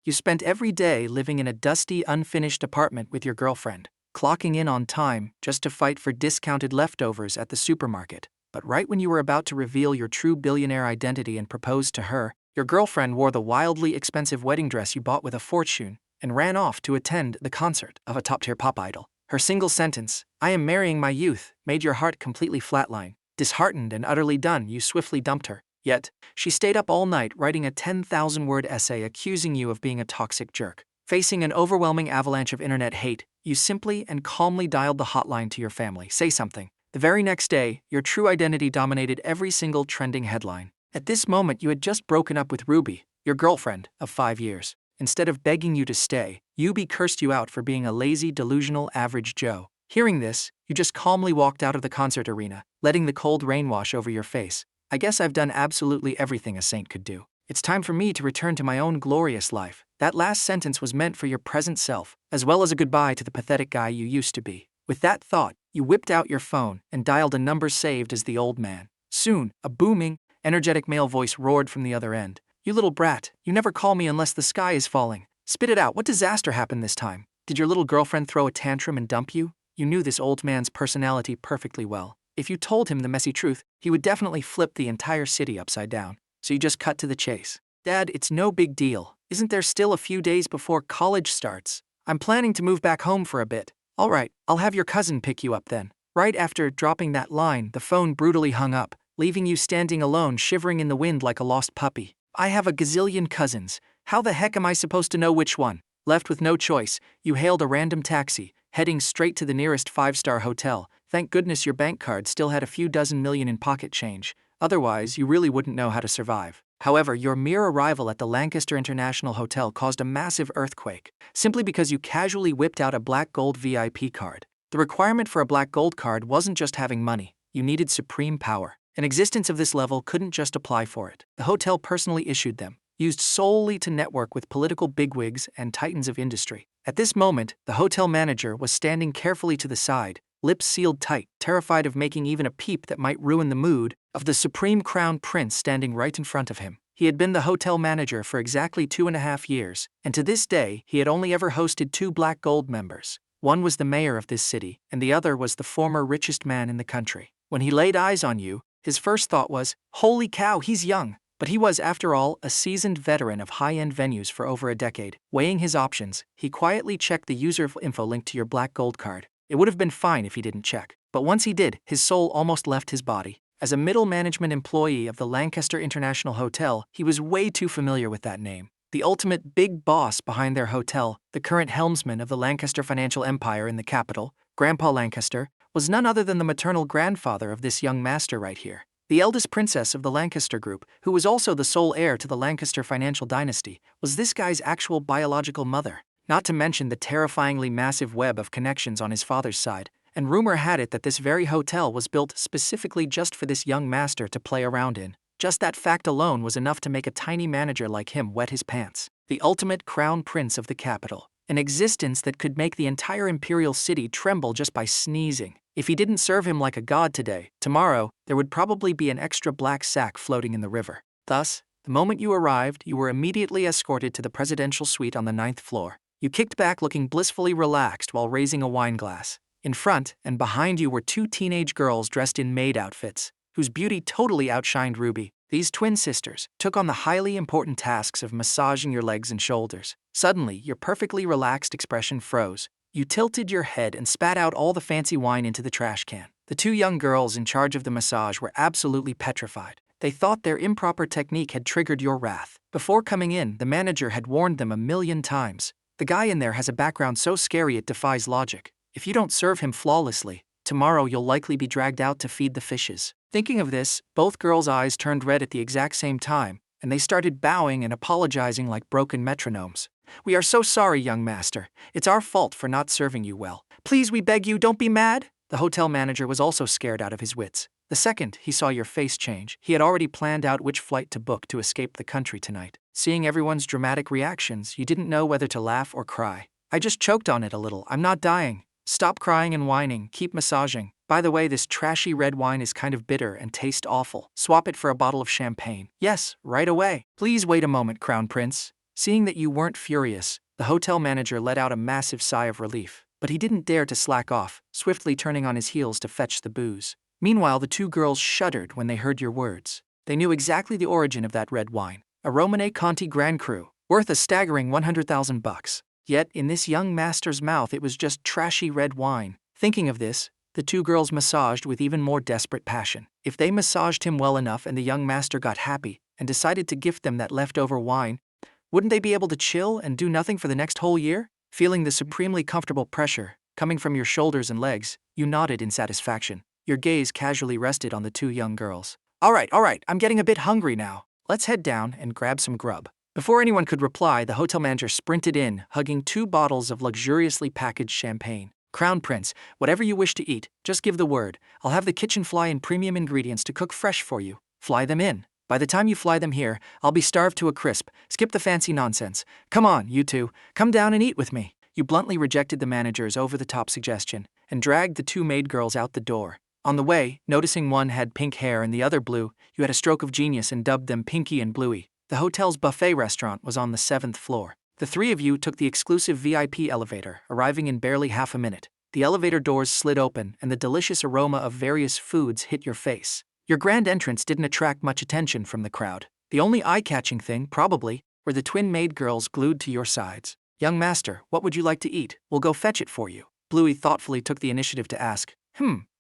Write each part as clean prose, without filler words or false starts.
You spent every day living in a dusty, unfinished apartment with your girlfriend, clocking in on time just to fight for discounted leftovers at the supermarket. But right when you were about to reveal your true billionaire identity and propose to her, your girlfriend wore the wildly expensive wedding dress you bought with a fortune and ran off to attend the concert of a top-tier pop idol. Her single sentence, "I am marrying my youth," made your heart completely flatline. Disheartened and utterly done, you swiftly dumped her. Yet, she stayed up all night writing a 10,000-word essay accusing you of being a toxic jerk. Facing an overwhelming avalanche of internet hate, you simply and calmly dialed the hotline to your family. Say something. The very next day, your true identity dominated every single trending headline. At this moment, you had just broken up with Ruby, your girlfriend of 5 years. Instead of begging you to stay, Yubi cursed you out for being a lazy, delusional average Joe. Hearing this, you just calmly walked out of the concert arena, letting the cold rain wash over your face. I guess I've done absolutely everything a saint could do. It's time for me to return to my own glorious life. That last sentence was meant for your present self, as well as a goodbye to the pathetic guy you used to be. With that thought, you whipped out your phone and dialed a number saved as the old man. Soon, a booming, energetic male voice roared from the other end. "You little brat, you never call me unless the sky is falling. Spit it out, what disaster happened this time? Did your little girlfriend throw a tantrum and dump you?" You knew this old man's personality perfectly well. If you told him the messy truth, he would definitely flip the entire city upside down. So you just cut to the chase. "Dad, it's no big deal. Isn't there still a few days before college starts? I'm planning to move back home for a bit." "All right, I'll have your cousin pick you up then." Right after dropping that line, the phone brutally hung up, leaving you standing alone, shivering in the wind like a lost puppy. "I have a gazillion cousins. How the heck am I supposed to know which one?" Left with no choice, you hailed a random taxi, heading straight to the nearest five-star hotel. Thank goodness your bank card still had a few dozen million in pocket change. Otherwise, you really wouldn't know how to survive. However, your mere arrival at the Lancaster International Hotel caused a massive earthquake, simply because you casually whipped out a black gold VIP card. The requirement for a black gold card wasn't just having money, you needed supreme power. An existence of this level couldn't just apply for it. The hotel personally issued them, used solely to network with political bigwigs and titans of industry. At this moment, the hotel manager was standing carefully to the side, lips sealed tight, terrified of making even a peep that might ruin the mood of the supreme crown prince standing right in front of him. He had been the hotel manager for exactly 2.5 years, and to this day, he had only ever hosted 2 black gold members. One was the mayor of this city, and the other was the former richest man in the country. When he laid eyes on you, his first thought was, "Holy cow, he's young." But he was, after all, a seasoned veteran of high-end venues for over a decade. Weighing his options, he quietly checked the user info linked to your black gold card. It would have been fine if he didn't check. But once he did, his soul almost left his body. As a middle management employee of the Lancaster International Hotel, he was way too familiar with that name. The ultimate big boss behind their hotel, the current helmsman of the Lancaster financial empire in the capital, Grandpa Lancaster, was none other than the maternal grandfather of this young master right here. The eldest princess of the Lancaster group, who was also the sole heir to the Lancaster financial dynasty, was this guy's actual biological mother. Not to mention the terrifyingly massive web of connections on his father's side, and rumor had it that this very hotel was built specifically just for this young master to play around in. Just that fact alone was enough to make a tiny manager like him wet his pants. The ultimate crown prince of the capital, an existence that could make the entire imperial city tremble just by sneezing. If he didn't serve him like a god today, tomorrow, there would probably be an extra black sack floating in the river. Thus, the moment you arrived, you were immediately escorted to the presidential suite on the 9th floor. You kicked back looking blissfully relaxed while raising a wine glass. In front and behind you were 2 teenage girls dressed in maid outfits, whose beauty totally outshined Ruby. These twin sisters took on the highly important tasks of massaging your legs and shoulders. Suddenly, your perfectly relaxed expression froze. You tilted your head and spat out all the fancy wine into the trash can. The 2 young girls in charge of the massage were absolutely petrified. They thought their improper technique had triggered your wrath. Before coming in, the manager had warned them 1,000,000 times. The guy in there has a background so scary it defies logic. If you don't serve him flawlessly, tomorrow you'll likely be dragged out to feed the fishes. Thinking of this, both girls' eyes turned red at the exact same time, and they started bowing and apologizing like broken metronomes. "We are so sorry, young master. It's our fault for not serving you well. Please, we beg you, don't be mad." The hotel manager was also scared out of his wits. The second he saw your face change, he had already planned out which flight to book to escape the country tonight. Seeing everyone's dramatic reactions, you didn't know whether to laugh or cry. "I just choked on it a little. I'm not dying. Stop crying and whining, keep massaging. By the way, this trashy red wine is kind of bitter and tastes awful. Swap it for a bottle of champagne." "Yes, right away." "Please wait a moment, Crown Prince. Seeing that you weren't furious, the hotel manager let out a massive sigh of relief. But he didn't dare to slack off, swiftly turning on his heels to fetch the booze. Meanwhile, the two girls shuddered when they heard your words. They knew exactly the origin of that red wine. A Romane Conti Grand Cru, worth a staggering $100,000. Yet, in this young master's mouth it was just trashy red wine. Thinking of this, the two girls massaged with even more desperate passion. If they massaged him well enough and the young master got happy and decided to gift them that leftover wine, wouldn't they be able to chill and do nothing for the next whole year? Feeling the supremely comfortable pressure coming from your shoulders and legs, you nodded in satisfaction. Your gaze casually rested on the two young girls. All right, I'm getting a bit hungry now. Let's head down and grab some grub. Before anyone could reply, the hotel manager sprinted in, hugging 2 bottles of luxuriously packaged champagne. Crown Prince, whatever you wish to eat, just give the word. I'll have the kitchen fly in premium ingredients to cook fresh for you. Fly them in. By the time you fly them here, I'll be starved to a crisp. Skip the fancy nonsense. Come on, you two, come down and eat with me. You bluntly rejected the manager's over-the-top suggestion and dragged the 2 maid girls out the door. On the way, noticing one had pink hair and the other blue, you had a stroke of genius and dubbed them Pinky and Bluey. The hotel's buffet restaurant was on the 7th floor. The 3 of you took the exclusive VIP elevator, arriving in barely half a minute. The elevator doors slid open and the delicious aroma of various foods hit your face. Your grand entrance didn't attract much attention from the crowd. The only eye-catching thing, probably, were the twin maid girls glued to your sides. Young master, what would you like to eat? We'll go fetch it for you. Bluey thoughtfully took the initiative to ask.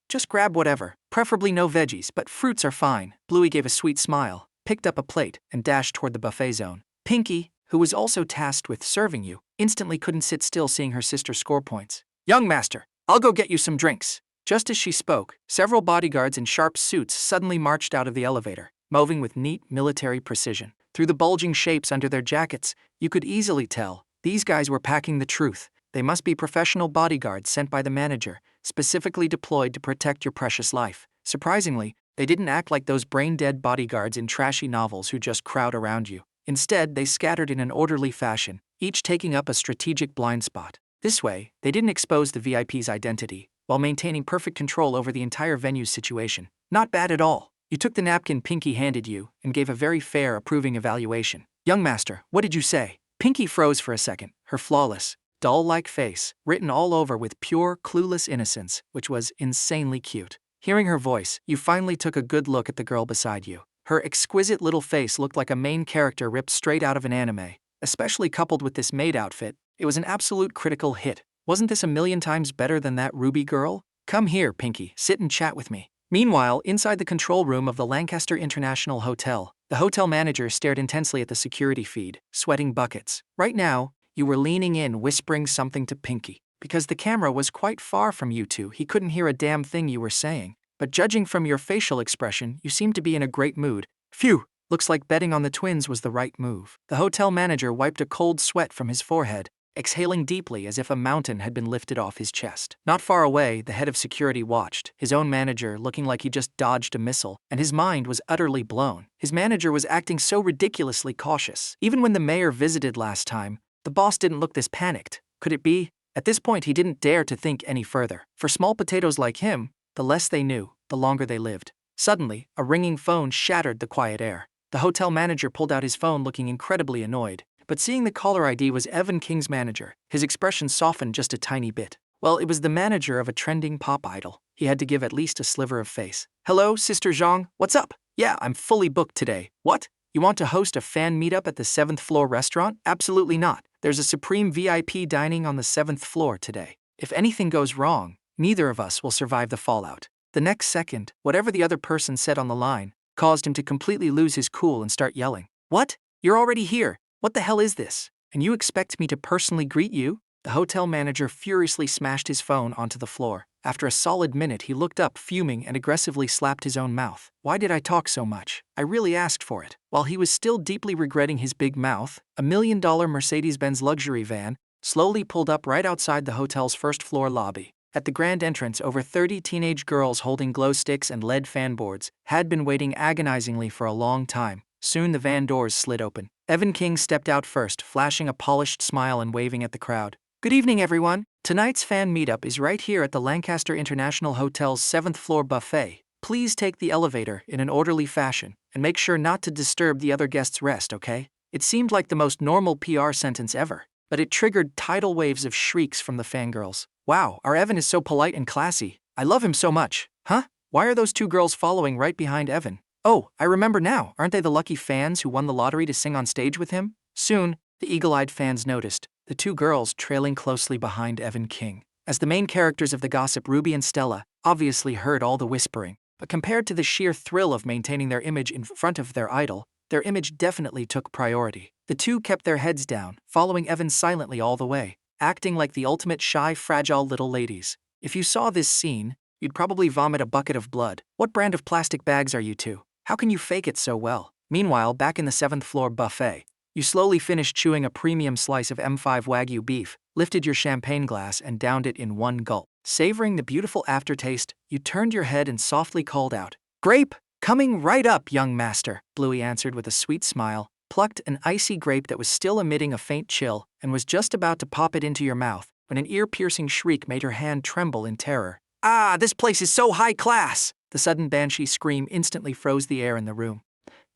Just grab whatever. Preferably no veggies, but fruits are fine. Bluey gave a sweet smile, picked up a plate, and dashed toward the buffet zone. Pinky, who was also tasked with serving you, instantly couldn't sit still seeing her sister score points. Young master, I'll go get you some drinks. Just as she spoke, several bodyguards in sharp suits suddenly marched out of the elevator, moving with neat military precision. Through the bulging shapes under their jackets, you could easily tell these guys were packing the truth. They must be professional bodyguards sent by the manager, specifically deployed to protect your precious life. Surprisingly, they didn't act like those brain-dead bodyguards in trashy novels who just crowd around you. Instead, they scattered in an orderly fashion, each taking up a strategic blind spot. This way, they didn't expose the VIP's identity, while maintaining perfect control over the entire venue's situation. Not bad at all. You took the napkin Pinky handed you and gave a very fair, approving evaluation. Young master, what did you say? Pinky froze for a second, her flawless, doll-like face written all over with pure, clueless innocence, which was insanely cute. Hearing her voice, you finally took a good look at the girl beside you. Her exquisite little face looked like a main character ripped straight out of an anime. Especially coupled with this maid outfit, it was an absolute critical hit. Wasn't this a million times better than that Ruby girl? Come here, Pinky, sit and chat with me. Meanwhile, inside the control room of the Lancaster International Hotel, the hotel manager stared intensely at the security feed, sweating buckets. Right now, you were leaning in, whispering something to Pinky. Because the camera was quite far from you two, he couldn't hear a damn thing you were saying. But judging from your facial expression, you seemed to be in a great mood. Phew, looks like betting on the twins was the right move. The hotel manager wiped a cold sweat from his forehead, exhaling deeply as if a mountain had been lifted off his chest. Not far away, the head of security watched, his own manager looking like he just dodged a missile, and his mind was utterly blown. His manager was acting so ridiculously cautious. Even when the mayor visited last time, the boss didn't look this panicked. Could it be? At this point, he didn't dare to think any further. For small potatoes like him, the less they knew, the longer they lived. Suddenly, a ringing phone shattered the quiet air. The hotel manager pulled out his phone looking incredibly annoyed. But seeing the caller ID was Evan King's manager, his expression softened just a tiny bit. Well, it was the manager of a trending pop idol. He had to give at least a sliver of face. Hello, Sister Zhang, what's up? Yeah, I'm fully booked today. What? You want to host a fan meetup at the 7th floor restaurant? Absolutely not. There's a supreme VIP dining on the 7th floor today. If anything goes wrong, neither of us will survive the fallout. The next second, whatever the other person said on the line caused him to completely lose his cool and start yelling. What? You're already here. What the hell is this? And you expect me to personally greet you? The hotel manager furiously smashed his phone onto the floor. After a solid minute, he looked up, fuming, and aggressively slapped his own mouth. Why did I talk so much? I really asked for it. While he was still deeply regretting his big mouth, a $1 million Mercedes-Benz luxury van slowly pulled up right outside the hotel's first-floor lobby. At the grand entrance, over 30 teenage girls holding glow sticks and LED fan boards had been waiting agonizingly for a long time. Soon the van doors slid open. Evan King stepped out first, flashing a polished smile and waving at the crowd. Good evening, everyone. Tonight's fan meetup is right here at the Lancaster International Hotel's 7th floor buffet. Please take the elevator in an orderly fashion and make sure not to disturb the other guests' rest, okay? It seemed like the most normal PR sentence ever, but it triggered tidal waves of shrieks from the fangirls. Wow, our Evan is so polite and classy. I love him so much. Huh? Why are those two girls following right behind Evan? Oh, I remember now. Aren't they the lucky fans who won the lottery to sing on stage with him? Soon, the eagle-eyed fans noticed the two girls trailing closely behind Evan King. As the main characters of the gossip, Ruby and Stella obviously heard all the whispering, but compared to the sheer thrill of maintaining their image in front of their idol, their image definitely took priority. The two kept their heads down, following Evan silently all the way, acting like the ultimate shy, fragile little ladies. If you saw this scene, you'd probably vomit a bucket of blood. What brand of plastic bags are you two? How can you fake it so well? Meanwhile, back in the 7th floor buffet, you slowly finished chewing a premium slice of M5 Wagyu beef, lifted your champagne glass and downed it in one gulp. Savoring the beautiful aftertaste, you turned your head and softly called out, "Grape! Coming right up, young master," Bluey answered with a sweet smile, plucked an icy grape that was still emitting a faint chill, and was just about to pop it into your mouth, when an ear-piercing shriek made her hand tremble in terror. "Ah, this place is so high class!" The sudden banshee scream instantly froze the air in the room.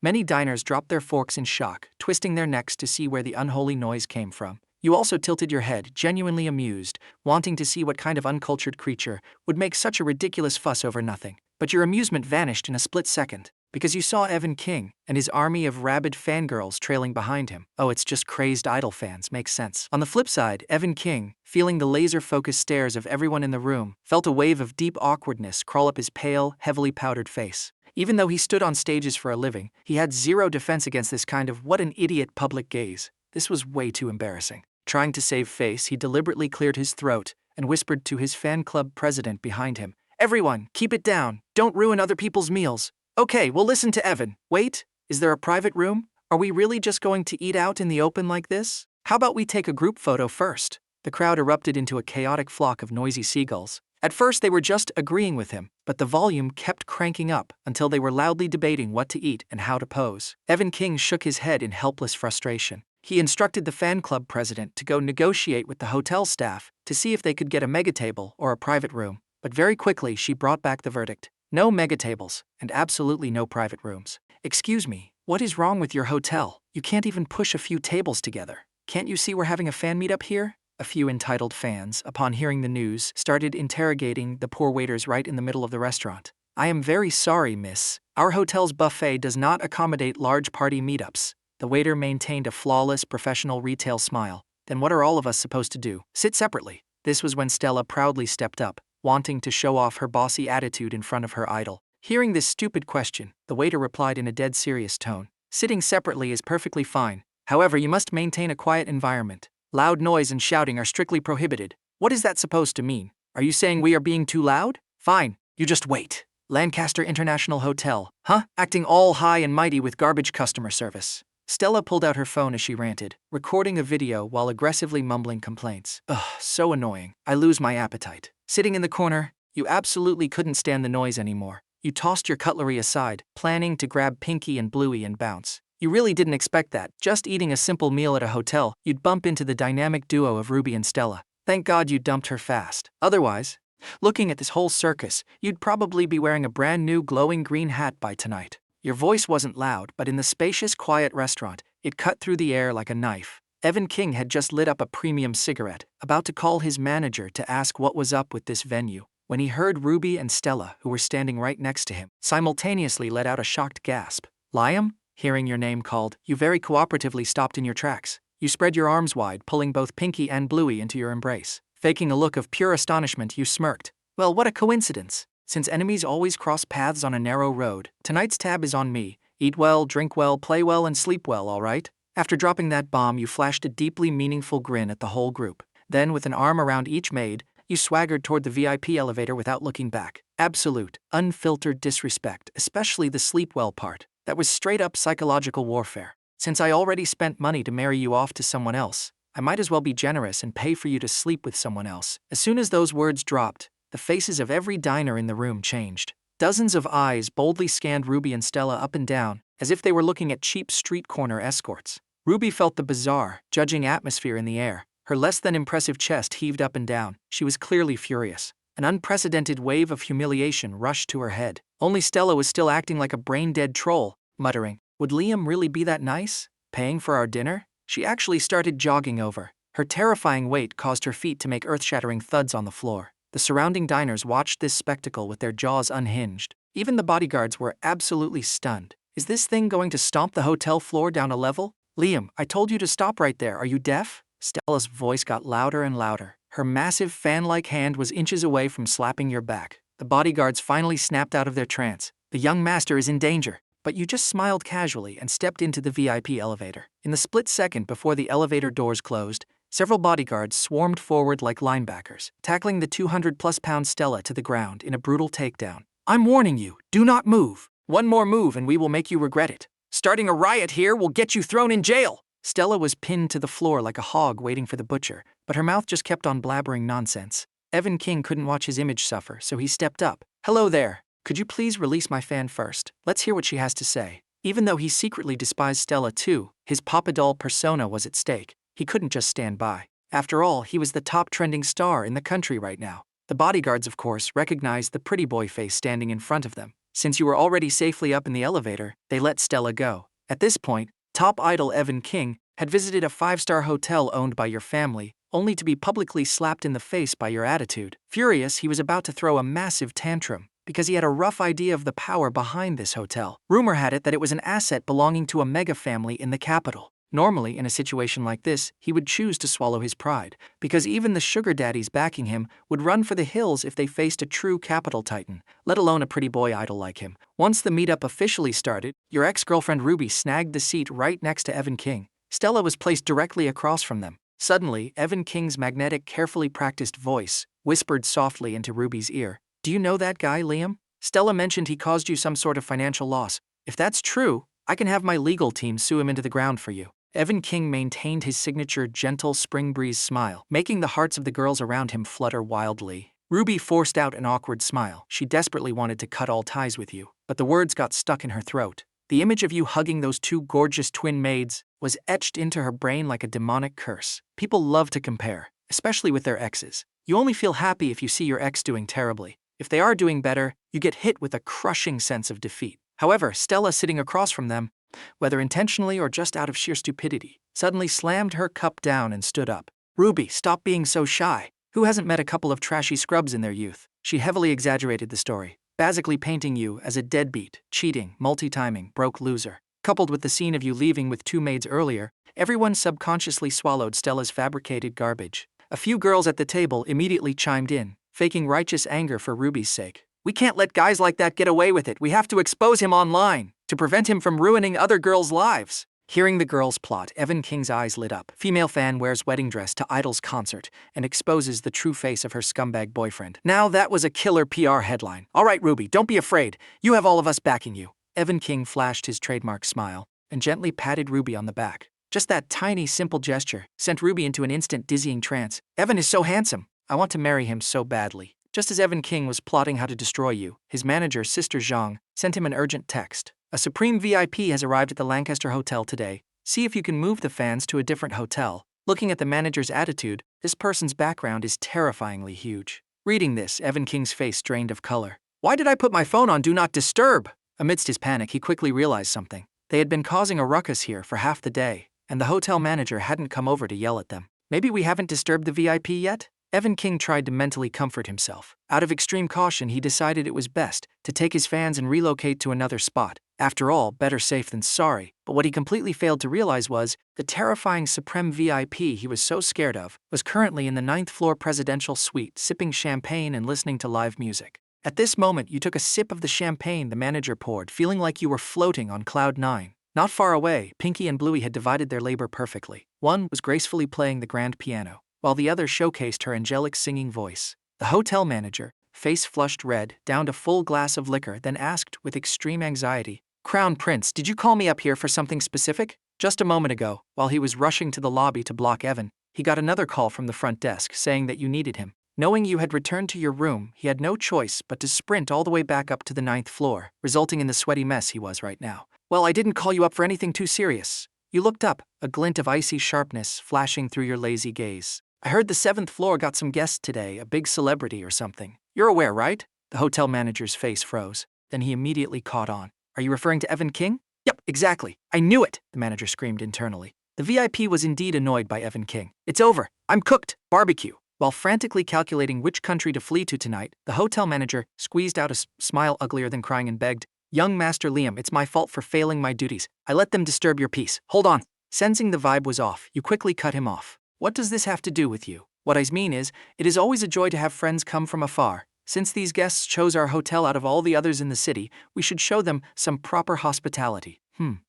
Many diners dropped their forks in shock, twisting their necks to see where the unholy noise came from. You also tilted your head, genuinely amused, wanting to see what kind of uncultured creature would make such a ridiculous fuss over nothing. But your amusement vanished in a split second, because you saw Evan King and his army of rabid fangirls trailing behind him. Oh, it's just crazed idol fans, makes sense. On the flip side, Evan King, feeling the laser-focused stares of everyone in the room, felt a wave of deep awkwardness crawl up his pale, heavily powdered face. Even though he stood on stages for a living, he had zero defense against this kind of what an idiot public gaze. This was way too embarrassing. Trying to save face, he deliberately cleared his throat and whispered to his fan club president behind him, "Everyone, keep it down. Don't ruin other people's meals. Okay, we'll listen to Evan. Wait, is there a private room? Are we really just going to eat out in the open like this? How about we take a group photo first?" The crowd erupted into a chaotic flock of noisy seagulls. At first they were just agreeing with him, but the volume kept cranking up until they were loudly debating what to eat and how to pose. Evan King shook his head in helpless frustration. He instructed the fan club president to go negotiate with the hotel staff to see if they could get a megatable or a private room. But very quickly she brought back the verdict. No megatables, and absolutely no private rooms. "Excuse me, what is wrong with your hotel? You can't even push a few tables together. Can't you see we're having a fan meetup here?" A few entitled fans, upon hearing the news, started interrogating the poor waiters right in the middle of the restaurant. "I am very sorry, miss. Our hotel's buffet does not accommodate large party meetups." The waiter maintained a flawless professional retail smile. "Then what are all of us supposed to do? Sit separately?" This was when Stella proudly stepped up, wanting to show off her bossy attitude in front of her idol. Hearing this stupid question, the waiter replied in a dead serious tone, "Sitting separately is perfectly fine. However, you must maintain a quiet environment. Loud noise and shouting are strictly prohibited." "What is that supposed to mean? Are you saying we are being too loud? Fine, you just wait. Lancaster International Hotel, huh? Acting all high and mighty with garbage customer service." Stella pulled out her phone as she ranted, recording a video while aggressively mumbling complaints. "Ugh, so annoying. I lose my appetite." Sitting in the corner, you absolutely couldn't stand the noise anymore. You tossed your cutlery aside, planning to grab Pinky and Bluey and bounce. You really didn't expect that, just eating a simple meal at a hotel, you'd bump into the dynamic duo of Ruby and Stella. Thank God you dumped her fast. Otherwise, looking at this whole circus, you'd probably be wearing a brand new glowing green hat by tonight. Your voice wasn't loud, but in the spacious, quiet restaurant, it cut through the air like a knife. Evan King had just lit up a premium cigarette, about to call his manager to ask what was up with this venue, when he heard Ruby and Stella, who were standing right next to him, simultaneously let out a shocked gasp. "Liam?" Hearing your name called, you very cooperatively stopped in your tracks. You spread your arms wide, pulling both Pinky and Bluey into your embrace. Faking a look of pure astonishment, you smirked. "Well, what a coincidence. Since enemies always cross paths on a narrow road, tonight's tab is on me. Eat well, drink well, play well, and sleep well, all right?" After dropping that bomb, you flashed a deeply meaningful grin at the whole group. Then, with an arm around each maid, you swaggered toward the VIP elevator without looking back. Absolute, unfiltered disrespect, especially the sleep well part. That was straight-up psychological warfare. Since I already spent money to marry you off to someone else, I might as well be generous and pay for you to sleep with someone else. As soon as those words dropped, the faces of every diner in the room changed. Dozens of eyes boldly scanned Ruby and Stella up and down, as if they were looking at cheap street corner escorts. Ruby felt the bizarre, judging atmosphere in the air. Her less-than-impressive chest heaved up and down. She was clearly furious. An unprecedented wave of humiliation rushed to her head. Only Stella was still acting like a brain-dead troll, muttering, "Would Liam really be that nice? paying for our dinner?" She actually started jogging over. Her terrifying weight caused her feet to make earth-shattering thuds on the floor. The surrounding diners watched this spectacle with their jaws unhinged. Even the bodyguards were absolutely stunned. "Is this thing going to stomp the hotel floor down a level?" "Liam, I told you to stop right there. Are you deaf?" Stella's voice got louder and louder. Her massive fan-like hand was inches away from slapping your back. The bodyguards finally snapped out of their trance. "The young master is in danger." But you just smiled casually and stepped into the VIP elevator. In the split second before the elevator doors closed, several bodyguards swarmed forward like linebackers, tackling the 200-plus-pound Stella to the ground in a brutal takedown. "I'm warning you, do not move. One more move and we will make you regret it. Starting a riot here will get you thrown in jail." Stella was pinned to the floor like a hog waiting for the butcher, but her mouth just kept on blabbering nonsense. Evan King couldn't watch his image suffer, so he stepped up. "Hello there. Could you please release my fan first? Let's hear what she has to say." Even though he secretly despised Stella too, his Papa Doll persona was at stake. He couldn't just stand by. After all, he was the top trending star in the country right now. The bodyguards, of course, recognized the pretty boy face standing in front of them. Since you were already safely up in the elevator, they let Stella go. At this point, top idol Evan King had visited a 5-star hotel owned by your family, only to be publicly slapped in the face by your attitude. Furious, he was about to throw a massive tantrum, because he had a rough idea of the power behind this hotel. Rumor had it that it was an asset belonging to a mega family in the capital. Normally, in a situation like this, he would choose to swallow his pride, because even the sugar daddies backing him would run for the hills if they faced a true capital titan, let alone a pretty boy idol like him. Once the meetup officially started, your ex-girlfriend Ruby snagged the seat right next to Evan King. Stella was placed directly across from them. Suddenly, Evan King's magnetic, carefully practiced voice whispered softly into Ruby's ear. "Do you know that guy, Liam? Stella mentioned he caused you some sort of financial loss. If that's true, I can have my legal team sue him into the ground for you." Evan King maintained his signature gentle spring breeze smile, making the hearts of the girls around him flutter wildly. Ruby forced out an awkward smile. She desperately wanted to cut all ties with you, but the words got stuck in her throat. The image of you hugging those two gorgeous twin maids was etched into her brain like a demonic curse. People love to compare, especially with their exes. You only feel happy if you see your ex doing terribly. If they are doing better, you get hit with a crushing sense of defeat. However, Stella, sitting across from them, whether intentionally or just out of sheer stupidity, suddenly slammed her cup down and stood up. "Ruby, stop being so shy. Who hasn't met a couple of trashy scrubs in their youth?" She heavily exaggerated the story, basically painting you as a deadbeat, cheating, multi-timing, broke loser. Coupled with the scene of you leaving with 2 maids earlier, everyone subconsciously swallowed Stella's fabricated garbage. A few girls at the table immediately chimed in, faking righteous anger for Ruby's sake. "We can't let guys like that get away with it. We have to expose him online to prevent him from ruining other girls' lives." Hearing the girls' plot, Evan King's eyes lit up. Female fan wears wedding dress to idol's concert and exposes the true face of her scumbag boyfriend. Now that was a killer PR headline. "All right, Ruby, don't be afraid. You have all of us backing you." Evan King flashed his trademark smile and gently patted Ruby on the back. Just that tiny, simple gesture sent Ruby into an instant dizzying trance. "Evan is so handsome. I want to marry him so badly." Just as Evan King was plotting how to destroy you, his manager, Sister Zhang, sent him an urgent text. "A supreme VIP has arrived at the Lancaster Hotel today. See if you can move the fans to a different hotel." Looking at the manager's attitude, this person's background is terrifyingly huge. Reading this, Evan King's face drained of color. "Why did I put my phone on Do Not Disturb?" Amidst his panic, he quickly realized something. They had been causing a ruckus here for half the day, and the hotel manager hadn't come over to yell at them. "Maybe we haven't disturbed the VIP yet?" Evan King tried to mentally comfort himself. Out of extreme caution, he decided it was best to take his fans and relocate to another spot. After all, better safe than sorry. But what he completely failed to realize was the terrifying Supreme VIP he was so scared of was currently in the 9th floor presidential suite, sipping champagne and listening to live music. At this moment, you took a sip of the champagne the manager poured, feeling like you were floating on cloud 9. Not far away, Pinky and Bluey had divided their labor perfectly. One was gracefully playing the grand piano, while the other showcased her angelic singing voice. The hotel manager, face flushed red, downed a full glass of liquor, then asked with extreme anxiety, "Crown Prince, did you call me up here for something specific?" Just a moment ago, while he was rushing to the lobby to block Evan, he got another call from the front desk saying that you needed him. Knowing you had returned to your room, he had no choice but to sprint all the way back up to the 9th floor, resulting in the sweaty mess he was right now. "Well, I didn't call you up for anything too serious." You looked up, a glint of icy sharpness flashing through your lazy gaze. "I heard the 7th floor got some guests today, a big celebrity or something. You're aware, right?" The hotel manager's face froze. Then he immediately caught on. "Are you referring to Evan King?" "Yep, exactly. I knew it, the manager screamed internally. The VIP was indeed annoyed by Evan King. It's over. I'm cooked. Barbecue. While frantically calculating which country to flee to tonight, the hotel manager squeezed out a smile uglier than crying and begged, "Young Master Liam, it's my fault for failing my duties. I let them disturb your peace. Hold on." Sensing the vibe was off, you quickly cut him off. "What does this have to do with you? What I mean is, it is always a joy to have friends come from afar. Since these guests chose our hotel out of all the others in the city, we should show them some proper hospitality.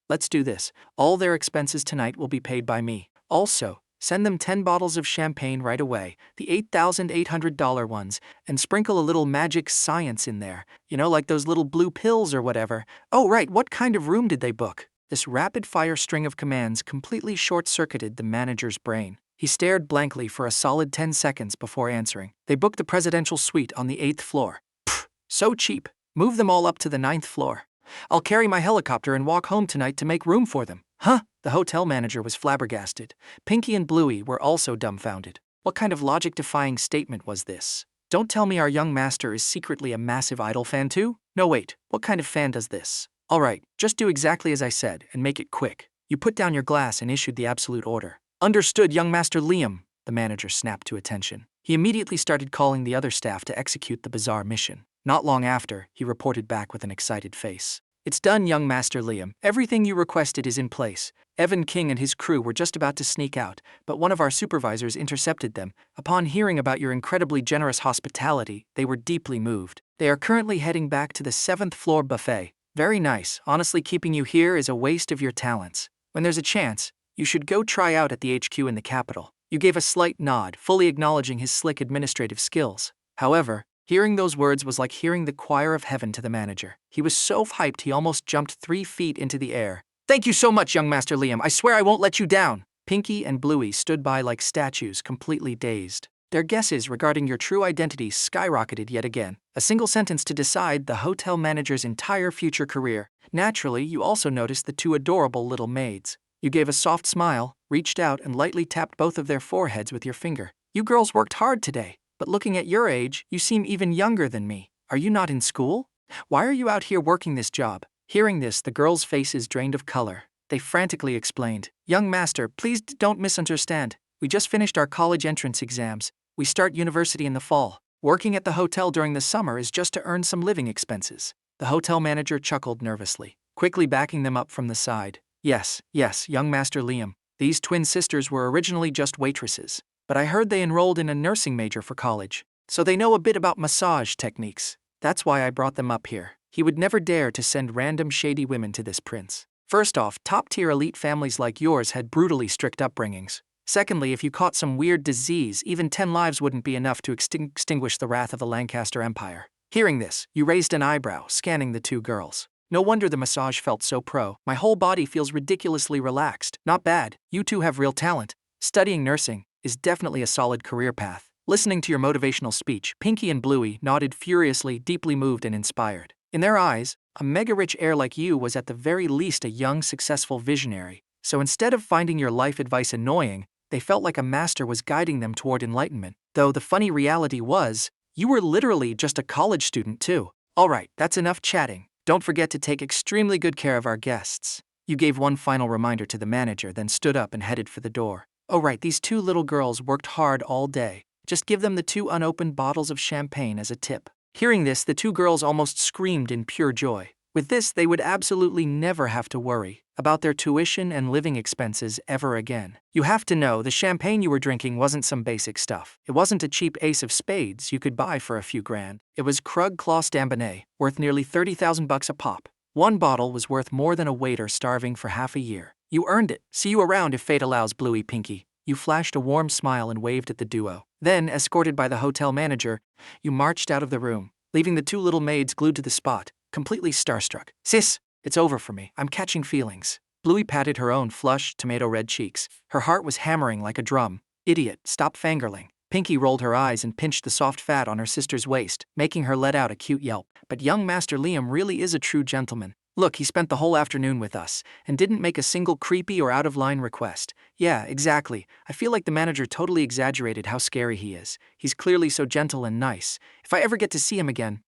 Let's do this. All their expenses tonight will be paid by me. Also, send them 10 bottles of champagne right away, the $8,800 ones, and sprinkle a little magic science in there. Like those little blue pills or whatever. Oh right, what kind of room did they book?" This rapid-fire string of commands completely short-circuited the manager's brain. He stared blankly for a solid 10 seconds before answering. "They booked the presidential suite on the 8th floor. Pfft, so cheap. Move them all up to the 9th floor. I'll carry my helicopter and walk home tonight to make room for them." Huh? The hotel manager was flabbergasted. Pinky and Bluey were also dumbfounded. What kind of logic-defying statement was this? Don't tell me our young master is secretly a massive Idol fan too? No wait, what kind of fan does this? Alright, just do exactly as I said, and make it quick. You put down your glass and issued the absolute order. "Understood, young Master Liam," the manager snapped to attention. He immediately started calling the other staff to execute the bizarre mission. Not long after, he reported back with an excited face. "It's done, young Master Liam. Everything you requested is in place. Evan King and his crew were just about to sneak out, but one of our supervisors intercepted them. Upon hearing about your incredibly generous hospitality, they were deeply moved. They are currently heading back to the 7th floor buffet. Very nice. Honestly, keeping you here is a waste of your talents. When there's a chance, you should go try out at the HQ in the capital." You gave a slight nod, fully acknowledging his slick administrative skills. However, hearing those words was like hearing the choir of heaven to the manager. He was so hyped he almost jumped 3 feet into the air. "Thank you so much, young Master Liam. I swear I won't let you down." Pinky and Bluey stood by like statues, completely dazed. Their guesses regarding your true identity skyrocketed yet again. A single sentence to decide the hotel manager's entire future career. Naturally, you also noticed the 2 adorable little maids. You gave a soft smile, reached out and lightly tapped both of their foreheads with your finger. "You girls worked hard today, but looking at your age, you seem even younger than me. Are you not in school? Why are you out here working this job?" Hearing this, the girls' faces drained of color. They frantically explained, "Young Master, please don't misunderstand. We just finished our college entrance exams. We start university in the fall. Working at the hotel during the summer is just to earn some living expenses." The hotel manager chuckled nervously, quickly backing them up from the side. Yes, young Master Liam. These twin sisters were originally just waitresses, but I heard they enrolled in a nursing major for college, so they know a bit about massage techniques. That's why I brought them up here. He would never dare to send random shady women to this prince. First off, top-tier elite families like yours had brutally strict upbringings. Secondly, if you caught some weird disease, even 10 lives wouldn't be enough to extinguish the wrath of the Lancaster Empire. Hearing this, you raised an eyebrow, scanning the 2 girls. No wonder the massage felt so pro. My whole body feels ridiculously relaxed. Not bad. You 2 have real talent. Studying nursing is definitely a solid career path. Listening to your motivational speech, Pinky and Bluey nodded furiously, deeply moved and inspired. In their eyes, a mega-rich heir like you was at the very least a young, successful visionary. So instead of finding your life advice annoying, they felt like a master was guiding them toward enlightenment. Though the funny reality was, you were literally just a college student too. Alright, that's enough chatting. Don't forget to take extremely good care of our guests. You gave one final reminder to the manager, then stood up and headed for the door. Oh right, these 2 little girls worked hard all day. Just give them the 2 unopened bottles of champagne as a tip. Hearing this, the 2 girls almost screamed in pure joy. With this, they would absolutely never have to worry about their tuition and living expenses ever again. You have to know, the champagne you were drinking wasn't some basic stuff. It wasn't a cheap ace of spades you could buy for a few grand. It was Krug Claus Dambonnet, worth nearly 30,000 bucks a pop. One bottle was worth more than a waiter starving for half a year. You earned it. See you around if fate allows, Bluey Pinky. You flashed a warm smile and waved at the duo. Then, escorted by the hotel manager, you marched out of the room, leaving the 2 little maids glued to the spot, completely starstruck. "Sis, it's over for me. I'm catching feelings." Bluey patted her own flushed, tomato-red cheeks. Her heart was hammering like a drum. "Idiot, stop fangirling." Pinky rolled her eyes and pinched the soft fat on her sister's waist, making her let out a cute yelp. But young Master Liam really is a true gentleman. Look, he spent the whole afternoon with us, and didn't make a single creepy or out-of-line request. Yeah, exactly. I feel like the manager totally exaggerated how scary he is. He's clearly so gentle and nice. If I ever get to see him again,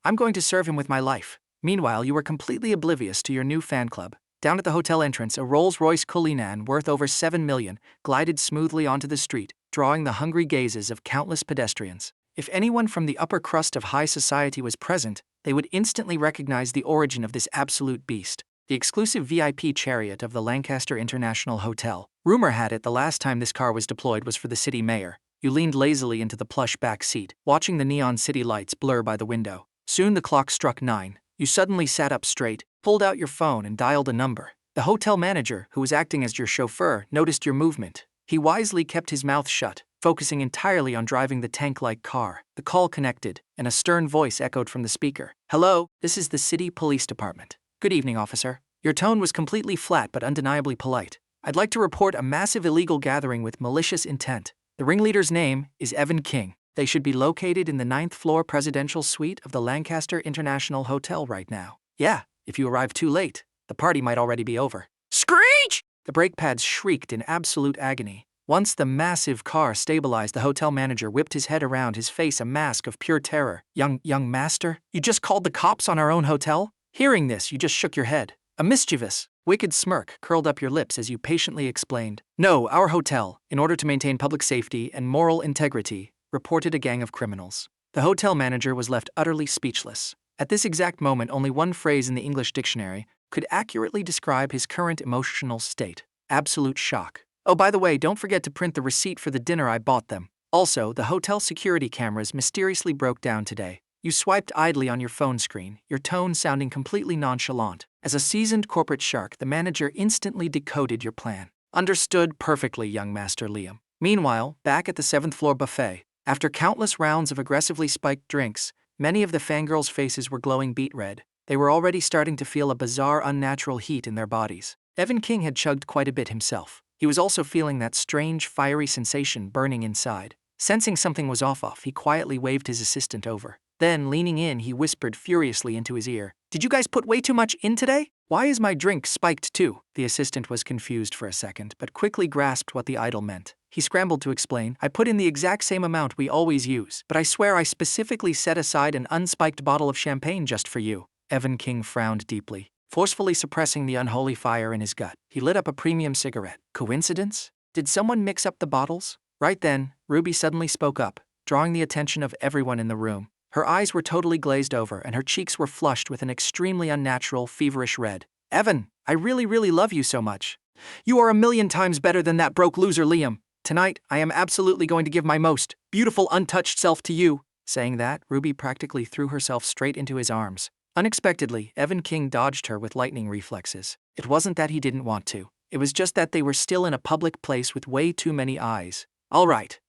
I'm going to serve him with my life. Meanwhile, you were completely oblivious to your new fan club. Down at the hotel entrance, a Rolls-Royce Cullinan worth over 7 million glided smoothly onto the street, drawing the hungry gazes of countless pedestrians. If anyone from the upper crust of high society was present, they would instantly recognize the origin of this absolute beast. The exclusive VIP chariot of the Lancaster International Hotel. Rumor had it the last time this car was deployed was for the city mayor. You leaned lazily into the plush back seat, watching the neon city lights blur by the window. Soon the clock struck 9. You suddenly sat up straight, pulled out your phone and dialed a number. The hotel manager, who was acting as your chauffeur, noticed your movement. He wisely kept his mouth shut, focusing entirely on driving the tank-like car. The call connected, and a stern voice echoed from the speaker. "Hello, this is the city police department. Good evening, officer." Your tone was completely flat but undeniably polite. "I'd like to report a massive illegal gathering with malicious intent. The ringleader's name is Evan King. They should be located in the 9th floor presidential suite of the Lancaster International Hotel right now. Yeah, if you arrive too late, the party might already be over." Screech! The brake pads shrieked in absolute agony. Once the massive car stabilized, the hotel manager whipped his head around, his face a mask of pure terror. Young master, you just called the cops on our own hotel?" Hearing this, you just shook your head. A mischievous, wicked smirk curled up your lips as you patiently explained. "No, our hotel, in order to maintain public safety and moral integrity, reported a gang of criminals." The hotel manager was left utterly speechless. At this exact moment, only one phrase in the English dictionary could accurately describe his current emotional state. Absolute shock. "Oh, by the way, don't forget to print the receipt for the dinner I bought them. Also, the hotel security cameras mysteriously broke down today." You swiped idly on your phone screen, your tone sounding completely nonchalant. As a seasoned corporate shark, the manager instantly decoded your plan. "Understood perfectly, young Master Liam." Meanwhile, back at the 7th floor buffet, after countless rounds of aggressively spiked drinks, many of the fangirls' faces were glowing beet red. They were already starting to feel a bizarre, unnatural heat in their bodies. Evan King had chugged quite a bit himself. He was also feeling that strange, fiery sensation burning inside. Sensing something was off, he quietly waved his assistant over. Then, leaning in, he whispered furiously into his ear. "Did you guys put way too much in today? Why is my drink spiked too?" The assistant was confused for a second, but quickly grasped what the idol meant. He scrambled to explain. "I put in the exact same amount we always use, but I swear I specifically set aside an unspiked bottle of champagne just for you." Evan King frowned deeply. Forcefully suppressing the unholy fire in his gut, he lit up a premium cigarette. Coincidence? Did someone mix up the bottles? Right then, Ruby suddenly spoke up, drawing the attention of everyone in the room. Her eyes were totally glazed over and her cheeks were flushed with an extremely unnatural, feverish red. "Evan, I really love you so much. You are 1,000,000 times better than that broke loser Liam. Tonight, I am absolutely going to give my most beautiful, untouched self to you." Saying that, Ruby practically threw herself straight into his arms. Unexpectedly, Evan King dodged her with lightning reflexes. It wasn't that he didn't want to. It was just that they were still in a public place with way too many eyes. All right.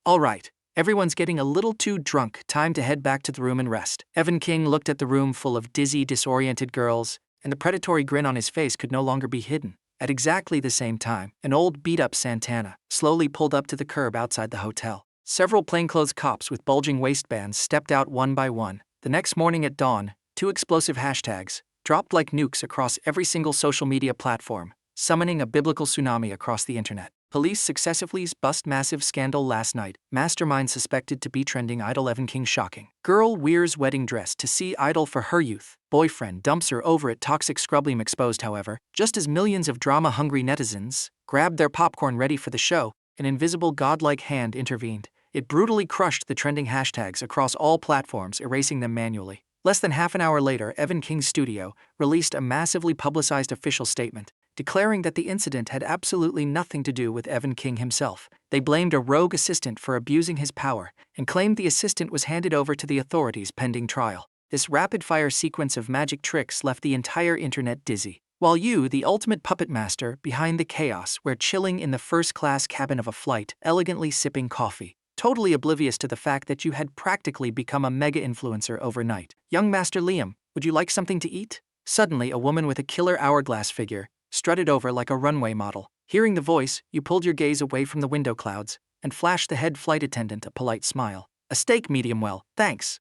Everyone's getting a little too drunk. Time to head back to the room and rest." Evan King looked at the room full of dizzy, disoriented girls, and the predatory grin on his face could no longer be hidden. At exactly the same time, an old beat-up Santana slowly pulled up to the curb outside the hotel. Several plainclothes cops with bulging waistbands stepped out one by one. The next morning at dawn, 2 explosive hashtags dropped like nukes across every single social media platform, summoning a biblical tsunami across the internet. Police successively bust massive scandal last night. Mastermind suspected to be trending idol Evan King shocking. Girl wears wedding dress to see idol for her youth. Boyfriend dumps her over at toxic scrub. Liam exposed, however. Just as millions of drama-hungry netizens grabbed their popcorn ready for the show, an invisible godlike hand intervened. It brutally crushed the trending hashtags across all platforms, erasing them manually. Less than half an hour later, Evan King's studio released a massively publicized official statement, declaring that the incident had absolutely nothing to do with Evan King himself. They blamed a rogue assistant for abusing his power and claimed the assistant was handed over to the authorities pending trial. This rapid-fire sequence of magic tricks left the entire internet dizzy. While you, the ultimate puppet master behind the chaos, were chilling in the first-class cabin of a flight, elegantly sipping coffee, totally oblivious to the fact that you had practically become a mega-influencer overnight. "Young Master Liam, would you like something to eat?" Suddenly, a woman with a killer hourglass figure strutted over like a runway model. Hearing the voice, you pulled your gaze away from the window clouds and flashed the head flight attendant a polite smile. "A steak, medium well, thanks."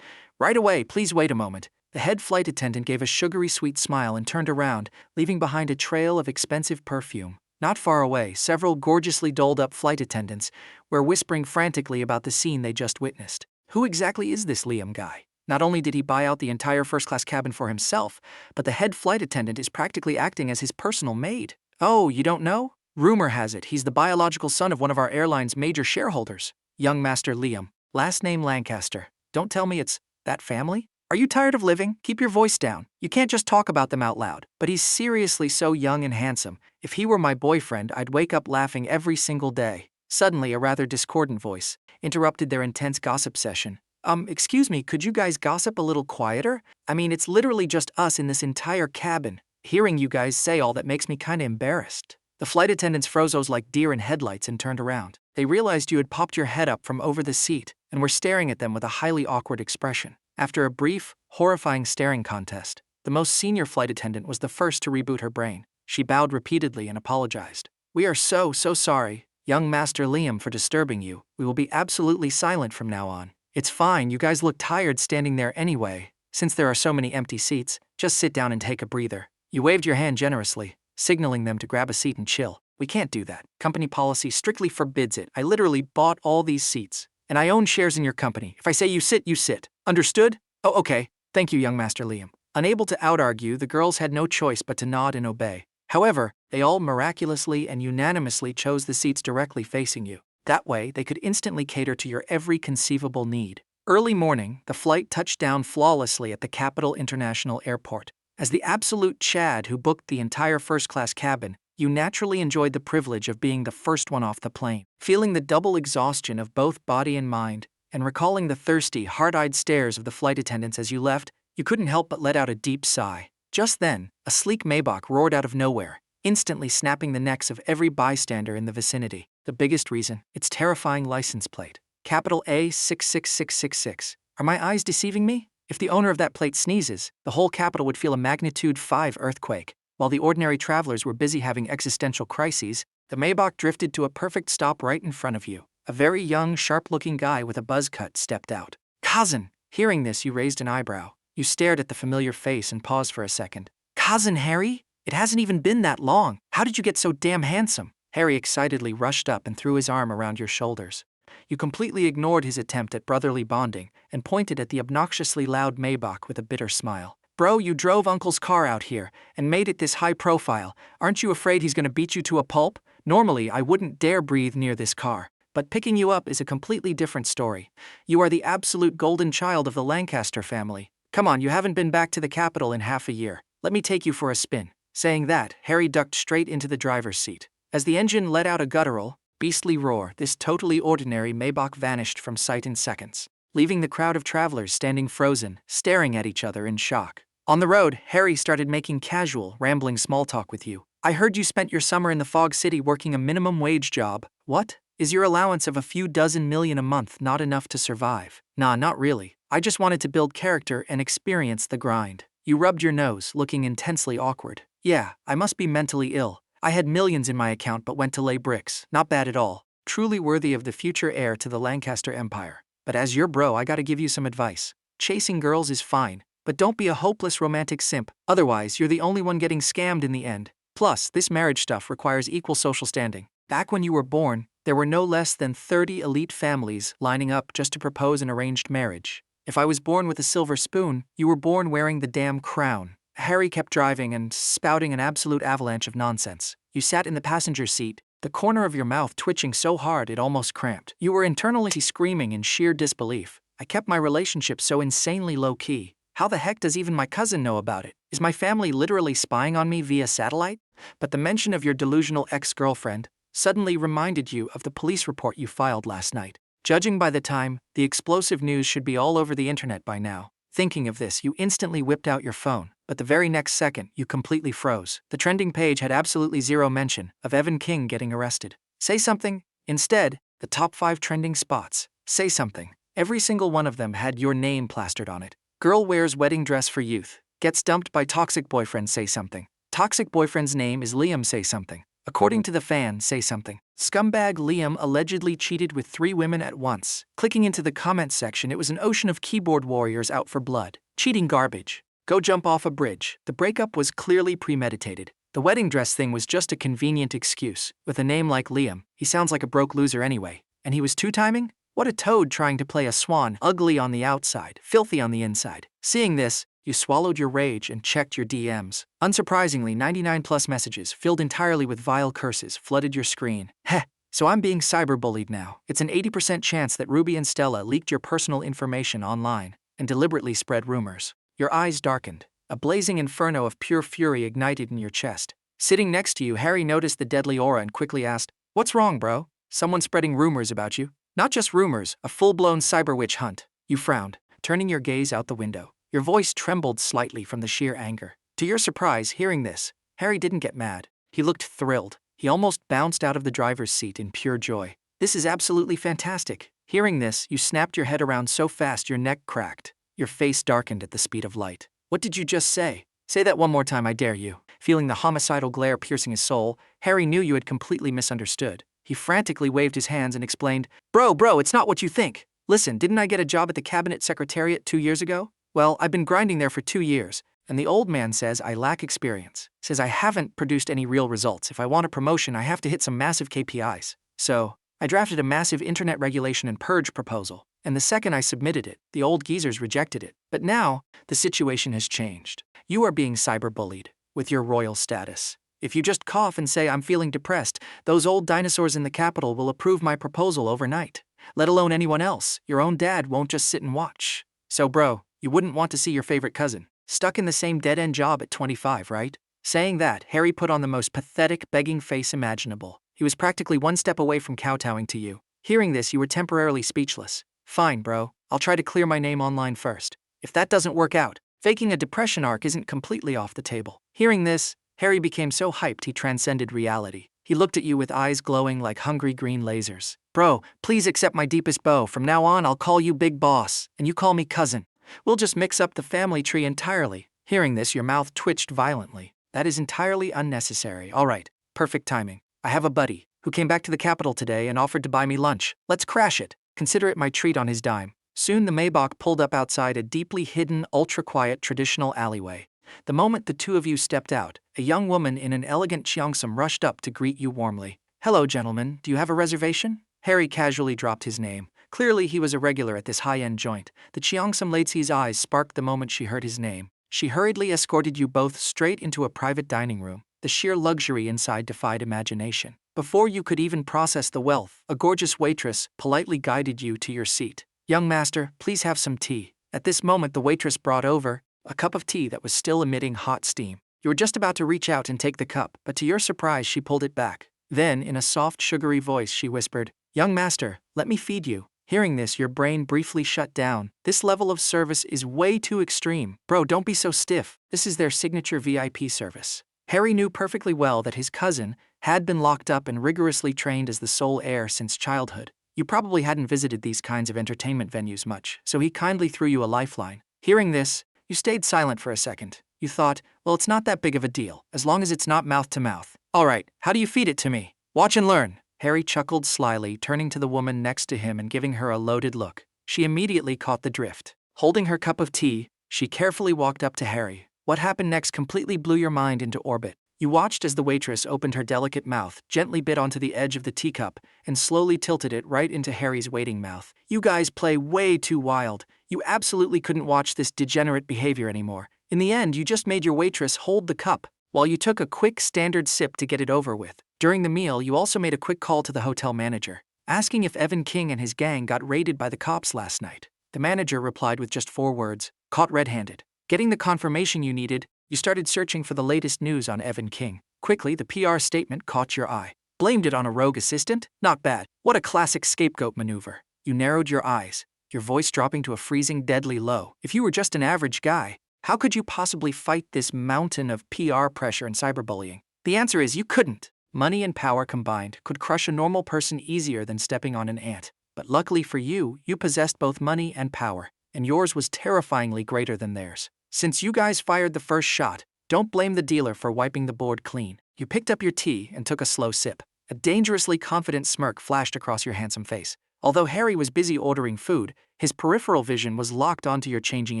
"Right away, please wait a moment." The head flight attendant gave a sugary sweet smile and turned around, leaving behind a trail of expensive perfume. Not far away, several gorgeously dolled-up flight attendants were whispering frantically about the scene they just witnessed. Who exactly is this Liam guy? Not only did he buy out the entire first-class cabin for himself, but the head flight attendant is practically acting as his personal maid. Oh, you don't know? Rumor has it he's the biological son of one of our airline's major shareholders, young Master Liam, last name Lancaster. Don't tell me it's that family? Are you tired of living? Keep your voice down. You can't just talk about them out loud. But he's seriously so young and handsome. If he were my boyfriend, I'd wake up laughing every single day. Suddenly, a rather discordant voice interrupted their intense gossip session. Excuse me, could you guys gossip a little quieter? I mean, it's literally just us in this entire cabin. Hearing you guys say all that makes me kinda embarrassed. The flight attendants froze like deer in headlights and turned around. They realized you had popped your head up from over the seat and were staring at them with a highly awkward expression. After a brief, horrifying staring contest, the most senior flight attendant was the first to reboot her brain. She bowed repeatedly and apologized. We are so sorry, young Master Liam, for disturbing you. We will be absolutely silent from now on. It's fine, you guys look tired standing there anyway. Since there are so many empty seats, just sit down and take a breather. You waved your hand generously, signaling them to grab a seat and chill. We can't do that. Company policy strictly forbids it. I literally bought all these seats, and I own shares in your company. If I say you sit, you sit. Understood? Oh, okay. Thank you, young Master Liam. Unable to out-argue, the girls had no choice but to nod and obey. However, they all miraculously and unanimously chose the seats directly facing you. That way, they could instantly cater to your every conceivable need. Early morning, the flight touched down flawlessly at the Capital International Airport. As the absolute Chad who booked the entire first-class cabin, you naturally enjoyed the privilege of being the first one off the plane. Feeling the double exhaustion of both body and mind, and recalling the thirsty, hard-eyed stares of the flight attendants as you left, you couldn't help but let out a deep sigh. Just then, a sleek Maybach roared out of nowhere, instantly snapping the necks of every bystander in the vicinity. The biggest reason, its terrifying license plate. Capital A66666. Are my eyes deceiving me? If the owner of that plate sneezes, the whole capital would feel a magnitude 5 earthquake. While the ordinary travelers were busy having existential crises, the Maybach drifted to a perfect stop right in front of you. A very young, sharp-looking guy with a buzz cut stepped out. Cousin! Hearing this, you raised an eyebrow. You stared at the familiar face and paused for a second. Cousin Harry? It hasn't even been that long. How did you get so damn handsome? Harry excitedly rushed up and threw his arm around your shoulders. You completely ignored his attempt at brotherly bonding and pointed at the obnoxiously loud Maybach with a bitter smile. Bro, you drove Uncle's car out here and made it this high profile. Aren't you afraid he's gonna beat you to a pulp? Normally, I wouldn't dare breathe near this car. But picking you up is a completely different story. You are the absolute golden child of the Lancaster family. Come on, you haven't been back to the capital in half a year. Let me take you for a spin. Saying that, Harry ducked straight into the driver's seat. As the engine let out a guttural, beastly roar, this totally ordinary Maybach vanished from sight in seconds, leaving the crowd of travelers standing frozen, staring at each other in shock. On the road, Harry started making casual, rambling small talk with you. I heard you spent your summer in the Fog City working a minimum wage job. What? Is your allowance of a few dozen million a month not enough to survive? Nah, not really. I just wanted to build character and experience the grind. You rubbed your nose, looking intensely awkward. Yeah, I must be mentally ill. I had millions in my account but went to lay bricks. Not bad at all. Truly worthy of the future heir to the Lancaster Empire. But as your bro, I gotta give you some advice. Chasing girls is fine, but don't be a hopeless romantic simp. Otherwise, you're the only one getting scammed in the end. Plus, this marriage stuff requires equal social standing. Back when you were born, there were no less than 30 elite families lining up just to propose an arranged marriage. If I was born with a silver spoon, you were born wearing the damn crown. Harry kept driving and spouting an absolute avalanche of nonsense. You sat in the passenger seat, the corner of your mouth twitching so hard it almost cramped. You were internally screaming in sheer disbelief. I kept my relationship so insanely low-key. How the heck does even my cousin know about it? Is my family literally spying on me via satellite? But the mention of your delusional ex-girlfriend suddenly reminded you of the police report you filed last night. Judging by the time, the explosive news should be all over the internet by now. Thinking of this, you instantly whipped out your phone, but the very next second, you completely froze. The trending page had absolutely zero mention of Evan King getting arrested. Say something. Instead, the top 5 trending spots. Say something. Every single one of them had your name plastered on it. Girl wears wedding dress for youth. Gets dumped by toxic boyfriend. Say something. Toxic boyfriend's name is Liam. Say something. According to the fan. Say something. Scumbag Liam allegedly cheated with 3 women at once. Clicking into the comments section, it was an ocean of keyboard warriors out for blood. Cheating garbage. Go jump off a bridge. The breakup was clearly premeditated. The wedding dress thing was just a convenient excuse. With a name like Liam, he sounds like a broke loser anyway. And he was 2-timing? What a toad trying to play a swan, ugly on the outside, filthy on the inside. Seeing this, you swallowed your rage and checked your DMs. Unsurprisingly, 99+ messages, filled entirely with vile curses, flooded your screen. Heh, so I'm being cyberbullied now. It's an 80% chance that Ruby and Stella leaked your personal information online and deliberately spread rumors. Your eyes darkened. A blazing inferno of pure fury ignited in your chest. Sitting next to you, Harry noticed the deadly aura and quickly asked, "What's wrong, bro? Someone spreading rumors about you?" Not just rumors, a full-blown cyber witch hunt. You frowned, turning your gaze out the window. Your voice trembled slightly from the sheer anger. To your surprise, hearing this, Harry didn't get mad. He looked thrilled. He almost bounced out of the driver's seat in pure joy. This is absolutely fantastic. Hearing this, you snapped your head around so fast your neck cracked. Your face darkened at the speed of light. What did you just say? Say that one more time, I dare you. Feeling the homicidal glare piercing his soul, Harry knew you had completely misunderstood. He frantically waved his hands and explained, Bro, it's not what you think. Listen, didn't I get a job at the cabinet secretariat 2 years ago? Well, I've been grinding there for 2 years, and the old man says I lack experience. Says I haven't produced any real results. If I want a promotion, I have to hit some massive KPIs. So, I drafted a massive internet regulation and purge proposal, and the second I submitted it, the old geezers rejected it. But now, the situation has changed. You are being cyberbullied with your royal status. If you just cough and say I'm feeling depressed, those old dinosaurs in the Capitol will approve my proposal overnight. Let alone anyone else. Your own dad won't just sit and watch. So bro, you wouldn't want to see your favorite cousin stuck in the same dead-end job at 25, right? Saying that, Harry put on the most pathetic, begging face imaginable. He was practically one step away from kowtowing to you. Hearing this, you were temporarily speechless. Fine, bro. I'll try to clear my name online first. If that doesn't work out, faking a depression arc isn't completely off the table. Hearing this, Harry became so hyped he transcended reality. He looked at you with eyes glowing like hungry green lasers. Bro, please accept my deepest bow. From now on, I'll call you Big Boss, and you call me Cousin. We'll just mix up the family tree entirely. Hearing this, your mouth twitched violently. That is entirely unnecessary. All right, perfect timing. I have a buddy who came back to the capital today and offered to buy me lunch. Let's crash it. Consider it my treat on his dime. Soon the Maybach pulled up outside a deeply hidden, ultra-quiet traditional alleyway. The moment the two of you stepped out, a young woman in an elegant cheongsam rushed up to greet you warmly. Hello, gentlemen. Do you have a reservation? Harry casually dropped his name. Clearly he was a regular at this high-end joint. The cheongsam lady's eyes sparked the moment she heard his name. She hurriedly escorted you both straight into a private dining room. The sheer luxury inside defied imagination. Before you could even process the wealth, a gorgeous waitress politely guided you to your seat. Young master, please have some tea. At this moment the waitress brought over a cup of tea that was still emitting hot steam. You were just about to reach out and take the cup, but to your surprise she pulled it back. Then, in a soft, sugary voice, she whispered, Young master, let me feed you. Hearing this, your brain briefly shut down. This level of service is way too extreme. Bro, don't be so stiff. This is their signature VIP service. Harry knew perfectly well that his cousin had been locked up and rigorously trained as the sole heir since childhood. You probably hadn't visited these kinds of entertainment venues much, so he kindly threw you a lifeline. Hearing this, you stayed silent for a second. You thought, well, it's not that big of a deal, as long as it's not mouth to mouth. All right, how do you feed it to me? Watch and learn. Harry chuckled slyly, turning to the woman next to him and giving her a loaded look. She immediately caught the drift. Holding her cup of tea, she carefully walked up to Harry. What happened next completely blew your mind into orbit. You watched as the waitress opened her delicate mouth, gently bit onto the edge of the teacup, and slowly tilted it right into Harry's waiting mouth. You guys play way too wild. You absolutely couldn't watch this degenerate behavior anymore. In the end, you just made your waitress hold the cup, while you took a quick standard sip to get it over with. During the meal, you also made a quick call to the hotel manager, asking if Evan King and his gang got raided by the cops last night. The manager replied with just 4 words, caught red-handed. Getting the confirmation you needed, you started searching for the latest news on Evan King. Quickly, the PR statement caught your eye. Blamed it on a rogue assistant? Not bad. What a classic scapegoat maneuver. You narrowed your eyes, your voice dropping to a freezing, deadly low. If you were just an average guy, how could you possibly fight this mountain of PR pressure and cyberbullying? The answer is you couldn't. Money and power combined could crush a normal person easier than stepping on an ant. But luckily for you, you possessed both money and power, and yours was terrifyingly greater than theirs. Since you guys fired the first shot, don't blame the dealer for wiping the board clean. You picked up your tea and took a slow sip. A dangerously confident smirk flashed across your handsome face. Although Harry was busy ordering food, his peripheral vision was locked onto your changing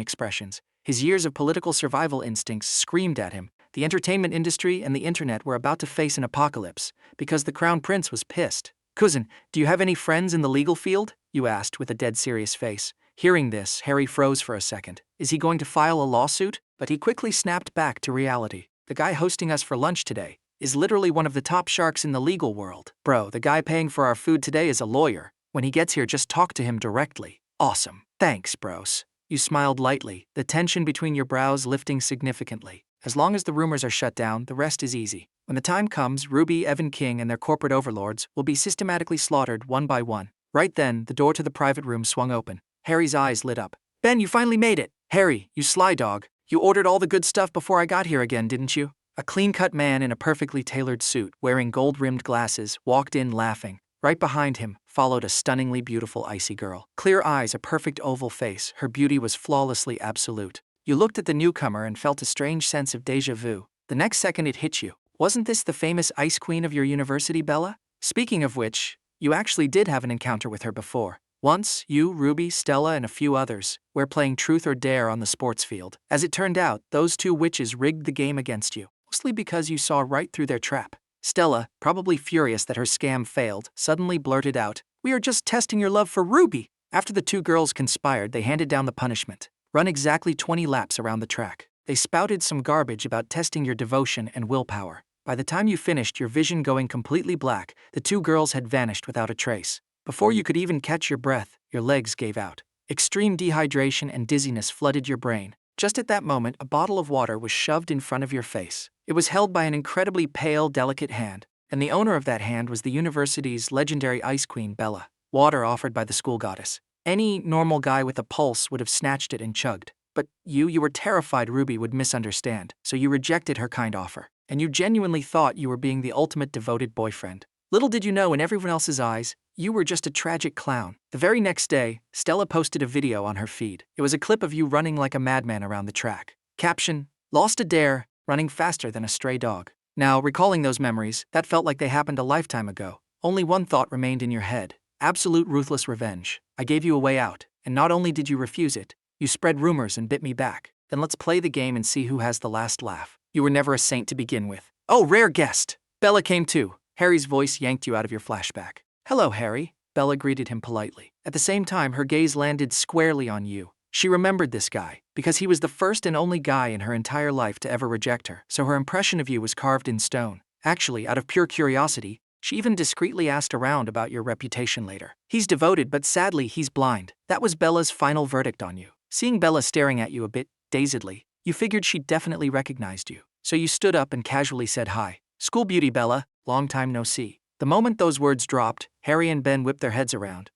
expressions. His years of political survival instincts screamed at him. The entertainment industry and the internet were about to face an apocalypse, because the Crown Prince was pissed. Cousin, do you have any friends in the legal field? you asked with a dead serious face. Hearing this, Harry froze for a second. Is he going to file a lawsuit? But he quickly snapped back to reality. The guy hosting us for lunch today is literally one of the top sharks in the legal world. Bro, the guy paying for our food today is a lawyer. When he gets here, just talk to him directly. Awesome. Thanks, bros. You smiled lightly, the tension between your brows lifting significantly. As long as the rumors are shut down, the rest is easy. When the time comes, Ruby, Evan King, and their corporate overlords will be systematically slaughtered one by one. Right then, the door to the private room swung open. Harry's eyes lit up. Ben, you finally made it! Harry, you sly dog. You ordered all the good stuff before I got here again, didn't you? A clean-cut man in a perfectly tailored suit, wearing gold-rimmed glasses, walked in laughing. Right behind him followed a stunningly beautiful icy girl. Clear eyes, a perfect oval face, her beauty was flawlessly absolute. You looked at the newcomer and felt a strange sense of déjà vu. The next second it hit you. Wasn't this the famous ice queen of your university, Bella? Speaking of which, you actually did have an encounter with her before. Once, you, Ruby, Stella, and a few others were playing truth or dare on the sports field. As it turned out, those two witches rigged the game against you, mostly because you saw right through their trap. Stella, probably furious that her scam failed, suddenly blurted out, "We are just testing your love for Ruby." After the two girls conspired, they handed down the punishment. Run exactly 20 laps around the track. They spouted some garbage about testing your devotion and willpower. By the time you finished, your vision going completely black, the two girls had vanished without a trace. Before you could even catch your breath, your legs gave out. Extreme dehydration and dizziness flooded your brain. Just at that moment, a bottle of water was shoved in front of your face. It was held by an incredibly pale, delicate hand, and the owner of that hand was the university's legendary ice queen, Bella. Water offered by the school goddess. Any normal guy with a pulse would have snatched it and chugged. But you were terrified Ruby would misunderstand, so you rejected her kind offer. And you genuinely thought you were being the ultimate devoted boyfriend. Little did you know, in everyone else's eyes, you were just a tragic clown. The very next day, Stella posted a video on her feed. It was a clip of you running like a madman around the track. Caption, "Lost a dare, running faster than a stray dog." Now, recalling those memories, that felt like they happened a lifetime ago. Only one thought remained in your head. Absolute ruthless revenge. I gave you a way out, and not only did you refuse it, you spread rumors and bit me back. Then let's play the game and see who has the last laugh. You were never a saint to begin with. Oh, rare guest! Bella came too. Harry's voice yanked you out of your flashback. Hello, Harry. Bella greeted him politely. At the same time, her gaze landed squarely on you. She remembered this guy, because he was the first and only guy in her entire life to ever reject her, so her impression of you was carved in stone. Actually, out of pure curiosity, she even discreetly asked around about your reputation later. He's devoted, but sadly, he's blind. That was Bella's final verdict on you. Seeing Bella staring at you a bit dazedly, you figured she definitely recognized you. So you stood up and casually said hi. School beauty, Bella. Long time no see. The moment those words dropped, Harry and Ben whipped their heads around.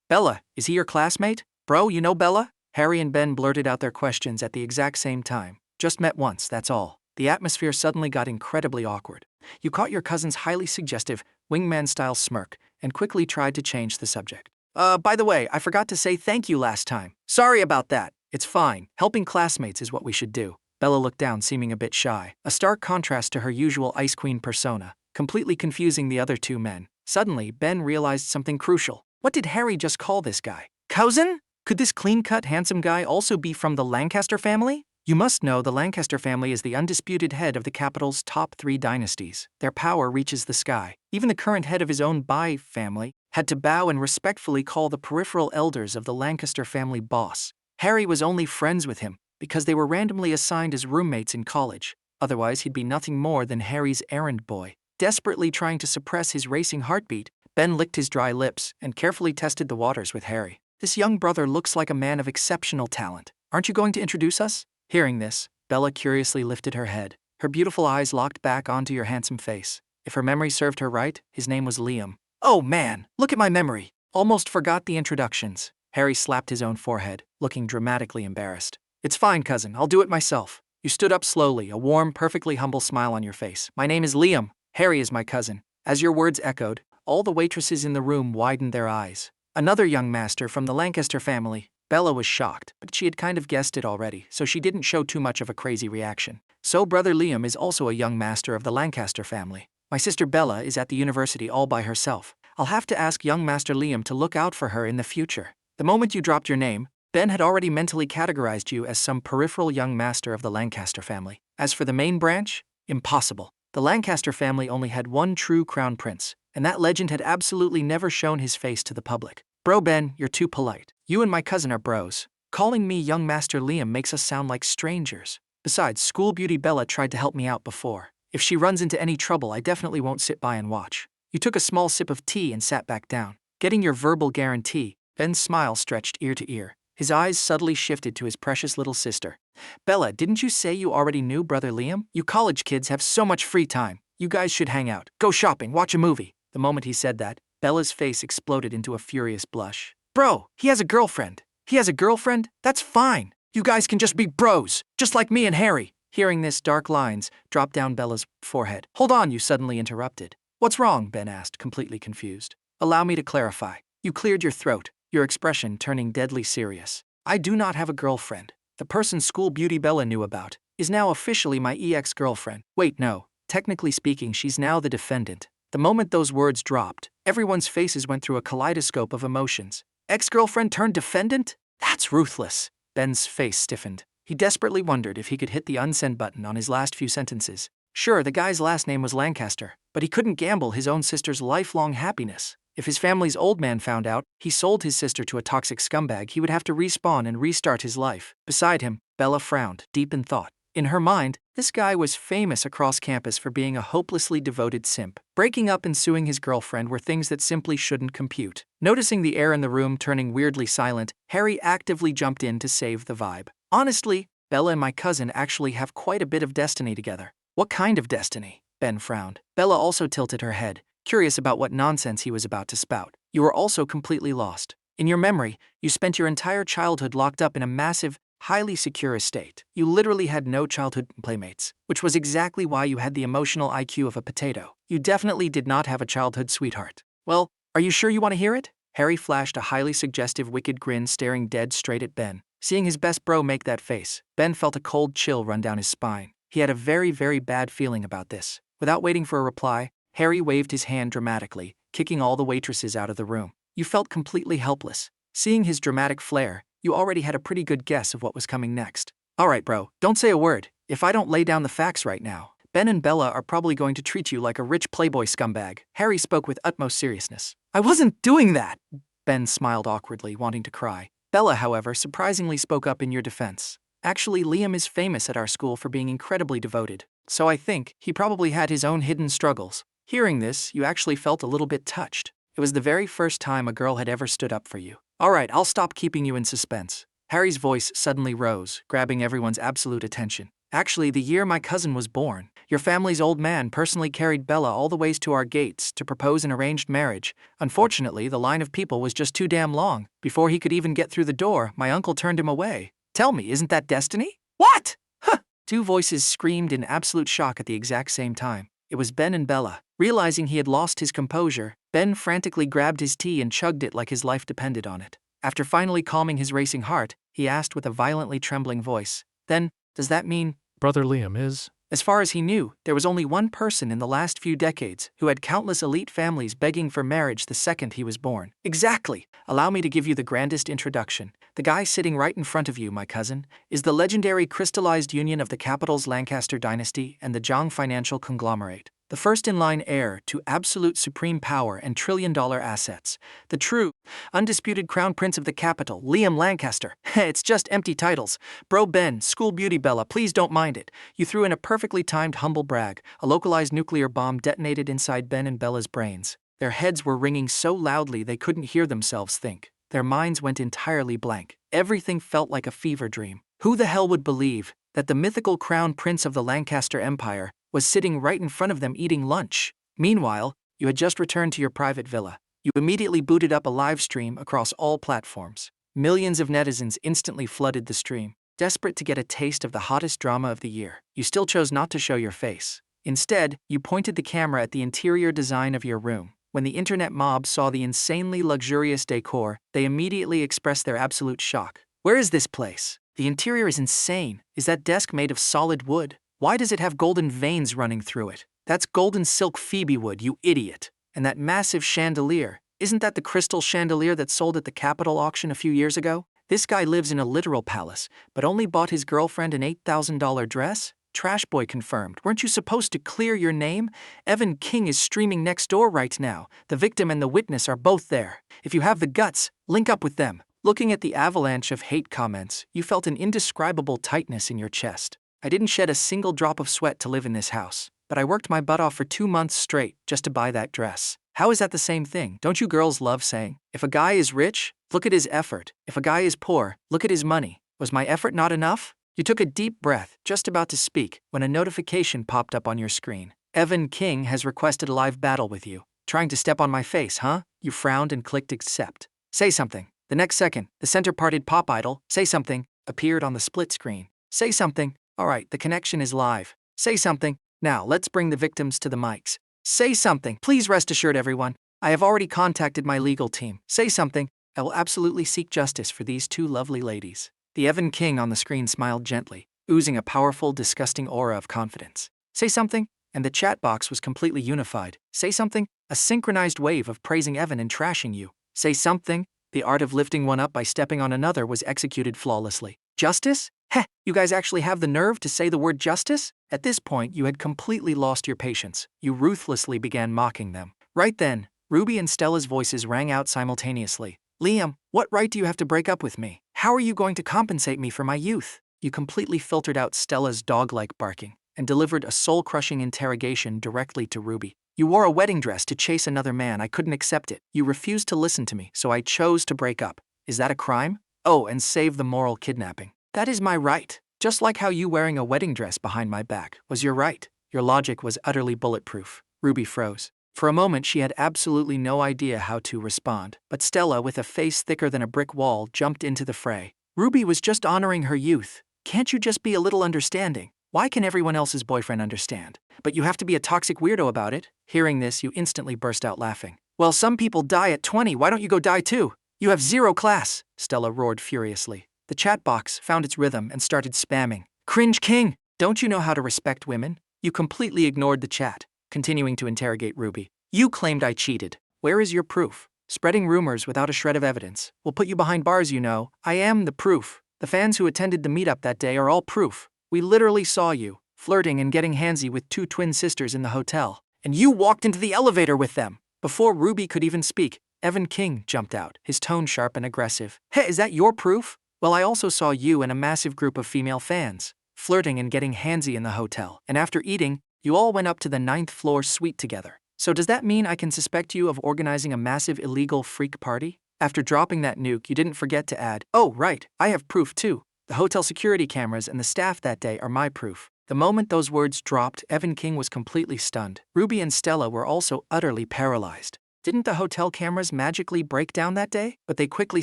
Bella, is he your classmate? Bro, you know Bella? Harry and Ben blurted out their questions at the exact same time. Just met once, that's all. The atmosphere suddenly got incredibly awkward. You caught your cousin's highly suggestive, wingman-style smirk and quickly tried to change the subject. By the way, I forgot to say thank you last time. Sorry about that. It's fine. Helping classmates is what we should do. Bella looked down, seeming a bit shy, a stark contrast to her usual Ice Queen persona, completely confusing the other two men. Suddenly, Ben realized something crucial. What did Harry just call this guy? Cousin? Could this clean-cut, handsome guy also be from the Lancaster family? You must know the Lancaster family is the undisputed head of the capital's top 3 dynasties. Their power reaches the sky. Even the current head of his own family had to bow and respectfully call the peripheral elders of the Lancaster family boss. Harry was only friends with him because they were randomly assigned as roommates in college. Otherwise, he'd be nothing more than Harry's errand boy. Desperately trying to suppress his racing heartbeat, Ben licked his dry lips and carefully tested the waters with Harry. This young brother looks like a man of exceptional talent. Aren't you going to introduce us? Hearing this, Bella curiously lifted her head. Her beautiful eyes locked back onto your handsome face. If her memory served her right, his name was Liam. Oh man, look at my memory. Almost forgot the introductions. Harry slapped his own forehead, looking dramatically embarrassed. It's fine, cousin. I'll do it myself. You stood up slowly, a warm, perfectly humble smile on your face. My name is Liam. Harry is my cousin. As your words echoed, all the waitresses in the room widened their eyes. Another young master from the Lancaster family. Bella was shocked, but she had kind of guessed it already, so she didn't show too much of a crazy reaction. So brother Liam is also a young master of the Lancaster family. My sister Bella is at the university all by herself. I'll have to ask young Master Liam to look out for her in the future. The moment you dropped your name, Ben had already mentally categorized you as some peripheral young master of the Lancaster family. As for the main branch, impossible. The Lancaster family only had one true crown prince, and that legend had absolutely never shown his face to the public. Bro Ben, you're too polite. You and my cousin are bros. Calling me young Master Liam makes us sound like strangers. Besides, school beauty Bella tried to help me out before. If she runs into any trouble, I definitely won't sit by and watch. You took a small sip of tea and sat back down. Getting your verbal guarantee, Ben's smile stretched ear to ear. His eyes subtly shifted to his precious little sister. Bella, didn't you say you already knew Brother Liam? You college kids have so much free time. You guys should hang out, go shopping, watch a movie. The moment he said that, Bella's face exploded into a furious blush. Bro, he has a girlfriend. He has a girlfriend? That's fine. You guys can just be bros, just like me and Harry. Hearing this, dark lines dropped down Bella's forehead. Hold on, you suddenly interrupted. What's wrong? Ben asked, completely confused. Allow me to clarify. You cleared your throat, your expression turning deadly serious. I do not have a girlfriend. The person school beauty Bella knew about is now officially my ex-girlfriend. Wait, no. Technically speaking, she's now the defendant. The moment those words dropped, everyone's faces went through a kaleidoscope of emotions. Ex-girlfriend turned defendant? That's ruthless. Ben's face stiffened. He desperately wondered if he could hit the unsend button on his last few sentences. Sure, the guy's last name was Lancaster, but he couldn't gamble his own sister's lifelong happiness. If his family's old man found out he sold his sister to a toxic scumbag, he would have to respawn and restart his life. Beside him, Bella frowned, deep in thought. In her mind, this guy was famous across campus for being a hopelessly devoted simp. Breaking up and suing his girlfriend were things that simply shouldn't compute. Noticing the air in the room turning weirdly silent, Harry actively jumped in to save the vibe. Honestly, Bella and my cousin actually have quite a bit of destiny together. What kind of destiny? Ben frowned. Bella also tilted her head, curious about what nonsense he was about to spout. You were also completely lost. In your memory, you spent your entire childhood locked up in a massive, highly secure estate. You literally had no childhood playmates, which was exactly why you had the emotional IQ of a potato. You definitely did not have a childhood sweetheart. Well, are you sure you want to hear it? Harry flashed a highly suggestive wicked grin, staring dead straight at Ben. Seeing his best bro make that face, Ben felt a cold chill run down his spine. He had a very, very bad feeling about this. Without waiting for a reply, Harry waved his hand dramatically, kicking all the waitresses out of the room. You felt completely helpless. Seeing his dramatic flair, you already had a pretty good guess of what was coming next. Alright bro, don't say a word. If I don't lay down the facts right now, Ben and Bella are probably going to treat you like a rich playboy scumbag. Harry spoke with utmost seriousness. I wasn't doing that! Ben smiled awkwardly, wanting to cry. Bella, however, surprisingly spoke up in your defense. Actually, Liam is famous at our school for being incredibly devoted. So I think he probably had his own hidden struggles. Hearing this, you actually felt a little bit touched. It was the very first time a girl had ever stood up for you. Alright, I'll stop keeping you in suspense. Harry's voice suddenly rose, grabbing everyone's absolute attention. Actually, the year my cousin was born, your family's old man personally carried Bella all the ways to our gates to propose an arranged marriage. Unfortunately, the line of people was just too damn long. Before he could even get through the door, my uncle turned him away. Tell me, isn't that destiny? What? Huh! Two voices screamed in absolute shock at the exact same time. It was Ben and Bella. Realizing he had lost his composure, Ben frantically grabbed his tea and chugged it like his life depended on it. After finally calming his racing heart, he asked with a violently trembling voice, Then, does that mean Brother Liam is? As far as he knew, there was only one person in the last few decades who had countless elite families begging for marriage the second he was born. Exactly! Allow me to give you the grandest introduction. The guy sitting right in front of you, my cousin, is the legendary crystallized union of the capital's Lancaster dynasty and the Zhang financial conglomerate. The first-in-line heir to absolute supreme power and trillion-dollar assets. The true, undisputed crown prince of the capital, Liam Lancaster. It's just empty titles. Bro Ben, school beauty Bella, please don't mind it. You threw in a perfectly timed humble brag. A localized nuclear bomb detonated inside Ben and Bella's brains. Their heads were ringing so loudly they couldn't hear themselves think. Their minds went entirely blank. Everything felt like a fever dream. Who the hell would believe that the mythical crown prince of the Lancaster Empire was sitting right in front of them eating lunch? Meanwhile, you had just returned to your private villa. You immediately booted up a live stream across all platforms. Millions of netizens instantly flooded the stream. Desperate to get a taste of the hottest drama of the year, you still chose not to show your face. Instead, you pointed the camera at the interior design of your room. When the internet mob saw the insanely luxurious decor, they immediately expressed their absolute shock. Where is this place? The interior is insane. Is that desk made of solid wood? Why does it have golden veins running through it? That's golden silk phoebe wood, you idiot. And that massive chandelier, isn't that the crystal chandelier that sold at the Capitol auction a few years ago? This guy lives in a literal palace, but only bought his girlfriend an $8,000 dress? Trash boy confirmed. Weren't you supposed to clear your name? Evan King is streaming next door right now. The victim and the witness are both there. If you have the guts, link up with them. Looking at the avalanche of hate comments, you felt an indescribable tightness in your chest. I didn't shed a single drop of sweat to live in this house, but I worked my butt off for 2 months straight just to buy that dress. How is that the same thing? Don't you girls love saying, if a guy is rich, look at his effort. If a guy is poor, look at his money. Was my effort not enough? You took a deep breath, just about to speak, when a notification popped up on your screen. Evan King has requested a live battle with you. Trying to step on my face, huh? You frowned and clicked accept. Say something. The next second, the center-parted pop idol, say something, appeared on the split screen. Say something. All right, the connection is live. Say something. Now, let's bring the victims to the mics. Say something. Please rest assured, everyone. I have already contacted my legal team. Say something. I will absolutely seek justice for these 2 lovely ladies. The Evan King on the screen smiled gently, oozing a powerful, disgusting aura of confidence. Say something, and the chat box was completely unified. Say something, a synchronized wave of praising Evan and trashing you. Say something, the art of lifting one up by stepping on another was executed flawlessly. Justice? Heh, you guys actually have the nerve to say the word justice? At this point, you had completely lost your patience. You ruthlessly began mocking them. Right then, Ruby and Stella's voices rang out simultaneously. Liam, what right do you have to break up with me? How are you going to compensate me for my youth? You completely filtered out Stella's dog-like barking and delivered a soul-crushing interrogation directly to Ruby. You wore a wedding dress to chase another man. I couldn't accept it. You refused to listen to me, so I chose to break up. Is that a crime? Oh, and save the moral kidnapping. That is my right. Just like how you wearing a wedding dress behind my back was your right. Your logic was utterly bulletproof. Ruby froze. For a moment, she had absolutely no idea how to respond. But Stella, with a face thicker than a brick wall, jumped into the fray. Ruby was just honoring her youth. Can't you just be a little understanding? Why can everyone else's boyfriend understand? But you have to be a toxic weirdo about it. Hearing this, you instantly burst out laughing. Well, some people die at 20. Why don't you go die too? You have 0 class, Stella roared furiously. The chat box found its rhythm and started spamming. Cringe king! Don't you know how to respect women? You completely ignored the chat, continuing to interrogate Ruby. You claimed I cheated. Where is your proof? Spreading rumors without a shred of evidence will put you behind bars, you know. I am the proof. The fans who attended the meetup that day are all proof. We literally saw you, flirting and getting handsy with 2 twin sisters in the hotel. And you walked into the elevator with them. Before Ruby could even speak, Evan King jumped out, his tone sharp and aggressive. Hey, is that your proof? Well, I also saw you and a massive group of female fans, flirting and getting handsy in the hotel. And after eating, you all went up to the 9th floor suite together. So does that mean I can suspect you of organizing a massive illegal freak party? After dropping that nuke, you didn't forget to add, oh, right, I have proof too. The hotel security cameras and the staff that day are my proof. The moment those words dropped, Evan King was completely stunned. Ruby and Stella were also utterly paralyzed. Didn't the hotel cameras magically break down that day? But they quickly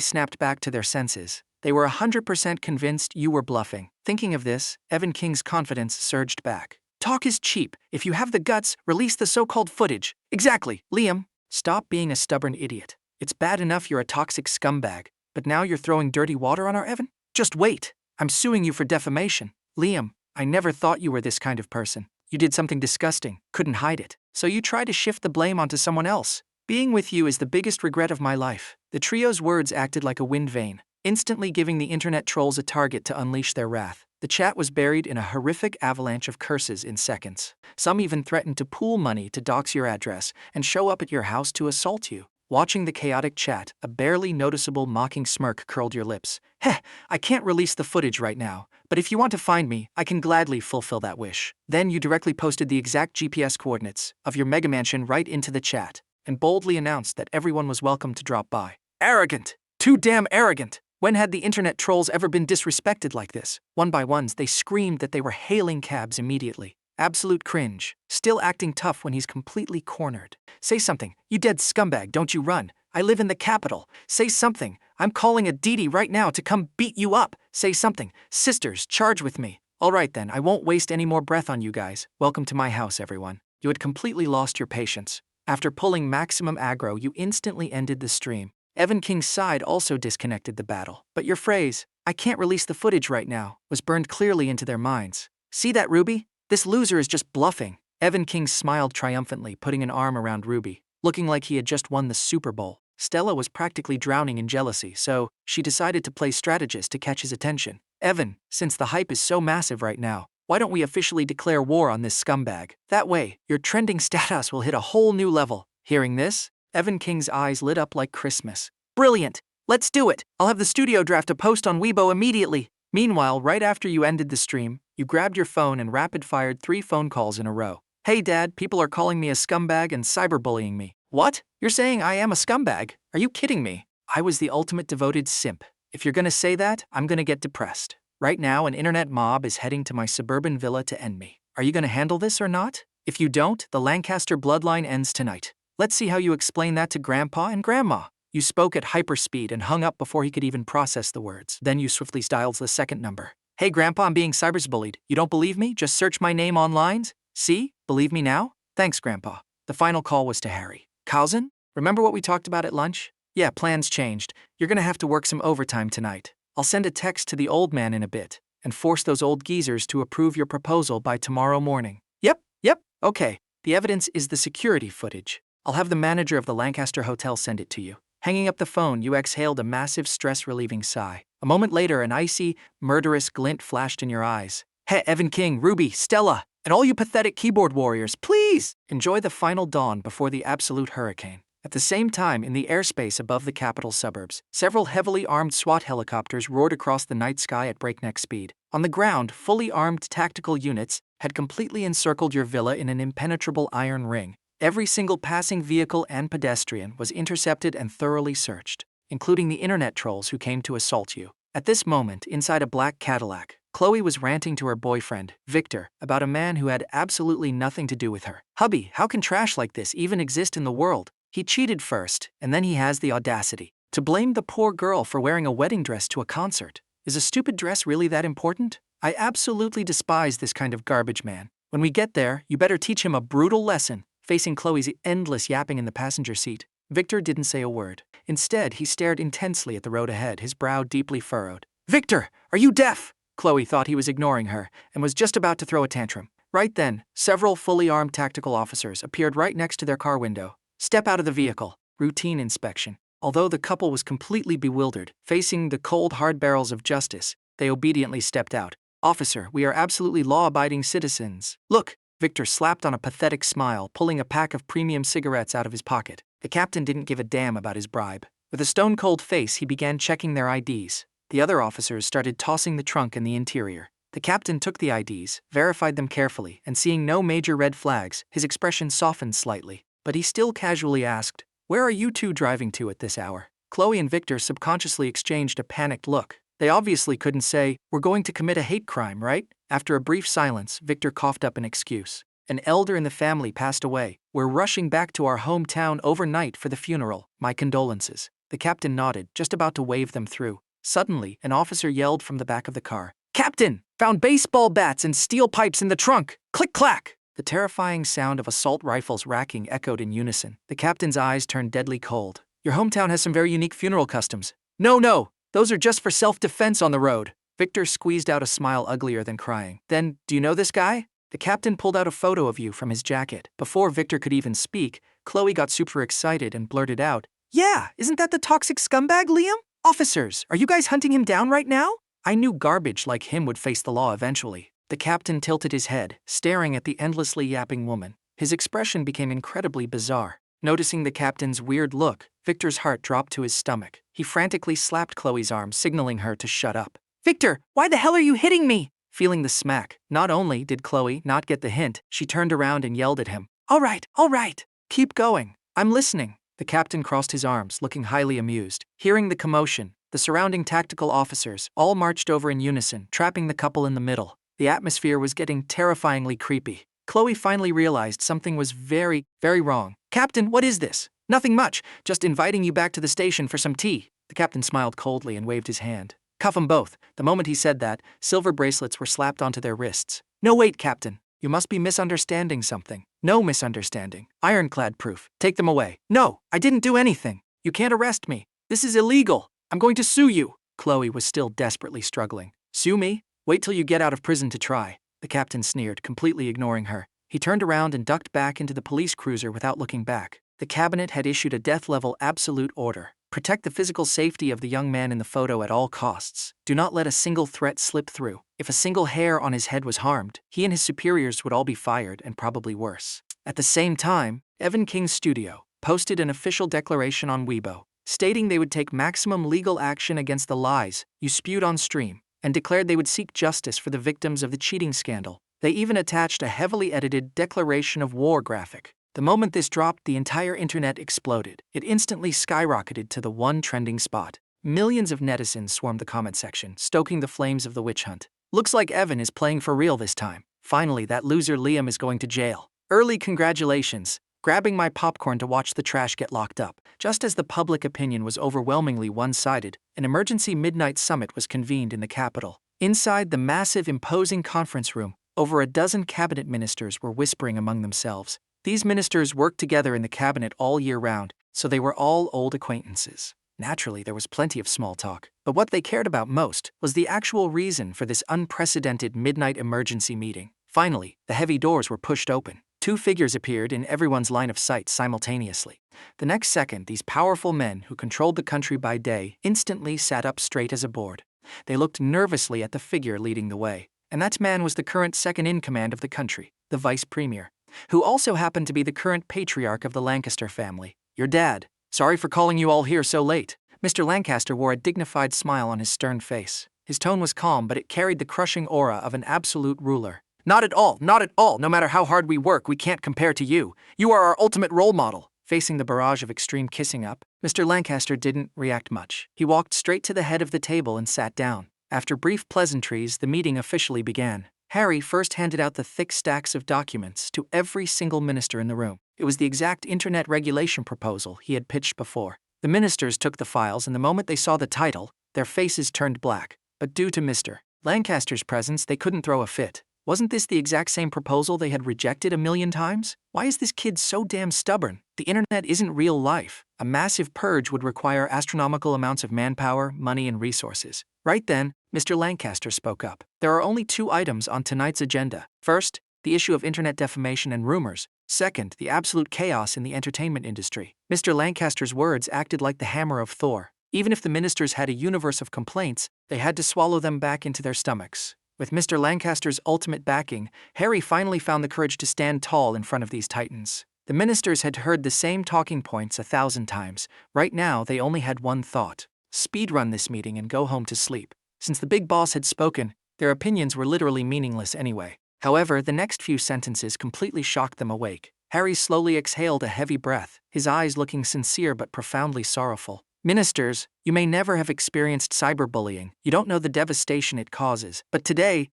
snapped back to their senses. They were 100% convinced you were bluffing. Thinking of this, Evan King's confidence surged back. Talk is cheap. If you have the guts, release the so-called footage. Exactly, Liam. Stop being a stubborn idiot. It's bad enough you're a toxic scumbag, but now you're throwing dirty water on our Evan? Just wait. I'm suing you for defamation. Liam, I never thought you were this kind of person. You did something disgusting, couldn't hide it. So you try to shift the blame onto someone else. Being with you is the biggest regret of my life. The trio's words acted like a wind vane, instantly giving the internet trolls a target to unleash their wrath. The chat was buried in a horrific avalanche of curses in seconds. Some even threatened to pool money to dox your address and show up at your house to assault you. Watching the chaotic chat, a barely noticeable mocking smirk curled your lips. Heh, I can't release the footage right now, but if you want to find me, I can gladly fulfill that wish. Then you directly posted the exact GPS coordinates of your mega mansion right into the chat, and boldly announced that everyone was welcome to drop by. Arrogant! Too damn arrogant! When had the internet trolls ever been disrespected like this? One by ones, they screamed that they were hailing cabs immediately. Absolute cringe. Still acting tough when he's completely cornered. Say something. You dead scumbag, don't you run. I live in the capital. Say something. I'm calling a Didi right now to come beat you up. Say something. Sisters, charge with me. All right then, I won't waste any more breath on you guys. Welcome to my house, everyone. You had completely lost your patience. After pulling maximum aggro, you instantly ended the stream. Evan King's side also disconnected the battle. But your phrase, I can't release the footage right now, was burned clearly into their minds. See that, Ruby? This loser is just bluffing. Evan King smiled triumphantly, putting an arm around Ruby, looking like he had just won the Super Bowl. Stella was practically drowning in jealousy, so she decided to play strategist to catch his attention. Evan, since the hype is so massive right now, Why don't we officially declare war on this scumbag? That way, your trending status will hit a whole new level. Hearing this, Evan King's eyes lit up like Christmas. Brilliant! Let's do it! I'll have the studio draft a post on Weibo immediately. Meanwhile, right after you ended the stream, you grabbed your phone and rapid-fired 3 phone calls in a row. Hey Dad, people are calling me a scumbag and cyberbullying me. What? You're saying I am a scumbag? Are you kidding me? I was the ultimate devoted simp. If you're gonna say that, I'm gonna get depressed. Right now, an internet mob is heading to my suburban villa to end me. Are you gonna handle this or not? If you don't, the Lancaster bloodline ends tonight. Let's see how you explain that to Grandpa and Grandma. You spoke at hyperspeed and hung up before he could even process the words. Then you swiftly dialed the second number. Hey Grandpa, I'm being cyberbullied. You don't believe me? Just search my name online. See? Believe me now? Thanks, Grandpa. The final call was to Harry. Cousin? Remember what we talked about at lunch? Yeah, plans changed. You're gonna have to work some overtime tonight. I'll send a text to the old man in a bit and force those old geezers to approve your proposal by tomorrow morning. Yep, okay. The evidence is the security footage. I'll have the manager of the Lancaster Hotel send it to you. Hanging up the phone, you exhaled a massive stress-relieving sigh. A moment later, an icy, murderous glint flashed in your eyes. Hey, Evan King, Ruby, Stella, and all you pathetic keyboard warriors, please enjoy the final dawn before the absolute hurricane. At the same time, in the airspace above the capital suburbs, several heavily armed SWAT helicopters roared across the night sky at breakneck speed. On the ground, fully armed tactical units had completely encircled your villa in an impenetrable iron ring. Every single passing vehicle and pedestrian was intercepted and thoroughly searched, including the internet trolls who came to assault you. At this moment, inside a black Cadillac, Chloe was ranting to her boyfriend, Victor, about a man who had absolutely nothing to do with her. Hubby, how can trash like this even exist in the world? He cheated first, and then he has the audacity to blame the poor girl for wearing a wedding dress to a concert. Is a stupid dress really that important? I absolutely despise this kind of garbage man. When we get there, you better teach him a brutal lesson. Facing Chloe's endless yapping in the passenger seat, Victor didn't say a word. Instead, he stared intensely at the road ahead, his brow deeply furrowed. Victor, are you deaf? Chloe thought he was ignoring her and was just about to throw a tantrum. Right then, several fully armed tactical officers appeared right next to their car window. Step out of the vehicle. Routine inspection. Although the couple was completely bewildered, facing the cold, hard barrels of justice, they obediently stepped out. Officer, we are absolutely law-abiding citizens. Look, Victor slapped on a pathetic smile, pulling a pack of premium cigarettes out of his pocket. The captain didn't give a damn about his bribe. With a stone-cold face, he began checking their IDs. The other officers started tossing the trunk and the interior. The captain took the IDs, verified them carefully, and seeing no major red flags, his expression softened slightly. But he still casually asked, "Where are you two driving to at this hour?" Chloe and Victor subconsciously exchanged a panicked look. They obviously couldn't say, "We're going to commit a hate crime, right?" After a brief silence, Victor coughed up an excuse. "An elder in the family passed away. We're rushing back to our hometown overnight for the funeral. My condolences." The captain nodded, just about to wave them through. Suddenly, an officer yelled from the back of the car, "Captain! Found baseball bats and steel pipes in the trunk! Click-clack!" The terrifying sound of assault rifles racking echoed in unison. The captain's eyes turned deadly cold. "Your hometown has some very unique funeral customs." No, those are just for self-defense on the road." Victor squeezed out a smile uglier than crying. "Then, do you know this guy?" The captain pulled out a photo of you from his jacket. Before Victor could even speak, Chloe got super excited and blurted out, "Yeah, isn't that the toxic scumbag, Liam? Officers, are you guys hunting him down right now?" I knew garbage like him would face the law eventually. The captain tilted his head, staring at the endlessly yapping woman. His expression became incredibly bizarre. Noticing the captain's weird look, Victor's heart dropped to his stomach. He frantically slapped Chloe's arm, signaling her to shut up. "Victor, why the hell are you hitting me?" Feeling the smack, not only did Chloe not get the hint, she turned around and yelled at him. All right. Keep going. I'm listening." The captain crossed his arms, looking highly amused. Hearing the commotion, the surrounding tactical officers all marched over in unison, trapping the couple in the middle. The atmosphere was getting terrifyingly creepy. Chloe finally realized something was very, very wrong. "Captain, what is this?" "Nothing much, just inviting you back to the station for some tea." The captain smiled coldly and waved his hand. "Cuff 'em both." The moment he said that, silver bracelets were slapped onto their wrists. "No, wait, Captain. You must be misunderstanding something." "No misunderstanding. Ironclad proof. Take them away." "No, I didn't do anything. You can't arrest me. This is illegal. I'm going to sue you." Chloe was still desperately struggling. "Sue me? Wait till you get out of prison to try." The captain sneered, completely ignoring her. He turned around and ducked back into the police cruiser without looking back. The cabinet had issued a death-level absolute order. Protect the physical safety of the young man in the photo at all costs. Do not let a single threat slip through. If a single hair on his head was harmed, he and his superiors would all be fired and probably worse. At the same time, Evan King's studio posted an official declaration on Weibo, stating they would take maximum legal action against the lies you spewed on stream, and declared they would seek justice for the victims of the cheating scandal. They even attached a heavily edited declaration of war graphic. The moment this dropped, the entire internet exploded. It instantly skyrocketed to the one trending spot. Millions of netizens swarmed the comment section, stoking the flames of the witch hunt. Looks like Evan is playing for real this time. Finally, that loser Liam is going to jail. Early congratulations. Grabbing my popcorn to watch the trash get locked up. Just as the public opinion was overwhelmingly one-sided, an emergency midnight summit was convened in the capital. Inside the massive, imposing conference room, over a dozen cabinet ministers were whispering among themselves. These ministers worked together in the cabinet all year round, so they were all old acquaintances. Naturally, there was plenty of small talk, but what they cared about most was the actual reason for this unprecedented midnight emergency meeting. Finally, the heavy doors were pushed open. Two figures appeared in everyone's line of sight simultaneously. The next second, these powerful men who controlled the country by day instantly sat up straight as a board. They looked nervously at the figure leading the way, and that man was the current second-in-command of the country, the vice premier, who also happened to be the current patriarch of the Lancaster family, your dad. Sorry for calling you all here so late. Mr. Lancaster wore a dignified smile on his stern face. His tone was calm, but it carried the crushing aura of an absolute ruler. Not at all, not at all. No matter how hard we work, we can't compare to you. You are our ultimate role model. Facing the barrage of extreme kissing up, Mr. Lancaster didn't react much. He walked straight to the head of the table and sat down. After brief pleasantries, the meeting officially began. Harry first handed out the thick stacks of documents to every single minister in the room. It was the exact internet regulation proposal he had pitched before. The ministers took the files, and the moment they saw the title, their faces turned black. But due to Mr. Lancaster's presence, they couldn't throw a fit. Wasn't this the exact same proposal they had rejected a million times? Why is this kid so damn stubborn? The internet isn't real life. A massive purge would require astronomical amounts of manpower, money, and resources. Right then, Mr. Lancaster spoke up. There are only two items on tonight's agenda. First, the issue of internet defamation and rumors. Second, the absolute chaos in the entertainment industry. Mr. Lancaster's words acted like the hammer of Thor. Even if the ministers had a universe of complaints, they had to swallow them back into their stomachs. With Mr. Lancaster's ultimate backing, Harry finally found the courage to stand tall in front of these titans. The ministers had heard the same talking points 1,000 times. Right now, they only had one thought: speedrun this meeting and go home to sleep. Since the big boss had spoken, their opinions were literally meaningless anyway. However, the next few sentences completely shocked them awake. Harry slowly exhaled a heavy breath, his eyes looking sincere but profoundly sorrowful. Ministers, you may never have experienced cyberbullying. You don't know the devastation it causes. But today,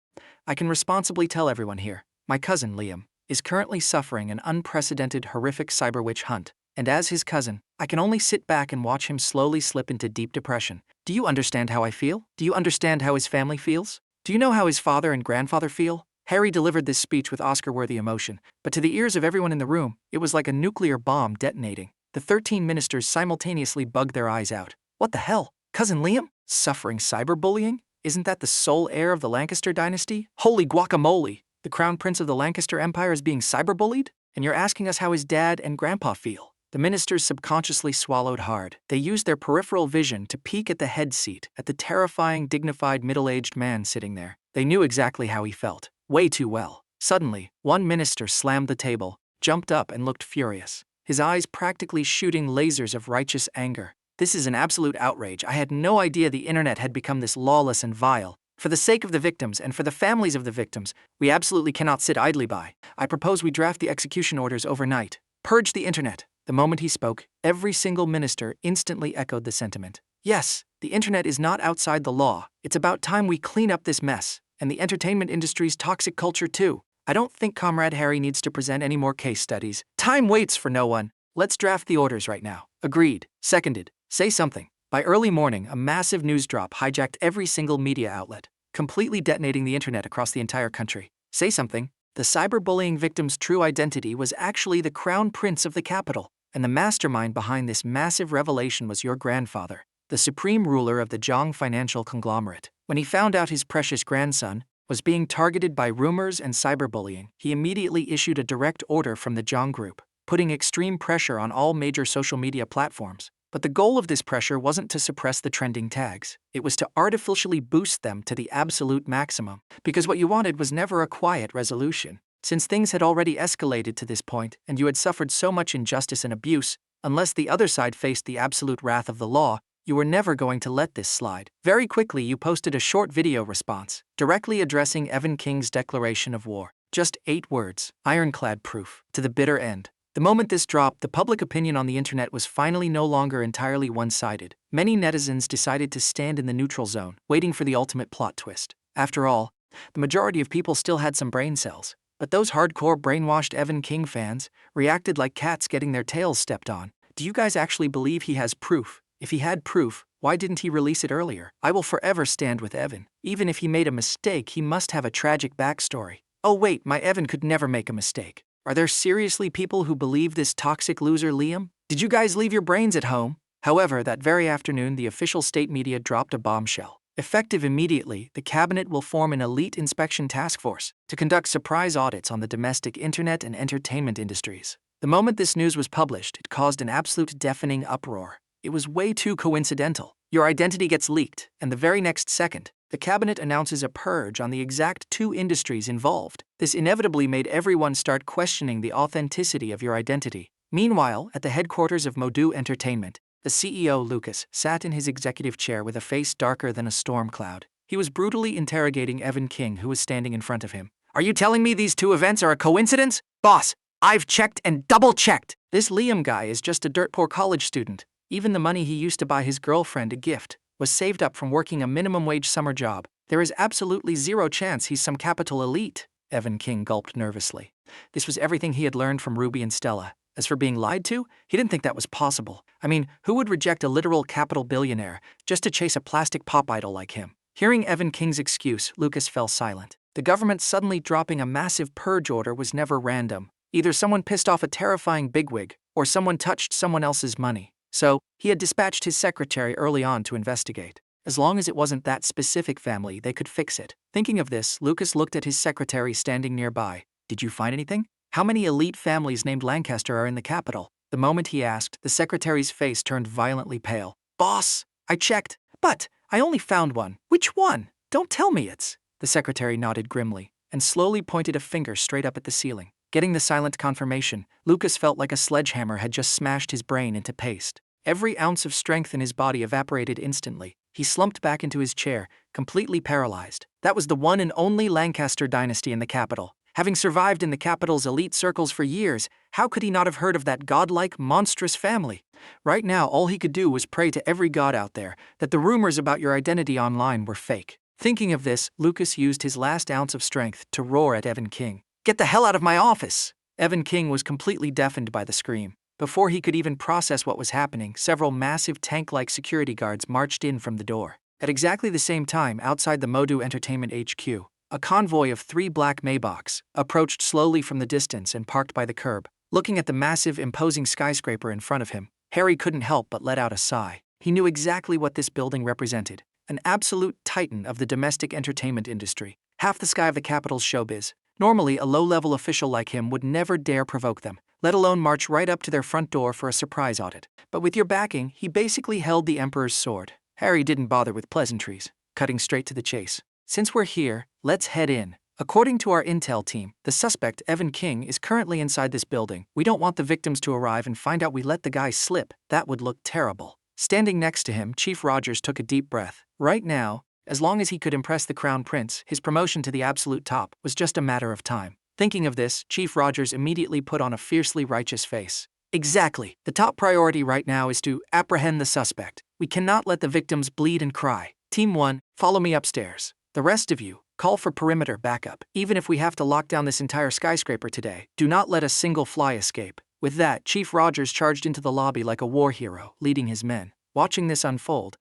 I can responsibly tell everyone here, my cousin Liam is currently suffering an unprecedented, horrific cyber witch hunt. And as his cousin, I can only sit back and watch him slowly slip into deep depression. Do you understand how I feel? Do you understand how his family feels? Do you know how his father and grandfather feel? Harry delivered this speech with Oscar-worthy emotion, but to the ears of everyone in the room, it was like a nuclear bomb detonating. The 13 ministers simultaneously bugged their eyes out. What the hell? Cousin Liam? Suffering cyberbullying? Isn't that the sole heir of the Lancaster dynasty? Holy guacamole! The crown prince of the Lancaster Empire is being cyberbullied? And you're asking us how his dad and grandpa feel? The ministers subconsciously swallowed hard. They used their peripheral vision to peek at the head seat, at the terrifying, dignified, middle-aged man sitting there. They knew exactly how he felt. Way too well. Suddenly, one minister slammed the table, jumped up, and looked furious, his eyes practically shooting lasers of righteous anger. This is an absolute outrage. I had no idea the internet had become this lawless and vile. For the sake of the victims and for the families of the victims, we absolutely cannot sit idly by. I propose we draft the execution orders overnight. Purge the internet. The moment he spoke, every single minister instantly echoed the sentiment. Yes, the internet is not outside the law. It's about time we clean up this mess. And the entertainment industry's toxic culture too. I don't think Comrade Harry needs to present any more case studies. Time waits for no one. Let's draft the orders right now. Agreed. Seconded. Say something. By early morning, a massive news drop hijacked every single media outlet, completely detonating the internet across the entire country. Say something. The cyberbullying victim's true identity was actually the crown prince of the capital, and the mastermind behind this massive revelation was your grandfather, the supreme ruler of the Zhang financial conglomerate. When he found out his precious grandson was being targeted by rumors and cyberbullying, he immediately issued a direct order from the Zhang group, putting extreme pressure on all major social media platforms. But the goal of this pressure wasn't to suppress the trending tags. It was to artificially boost them to the absolute maximum. Because what you wanted was never a quiet resolution. Since things had already escalated to this point, and you had suffered so much injustice and abuse, unless the other side faced the absolute wrath of the law, you were never going to let this slide. Very quickly, you posted a short video response, directly addressing Evan King's declaration of war. Just 8 words, ironclad proof, to the bitter end. The moment this dropped, the public opinion on the internet was finally no longer entirely one-sided. Many netizens decided to stand in the neutral zone, waiting for the ultimate plot twist. After all, the majority of people still had some brain cells. But those hardcore brainwashed Evan King fans reacted like cats getting their tails stepped on. Do you guys actually believe he has proof? If he had proof, why didn't he release it earlier? I will forever stand with Evan. Even if he made a mistake, he must have a tragic backstory. Oh wait, my Evan could never make a mistake. Are there seriously people who believe this toxic loser Liam? Did you guys leave your brains at home? However, that very afternoon, the official state media dropped a bombshell. Effective immediately, the cabinet will form an elite inspection task force to conduct surprise audits on the domestic internet and entertainment industries. The moment this news was published, it caused an absolute deafening uproar. It was way too coincidental. Your identity gets leaked, and the very next second, the cabinet announces a purge on the exact 2 industries involved. This inevitably made everyone start questioning the authenticity of your identity. Meanwhile, at the headquarters of Modu Entertainment, the CEO, Lucas, sat in his executive chair with a face darker than a storm cloud. He was brutally interrogating Evan King, who was standing in front of him. Are you telling me these 2 events are a coincidence? Boss, I've checked and double-checked. This Liam guy is just a dirt-poor college student. Even the money he used to buy his girlfriend a gift was saved up from working a minimum-wage summer job. There is absolutely zero chance he's some capital elite. Evan King gulped nervously. This was everything he had learned from Ruby and Stella. As for being lied to, he didn't think that was possible. I mean, who would reject a literal capital billionaire just to chase a plastic pop idol like him? Hearing Evan King's excuse, Lucas fell silent. The government suddenly dropping a massive purge order was never random. Either someone pissed off a terrifying bigwig, or someone touched someone else's money. So, he had dispatched his secretary early on to investigate. As long as it wasn't that specific family, they could fix it. Thinking of this, Lucas looked at his secretary standing nearby. Did you find anything? How many elite families named Lancaster are in the capital? The moment he asked, the secretary's face turned violently pale. Boss, I checked, but I only found one. Which one? Don't tell me it's... The secretary nodded grimly, and slowly pointed a finger straight up at the ceiling. Getting the silent confirmation, Lucas felt like a sledgehammer had just smashed his brain into paste. Every ounce of strength in his body evaporated instantly. He slumped back into his chair, completely paralyzed. That was the one and only Lancaster dynasty in the capital. Having survived in the capital's elite circles for years, how could he not have heard of that godlike, monstrous family? Right now, all he could do was pray to every god out there that the rumors about your identity online were fake. Thinking of this, Lucas used his last ounce of strength to roar at Evan King. Get the hell out of my office! Evan King was completely deafened by the scream. Before he could even process what was happening, several massive tank-like security guards marched in from the door. At exactly the same time, outside the Modu Entertainment HQ, a convoy of 3 black Maybachs approached slowly from the distance and parked by the curb. Looking at the massive, imposing skyscraper in front of him, Harry couldn't help but let out a sigh. He knew exactly what this building represented. An absolute titan of the domestic entertainment industry. Half the sky of the capital's showbiz. Normally, a low-level official like him would never dare provoke them, let alone march right up to their front door for a surprise audit. But with your backing, he basically held the Emperor's sword. Harry didn't bother with pleasantries, cutting straight to the chase. Since we're here, let's head in. According to our intel team, the suspect, Evan King, is currently inside this building. We don't want the victims to arrive and find out we let the guy slip. That would look terrible. Standing next to him, Chief Rogers took a deep breath. Right now, as long as he could impress the Crown Prince, his promotion to the absolute top was just a matter of time. Thinking of this, Chief Rogers immediately put on a fiercely righteous face. Exactly. The top priority right now is to apprehend the suspect. We cannot let the victims bleed and cry. Team 1, follow me upstairs. The rest of you, call for perimeter backup. Even if we have to lock down this entire skyscraper today, do not let a single fly escape. With that, Chief Rogers charged into the lobby like a war hero, leading his men. Watching this unfold,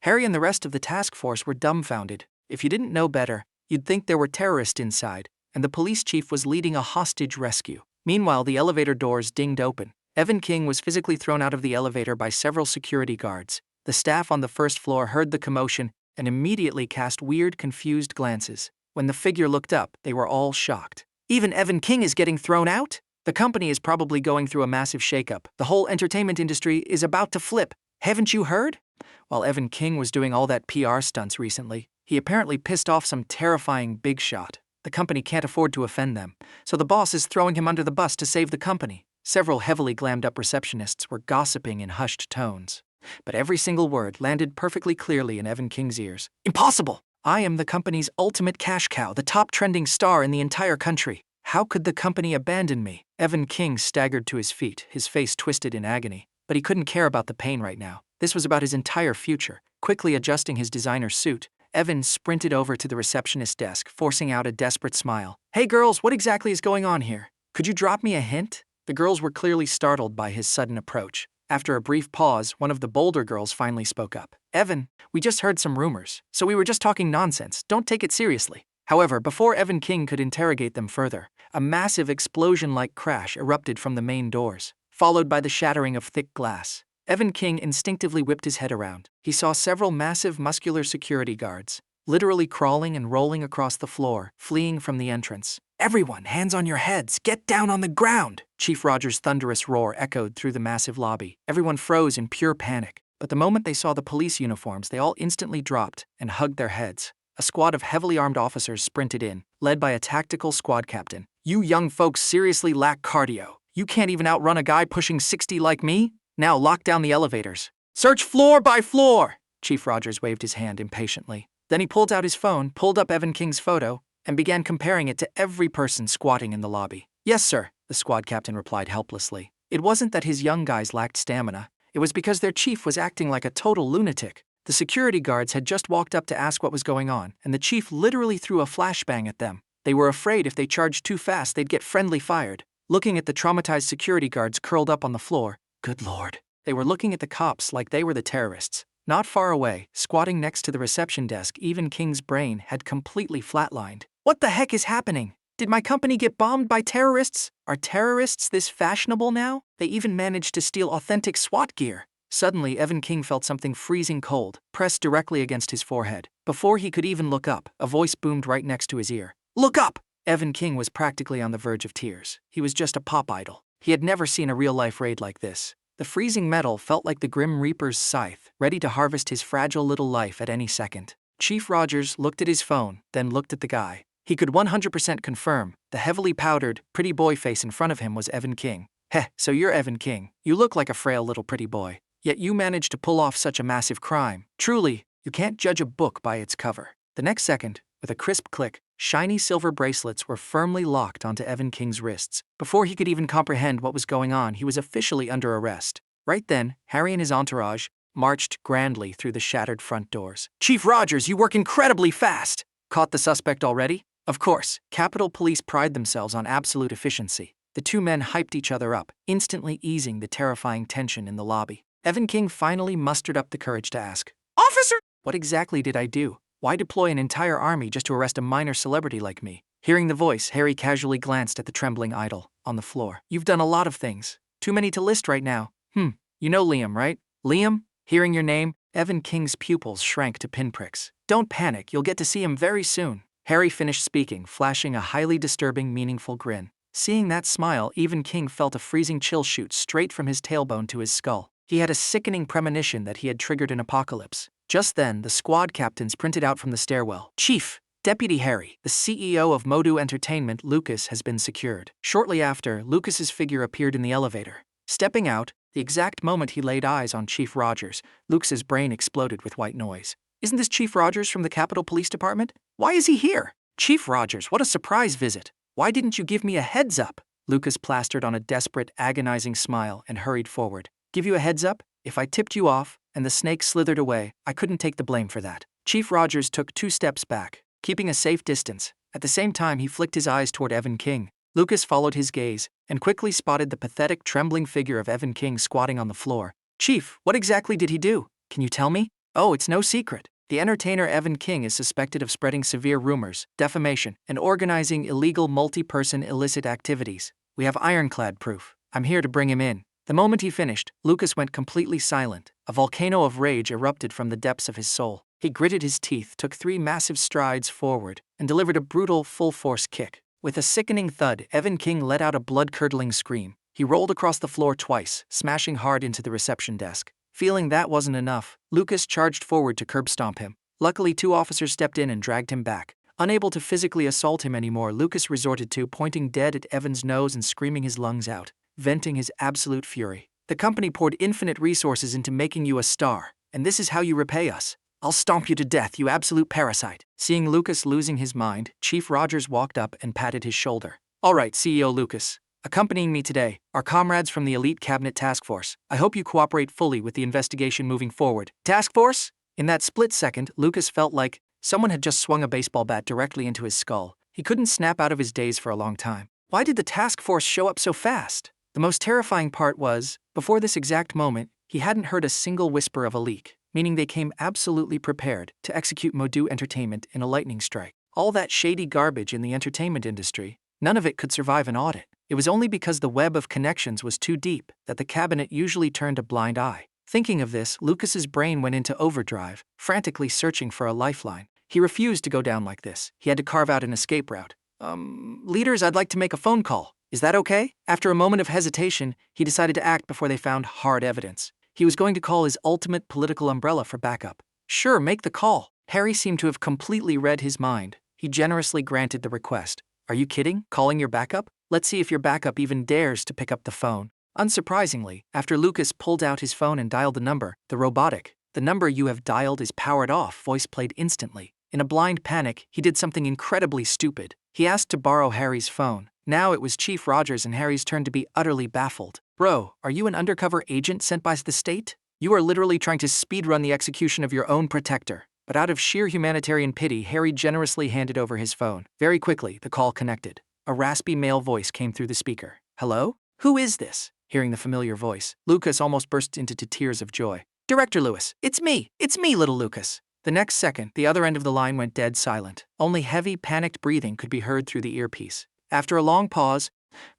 Harry and the rest of the task force were dumbfounded. If you didn't know better, you'd think there were terrorists inside, and the police chief was leading a hostage rescue. Meanwhile, the elevator doors dinged open. Evan King was physically thrown out of the elevator by several security guards. The staff on the first floor heard the commotion and immediately cast weird, confused glances. When the figure looked up, they were all shocked. Even Evan King is getting thrown out? The company is probably going through a massive shakeup. The whole entertainment industry is about to flip. Haven't you heard? While Evan King was doing all that PR stunts recently, he apparently pissed off some terrifying big shot. The company can't afford to offend them, so the boss is throwing him under the bus to save the company. Several heavily glammed-up receptionists were gossiping in hushed tones, but every single word landed perfectly clearly in Evan King's ears. Impossible! I am the company's ultimate cash cow, the top trending star in the entire country. How could the company abandon me? Evan King staggered to his feet, his face twisted in agony, but he couldn't care about the pain right now. This was about his entire future. Quickly adjusting his designer suit, Evan sprinted over to the receptionist's desk, forcing out a desperate smile. Hey girls, what exactly is going on here? Could you drop me a hint? The girls were clearly startled by his sudden approach. After a brief pause, one of the bolder girls finally spoke up. Evan, we just heard some rumors, so we were just talking nonsense. Don't take it seriously. However, before Evan King could interrogate them further, a massive explosion-like crash erupted from the main doors, followed by the shattering of thick glass. Evan King instinctively whipped his head around. He saw several massive muscular security guards, literally crawling and rolling across the floor, fleeing from the entrance. Everyone, hands on your heads, get down on the ground! Chief Rogers' thunderous roar echoed through the massive lobby. Everyone froze in pure panic, but the moment they saw the police uniforms, they all instantly dropped and hugged their heads. A squad of heavily armed officers sprinted in, led by a tactical squad captain. You young folks seriously lack cardio. You can't even outrun a guy pushing 60 like me? Now lock down the elevators. Search floor by floor! Chief Rogers waved his hand impatiently. Then he pulled out his phone, pulled up Evan King's photo, and began comparing it to every person squatting in the lobby. Yes, sir, the squad captain replied helplessly. It wasn't that his young guys lacked stamina. It was because their chief was acting like a total lunatic. The security guards had just walked up to ask what was going on, and the chief literally threw a flashbang at them. They were afraid if they charged too fast, they'd get friendly fired. Looking at the traumatized security guards curled up on the floor, good lord, they were looking at the cops like they were the terrorists. Not far away, squatting next to the reception desk, Evan King's brain had completely flatlined. What the heck is happening? Did my company get bombed by terrorists? Are terrorists this fashionable now? They even managed to steal authentic SWAT gear. Suddenly, Evan King felt something freezing cold, pressed directly against his forehead. Before he could even look up, a voice boomed right next to his ear. Look up! Evan King was practically on the verge of tears. He was just a pop idol. He had never seen a real-life raid like this. The freezing metal felt like the Grim Reaper's scythe, ready to harvest his fragile little life at any second. Chief Rogers looked at his phone, then looked at the guy. He could 100% confirm the heavily powdered, pretty boy face in front of him was Evan King. Heh, so you're Evan King. You look like a frail little pretty boy. Yet you managed to pull off such a massive crime. Truly, you can't judge a book by its cover. The next second, with a crisp click, shiny silver bracelets were firmly locked onto Evan King's wrists. Before he could even comprehend what was going on, he was officially under arrest. Right then, Harry and his entourage marched grandly through the shattered front doors. Chief Rogers, you work incredibly fast! Caught the suspect already? Of course, Capitol Police pride themselves on absolute efficiency. The two men hyped each other up, instantly easing the terrifying tension in the lobby. Evan King finally mustered up the courage to ask, Officer! What exactly did I do? Why deploy an entire army just to arrest a minor celebrity like me? Hearing the voice, Harry casually glanced at the trembling idol on the floor. You've done a lot of things. Too many to list right now. You know Liam, right? Liam? Hearing your name, Evan King's pupils shrank to pinpricks. Don't panic, you'll get to see him very soon. Harry finished speaking, flashing a highly disturbing, meaningful grin. Seeing that smile, Evan King felt a freezing chill shoot straight from his tailbone to his skull. He had a sickening premonition that he had triggered an apocalypse. Just then, the squad captain sprinted out from the stairwell. Chief, Deputy Harry, the CEO of Modu Entertainment, Lucas, has been secured. Shortly after, Lucas's figure appeared in the elevator. Stepping out, the exact moment he laid eyes on Chief Rogers, Lucas's brain exploded with white noise. Isn't this Chief Rogers from the Capitol Police Department? Why is he here? Chief Rogers, what a surprise visit. Why didn't you give me a heads up? Lucas plastered on a desperate, agonizing smile and hurried forward. Give you a heads up? If I tipped you off and the snake slithered away, I couldn't take the blame for that. Chief Rogers took 2 steps back, keeping a safe distance. At the same time, he flicked his eyes toward Evan King. Lucas followed his gaze and quickly spotted the pathetic, trembling figure of Evan King squatting on the floor. Chief, what exactly did he do? Can you tell me? Oh, it's no secret. The entertainer Evan King is suspected of spreading severe rumors, defamation, and organizing illegal multi-person illicit activities. We have ironclad proof. I'm here to bring him in. The moment he finished, Lucas went completely silent. A volcano of rage erupted from the depths of his soul. He gritted his teeth, took 3 massive strides forward, and delivered a brutal, full-force kick. With a sickening thud, Evan King let out a blood-curdling scream. He rolled across the floor twice, smashing hard into the reception desk. Feeling that wasn't enough, Lucas charged forward to curb stomp him. Luckily, 2 officers stepped in and dragged him back. Unable to physically assault him anymore, Lucas resorted to pointing dead at Evan's nose and screaming his lungs out, venting his absolute fury. The company poured infinite resources into making you a star, and this is how you repay us. I'll stomp you to death, you absolute parasite. Seeing Lucas losing his mind, Chief Rogers walked up and patted his shoulder. All right, CEO Lucas. Accompanying me today are comrades from the Elite Cabinet Task Force. I hope you cooperate fully with the investigation moving forward. Task Force? In that split second, Lucas felt like someone had just swung a baseball bat directly into his skull. He couldn't snap out of his daze for a long time. Why did the task force show up so fast? The most terrifying part was, before this exact moment, he hadn't heard a single whisper of a leak, meaning they came absolutely prepared to execute Modu Entertainment in a lightning strike. All that shady garbage in the entertainment industry, none of it could survive an audit. It was only because the web of connections was too deep that the cabinet usually turned a blind eye. Thinking of this, Lucas's brain went into overdrive, frantically searching for a lifeline. He refused to go down like this. He had to carve out an escape route. Leaders, I'd like to make a phone call. Is that okay? After a moment of hesitation, he decided to act before they found hard evidence. He was going to call his ultimate political umbrella for backup. Sure, make the call. Harry seemed to have completely read his mind. He generously granted the request. Are you kidding? Calling your backup? Let's see if your backup even dares to pick up the phone. Unsurprisingly, after Lucas pulled out his phone and dialed the number, the number you have dialed is powered off, voice played instantly. In a blind panic, he did something incredibly stupid. He asked to borrow Harry's phone. Now it was Chief Rogers and Harry's turn to be utterly baffled. Bro, are you an undercover agent sent by the state? You are literally trying to speedrun the execution of your own protector. But out of sheer humanitarian pity, Harry generously handed over his phone. Very quickly, the call connected. A raspy male voice came through the speaker. Hello? Who is this? Hearing the familiar voice, Lucas almost burst into tears of joy. Director Lewis, it's me, little Lucas. The next second, the other end of the line went dead silent. Only heavy, panicked breathing could be heard through the earpiece. After a long pause,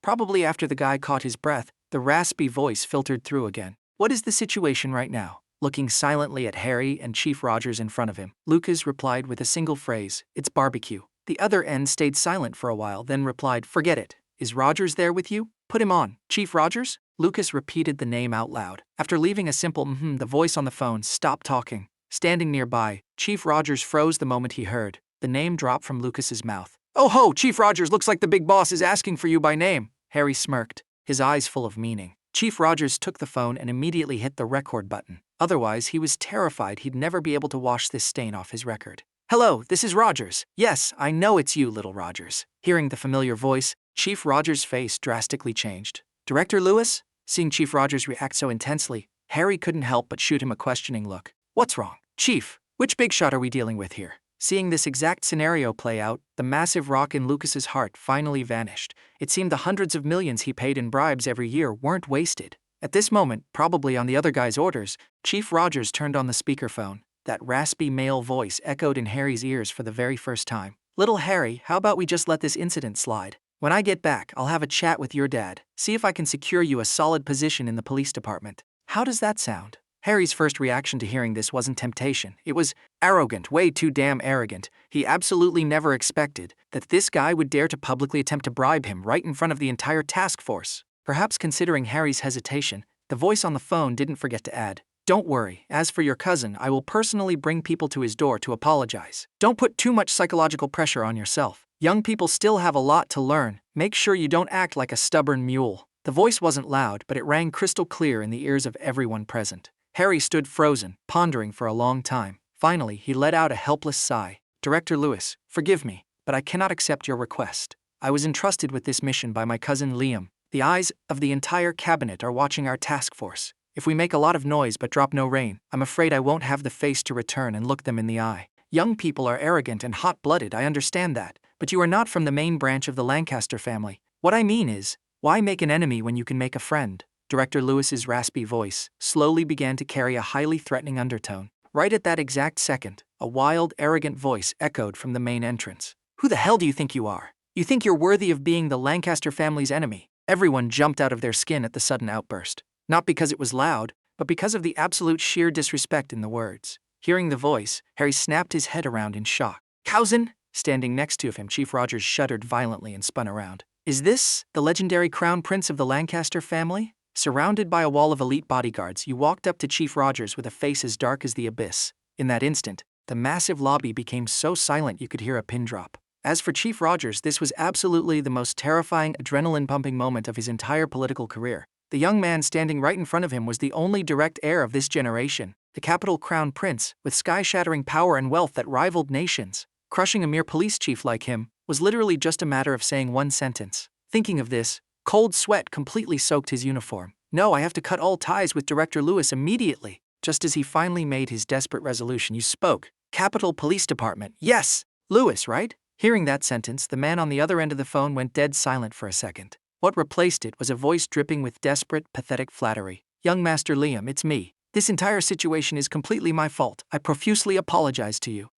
probably after the guy caught his breath, the raspy voice filtered through again. What is the situation right now? Looking silently at Harry and Chief Rogers in front of him, Lucas replied with a single phrase, it's barbecue. The other end stayed silent for a while, then replied, forget it. Is Rogers there with you? Put him on. Chief Rogers? Lucas repeated the name out loud. After leaving a simple the voice on the phone stopped talking. Standing nearby, Chief Rogers froze the moment he heard the name drop from Lucas's mouth. Oh ho, Chief Rogers, looks like the big boss is asking for you by name. Harry smirked, his eyes full of meaning. Chief Rogers took the phone and immediately hit the record button. Otherwise, he was terrified he'd never be able to wash this stain off his record. Hello, this is Rogers. Yes, I know it's you, little Rogers. Hearing the familiar voice, Chief Rogers' face drastically changed. Director Lewis? Seeing Chief Rogers react so intensely, Harry couldn't help but shoot him a questioning look. What's wrong? Chief, which big shot are we dealing with here? Seeing this exact scenario play out, the massive rock in Lucas's heart finally vanished. It seemed the hundreds of millions he paid in bribes every year weren't wasted. At this moment, probably on the other guy's orders, Chief Rogers turned on the speakerphone. That raspy male voice echoed in Harry's ears for the very first time. Little Harry, how about we just let this incident slide? When I get back, I'll have a chat with your dad, see if I can secure you a solid position in the police department. How does that sound? Harry's first reaction to hearing this wasn't temptation. It was arrogant, way too damn arrogant. He absolutely never expected that this guy would dare to publicly attempt to bribe him right in front of the entire task force. Perhaps considering Harry's hesitation, the voice on the phone didn't forget to add, don't worry, as for your cousin, I will personally bring people to his door to apologize. Don't put too much psychological pressure on yourself. Young people still have a lot to learn. Make sure you don't act like a stubborn mule. The voice wasn't loud, but it rang crystal clear in the ears of everyone present. Harry stood frozen, pondering for a long time. Finally, he let out a helpless sigh. Director Lewis, forgive me, but I cannot accept your request. I was entrusted with this mission by my cousin Liam. The eyes of the entire cabinet are watching our task force. If we make a lot of noise but drop no rain, I'm afraid I won't have the face to return and look them in the eye. Young people are arrogant and hot-blooded, I understand that, but you are not from the main branch of the Lancaster family. What I mean is, why make an enemy when you can make a friend? Director Lewis's raspy voice slowly began to carry a highly threatening undertone. Right at that exact second, a wild, arrogant voice echoed from the main entrance. Who the hell do you think you are? You think you're worthy of being the Lancaster family's enemy? Everyone jumped out of their skin at the sudden outburst. Not because it was loud, but because of the absolute sheer disrespect in the words. Hearing the voice, Harry snapped his head around in shock. Cousin? Standing next to him, Chief Rogers shuddered violently and spun around. Is this the legendary crown prince of the Lancaster family? Surrounded by a wall of elite bodyguards, you walked up to Chief Rogers with a face as dark as the abyss. In that instant, the massive lobby became so silent you could hear a pin drop. As for Chief Rogers, this was absolutely the most terrifying, adrenaline-pumping moment of his entire political career. The young man standing right in front of him was the only direct heir of this generation, the capital crown prince, with sky-shattering power and wealth that rivaled nations. Crushing a mere police chief like him was literally just a matter of saying one sentence. Thinking of this, cold sweat completely soaked his uniform. No, I have to cut all ties with Director Lewis immediately. Just as he finally made his desperate resolution, you spoke. Capitol Police Department. Yes! Lewis, right? Hearing that sentence, the man on the other end of the phone went dead silent for a second. What replaced it was a voice dripping with desperate, pathetic flattery. Young Master Liam, it's me. This entire situation is completely my fault. I profusely apologize to you.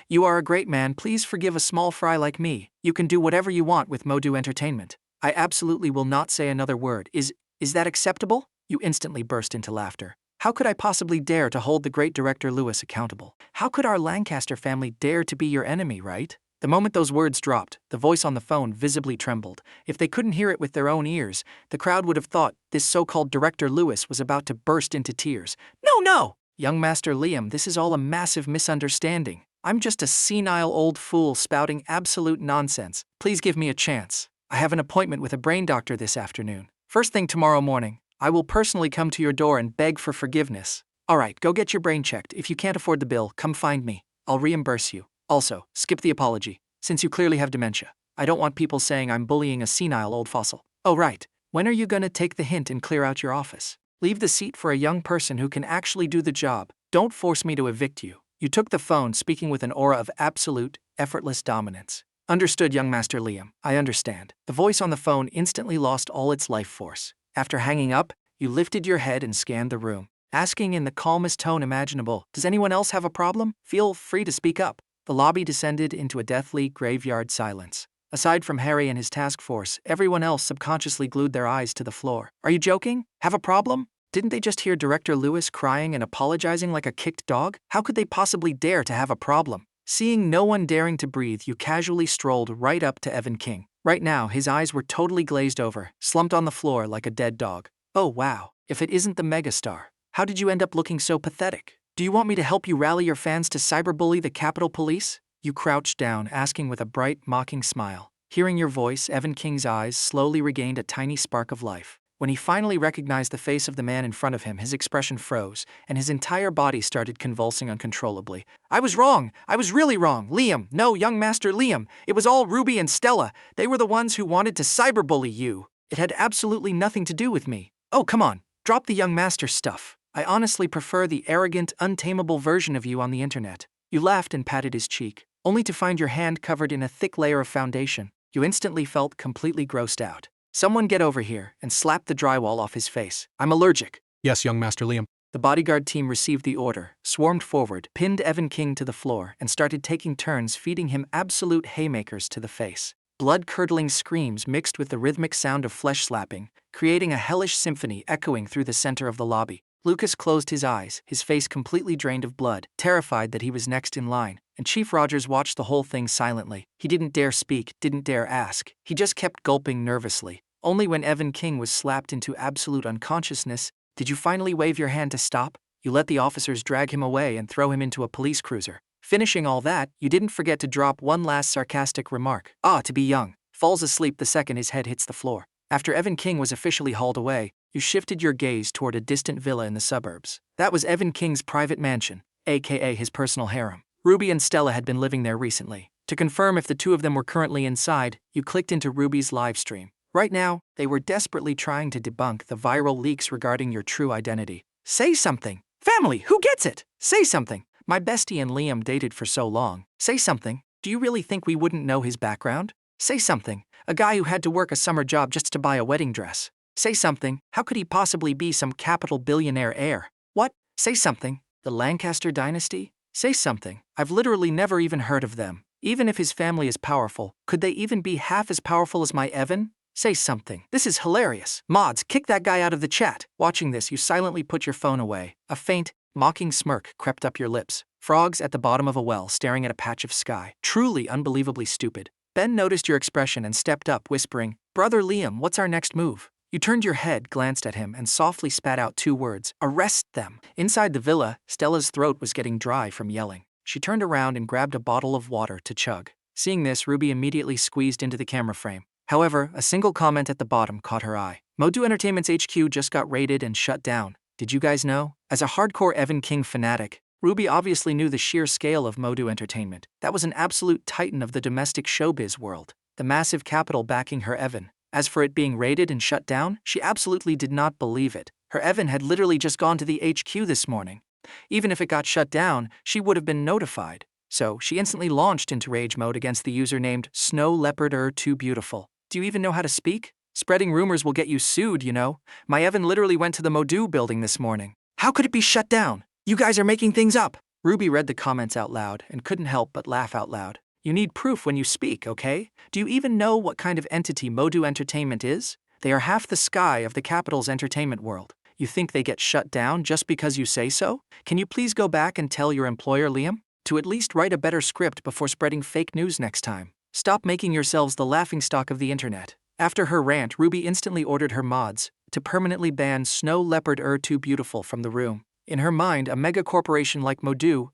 You are a great man. Please forgive a small fry like me. You can do whatever you want with Modu Entertainment. I absolutely will not say another word. Is that acceptable? You instantly burst into laughter. How could I possibly dare to hold the great director Lewis accountable? How could our Lancaster family dare to be your enemy, right? The moment those words dropped, the voice on the phone visibly trembled. If they couldn't hear it with their own ears, the crowd would have thought this so-called Director Lewis was about to burst into tears. No! Young Master Liam, this is all a massive misunderstanding. I'm just a senile old fool spouting absolute nonsense. Please give me a chance. I have an appointment with a brain doctor this afternoon. First thing tomorrow morning, I will personally come to your door and beg for forgiveness. Alright, go get your brain checked. If you can't afford the bill, come find me. I'll reimburse you. Also, skip the apology, since you clearly have dementia. I don't want people saying I'm bullying a senile old fossil. Oh right, when are you gonna take the hint and clear out your office? Leave the seat for a young person who can actually do the job. Don't force me to evict you. You took the phone, speaking with an aura of absolute, effortless dominance. Understood, young Master Liam. I understand. The voice on the phone instantly lost all its life force. After hanging up, you lifted your head and scanned the room, asking in the calmest tone imaginable, does anyone else have a problem? Feel free to speak up. The lobby descended into a deathly graveyard silence. Aside from Harry and his task force, everyone else subconsciously glued their eyes to the floor. Are you joking? Have a problem? Didn't they just hear Director Lewis crying and apologizing like a kicked dog? How could they possibly dare to have a problem? Seeing no one daring to breathe, you casually strolled right up to Evan King. Right now, his eyes were totally glazed over, slumped on the floor like a dead dog. Oh wow, if it isn't the megastar. How did you end up looking so pathetic? Do you want me to help you rally your fans to cyberbully the Capitol Police? You crouched down, asking with a bright, mocking smile. Hearing your voice, Evan King's eyes slowly regained a tiny spark of life. When he finally recognized the face of the man in front of him, his expression froze, and his entire body started convulsing uncontrollably. I was wrong! I was really wrong! Liam! No, young Master Liam! It was all Ruby and Stella! They were the ones who wanted to cyberbully you! It had absolutely nothing to do with me. Oh, come on! Drop the young master stuff. I honestly prefer the arrogant, untamable version of you on the internet. You laughed and patted his cheek, only to find your hand covered in a thick layer of foundation. You instantly felt completely grossed out. Someone get over here and slap the drywall off his face. I'm allergic. Yes, young Master Liam. The bodyguard team received the order, swarmed forward, pinned Evan King to the floor, and started taking turns feeding him absolute haymakers to the face. Blood-curdling screams mixed with the rhythmic sound of flesh slapping, creating a hellish symphony echoing through the center of the lobby. Lucas closed his eyes, his face completely drained of blood, terrified that he was next in line, and Chief Rogers watched the whole thing silently. He didn't dare speak, didn't dare ask. He just kept gulping nervously. Only when Evan King was slapped into absolute unconsciousness did you finally wave your hand to stop. You let the officers drag him away and throw him into a police cruiser. Finishing all that, you didn't forget to drop one last sarcastic remark. To be young. Falls asleep the second his head hits the floor. After Evan King was officially hauled away, you shifted your gaze toward a distant villa in the suburbs. That was Evan King's private mansion, aka his personal harem. Ruby and Stella had been living there recently. To confirm if the two of them were currently inside, you clicked into Ruby's live stream. Right now, they were desperately trying to debunk the viral leaks regarding your true identity. Say something! Family, who gets it? Say something! My bestie and Liam dated for so long. Say something! Do you really think we wouldn't know his background? Say something! A guy who had to work a summer job just to buy a wedding dress. Say something! How could he possibly be some capital billionaire heir? What? Say something! The Lancaster dynasty? Say something! I've literally never even heard of them. Even if his family is powerful, could they even be half as powerful as my Evan? Say something. This is hilarious. Mods, kick that guy out of the chat. Watching this, you silently put your phone away. A faint, mocking smirk crept up your lips. Frogs at the bottom of a well staring at a patch of sky. Truly unbelievably stupid. Ben noticed your expression and stepped up, whispering, Brother Liam, what's our next move? You turned your head, glanced at him, and softly spat out 2 words, "Arrest them." Inside the villa, Stella's throat was getting dry from yelling. She turned around and grabbed a bottle of water to chug. Seeing this, Ruby immediately squeezed into the camera frame. However, a single comment at the bottom caught her eye. Modu Entertainment's HQ just got raided and shut down. Did you guys know? As a hardcore Evan King fanatic, Ruby obviously knew the sheer scale of Modu Entertainment. That was an absolute titan of the domestic showbiz world. The massive capital backing her Evan. As for it being raided and shut down, she absolutely did not believe it. Her Evan had literally just gone to the HQ this morning. Even if it got shut down, she would have been notified. So, she instantly launched into rage mode against the user named Snow Leopard Too Beautiful. Do you even know how to speak? Spreading rumors will get you sued, you know. My Evan literally went to the Modu building this morning. How could it be shut down? You guys are making things up. Ruby read the comments out loud and couldn't help but laugh out loud. You need proof when you speak, okay? Do you even know what kind of entity Modu Entertainment is? They are half the sky of the capital's entertainment world. You think they get shut down just because you say so? Can you please go back and tell your employer, Liam, to at least write a better script before spreading fake news next time? Stop making yourselves the laughingstock of the internet. After her rant, Ruby instantly ordered her mods to permanently ban Snow Leopard Too Beautiful from the room. In her mind, a mega corporation like Modu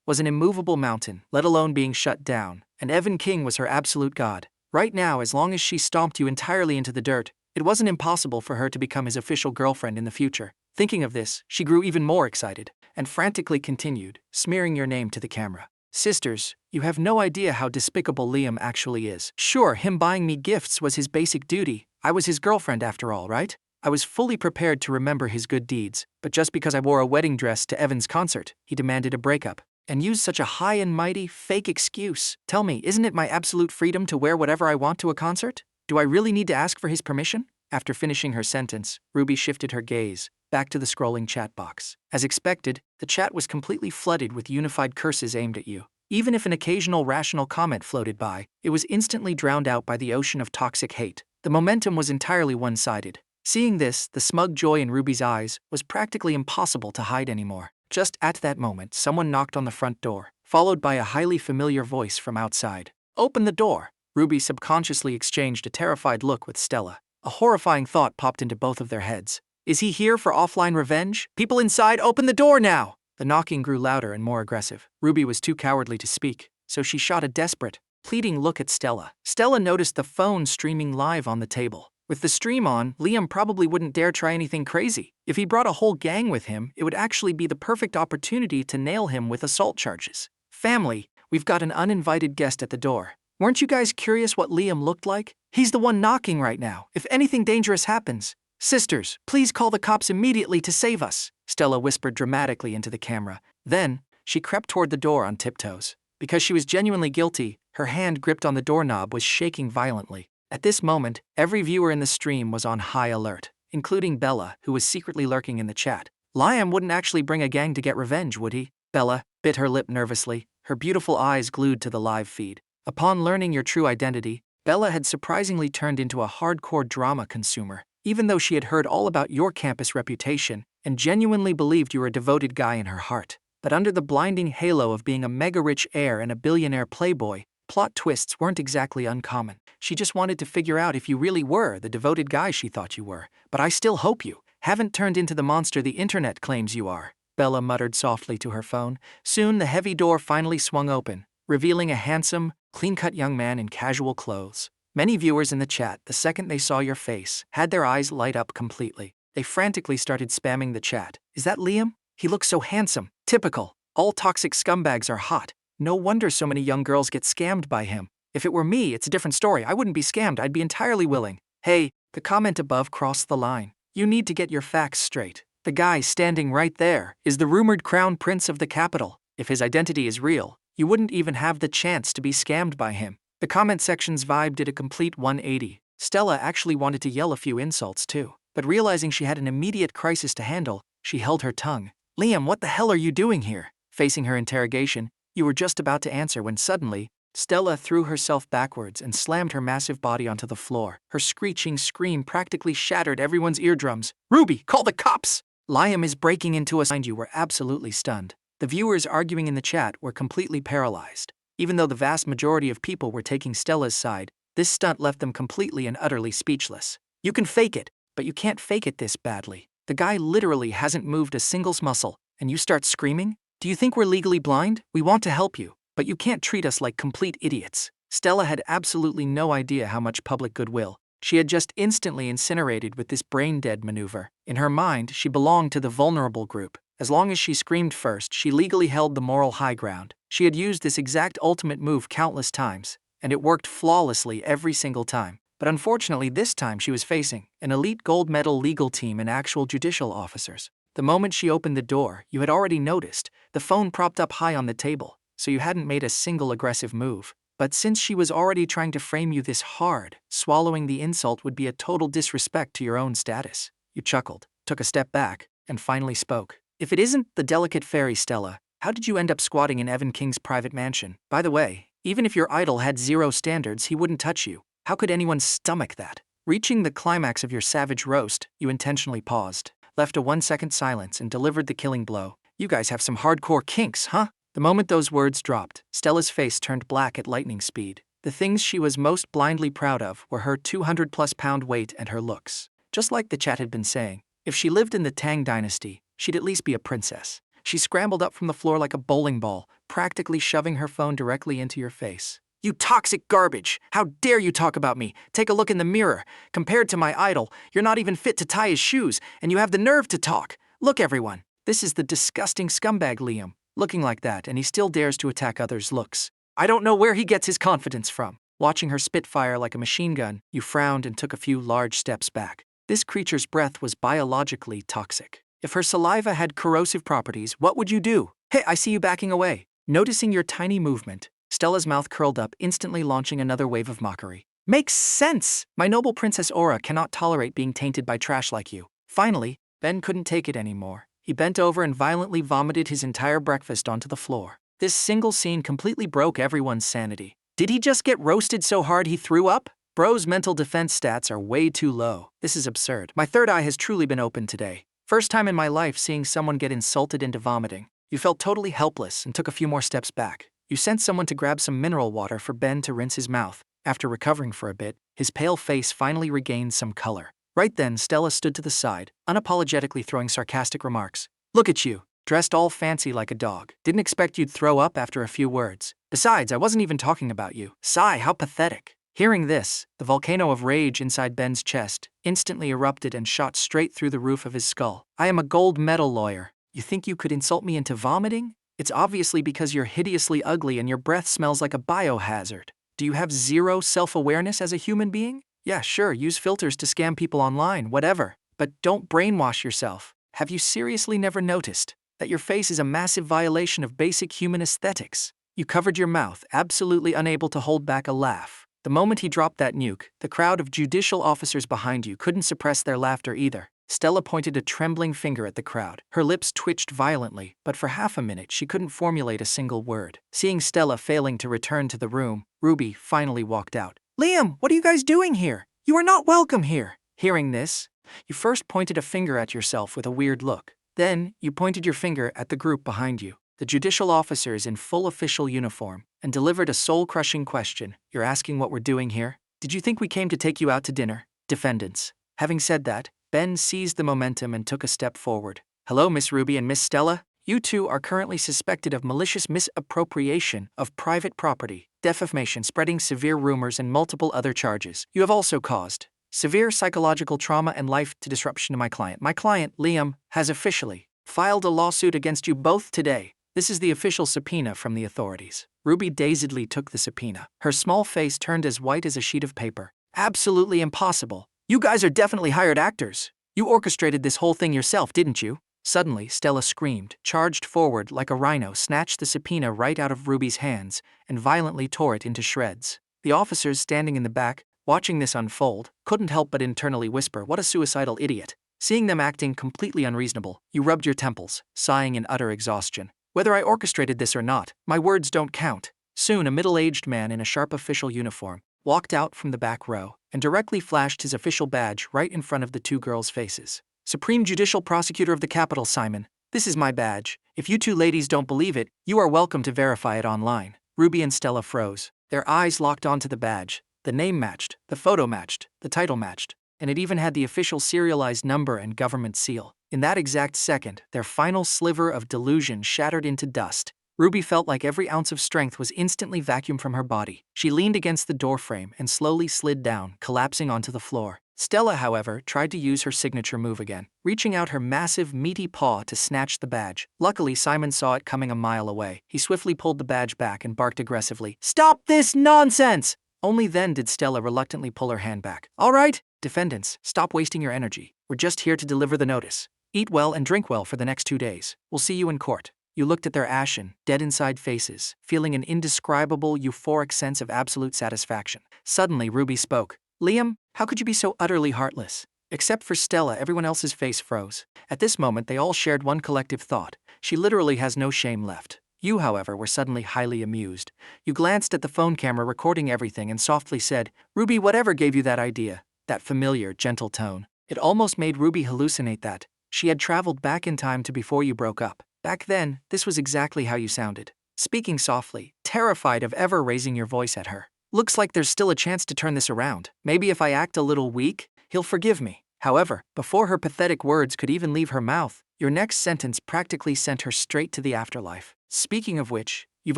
was an immovable mountain, let alone being shut down, and Evan King was her absolute god. Right now, as long as she stomped you entirely into the dirt, it wasn't impossible for her to become his official girlfriend in the future. Thinking of this, she grew even more excited, and frantically continued, smearing your name to the camera. Sisters, you have no idea how despicable Liam actually is. Sure, him buying me gifts was his basic duty. I was his girlfriend after all, right? I was fully prepared to remember his good deeds, but just because I wore a wedding dress to Evan's concert, he demanded a breakup. And used such a high and mighty, fake excuse. Tell me, isn't it my absolute freedom to wear whatever I want to a concert? Do I really need to ask for his permission? After finishing her sentence, Ruby shifted her gaze back to the scrolling chat box. As expected, the chat was completely flooded with unified curses aimed at you. Even if an occasional rational comment floated by, it was instantly drowned out by the ocean of toxic hate. The momentum was entirely one-sided. Seeing this, the smug joy in Ruby's eyes was practically impossible to hide anymore. Just at that moment, someone knocked on the front door, followed by a highly familiar voice from outside. "Open the door!" Ruby subconsciously exchanged a terrified look with Stella. A horrifying thought popped into both of their heads. Is he here for offline revenge? People inside, open the door now! The knocking grew louder and more aggressive. Ruby was too cowardly to speak, so she shot a desperate, pleading look at Stella. Stella noticed the phone streaming live on the table. With the stream on, Liam probably wouldn't dare try anything crazy. If he brought a whole gang with him, it would actually be the perfect opportunity to nail him with assault charges. Family, we've got an uninvited guest at the door. Weren't you guys curious what Liam looked like? He's the one knocking right now. If anything dangerous happens, sisters, please call the cops immediately to save us, Stella whispered dramatically into the camera. Then, she crept toward the door on tiptoes. Because she was genuinely guilty, her hand gripped on the doorknob was shaking violently. At this moment, every viewer in the stream was on high alert, including Bella, who was secretly lurking in the chat. Liam wouldn't actually bring a gang to get revenge, would he? Bella bit her lip nervously, her beautiful eyes glued to the live feed. Upon learning your true identity, Bella had surprisingly turned into a hardcore drama consumer. Even though she had heard all about your campus reputation and genuinely believed you were a devoted guy in her heart. But under the blinding halo of being a mega-rich heir and a billionaire playboy, plot twists weren't exactly uncommon. She just wanted to figure out if you really were the devoted guy she thought you were. But I still hope you haven't turned into the monster the internet claims you are, Bella muttered softly to her phone. Soon the heavy door finally swung open, revealing a handsome, clean-cut young man in casual clothes. Many viewers in the chat, the second they saw your face, had their eyes light up completely. They frantically started spamming the chat. Is that Liam? He looks so handsome. Typical. All toxic scumbags are hot. No wonder so many young girls get scammed by him. If it were me, it's a different story. I wouldn't be scammed. I'd be entirely willing. Hey, the comment above crossed the line. You need to get your facts straight. The guy standing right there is the rumored crown prince of the capital. If his identity is real, you wouldn't even have the chance to be scammed by him. The comment section's vibe did a complete 180. Stella actually wanted to yell a few insults too, but realizing she had an immediate crisis to handle, she held her tongue. Liam, what the hell are you doing here? Facing her interrogation, you were just about to answer when suddenly, Stella threw herself backwards and slammed her massive body onto the floor. Her screeching scream practically shattered everyone's eardrums. Ruby, call the cops! Liam is breaking into us. You were absolutely stunned. The viewers arguing in the chat were completely paralyzed. Even though the vast majority of people were taking Stella's side, this stunt left them completely and utterly speechless. You can fake it, but you can't fake it this badly. The guy literally hasn't moved a single muscle, and you start screaming? Do you think we're legally blind? We want to help you, but you can't treat us like complete idiots. Stella had absolutely no idea how much public goodwill she had just instantly incinerated with this brain-dead maneuver. In her mind, she belonged to the vulnerable group. As long as she screamed first, she legally held the moral high ground. She had used this exact ultimate move countless times, and it worked flawlessly every single time. But unfortunately, this time she was facing an elite gold medal legal team and actual judicial officers. The moment she opened the door, you had already noticed the phone propped up high on the table, so you hadn't made a single aggressive move. But since she was already trying to frame you this hard, swallowing the insult would be a total disrespect to your own status. You chuckled, took a step back, and finally spoke. If it isn't the delicate fairy Stella, how did you end up squatting in Evan King's private mansion? By the way, even if your idol had zero standards, he wouldn't touch you. How could anyone stomach that? Reaching the climax of your savage roast, you intentionally paused, left a 1-second silence, and delivered the killing blow. You guys have some hardcore kinks, huh? The moment those words dropped, Stella's face turned black at lightning speed. The things she was most blindly proud of were her 200-plus-pound weight and her looks. Just like the chat had been saying, if she lived in the Tang dynasty, she'd at least be a princess. She scrambled up from the floor like a bowling ball, practically shoving her phone directly into your face. You toxic garbage! How dare you talk about me? Take a look in the mirror. Compared to my idol, you're not even fit to tie his shoes, and you have the nerve to talk. Look, everyone, this is the disgusting scumbag Liam, looking like that, and he still dares to attack others' looks. I don't know where he gets his confidence from. Watching her spit fire like a machine gun, you frowned and took a few large steps back. This creature's breath was biologically toxic. If her saliva had corrosive properties, what would you do? Hey, I see you backing away. Noticing your tiny movement, Stella's mouth curled up, instantly launching another wave of mockery. Makes sense! My noble princess aura cannot tolerate being tainted by trash like you. Finally, Ben couldn't take it anymore. He bent over and violently vomited his entire breakfast onto the floor. This single scene completely broke everyone's sanity. Did he just get roasted so hard he threw up? Bro's mental defense stats are way too low. This is absurd. My third eye has truly been opened today. First time in my life seeing someone get insulted into vomiting. You felt totally helpless and took a few more steps back. You sent someone to grab some mineral water for Ben to rinse his mouth. After recovering for a bit, his pale face finally regained some color. Right then, Stella stood to the side, unapologetically throwing sarcastic remarks. Look at you, dressed all fancy like a dog. Didn't expect you'd throw up after a few words. Besides, I wasn't even talking about you. Sigh, how pathetic. Hearing this, the volcano of rage inside Ben's chest instantly erupted and shot straight through the roof of his skull. I am a gold medal lawyer. You think you could insult me into vomiting? It's obviously because you're hideously ugly and your breath smells like a biohazard. Do you have zero self-awareness as a human being? Yeah, sure, use filters to scam people online, whatever. But don't brainwash yourself. Have you seriously never noticed that your face is a massive violation of basic human aesthetics? You covered your mouth, absolutely unable to hold back a laugh. The moment he dropped that nuke, the crowd of judicial officers behind you couldn't suppress their laughter either. Stella pointed a trembling finger at the crowd. Her lips twitched violently, but for half a minute she couldn't formulate a single word. Seeing Stella failing to return to the room, Ruby finally walked out. Liam, what are you guys doing here? You are not welcome here. Hearing this, you first pointed a finger at yourself with a weird look. Then, you pointed your finger at the group behind you, the judicial officers in full official uniform, and delivered a soul-crushing question. You're asking what we're doing here? Did you think we came to take you out to dinner? Defendants. Having said that, Ben seized the momentum and took a step forward. Hello, Miss Ruby and Miss Stella. You two are currently suspected of malicious misappropriation of private property, defamation, spreading severe rumors, and multiple other charges. You have also caused severe psychological trauma and life disruption to my client. My client, Liam, has officially filed a lawsuit against you both today. This is the official subpoena from the authorities. Ruby dazedly took the subpoena. Her small face turned as white as a sheet of paper. Absolutely impossible. You guys are definitely hired actors. You orchestrated this whole thing yourself, didn't you? Suddenly, Stella screamed, charged forward like a rhino, snatched the subpoena right out of Ruby's hands, and violently tore it into shreds. The officers standing in the back, watching this unfold, couldn't help but internally whisper, "What a suicidal idiot." Seeing them acting completely unreasonable, you rubbed your temples, sighing in utter exhaustion. Whether I orchestrated this or not, my words don't count. Soon, a middle-aged man in a sharp official uniform walked out from the back row and directly flashed his official badge right in front of the two girls' faces. Supreme Judicial Prosecutor of the Capital, Simon. This is my badge. If you two ladies don't believe it, you are welcome to verify it online. Ruby and Stella froze. Their eyes locked onto the badge. The name matched, the photo matched, the title matched. and it even had the official serialized number and government seal. In that exact second, their final sliver of delusion shattered into dust. Ruby felt like every ounce of strength was instantly vacuumed from her body. She leaned against the doorframe and slowly slid down, collapsing onto the floor. Stella, however, tried to use her signature move again, reaching out her massive, meaty paw to snatch the badge. Luckily, Simon saw it coming a mile away. He swiftly pulled the badge back and barked aggressively, "Stop this nonsense!" Only then did Stella reluctantly pull her hand back. "All right, defendants, stop wasting your energy. We're just here to deliver the notice. Eat well and drink well for the next 2 days. We'll see you in court." You looked at their ashen, dead-inside faces, feeling an indescribable, euphoric sense of absolute satisfaction. Suddenly, Ruby spoke. "Liam, how could you be so utterly heartless?" Except for Stella, everyone else's face froze. At this moment, they all shared one collective thought. She literally has no shame left. You, however, were suddenly highly amused. You glanced at the phone camera recording everything and softly said, "Ruby, whatever gave you that idea?" That familiar, gentle tone. It almost made Ruby hallucinate that she had traveled back in time to before you broke up. Back then, this was exactly how you sounded. Speaking softly, terrified of ever raising your voice at her. "Looks like there's still a chance to turn this around. Maybe if I act a little weak, he'll forgive me." However, before her pathetic words could even leave her mouth, your next sentence practically sent her straight to the afterlife. "Speaking of which, you've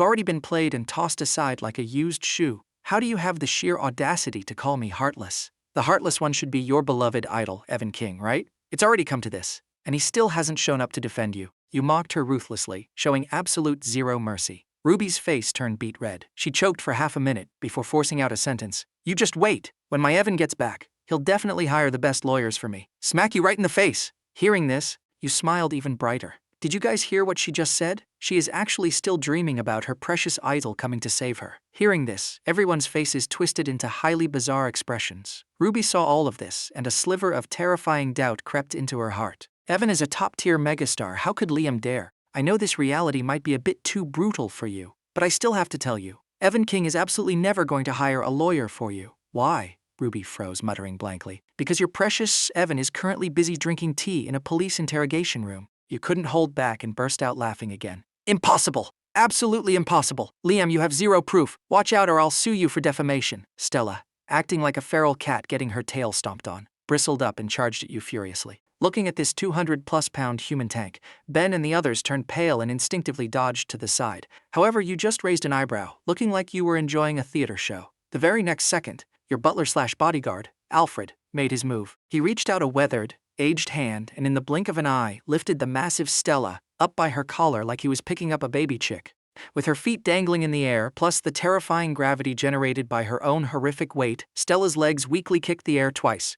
already been played and tossed aside like a used shoe. How do you have the sheer audacity to call me heartless? The heartless one should be your beloved idol, Evan King, right? It's already come to this, and he still hasn't shown up to defend you." You mocked her ruthlessly, showing absolute zero mercy. Ruby's face turned beet red. She choked for half a minute before forcing out a sentence. "You just wait. When my Evan gets back, he'll definitely hire the best lawyers for me. Smack you right in the face." Hearing this, you smiled even brighter. Did you guys hear what she just said? She is actually still dreaming about her precious idol coming to save her. Hearing this, everyone's faces twisted into highly bizarre expressions. Ruby saw all of this, and a sliver of terrifying doubt crept into her heart. Evan is a top-tier megastar. How could Liam dare? I know this reality might be a bit too brutal for you, but I still have to tell you, Evan King is absolutely never going to hire a lawyer for you. Why? Ruby froze, muttering blankly. Because your precious Evan is currently busy drinking tea in a police interrogation room. You couldn't hold back and burst out laughing again. Impossible! Absolutely impossible! Liam, you have zero proof. Watch out or I'll sue you for defamation. Stella, acting like a feral cat getting her tail stomped on, bristled up and charged at you furiously. Looking at this 200-plus-pound human tank, Ben and the others turned pale and instinctively dodged to the side. However, you just raised an eyebrow, looking like you were enjoying a theater show. The very next second, your butler-slash-bodyguard, Alfred, made his move. He reached out a weathered, aged hand and in the blink of an eye lifted the massive Stella up by her collar like he was picking up a baby chick. With her feet dangling in the air, plus the terrifying gravity generated by her own horrific weight, Stella's legs weakly kicked the air twice,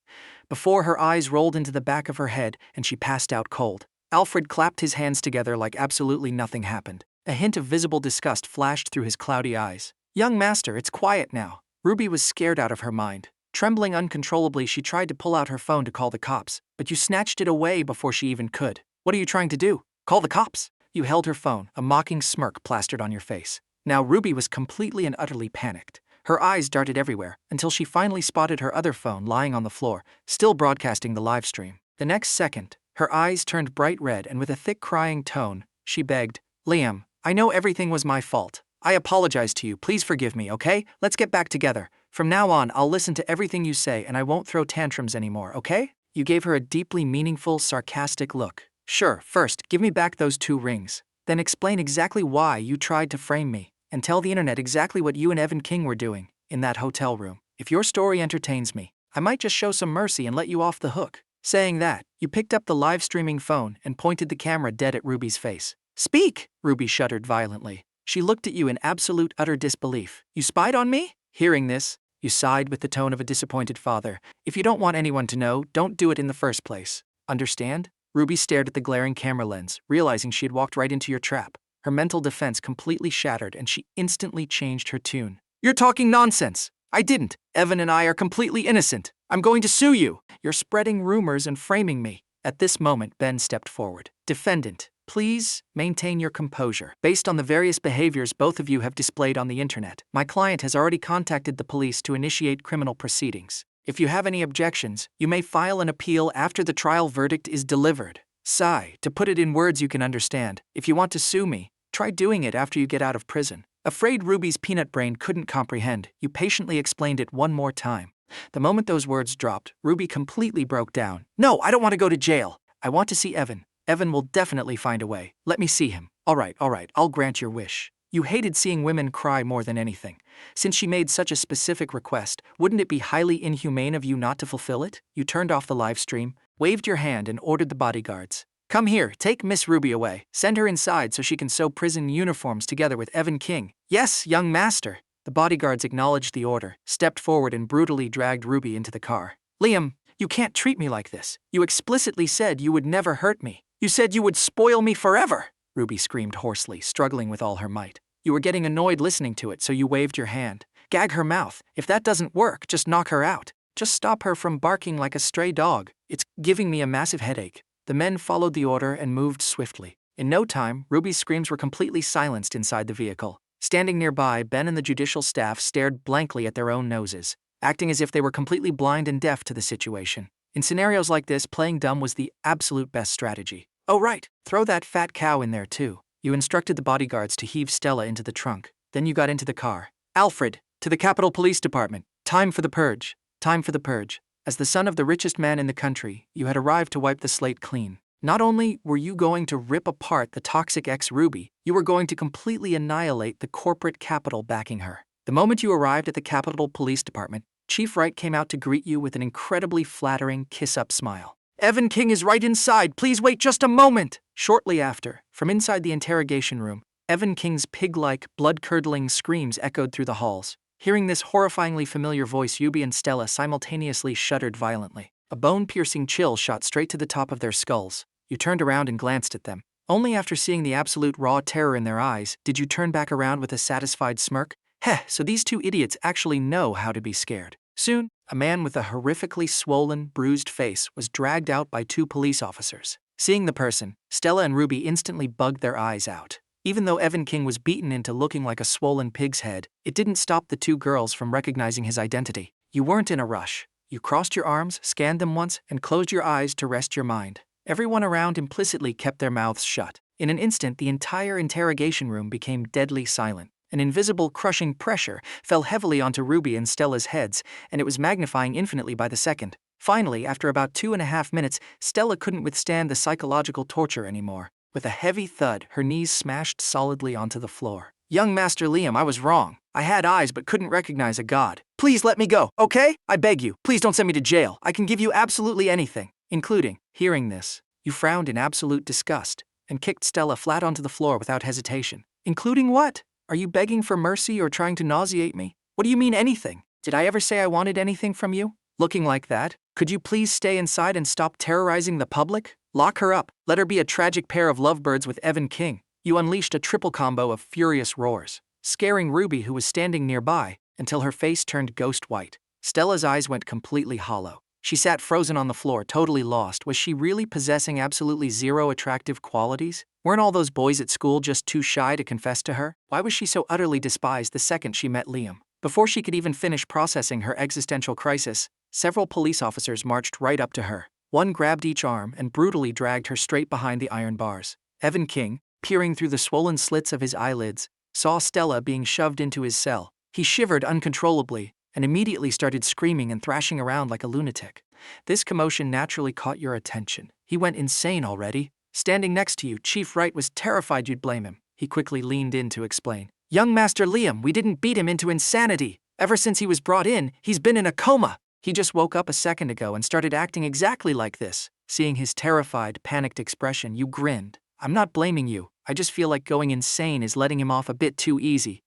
before her eyes rolled into the back of her head and she passed out cold. Alfred clapped his hands together like absolutely nothing happened. A hint of visible disgust flashed through his cloudy eyes. "Young master, it's quiet now." Ruby was scared out of her mind. Trembling uncontrollably, she tried to pull out her phone to call the cops, but you snatched it away before she even could. "What are you trying to do? Call the cops?" You held her phone, a mocking smirk plastered on your face. Now Ruby was completely and utterly panicked. Her eyes darted everywhere, until she finally spotted her other phone lying on the floor, still broadcasting the live stream. The next second, her eyes turned bright red and with a thick crying tone, she begged, "Liam, I know everything was my fault. I apologize to you, please forgive me, okay? Let's get back together. From now on, I'll listen to everything you say and I won't throw tantrums anymore, okay?" You gave her a deeply meaningful, sarcastic look. "Sure, first, give me back those 2 rings. Then explain exactly why you tried to frame me, and tell the internet exactly what you and Evan King were doing in that hotel room. If your story entertains me, I might just show some mercy and let you off the hook." Saying that, you picked up the live streaming phone and pointed the camera dead at Ruby's face. "Speak!" Ruby shuddered violently. She looked at you in absolute utter disbelief. "You spied on me?" Hearing this, you sighed with the tone of a disappointed father. "If you don't want anyone to know, don't do it in the first place. Understand?" Ruby stared at the glaring camera lens, realizing she had walked right into your trap. Her mental defense completely shattered and she instantly changed her tune. "You're talking nonsense! I didn't! Evan and I are completely innocent! I'm going to sue you! You're spreading rumors and framing me." At this moment, Ben stepped forward. "Defendant, please maintain your composure. Based on the various behaviors both of you have displayed on the internet, my client has already contacted the police to initiate criminal proceedings. If you have any objections, you may file an appeal after the trial verdict is delivered. Sigh, to put it in words you can understand, if you want to sue me, try doing it after you get out of prison." Afraid Ruby's peanut brain couldn't comprehend, you patiently explained it one more time. The moment those words dropped, Ruby completely broke down. No, I don't want to go to jail. I want to see Evan. Evan will definitely find a way. Let me see him. All right, I'll grant your wish. You hated seeing women cry more than anything. Since she made such a specific request, wouldn't it be highly inhumane of you not to fulfill it? You turned off the live stream, waved your hand, and ordered the bodyguards. Come here, take Miss Ruby away. Send her inside so she can sew prison uniforms together with Evan King. Yes, young master. The bodyguards acknowledged the order, stepped forward, and brutally dragged Ruby into the car. Liam, you can't treat me like this. You explicitly said you would never hurt me. You said you would spoil me forever. Ruby screamed hoarsely, struggling with all her might. You were getting annoyed listening to it, so you waved your hand. Gag her mouth. If that doesn't work, just knock her out. Just stop her from barking like a stray dog. It's giving me a massive headache. The men followed the order and moved swiftly. In no time, Ruby's screams were completely silenced inside the vehicle. Standing nearby, Ben and the judicial staff stared blankly at their own noses, acting as if they were completely blind and deaf to the situation. In scenarios like this, playing dumb was the absolute best strategy. Oh right, throw that fat cow in there too. You instructed the bodyguards to heave Stella into the trunk. Then you got into the car. Alfred, to the Capitol Police Department. Time for the purge. Time for the purge. As the son of the richest man in the country, you had arrived to wipe the slate clean. Not only were you going to rip apart the toxic ex-Ruby, you were going to completely annihilate the corporate capital backing her. The moment you arrived at the Capitol Police Department, Chief Wright came out to greet you with an incredibly flattering kiss-up smile. Evan King is right inside. Please wait just a moment. Shortly after, from inside the interrogation room, Evan King's pig-like, blood-curdling screams echoed through the halls. Hearing this horrifyingly familiar voice, Ruby and Stella simultaneously shuddered violently. A bone-piercing chill shot straight to the top of their skulls. You turned around and glanced at them. Only after seeing the absolute raw terror in their eyes did you turn back around with a satisfied smirk. Heh, so these two idiots actually know how to be scared. Soon, a man with a horrifically swollen, bruised face was dragged out by two police officers. Seeing the person, Stella and Ruby instantly bugged their eyes out. Even though Evan King was beaten into looking like a swollen pig's head, it didn't stop the two girls from recognizing his identity. You weren't in a rush. You crossed your arms, scanned them once, and closed your eyes to rest your mind. Everyone around implicitly kept their mouths shut. In an instant, the entire interrogation room became deadly silent. An invisible, crushing pressure fell heavily onto Ruby and Stella's heads, and it was magnifying infinitely by the second. Finally, after about 2.5 minutes, Stella couldn't withstand the psychological torture anymore. With a heavy thud, her knees smashed solidly onto the floor. Young Master Liam, I was wrong. I had eyes but couldn't recognize a god. Please let me go, okay? I beg you, please don't send me to jail. I can give you absolutely anything, including. Hearing this, you frowned in absolute disgust and kicked Stella flat onto the floor without hesitation. Including what? Are you begging for mercy or trying to nauseate me? What do you mean anything? Did I ever say I wanted anything from you? Looking like that? Could you please stay inside and stop terrorizing the public? Lock her up. Let her be a tragic pair of lovebirds with Evan King. You unleashed a triple combo of furious roars, scaring Ruby, who was standing nearby, until her face turned ghost white. Stella's eyes went completely hollow. She sat frozen on the floor, totally lost. Was she really possessing absolutely zero attractive qualities? Weren't all those boys at school just too shy to confess to her? Why was she so utterly despised the second she met Liam? Before she could even finish processing her existential crisis, several police officers marched right up to her. One grabbed each arm and brutally dragged her straight behind the iron bars. Evan King, peering through the swollen slits of his eyelids, saw Stella being shoved into his cell. He shivered uncontrollably and immediately started screaming and thrashing around like a lunatic. This commotion naturally caught your attention. He went insane already. Standing next to you, Chief Wright was terrified you'd blame him. He quickly leaned in to explain. Young Master Liam, we didn't beat him into insanity. Ever since he was brought in, he's been in a coma. He just woke up a second ago and started acting exactly like this. Seeing his terrified, panicked expression, you grinned. I'm not blaming you. I just feel like going insane is letting him off a bit too easy.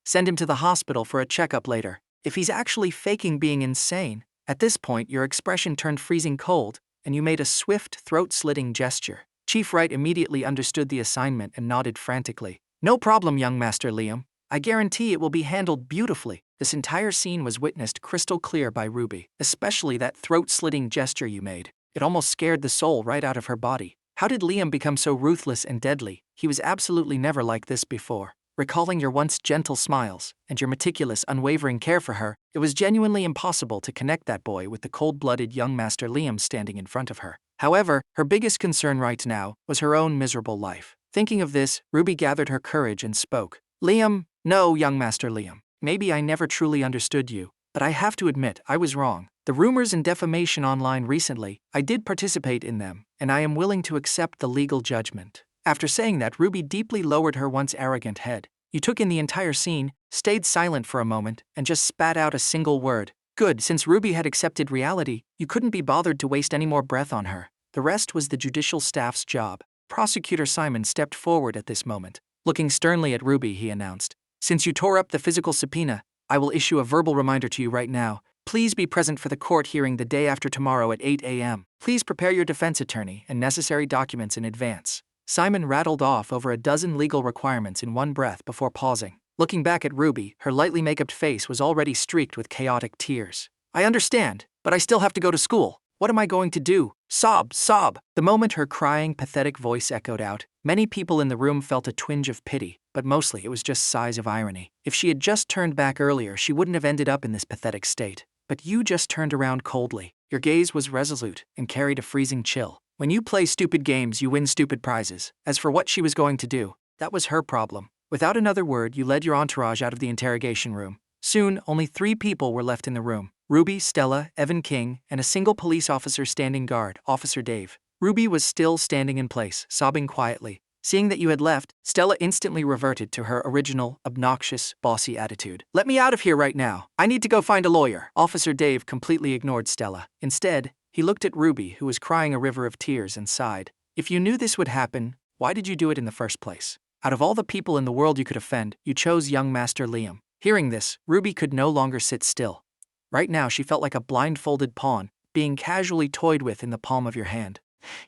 Send him to the hospital for a checkup later. If he's actually faking being insane. At this point, your expression turned freezing cold, and you made a swift, throat-slitting gesture. Chief Wright immediately understood the assignment and nodded frantically. No problem, young Master Liam. I guarantee it will be handled beautifully. This entire scene was witnessed crystal clear by Ruby, especially that throat-slitting gesture you made. It almost scared the soul right out of her body. How did Liam become so ruthless and deadly? He was absolutely never like this before. Recalling your once gentle smiles and your meticulous, unwavering care for her, it was genuinely impossible to connect that boy with the cold-blooded young Master Liam standing in front of her. However, her biggest concern right now was her own miserable life. Thinking of this, Ruby gathered her courage and spoke. Liam, no, young Master Liam. Maybe I never truly understood you, but I have to admit, I was wrong. The rumors and defamation online recently, I did participate in them, and I am willing to accept the legal judgment. After saying that, Ruby deeply lowered her once arrogant head. You took in the entire scene, stayed silent for a moment, and just spat out a single word. Good, since Ruby had accepted reality, you couldn't be bothered to waste any more breath on her. The rest was the judicial staff's job. Prosecutor Simon stepped forward at this moment. Looking sternly at Ruby, he announced, "Since you tore up the physical subpoena, I will issue a verbal reminder to you right now. Please be present for the court hearing the day after tomorrow at 8 a.m. Please prepare your defense attorney and necessary documents in advance." Simon rattled off over a dozen legal requirements in one breath before pausing. Looking back at Ruby, her lightly make-upped face was already streaked with chaotic tears. "I understand, but I still have to go to school. What am I going to do? Sob, sob." The moment her crying, pathetic voice echoed out, many people in the room felt a twinge of pity, but mostly it was just sighs of irony. If she had just turned back earlier, she wouldn't have ended up in this pathetic state. But you just turned around coldly. Your gaze was resolute and carried a freezing chill. When you play stupid games, you win stupid prizes. As for what she was going to do, that was her problem. Without another word, you led your entourage out of the interrogation room. Soon, only 3 people were left in the room: Ruby, Stella, Evan King, and a single police officer standing guard, Officer Dave. Ruby was still standing in place, sobbing quietly. Seeing that you had left, Stella instantly reverted to her original, obnoxious, bossy attitude. "Let me out of here right now. I need to go find a lawyer." Officer Dave completely ignored Stella. Instead, he looked at Ruby, who was crying a river of tears, and sighed. "If you knew this would happen, why did you do it in the first place? Out of all the people in the world you could offend, you chose young Master Liam." Hearing this, Ruby could no longer sit still. Right now, she felt like a blindfolded pawn, being casually toyed with in the palm of your hand.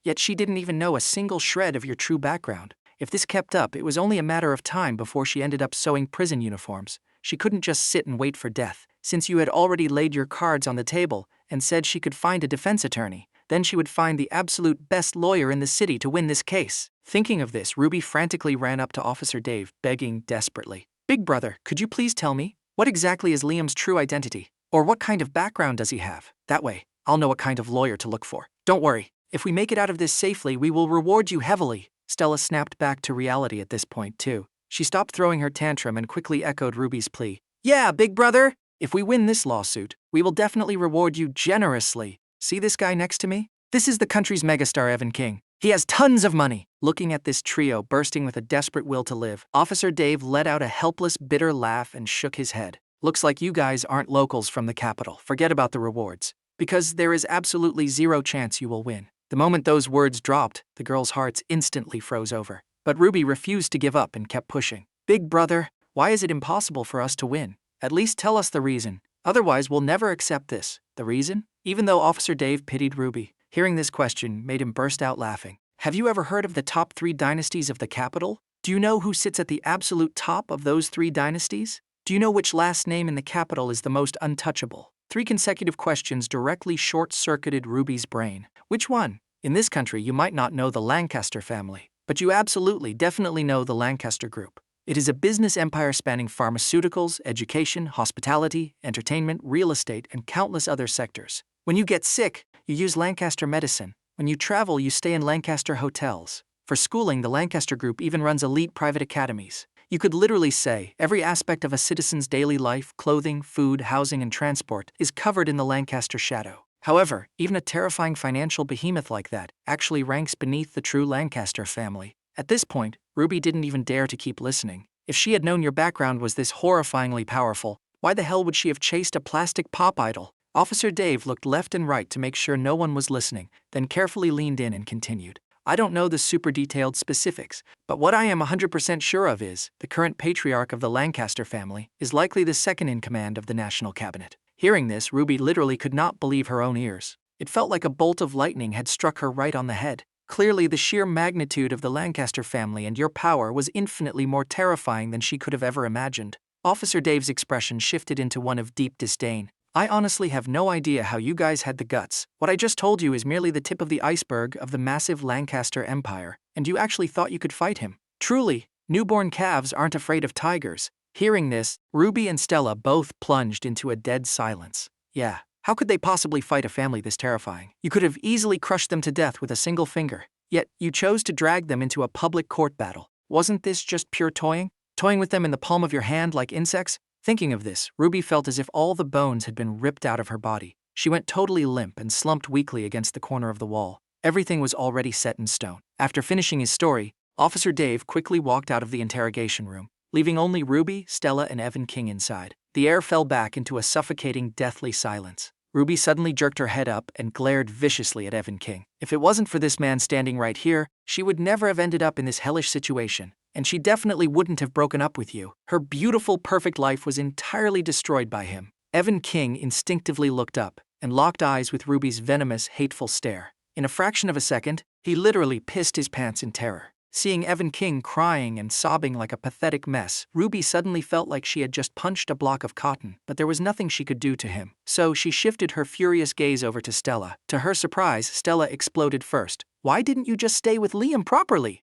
Yet she didn't even know a single shred of your true background. If this kept up, it was only a matter of time before she ended up sewing prison uniforms. She couldn't just sit and wait for death. Since you had already laid your cards on the table and said she could find a defense attorney, then she would find the absolute best lawyer in the city to win this case. Thinking of this, Ruby frantically ran up to Officer Dave, begging desperately, "Big brother, could you please tell me, what exactly is Liam's true identity? Or what kind of background does he have? That way, I'll know what kind of lawyer to look for. Don't worry, if we make it out of this safely, we will reward you heavily." Stella snapped back to reality at this point, too. She stopped throwing her tantrum and quickly echoed Ruby's plea. "Yeah, big brother! If we win this lawsuit, we will definitely reward you generously. See this guy next to me? This is the country's megastar, Evan King. He has tons of money." Looking at this trio bursting with a desperate will to live, Officer Dave let out a helpless, bitter laugh and shook his head. "Looks like you guys aren't locals from the capital. Forget about the rewards, because there is absolutely zero chance you will win." The moment those words dropped, the girls' hearts instantly froze over. But Ruby refused to give up and kept pushing. "Big brother, why is it impossible for us to win? At least tell us the reason. Otherwise, we'll never accept this." "The reason?" Even though Officer Dave pitied Ruby, hearing this question made him burst out laughing. "Have you ever heard of the top 3 dynasties of the capital? Do you know who sits at the absolute top of those 3 dynasties? Do you know which last name in the capital is the most untouchable?" 3 consecutive questions directly short-circuited Ruby's brain. Which one? In this country, you might not know the Lancaster family, but you absolutely, definitely know the Lancaster Group. It is a business empire spanning pharmaceuticals, education, hospitality, entertainment, real estate, and countless other sectors. When you get sick, you use Lancaster medicine. When you travel, you stay in Lancaster hotels. For schooling, the Lancaster Group even runs elite private academies. You could literally say every aspect of a citizen's daily life, clothing, food, housing, and transport, is covered in the Lancaster shadow. However, even a terrifying financial behemoth like that actually ranks beneath the true Lancaster family. At this point, Ruby didn't even dare to keep listening. If she had known your background was this horrifyingly powerful, why the hell would she have chased a plastic pop idol? Officer Dave looked left and right to make sure no one was listening, then carefully leaned in and continued. "I don't know the super detailed specifics, but what I am 100% sure of is, the current patriarch of the Lancaster family is likely the second in command of the national cabinet." Hearing this, Ruby literally could not believe her own ears. It felt like a bolt of lightning had struck her right on the head. Clearly, the sheer magnitude of the Lancaster family and your power was infinitely more terrifying than she could have ever imagined. Officer Dave's expression shifted into one of deep disdain. "I honestly have no idea how you guys had the guts. What I just told you is merely the tip of the iceberg of the massive Lancaster empire, and you actually thought you could fight him. Truly, newborn calves aren't afraid of tigers." Hearing this, Ruby and Stella both plunged into a dead silence. Yeah, how could they possibly fight a family this terrifying? You could have easily crushed them to death with a single finger. Yet, you chose to drag them into a public court battle. Wasn't this just pure toying? Toying with them in the palm of your hand like insects? Thinking of this, Ruby felt as if all the bones had been ripped out of her body. She went totally limp and slumped weakly against the corner of the wall. Everything was already set in stone. After finishing his story, Officer Dave quickly walked out of the interrogation room, leaving only Ruby, Stella, and Evan King inside. The air fell back into a suffocating, deathly silence. Ruby suddenly jerked her head up and glared viciously at Evan King. If it wasn't for this man standing right here, she would never have ended up in this hellish situation. And she definitely wouldn't have broken up with you. Her beautiful, perfect life was entirely destroyed by him. Evan King instinctively looked up and locked eyes with Ruby's venomous, hateful stare. In a fraction of a second, he literally pissed his pants in terror. Seeing Evan King crying and sobbing like a pathetic mess, Ruby suddenly felt like she had just punched a block of cotton, but there was nothing she could do to him. So she shifted her furious gaze over to Stella. To her surprise, Stella exploded first. "Why didn't you just stay with Liam properly?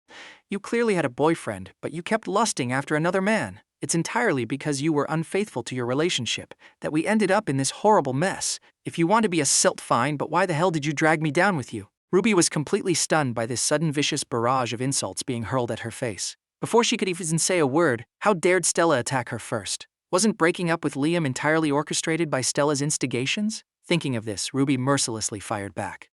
You clearly had a boyfriend, but you kept lusting after another man. It's entirely because you were unfaithful to your relationship that we ended up in this horrible mess. If you want to be a silt, fine, but why the hell did you drag me down with you?" Ruby was completely stunned by this sudden vicious barrage of insults being hurled at her face. Before she could even say a word, how dared Stella attack her first? Wasn't breaking up with Liam entirely orchestrated by Stella's instigations? Thinking of this, Ruby mercilessly fired back.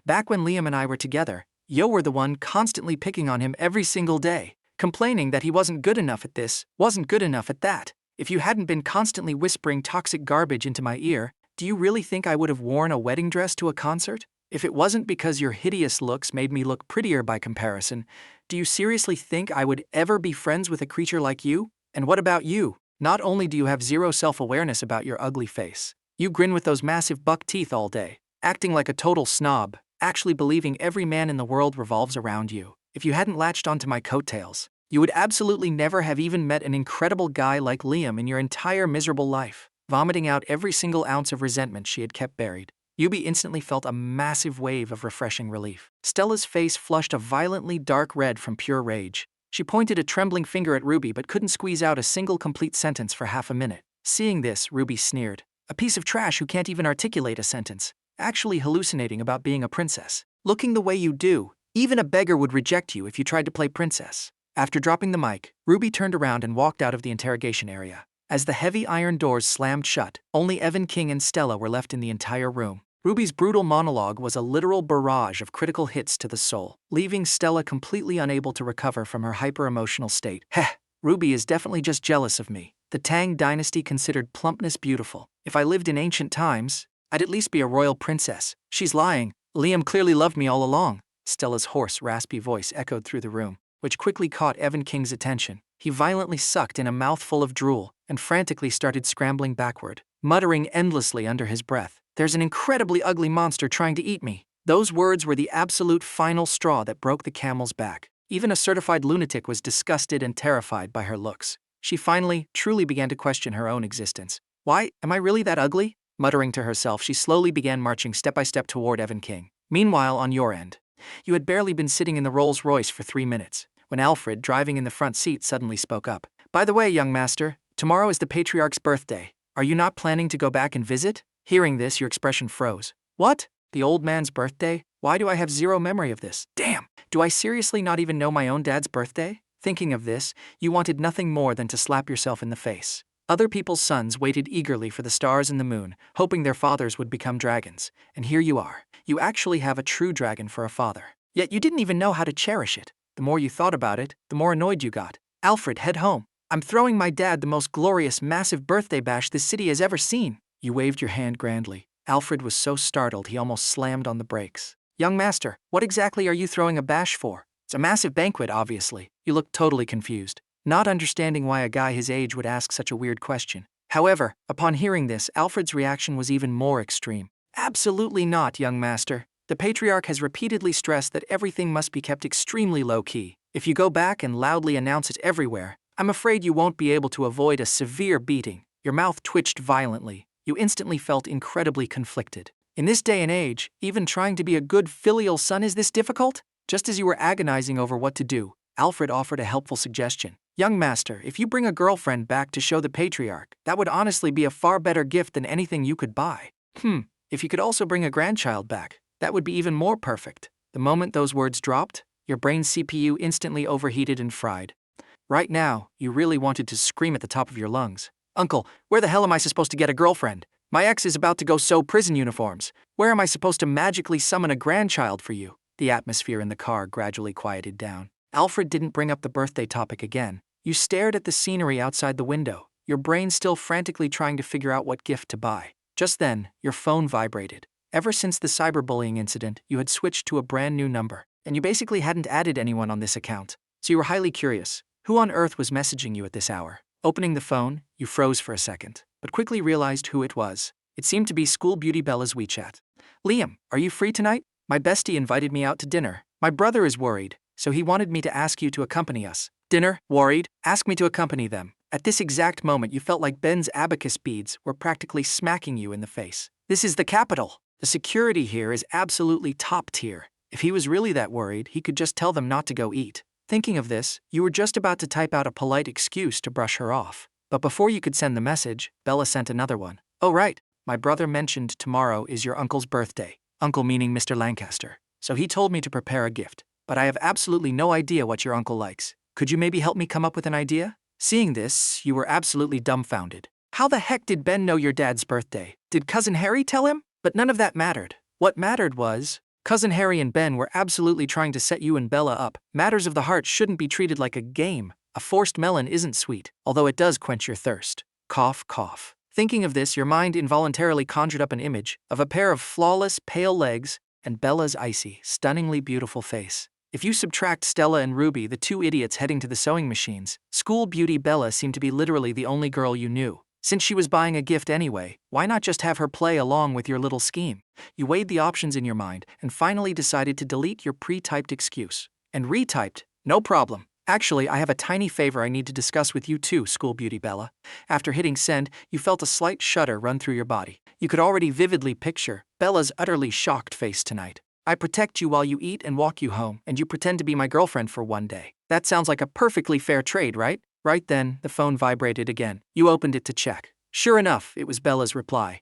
"Back when Liam and I were together, you were the one constantly picking on him every single day, complaining that he wasn't good enough at this, wasn't good enough at that. If you hadn't been constantly whispering toxic garbage into my ear, do you really think I would have worn a wedding dress to a concert? If it wasn't because your hideous looks made me look prettier by comparison, do you seriously think I would ever be friends with a creature like you? And what about you? Not only do you have zero self-awareness about your ugly face, you grin with those massive buck teeth all day, acting like a total snob, actually believing every man in the world revolves around you. If you hadn't latched onto my coattails, you would absolutely never have even met an incredible guy like Liam in your entire miserable life." Vomiting out every single ounce of resentment she had kept buried, Ruby instantly felt a massive wave of refreshing relief. Stella's face flushed a violently dark red from pure rage. She pointed a trembling finger at Ruby but couldn't squeeze out a single complete sentence for half a minute. Seeing this, Ruby sneered. "A piece of trash who can't even articulate a sentence, actually hallucinating about being a princess. Looking the way you do, even a beggar would reject you if you tried to play princess." After dropping the mic, Ruby turned around and walked out of the interrogation area. As the heavy iron doors slammed shut, only Evan King and Stella were left in the entire room. Ruby's brutal monologue was a literal barrage of critical hits to the soul, leaving Stella completely unable to recover from her hyper-emotional state. "Heh, Ruby is definitely just jealous of me. The Tang dynasty considered plumpness beautiful. If I lived in ancient times, I'd at least be a royal princess. She's lying. Liam clearly loved me all along." Stella's hoarse, raspy voice echoed through the room, which quickly caught Evan King's attention. He violently sucked in a mouthful of drool and frantically started scrambling backward, muttering endlessly under his breath. "There's an incredibly ugly monster trying to eat me." Those words were the absolute final straw that broke the camel's back. Even a certified lunatic was disgusted and terrified by her looks. She finally, truly began to question her own existence. "Why, am I really that ugly?" Muttering to herself, she slowly began marching step by step toward Evan King. Meanwhile, on your end, you had barely been sitting in the Rolls-Royce for 3 minutes, when Alfred, driving in the front seat, suddenly spoke up. "By the way, young master, tomorrow is the patriarch's birthday. Are you not planning to go back and visit?" Hearing this, your expression froze. "What? The old man's birthday? Why do I have zero memory of this? Damn! Do I seriously not even know my own dad's birthday?" Thinking of this, you wanted nothing more than to slap yourself in the face. Other people's sons waited eagerly for the stars and the moon, hoping their fathers would become dragons. And here you are. You actually have a true dragon for a father. Yet you didn't even know how to cherish it. The more you thought about it, the more annoyed you got. "Alfred, head home. I'm throwing my dad the most glorious, massive birthday bash this city has ever seen." You waved your hand grandly. Alfred was so startled he almost slammed on the brakes. "Young master, what exactly are you throwing a bash for?" "It's a massive banquet, obviously." You looked totally confused, not understanding why a guy his age would ask such a weird question. However, upon hearing this, Alfred's reaction was even more extreme. "Absolutely not, young master. The patriarch has repeatedly stressed that everything must be kept extremely low-key. If you go back and loudly announce it everywhere, I'm afraid you won't be able to avoid a severe beating." Your mouth twitched violently. You instantly felt incredibly conflicted. In this day and age, even trying to be a good filial son is this difficult? Just as you were agonizing over what to do, Alfred offered a helpful suggestion. "Young master, if you bring a girlfriend back to show the patriarch, that would honestly be a far better gift than anything you could buy. If you could also bring a grandchild back, that would be even more perfect." The moment those words dropped, your brain's CPU instantly overheated and fried. Right now, you really wanted to scream at the top of your lungs. Uncle, where the hell am I supposed to get a girlfriend? My ex is about to go sew prison uniforms. Where am I supposed to magically summon a grandchild for you? The atmosphere in the car gradually quieted down. Alfred didn't bring up the birthday topic again. You stared at the scenery outside the window, your brain still frantically trying to figure out what gift to buy. Just then, your phone vibrated. Ever since the cyberbullying incident, you had switched to a brand new number, and you basically hadn't added anyone on this account. So you were highly curious. Who on earth was messaging you at this hour? Opening the phone, you froze for a second, but quickly realized who it was. It seemed to be School Beauty Bella's WeChat. Liam, are you free tonight? My bestie invited me out to dinner. My brother is worried, so he wanted me to ask you to accompany us. Dinner? Worried? Ask me to accompany them. At this exact moment, you felt like Ben's abacus beads were practically smacking you in the face. This is the capital. The security here is absolutely top tier. If he was really that worried, he could just tell them not to go eat. Thinking of this, you were just about to type out a polite excuse to brush her off. But before you could send the message, Bella sent another one. Oh right, my brother mentioned tomorrow is your uncle's birthday. Uncle meaning Mr. Lancaster. So he told me to prepare a gift. But I have absolutely no idea what your uncle likes. Could you maybe help me come up with an idea? Seeing this, you were absolutely dumbfounded. How the heck did Ben know your dad's birthday? Did Cousin Harry tell him? But none of that mattered. What mattered was, Cousin Harry and Ben were absolutely trying to set you and Bella up. Matters of the heart shouldn't be treated like a game. A forced melon isn't sweet, although it does quench your thirst. Cough, cough. Thinking of this, your mind involuntarily conjured up an image of a pair of flawless, pale legs and Bella's icy, stunningly beautiful face. If you subtract Stella and Ruby, the two idiots heading to the sewing machines, School Beauty Bella seemed to be literally the only girl you knew. Since she was buying a gift anyway, why not just have her play along with your little scheme? You weighed the options in your mind and finally decided to delete your pre-typed excuse. And retyped, no problem. Actually, I have a tiny favor I need to discuss with you too, School Beauty Bella. After hitting send, you felt a slight shudder run through your body. You could already vividly picture Bella's utterly shocked face tonight. I protect you while you eat and walk you home, and you pretend to be my girlfriend for one day. That sounds like a perfectly fair trade, right? Right then, the phone vibrated again. You opened it to check. Sure enough, it was Bella's reply.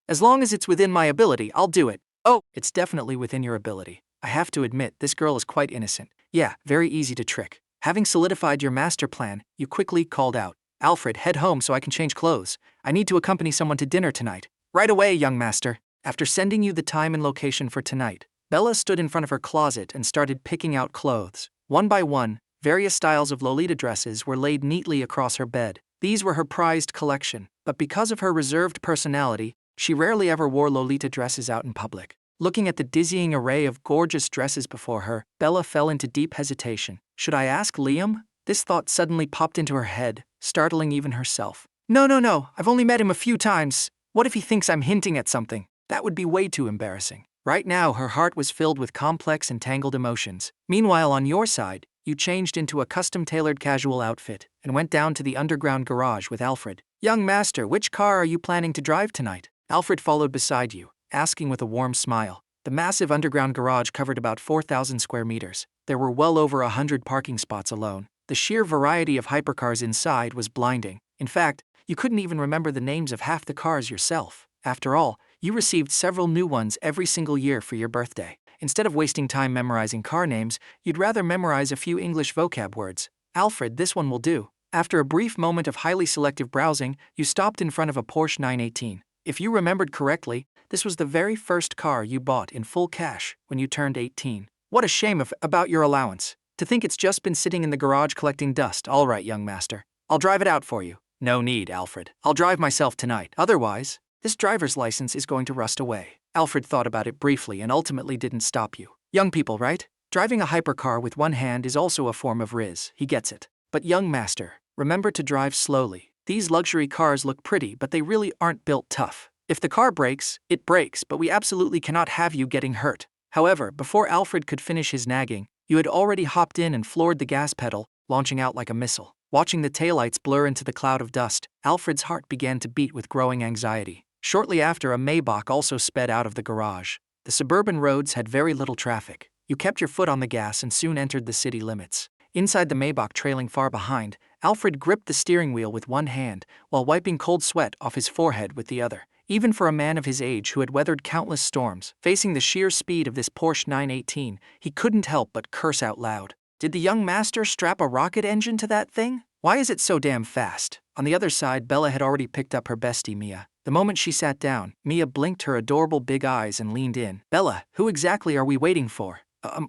As long as it's within my ability, I'll do it. Oh, it's definitely within your ability. I have to admit, this girl is quite innocent. Yeah, very easy to trick. Having solidified your master plan, you quickly called out, Alfred, head home so I can change clothes. I need to accompany someone to dinner tonight. Right away, young master. After sending you the time and location for tonight, Bella stood in front of her closet and started picking out clothes. One by one, various styles of Lolita dresses were laid neatly across her bed. These were her prized collection, but because of her reserved personality, she rarely ever wore Lolita dresses out in public. Looking at the dizzying array of gorgeous dresses before her, Bella fell into deep hesitation. Should I ask Liam? This thought suddenly popped into her head, startling even herself. No, I've only met him a few times. What if he thinks I'm hinting at something? That would be way too embarrassing. Right now, her heart was filled with complex and tangled emotions. Meanwhile, on your side, you changed into a custom-tailored casual outfit and went down to the underground garage with Alfred. Young master, which car are you planning to drive tonight? Alfred followed beside you, asking with a warm smile. The massive underground garage covered about 4,000 square meters. There were well over 100 parking spots alone. The sheer variety of hypercars inside was blinding. In fact, you couldn't even remember the names of half the cars yourself. After all, you received several new ones every single year for your birthday. Instead of wasting time memorizing car names, you'd rather memorize a few English vocab words. Alfred, this one will do. After a brief moment of highly selective browsing, you stopped in front of a Porsche 918. If you remembered correctly, this was the very first car you bought in full cash when you turned 18. What a shame about your allowance. To think it's just been sitting in the garage collecting dust. All right, young master. I'll drive it out for you. No need, Alfred. I'll drive myself tonight. Otherwise, this driver's license is going to rust away. Alfred thought about it briefly and ultimately didn't stop you. Young people, right? Driving a hypercar with one hand is also a form of riz. He gets it. But young master, remember to drive slowly. These luxury cars look pretty, but they really aren't built tough. If the car breaks, it breaks, but we absolutely cannot have you getting hurt. However, before Alfred could finish his nagging, you had already hopped in and floored the gas pedal, launching out like a missile. Watching the taillights blur into the cloud of dust, Alfred's heart began to beat with growing anxiety. Shortly after, a Maybach also sped out of the garage. The suburban roads had very little traffic. You kept your foot on the gas and soon entered the city limits. Inside the Maybach trailing far behind, Alfred gripped the steering wheel with one hand while wiping cold sweat off his forehead with the other. Even for a man of his age who had weathered countless storms, facing the sheer speed of this Porsche 918, he couldn't help but curse out loud. Did the young master strap a rocket engine to that thing? Why is it so damn fast? On the other side, Bella had already picked up her bestie, Mia. The moment she sat down, Mia blinked her adorable big eyes and leaned in. Bella, who exactly are we waiting for?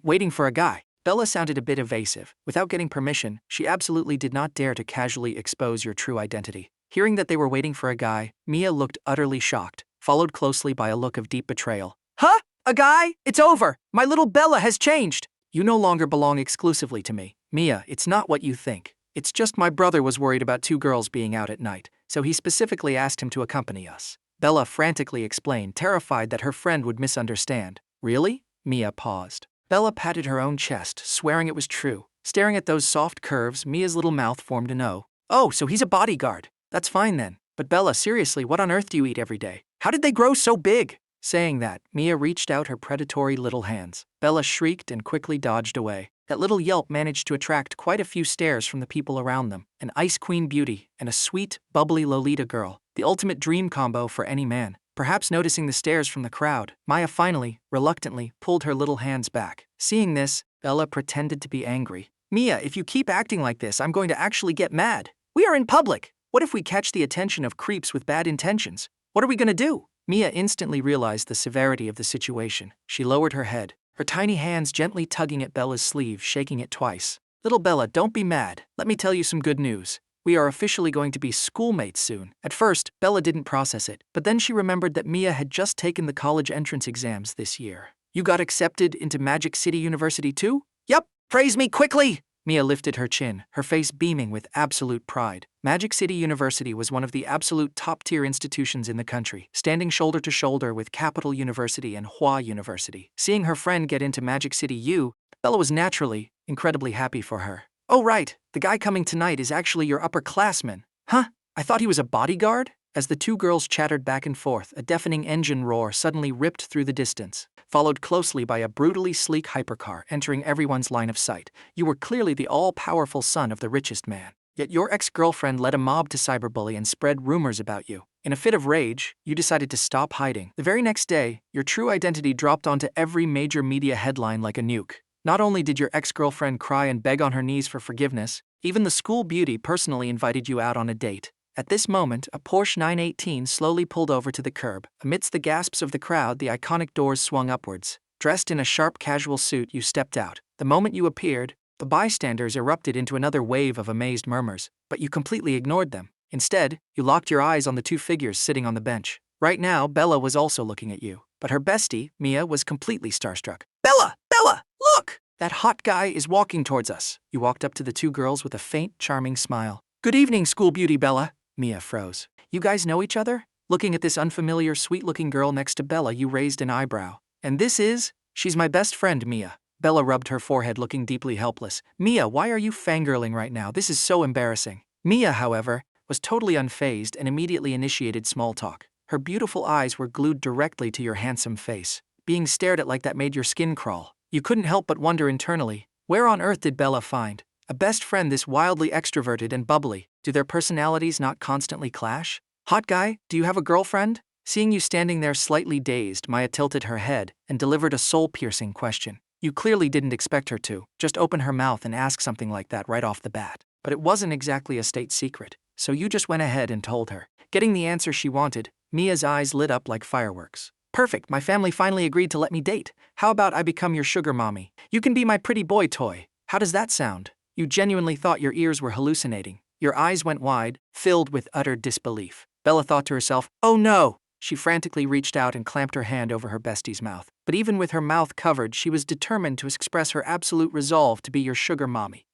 Waiting for a guy. Bella sounded a bit evasive. Without getting permission, she absolutely did not dare to casually expose your true identity. Hearing that they were waiting for a guy, Mia looked utterly shocked, followed closely by a look of deep betrayal. Huh? A guy? It's over! My little Bella has changed! You no longer belong exclusively to me. Mia, it's not what you think. It's just my brother was worried about two girls being out at night, so he specifically asked him to accompany us. Bella frantically explained, terrified that her friend would misunderstand. Really? Mia paused. Bella patted her own chest, swearing it was true. Staring at those soft curves, Mia's little mouth formed an O. Oh, so he's a bodyguard. That's fine then. But Bella, seriously, what on earth do you eat every day? How did they grow so big? Saying that, Mia reached out her predatory little hands. Bella shrieked and quickly dodged away. That little yelp managed to attract quite a few stares from the people around them. An ice queen beauty and a sweet, bubbly Lolita girl. The ultimate dream combo for any man. Perhaps noticing the stares from the crowd, Maya finally, reluctantly, pulled her little hands back. Seeing this, Bella pretended to be angry. Mia, if you keep acting like this, I'm going to actually get mad. We are in public. What if we catch the attention of creeps with bad intentions? What are we going to do? Mia instantly realized the severity of the situation. She lowered her head, her tiny hands gently tugging at Bella's sleeve, shaking it twice. Little Bella, don't be mad. Let me tell you some good news. We are officially going to be schoolmates soon. At first, Bella didn't process it, but then she remembered that Mia had just taken the college entrance exams this year. You got accepted into Magic City University too? Yup, praise me quickly! Mia lifted her chin, her face beaming with absolute pride. Magic City University was one of the absolute top-tier institutions in the country, standing shoulder to shoulder with Capital University and Hua University. Seeing her friend get into Magic City U, Bella was naturally, incredibly happy for her. Oh right, the guy coming tonight is actually your upperclassman. Huh? I thought he was a bodyguard? As the two girls chattered back and forth, a deafening engine roar suddenly ripped through the distance, followed closely by a brutally sleek hypercar entering everyone's line of sight. You were clearly the all-powerful son of the richest man. Yet your ex-girlfriend led a mob to cyberbully and spread rumors about you. In a fit of rage, you decided to stop hiding. The very next day, your true identity dropped onto every major media headline like a nuke. Not only did your ex-girlfriend cry and beg on her knees for forgiveness, even the school beauty personally invited you out on a date. At this moment, a Porsche 918 slowly pulled over to the curb. Amidst the gasps of the crowd, the iconic doors swung upwards. Dressed in a sharp casual suit, you stepped out. The moment you appeared, the bystanders erupted into another wave of amazed murmurs, but you completely ignored them. Instead, you locked your eyes on the two figures sitting on the bench. Right now, Bella was also looking at you, but her bestie, Mia, was completely starstruck. Bella! Bella! Look! That hot guy is walking towards us. You walked up to the two girls with a faint, charming smile. Good evening, school beauty Bella. Mia froze. You guys know each other? Looking at this unfamiliar, sweet-looking girl next to Bella, you raised an eyebrow. And this is? She's my best friend, Mia. Bella rubbed her forehead, looking deeply helpless. Mia, why are you fangirling right now? This is so embarrassing. Mia, however, was totally unfazed and immediately initiated small talk. Her beautiful eyes were glued directly to your handsome face. Being stared at like that made your skin crawl. You couldn't help but wonder internally, where on earth did Bella find a best friend this wildly extroverted and bubbly? Do their personalities not constantly clash? Hot guy, do you have a girlfriend? Seeing you standing there slightly dazed, Maya tilted her head and delivered a soul-piercing question. You clearly didn't expect her to just open her mouth and ask something like that right off the bat. But it wasn't exactly a state secret, so you just went ahead and told her. Getting the answer she wanted, Mia's eyes lit up like fireworks. Perfect, my family finally agreed to let me date. How about I become your sugar mommy? You can be my pretty boy toy. How does that sound? You genuinely thought your ears were hallucinating. Your eyes went wide, filled with utter disbelief. Bella thought to herself, oh no! She frantically reached out and clamped her hand over her bestie's mouth. But even with her mouth covered, she was determined to express her absolute resolve to be your sugar mommy.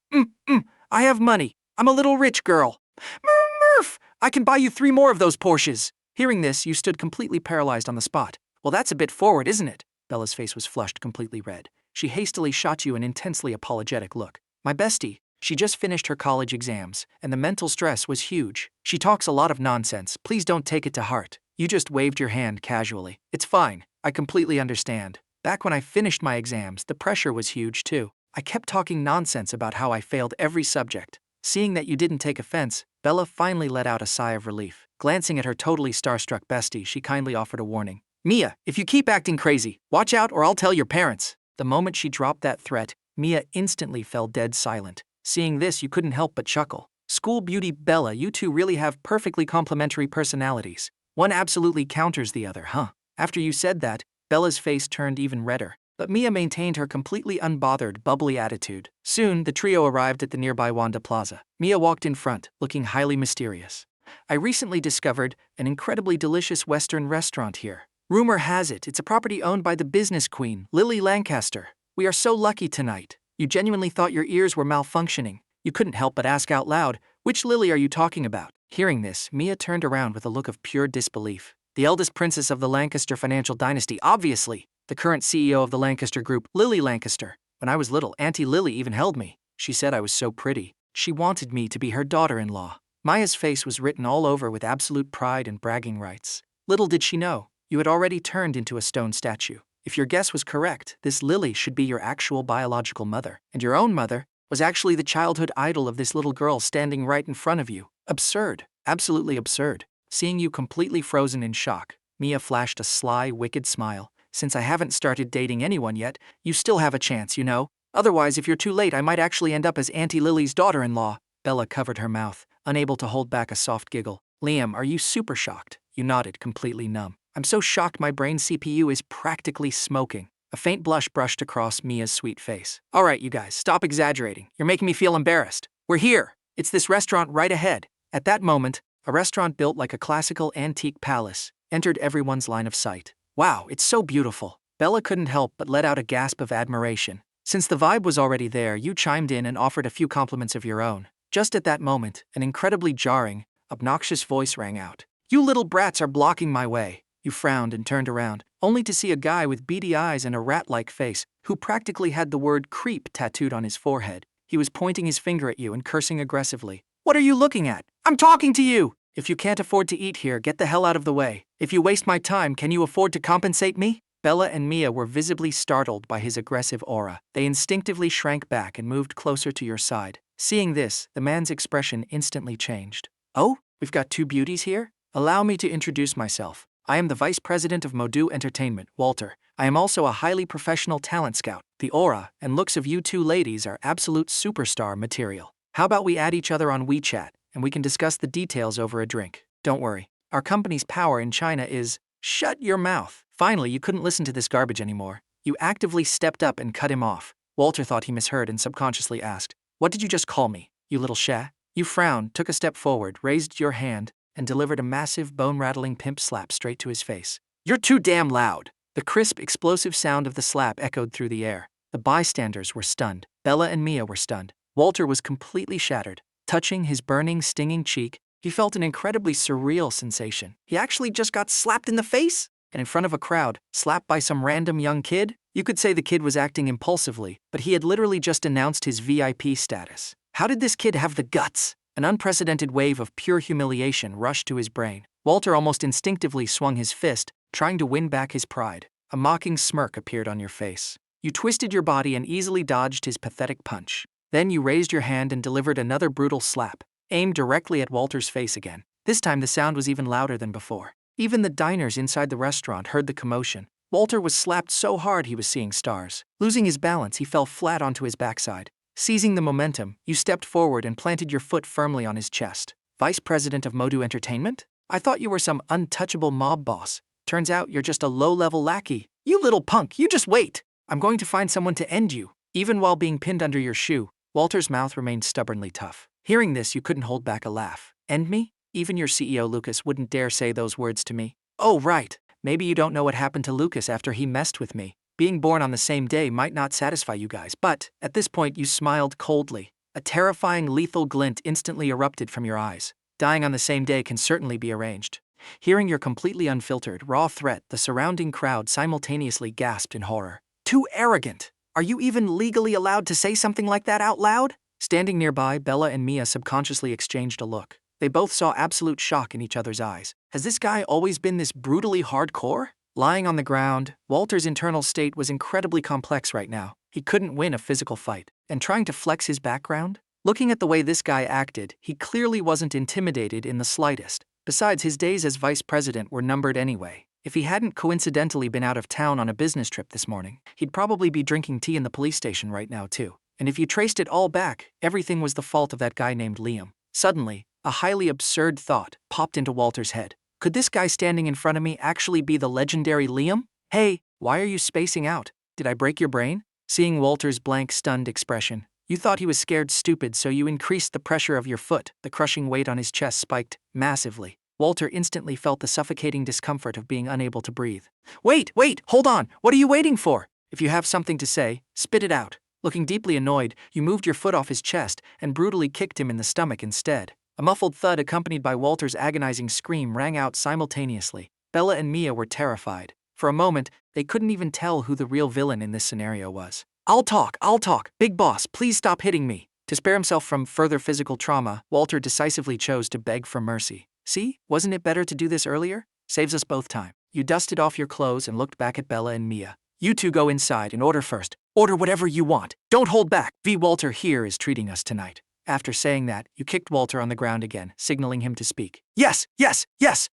I have money. I'm a little rich girl. Murph! I can buy you 3 more of those Porsches. Hearing this, you stood completely paralyzed on the spot. Well, that's a bit forward, isn't it? Bella's face was flushed completely red. She hastily shot you an intensely apologetic look. My bestie, she just finished her college exams, and the mental stress was huge. She talks a lot of nonsense. Please don't take it to heart. You just waved your hand casually. It's fine. I completely understand. Back when I finished my exams, the pressure was huge too. I kept talking nonsense about how I failed every subject. Seeing that you didn't take offense, Bella finally let out a sigh of relief. Glancing at her totally starstruck bestie, she kindly offered a warning. Mia, if you keep acting crazy, watch out or I'll tell your parents. The moment she dropped that threat, Mia instantly fell dead silent. Seeing this, you couldn't help but chuckle. School beauty Bella, you two really have perfectly complementary personalities. One absolutely counters the other, huh? After you said that, Bella's face turned even redder, but Mia maintained her completely unbothered, bubbly attitude. Soon, the trio arrived at the nearby Wanda Plaza. Mia walked in front, looking highly mysterious. I recently discovered an incredibly delicious Western restaurant here. Rumor has it, it's a property owned by the business queen, Liam Lancaster. We are so lucky tonight. You genuinely thought your ears were malfunctioning. You couldn't help but ask out loud, which Lily are you talking about? Hearing this, Mia turned around with a look of pure disbelief. The eldest princess of the Lancaster financial dynasty, obviously. The current CEO of the Lancaster Group, Liam Lancaster. When I was little, Auntie Lily even held me. She said I was so pretty. She wanted me to be her daughter-in-law. Maya's face was written all over with absolute pride and bragging rights. Little did she know, you had already turned into a stone statue. If your guess was correct, this Lily should be your actual biological mother, and your own mother was actually the childhood idol of this little girl standing right in front of you. Absurd. Absolutely absurd. Seeing you completely frozen in shock, Mia flashed a sly, wicked smile. Since I haven't started dating anyone yet, you still have a chance, you know. Otherwise, if you're too late, I might actually end up as Auntie Lily's daughter-in-law. Bella covered her mouth, unable to hold back a soft giggle. Liam, are you super shocked? You nodded, completely numb. I'm so shocked my brain CPU is practically smoking. A faint blush brushed across Mia's sweet face. All right, you guys, stop exaggerating. You're making me feel embarrassed. We're here. It's this restaurant right ahead. At that moment, a restaurant built like a classical antique palace entered everyone's line of sight. Wow, it's so beautiful. Bella couldn't help but let out a gasp of admiration. Since the vibe was already there, you chimed in and offered a few compliments of your own. Just at that moment, an incredibly jarring, obnoxious voice rang out. You little brats are blocking my way. You frowned and turned around, only to see a guy with beady eyes and a rat-like face, who practically had the word creep tattooed on his forehead. He was pointing his finger at you and cursing aggressively. What are you looking at? I'm talking to you! If you can't afford to eat here, get the hell out of the way. If you waste my time, can you afford to compensate me? Bella and Mia were visibly startled by his aggressive aura. They instinctively shrank back and moved closer to your side. Seeing this, the man's expression instantly changed. Oh, we've got two beauties here? Allow me to introduce myself. I am the Vice President of Modu Entertainment, Walter. I am also a highly professional talent scout. The aura and looks of you two ladies are absolute superstar material. How about we add each other on WeChat, and we can discuss the details over a drink? Don't worry. Our company's power in China is... Shut your mouth. Finally, you couldn't listen to this garbage anymore. You actively stepped up and cut him off. Walter thought he misheard and subconsciously asked, "What did you just call me, you little sha?" You frowned, took a step forward, raised your hand, and delivered a massive, bone-rattling pimp slap straight to his face. You're too damn loud! The crisp, explosive sound of the slap echoed through the air. The bystanders were stunned. Bella and Mia were stunned. Walter was completely shattered. Touching his burning, stinging cheek, he felt an incredibly surreal sensation. He actually just got slapped in the face? And in front of a crowd, slapped by some random young kid? You could say the kid was acting impulsively, but he had literally just announced his VIP status. How did this kid have the guts? An unprecedented wave of pure humiliation rushed to his brain. Walter almost instinctively swung his fist, trying to win back his pride. A mocking smirk appeared on your face. You twisted your body and easily dodged his pathetic punch. Then you raised your hand and delivered another brutal slap, aimed directly at Walter's face again. This time the sound was even louder than before. Even the diners inside the restaurant heard the commotion. Walter was slapped so hard he was seeing stars. Losing his balance, he fell flat onto his backside. Seizing the momentum, you stepped forward and planted your foot firmly on his chest. Vice President of Modu Entertainment? I thought you were some untouchable mob boss. Turns out you're just a low-level lackey. You little punk, you just wait! I'm going to find someone to end you. Even while being pinned under your shoe, Walter's mouth remained stubbornly tough. Hearing this, you couldn't hold back a laugh. End me? Even your CEO Lucas wouldn't dare say those words to me. Oh right, maybe you don't know what happened to Lucas after he messed with me. Being born on the same day might not satisfy you guys, but at this point you smiled coldly. A terrifying, lethal glint instantly erupted from your eyes. Dying on the same day can certainly be arranged. Hearing your completely unfiltered, raw threat, the surrounding crowd simultaneously gasped in horror. Too arrogant! Are you even legally allowed to say something like that out loud? Standing nearby, Bella and Mia subconsciously exchanged a look. They both saw absolute shock in each other's eyes. Has this guy always been this brutally hardcore? Lying on the ground, Walter's internal state was incredibly complex right now. He couldn't win a physical fight. And trying to flex his background? Looking at the way this guy acted, he clearly wasn't intimidated in the slightest. Besides, his days as vice president were numbered anyway. If he hadn't coincidentally been out of town on a business trip this morning, he'd probably be drinking tea in the police station right now too. And if you traced it all back, everything was the fault of that guy named Liam. Suddenly, a highly absurd thought popped into Walter's head. Could this guy standing in front of me actually be the legendary Liam? Hey, why are you spacing out? Did I break your brain? Seeing Walter's blank, stunned expression, you thought he was scared stupid, so you increased the pressure of your foot. The crushing weight on his chest spiked massively. Walter instantly felt the suffocating discomfort of being unable to breathe. Wait, hold on, what are you waiting for? If you have something to say, spit it out. Looking deeply annoyed, you moved your foot off his chest and brutally kicked him in the stomach instead. A muffled thud accompanied by Walter's agonizing scream rang out simultaneously. Bella and Mia were terrified. For a moment, they couldn't even tell who the real villain in this scenario was. I'll talk. Big boss, please stop hitting me. To spare himself from further physical trauma, Walter decisively chose to beg for mercy. See, wasn't it better to do this earlier? Saves us both time. You dusted off your clothes and looked back at Bella and Mia. You two go inside and order first. Order whatever you want. Don't hold back. Walter here is treating us tonight. After saying that, you kicked Walter on the ground again, signaling him to speak. Yes,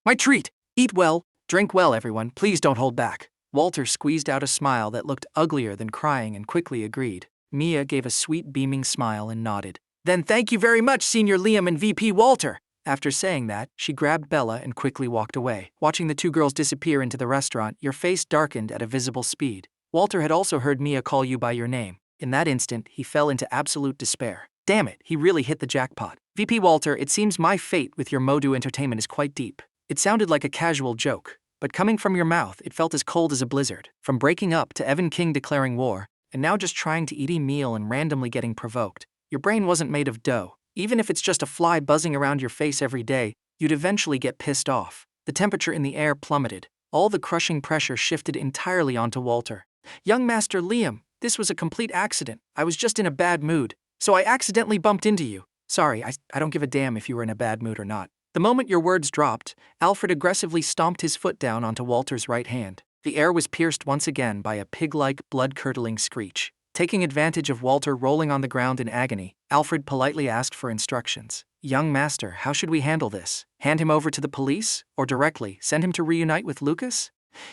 my treat. Eat well, drink well, everyone. Please don't hold back. Walter squeezed out a smile that looked uglier than crying and quickly agreed. Mia gave a sweet, beaming smile and nodded. Then thank you very much, Senior Liam and VP Walter. After saying that, she grabbed Bella and quickly walked away. Watching the two girls disappear into the restaurant, your face darkened at a visible speed. Walter had also heard Mia call you by your name. In that instant, he fell into absolute despair. Damn it, he really hit the jackpot. VP Walter, it seems my fate with your Modu entertainment is quite deep. It sounded like a casual joke, but coming from your mouth, it felt as cold as a blizzard. From breaking up to Evan King declaring war, and now just trying to eat a meal and randomly getting provoked. Your brain wasn't made of dough. Even if it's just a fly buzzing around your face every day, you'd eventually get pissed off. The temperature in the air plummeted. All the crushing pressure shifted entirely onto Walter. Young Master Liam, this was a complete accident. I was just in a bad mood, so I accidentally bumped into you. Sorry, I don't give a damn if you were in a bad mood or not. The moment your words dropped, Alfred aggressively stomped his foot down onto Walter's right hand. The air was pierced once again by a pig-like, blood-curdling screech. Taking advantage of Walter rolling on the ground in agony, Alfred politely asked for instructions. Young master, how should we handle this? Hand him over to the police? Or directly send him to reunite with Lucas?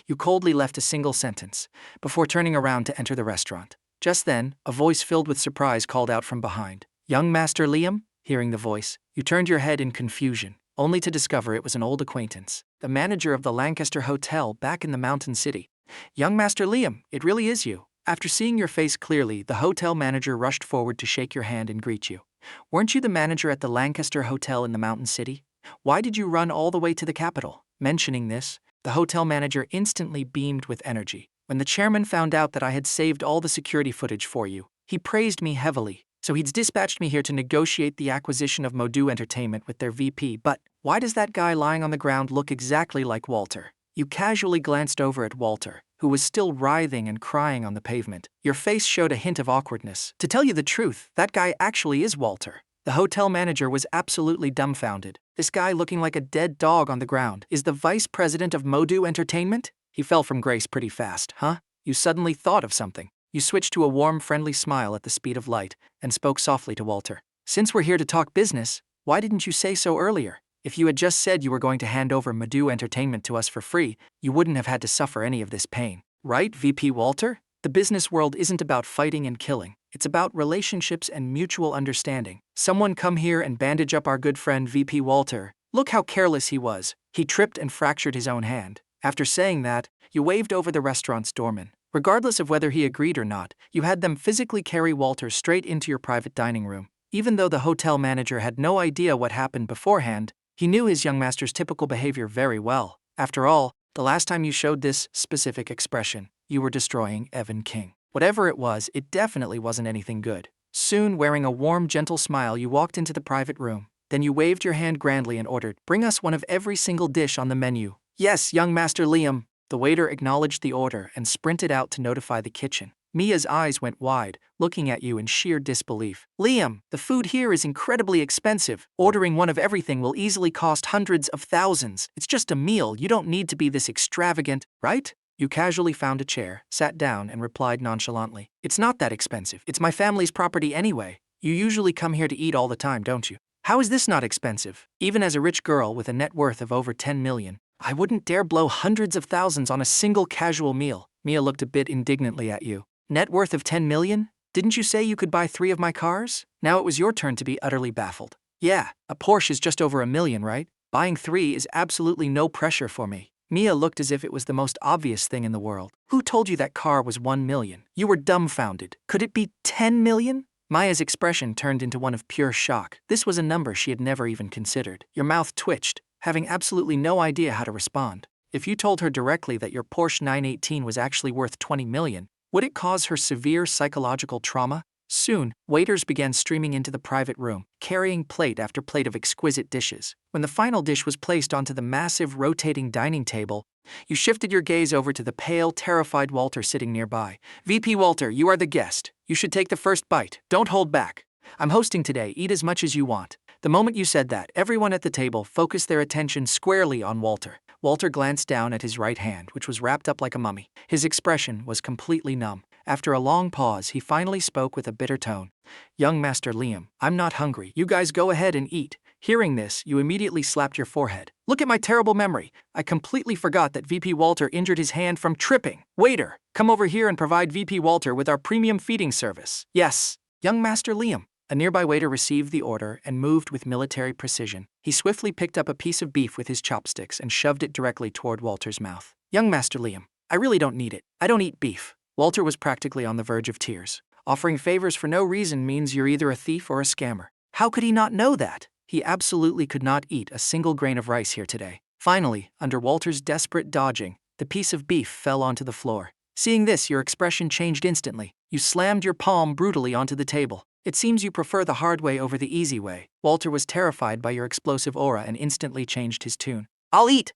You coldly left a single sentence, before turning around to enter the restaurant. Just then, a voice filled with surprise called out from behind. Young Master Liam? Hearing the voice, you turned your head in confusion, only to discover it was an old acquaintance, the manager of the Lancaster Hotel back in the Mountain City. Young Master Liam, it really is you. After seeing your face clearly, the hotel manager rushed forward to shake your hand and greet you. Weren't you the manager at the Lancaster Hotel in the Mountain City? Why did you run all the way to the capital? Mentioning this, the hotel manager instantly beamed with energy. When the chairman found out that I had saved all the security footage for you, he praised me heavily, so he's dispatched me here to negotiate the acquisition of Modu Entertainment with their VP. But why does that guy lying on the ground look exactly like Walter? You casually glanced over at Walter, who was still writhing and crying on the pavement. Your face showed a hint of awkwardness. To tell you the truth, that guy actually is Walter. The hotel manager was absolutely dumbfounded. This guy looking like a dead dog on the ground is the vice president of Modu Entertainment? He fell from grace pretty fast, huh? You suddenly thought of something. You switched to a warm, friendly smile at the speed of light and spoke softly to Walter. Since we're here to talk business, why didn't you say so earlier? If you had just said you were going to hand over Modu Entertainment to us for free, you wouldn't have had to suffer any of this pain. Right, VP Walter? The business world isn't about fighting and killing. It's about relationships and mutual understanding. Someone come here and bandage up our good friend VP Walter. Look how careless he was. He tripped and fractured his own hand. After saying that, you waved over the restaurant's doorman. Regardless of whether he agreed or not, you had them physically carry Walter straight into your private dining room. Even though the hotel manager had no idea what happened beforehand, he knew his young master's typical behavior very well. After all, the last time you showed this specific expression, you were destroying Evan King. Whatever it was, it definitely wasn't anything good. Soon, wearing a warm, gentle smile, you walked into the private room. Then you waved your hand grandly and ordered, "Bring us one of every single dish on the menu." "Yes, young Master Liam." The waiter acknowledged the order and sprinted out to notify the kitchen. Mia's eyes went wide, looking at you in sheer disbelief. "Liam, the food here is incredibly expensive. Ordering one of everything will easily cost hundreds of thousands. It's just a meal. You don't need to be this extravagant, right?" You casually found a chair, sat down, and replied nonchalantly. "It's not that expensive. It's my family's property anyway. You usually come here to eat all the time, don't you? How is this not expensive? Even as a rich girl with a net worth of over 10 million, I wouldn't dare blow hundreds of thousands on a single casual meal." Mia looked a bit indignantly at you. "Net worth of 10 million? Didn't you say you could buy 3 of my cars?" Now it was your turn to be utterly baffled. Yeah, a Porsche is just over $1 million, right? Buying 3 is absolutely no pressure for me. Mia looked as if it was the most obvious thing in the world. Who told you that car was 1 million? You were dumbfounded. Could it be 10 million? Maya's expression turned into one of pure shock. This was a number she had never even considered. Your mouth twitched, having absolutely no idea how to respond. If you told her directly that your Porsche 918 was actually worth 20 million, would it cause her severe psychological trauma? Soon, waiters began streaming into the private room, carrying plate after plate of exquisite dishes. When the final dish was placed onto the massive rotating dining table, you shifted your gaze over to the pale, terrified Walter sitting nearby. VP Walter, you are the guest. You should take the first bite. Don't hold back. I'm hosting today. Eat as much as you want. The moment you said that, everyone at the table focused their attention squarely on Walter. Walter glanced down at his right hand, which was wrapped up like a mummy. His expression was completely numb. After a long pause, he finally spoke with a bitter tone. Young Master Liam, I'm not hungry. You guys go ahead and eat. Hearing this, you immediately slapped your forehead. Look at my terrible memory. I completely forgot that VP Walter injured his hand from tripping. Waiter, come over here and provide VP Walter with our premium feeding service. Yes, young Master Liam. A nearby waiter received the order and moved with military precision. He swiftly picked up a piece of beef with his chopsticks and shoved it directly toward Walter's mouth. Young Master Liam, I really don't need it. I don't eat beef. Walter was practically on the verge of tears. Offering favors for no reason means you're either a thief or a scammer. How could he not know that? He absolutely could not eat a single grain of rice here today. Finally, under Walter's desperate dodging, the piece of beef fell onto the floor. Seeing this, your expression changed instantly. You slammed your palm brutally onto the table. It seems you prefer the hard way over the easy way. Walter was terrified by your explosive aura and instantly changed his tune. I'll eat!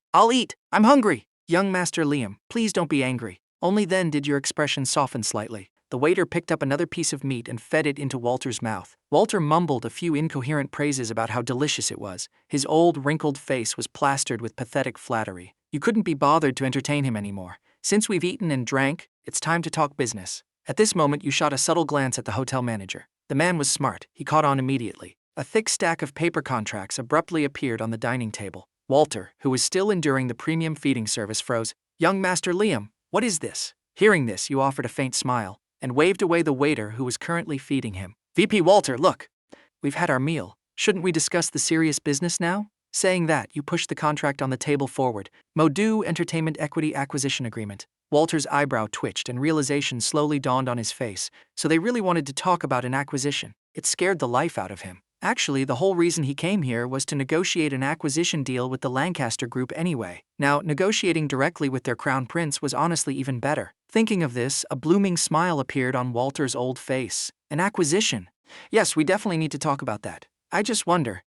I'm hungry! Young Master Liam, please don't be angry. Only then did your expression soften slightly. The waiter picked up another piece of meat and fed it into Walter's mouth. Walter mumbled a few incoherent praises about how delicious it was. His old, wrinkled face was plastered with pathetic flattery. You couldn't be bothered to entertain him anymore. Since we've eaten and drank, it's time to talk business. At this moment, you shot a subtle glance at the hotel manager. The man was smart. He caught on immediately. A thick stack of paper contracts abruptly appeared on the dining table. Walter, who was still enduring the premium feeding service, froze. Young Master Liam, what is this? Hearing this, you offered a faint smile and waved away the waiter who was currently feeding him. VP Walter, look. We've had our meal. Shouldn't we discuss the serious business now? Saying that, you pushed the contract on the table forward. Modu Entertainment Equity Acquisition Agreement. Walter's eyebrow twitched and realization slowly dawned on his face. So they really wanted to talk about an acquisition. It scared the life out of him. Actually, the whole reason he came here was to negotiate an acquisition deal with the Lancaster Group anyway. Now, negotiating directly with their crown prince was honestly even better. Thinking of this, a blooming smile appeared on Walter's old face. An acquisition? Yes, we definitely need to talk about that. I just wonder,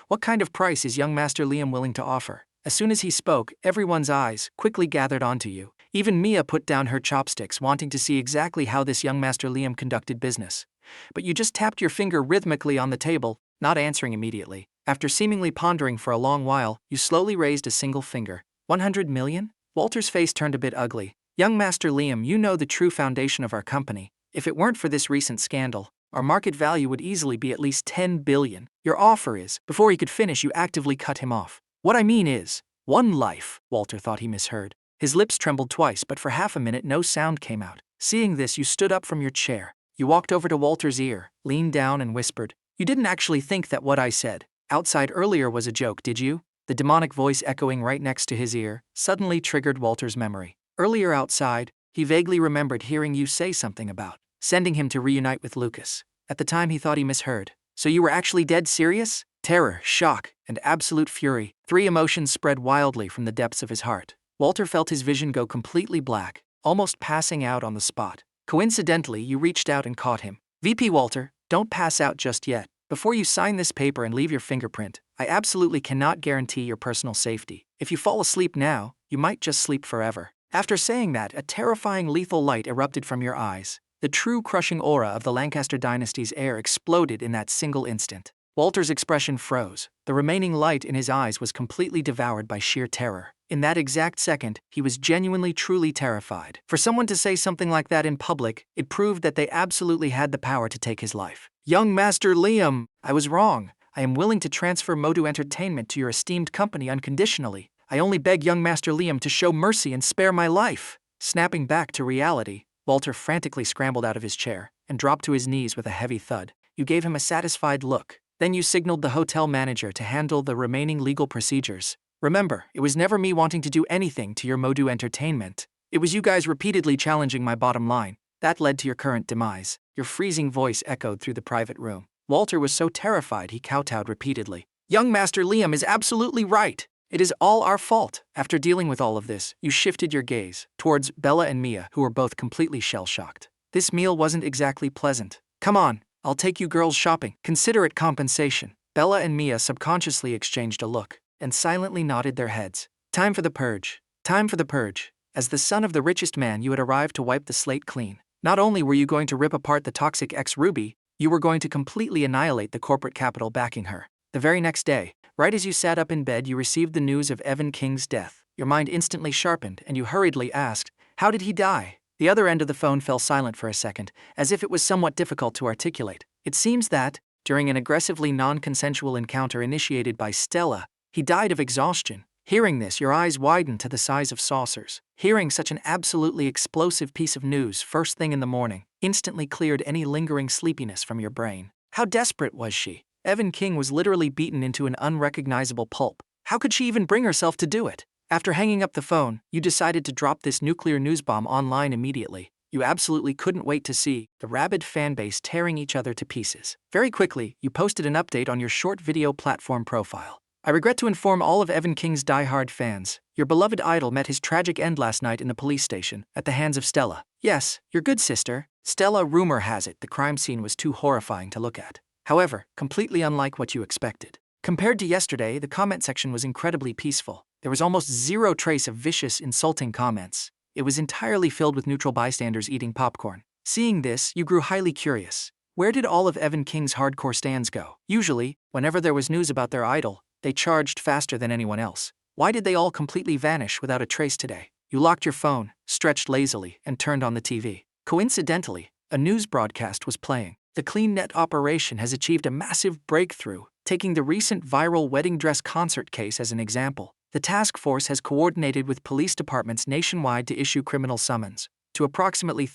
what kind of price is young Master Liam willing to offer? As soon as he spoke, everyone's eyes quickly gathered onto you. Even Mia put down her chopsticks, wanting to see exactly how this young Master Liam conducted business. But you just tapped your finger rhythmically on the table, not answering immediately. After seemingly pondering for a long while, you slowly raised a single finger. 100 million? Walter's face turned a bit ugly. Young Master Liam, you know the true foundation of our company. If it weren't for this recent scandal, our market value would easily be at least 10 billion. Your offer is, before he could finish, you actively cut him off. What I mean is, one life. Walter thought he misheard. His lips trembled twice, but for half a minute no sound came out. Seeing this, you stood up from your chair. You walked over to Walter's ear, leaned down and whispered, "You didn't actually think that what I said outside earlier was a joke, did you?" The demonic voice echoing right next to his ear suddenly triggered Walter's memory. Earlier outside, he vaguely remembered hearing you say something about sending him to reunite with Lucas. At the time he thought he misheard. So you were actually dead serious? Terror, shock, and absolute fury, 3 emotions spread wildly from the depths of his heart. Walter felt his vision go completely black, almost passing out on the spot. Coincidentally, you reached out and caught him. VP Walter, don't pass out just yet. Before you sign this paper and leave your fingerprint, I absolutely cannot guarantee your personal safety. If you fall asleep now, you might just sleep forever. After saying that, a terrifying lethal light erupted from your eyes. The true crushing aura of the Lancaster dynasty's heir exploded in that single instant. Walter's expression froze. The remaining light in his eyes was completely devoured by sheer terror. In that exact second, he was genuinely truly terrified. For someone to say something like that in public, it proved that they absolutely had the power to take his life. Young Master Liam, I was wrong. I am willing to transfer Modu Entertainment to your esteemed company unconditionally. I only beg young Master Liam to show mercy and spare my life. Snapping back to reality, Walter frantically scrambled out of his chair and dropped to his knees with a heavy thud. You gave him a satisfied look. Then you signaled the hotel manager to handle the remaining legal procedures. Remember, it was never me wanting to do anything to your Modu entertainment. It was you guys repeatedly challenging my bottom line. That led to your current demise. Your freezing voice echoed through the private room. Walter was so terrified he kowtowed repeatedly. Young Master Liam is absolutely right. It is all our fault. After dealing with all of this, you shifted your gaze towards Bella and Mia, who were both completely shell-shocked. This meal wasn't exactly pleasant. Come on, I'll take you girls shopping. Consider it compensation. Bella and Mia subconsciously exchanged a look and silently nodded their heads. Time for the purge. Time for the purge. As the son of the richest man, you had arrived to wipe the slate clean. Not only were you going to rip apart the toxic ex-Ruby, you were going to completely annihilate the corporate capital backing her. The very next day, right as you sat up in bed, you received the news of Evan King's death. Your mind instantly sharpened, and you hurriedly asked, "How did he die?" The other end of the phone fell silent for a second, as if it was somewhat difficult to articulate. It seems that, during an aggressively non-consensual encounter initiated by Stella, he died of exhaustion. Hearing this, your eyes widened to the size of saucers. Hearing such an absolutely explosive piece of news first thing in the morning instantly cleared any lingering sleepiness from your brain. How desperate was she? Evan King was literally beaten into an unrecognizable pulp. How could she even bring herself to do it? After hanging up the phone, you decided to drop this nuclear news bomb online immediately. You absolutely couldn't wait to see the rabid fanbase tearing each other to pieces. Very quickly, you posted an update on your short video platform profile. I regret to inform all of Evan King's die-hard fans, your beloved idol met his tragic end last night in the police station, at the hands of Stella. Yes, your good sister, Stella. Rumor has it the crime scene was too horrifying to look at. However, completely unlike what you expected. Compared to yesterday, the comment section was incredibly peaceful. There was almost zero trace of vicious, insulting comments. It was entirely filled with neutral bystanders eating popcorn. Seeing this, you grew highly curious. Where did all of Evan King's hardcore stans go? Usually, whenever there was news about their idol, they charged faster than anyone else. Why did they all completely vanish without a trace today? You locked your phone, stretched lazily, and turned on the TV. Coincidentally, a news broadcast was playing. The CleanNet operation has achieved a massive breakthrough. Taking the recent viral wedding dress concert case as an example, the task force has coordinated with police departments nationwide to issue criminal summons to approximately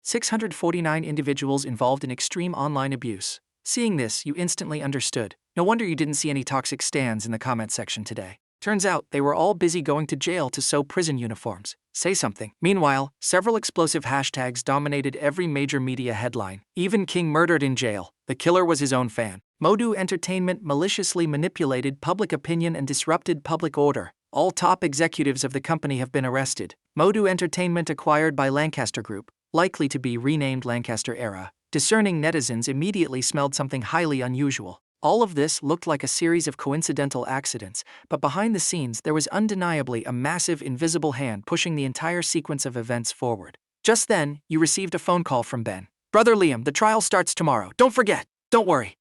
649 individuals involved in extreme online abuse. Seeing this, you instantly understood. No wonder you didn't see any toxic stans in the comment section today. Turns out they were all busy going to jail to sew prison uniforms. Say something. Meanwhile, several explosive hashtags dominated every major media headline. Evan King murdered in jail. The killer was his own fan. Modu Entertainment maliciously manipulated public opinion and disrupted public order. All top executives of the company have been arrested. Modu Entertainment acquired by Lancaster Group, likely to be renamed Lancaster Era. Discerning netizens immediately smelled something highly unusual. All of this looked like a series of coincidental accidents, but behind the scenes there was undeniably a massive invisible hand pushing the entire sequence of events forward. Just then, you received a phone call from Ben. "Brother Liam, the trial starts tomorrow. Don't forget. Don't worry.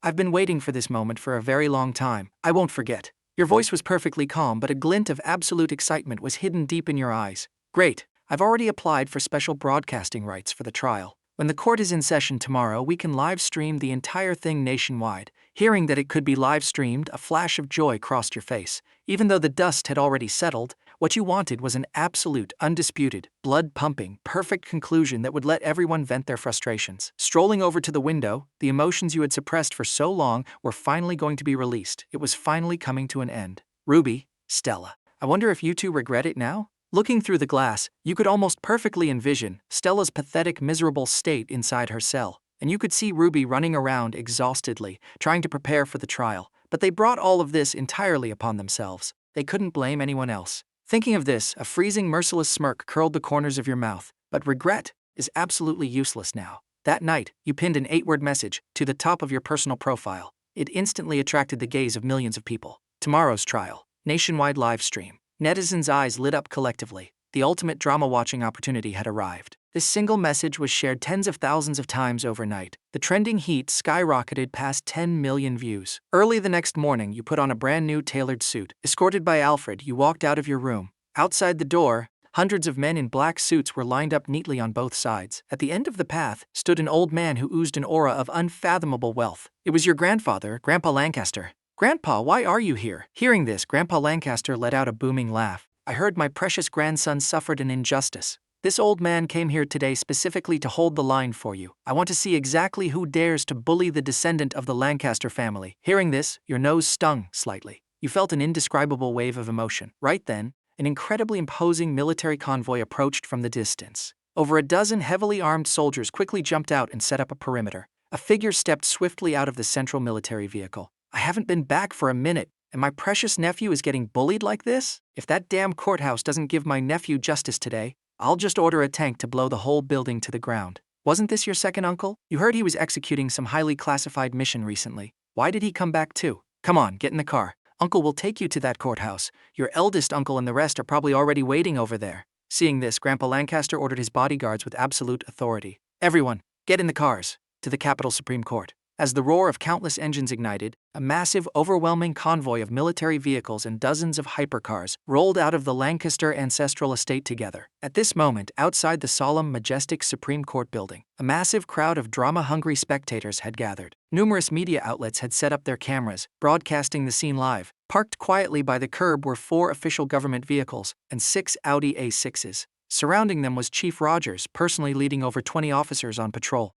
I've been waiting for this moment for a very long time. I won't forget." Your voice was perfectly calm, but a glint of absolute excitement was hidden deep in your eyes. "Great. I've already applied for special broadcasting rights for the trial. When the court is in session tomorrow, we can live stream the entire thing nationwide." Hearing that it could be live streamed, a flash of joy crossed your face. Even though the dust had already settled, what you wanted was an absolute, undisputed, blood-pumping, perfect conclusion that would let everyone vent their frustrations. Strolling over to the window, the emotions you had suppressed for so long were finally going to be released. It was finally coming to an end. Ruby, Stella. I wonder if you two regret it now? Looking through the glass, you could almost perfectly envision Stella's pathetic, miserable state inside her cell. And you could see Ruby running around exhaustedly, trying to prepare for the trial. But they brought all of this entirely upon themselves. They couldn't blame anyone else. Thinking of this, a freezing, merciless smirk curled the corners of your mouth. But regret is absolutely useless now. That night, you pinned an 8-word message to the top of your personal profile. It instantly attracted the gaze of millions of people. Tomorrow's trial. Nationwide live stream. Netizens' eyes lit up collectively. The ultimate drama-watching opportunity had arrived. This single message was shared tens of thousands of times overnight. The trending heat skyrocketed past 10 million views. Early the next morning, you put on a brand new tailored suit. Escorted by Alfred, you walked out of your room. Outside the door, hundreds of men in black suits were lined up neatly on both sides. At the end of the path stood an old man who oozed an aura of unfathomable wealth. It was your grandfather, Grandpa Lancaster. "Grandpa, why are you here?" Hearing this, Grandpa Lancaster let out a booming laugh. "I heard my precious grandson suffered an injustice. This old man came here today specifically to hold the line for you. I want to see exactly who dares to bully the descendant of the Lancaster family." Hearing this, your nose stung slightly. You felt an indescribable wave of emotion. Right then, an incredibly imposing military convoy approached from the distance. Over a dozen heavily armed soldiers quickly jumped out and set up a perimeter. A figure stepped swiftly out of the central military vehicle. "I haven't been back for a minute, and my precious nephew is getting bullied like this? If that damn courthouse doesn't give my nephew justice today, I'll just order a tank to blow the whole building to the ground. Wasn't this your second uncle? You heard he was executing some highly classified mission recently. Why did he come back too? Come on, get in the car. Uncle will take you to that courthouse. Your eldest uncle and the rest are probably already waiting over there." Seeing this, Grandpa Lancaster ordered his bodyguards with absolute authority. "Everyone, get in the cars, to the Capitol Supreme Court." As the roar of countless engines ignited, a massive, overwhelming convoy of military vehicles and dozens of hypercars rolled out of the Lancaster ancestral estate together. At this moment, outside the solemn, majestic Supreme Court building, a massive crowd of drama-hungry spectators had gathered. Numerous media outlets had set up their cameras, broadcasting the scene live. Parked quietly by the curb were 4 official government vehicles and 6 Audi A6s. Surrounding them was Chief Rogers, personally leading over 20 officers on patrol.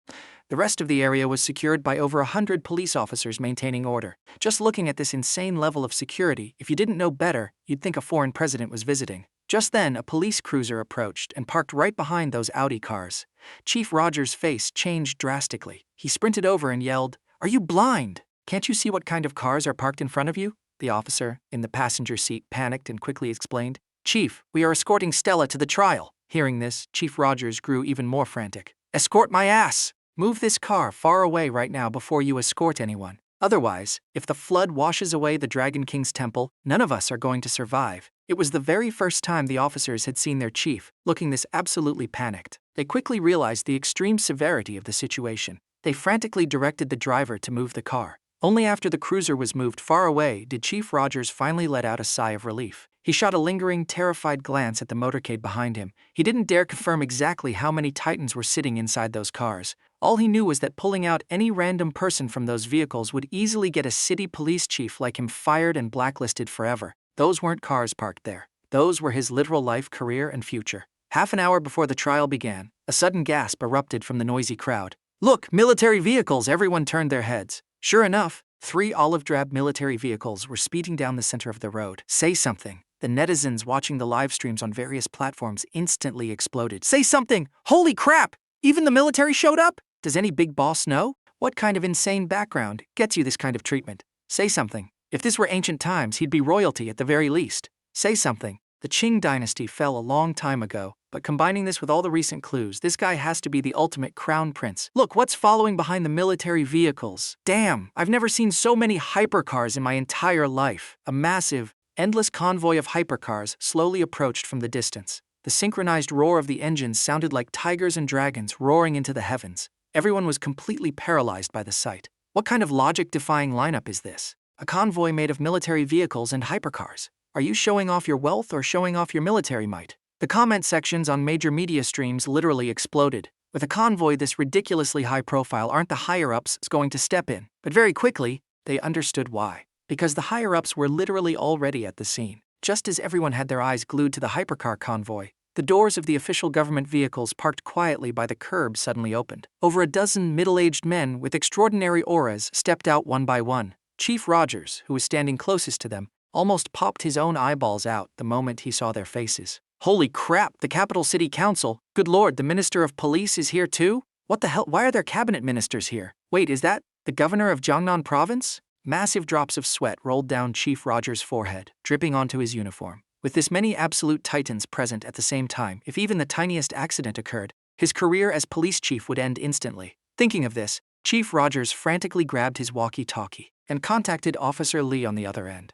The rest of the area was secured by over 100 police officers maintaining order. Just looking at this insane level of security, if you didn't know better, you'd think a foreign president was visiting. Just then, a police cruiser approached and parked right behind those Audi cars. Chief Rogers' face changed drastically. He sprinted over and yelled, "Are you blind? Can't you see what kind of cars are parked in front of you?" The officer, in the passenger seat, panicked and quickly explained, "Chief, we are escorting Stella to the trial." Hearing this, Chief Rogers grew even more frantic. "Escort my ass! Move this car far away right now before you escort anyone. Otherwise, if the flood washes away the Dragon King's temple, none of us are going to survive." It was the very first time the officers had seen their chief looking this absolutely panicked. They quickly realized the extreme severity of the situation. They frantically directed the driver to move the car. Only after the cruiser was moved far away did Chief Rogers finally let out a sigh of relief. He shot a lingering, terrified glance at the motorcade behind him. He didn't dare confirm exactly how many Titans were sitting inside those cars. All he knew was that pulling out any random person from those vehicles would easily get a city police chief like him fired and blacklisted forever. Those weren't cars parked there. Those were his literal life, career, and future. Half an hour before the trial began, a sudden gasp erupted from the noisy crowd. "Look, military vehicles!" Everyone turned their heads. Sure enough, 3 olive-drab military vehicles were speeding down the center of the road. "Say something." The netizens watching the live streams on various platforms instantly exploded. "Say something! Holy crap! Even the military showed up? Does any big boss know? What kind of insane background gets you this kind of treatment? Say something. If this were ancient times, he'd be royalty at the very least. Say something." The Qing dynasty fell a long time ago, but combining this with all the recent clues, this guy has to be the ultimate crown prince. Look, what's following behind the military vehicles? Damn, I've never seen so many hypercars in my entire life. A massive, endless convoy of hypercars slowly approached from the distance. The synchronized roar of the engines sounded like tigers and dragons roaring into the heavens. Everyone was completely paralyzed by the sight. What kind of logic-defying lineup is this? A convoy made of military vehicles and hypercars. Are you showing off your wealth or showing off your military might? The comment sections on major media streams literally exploded. With a convoy this ridiculously high profile, aren't the higher-ups going to step in? But very quickly, they understood why. Because the higher-ups were literally already at the scene. Just as everyone had their eyes glued to the hypercar convoy, the doors of the official government vehicles parked quietly by the curb suddenly opened. Over a dozen middle-aged men with extraordinary auras stepped out one by one. Chief Rogers, who was standing closest to them, almost popped his own eyeballs out the moment he saw their faces. Holy crap, the Capital City Council! Good lord, the Minister of Police is here too? What the hell, why are there cabinet ministers here? Wait, is that the governor of Jiangnan Province? Massive drops of sweat rolled down Chief Rogers' forehead, dripping onto his uniform. With this many absolute titans present at the same time, if even the tiniest accident occurred, his career as police chief would end instantly. Thinking of this, Chief Rogers frantically grabbed his walkie-talkie and contacted Officer Lee on the other end.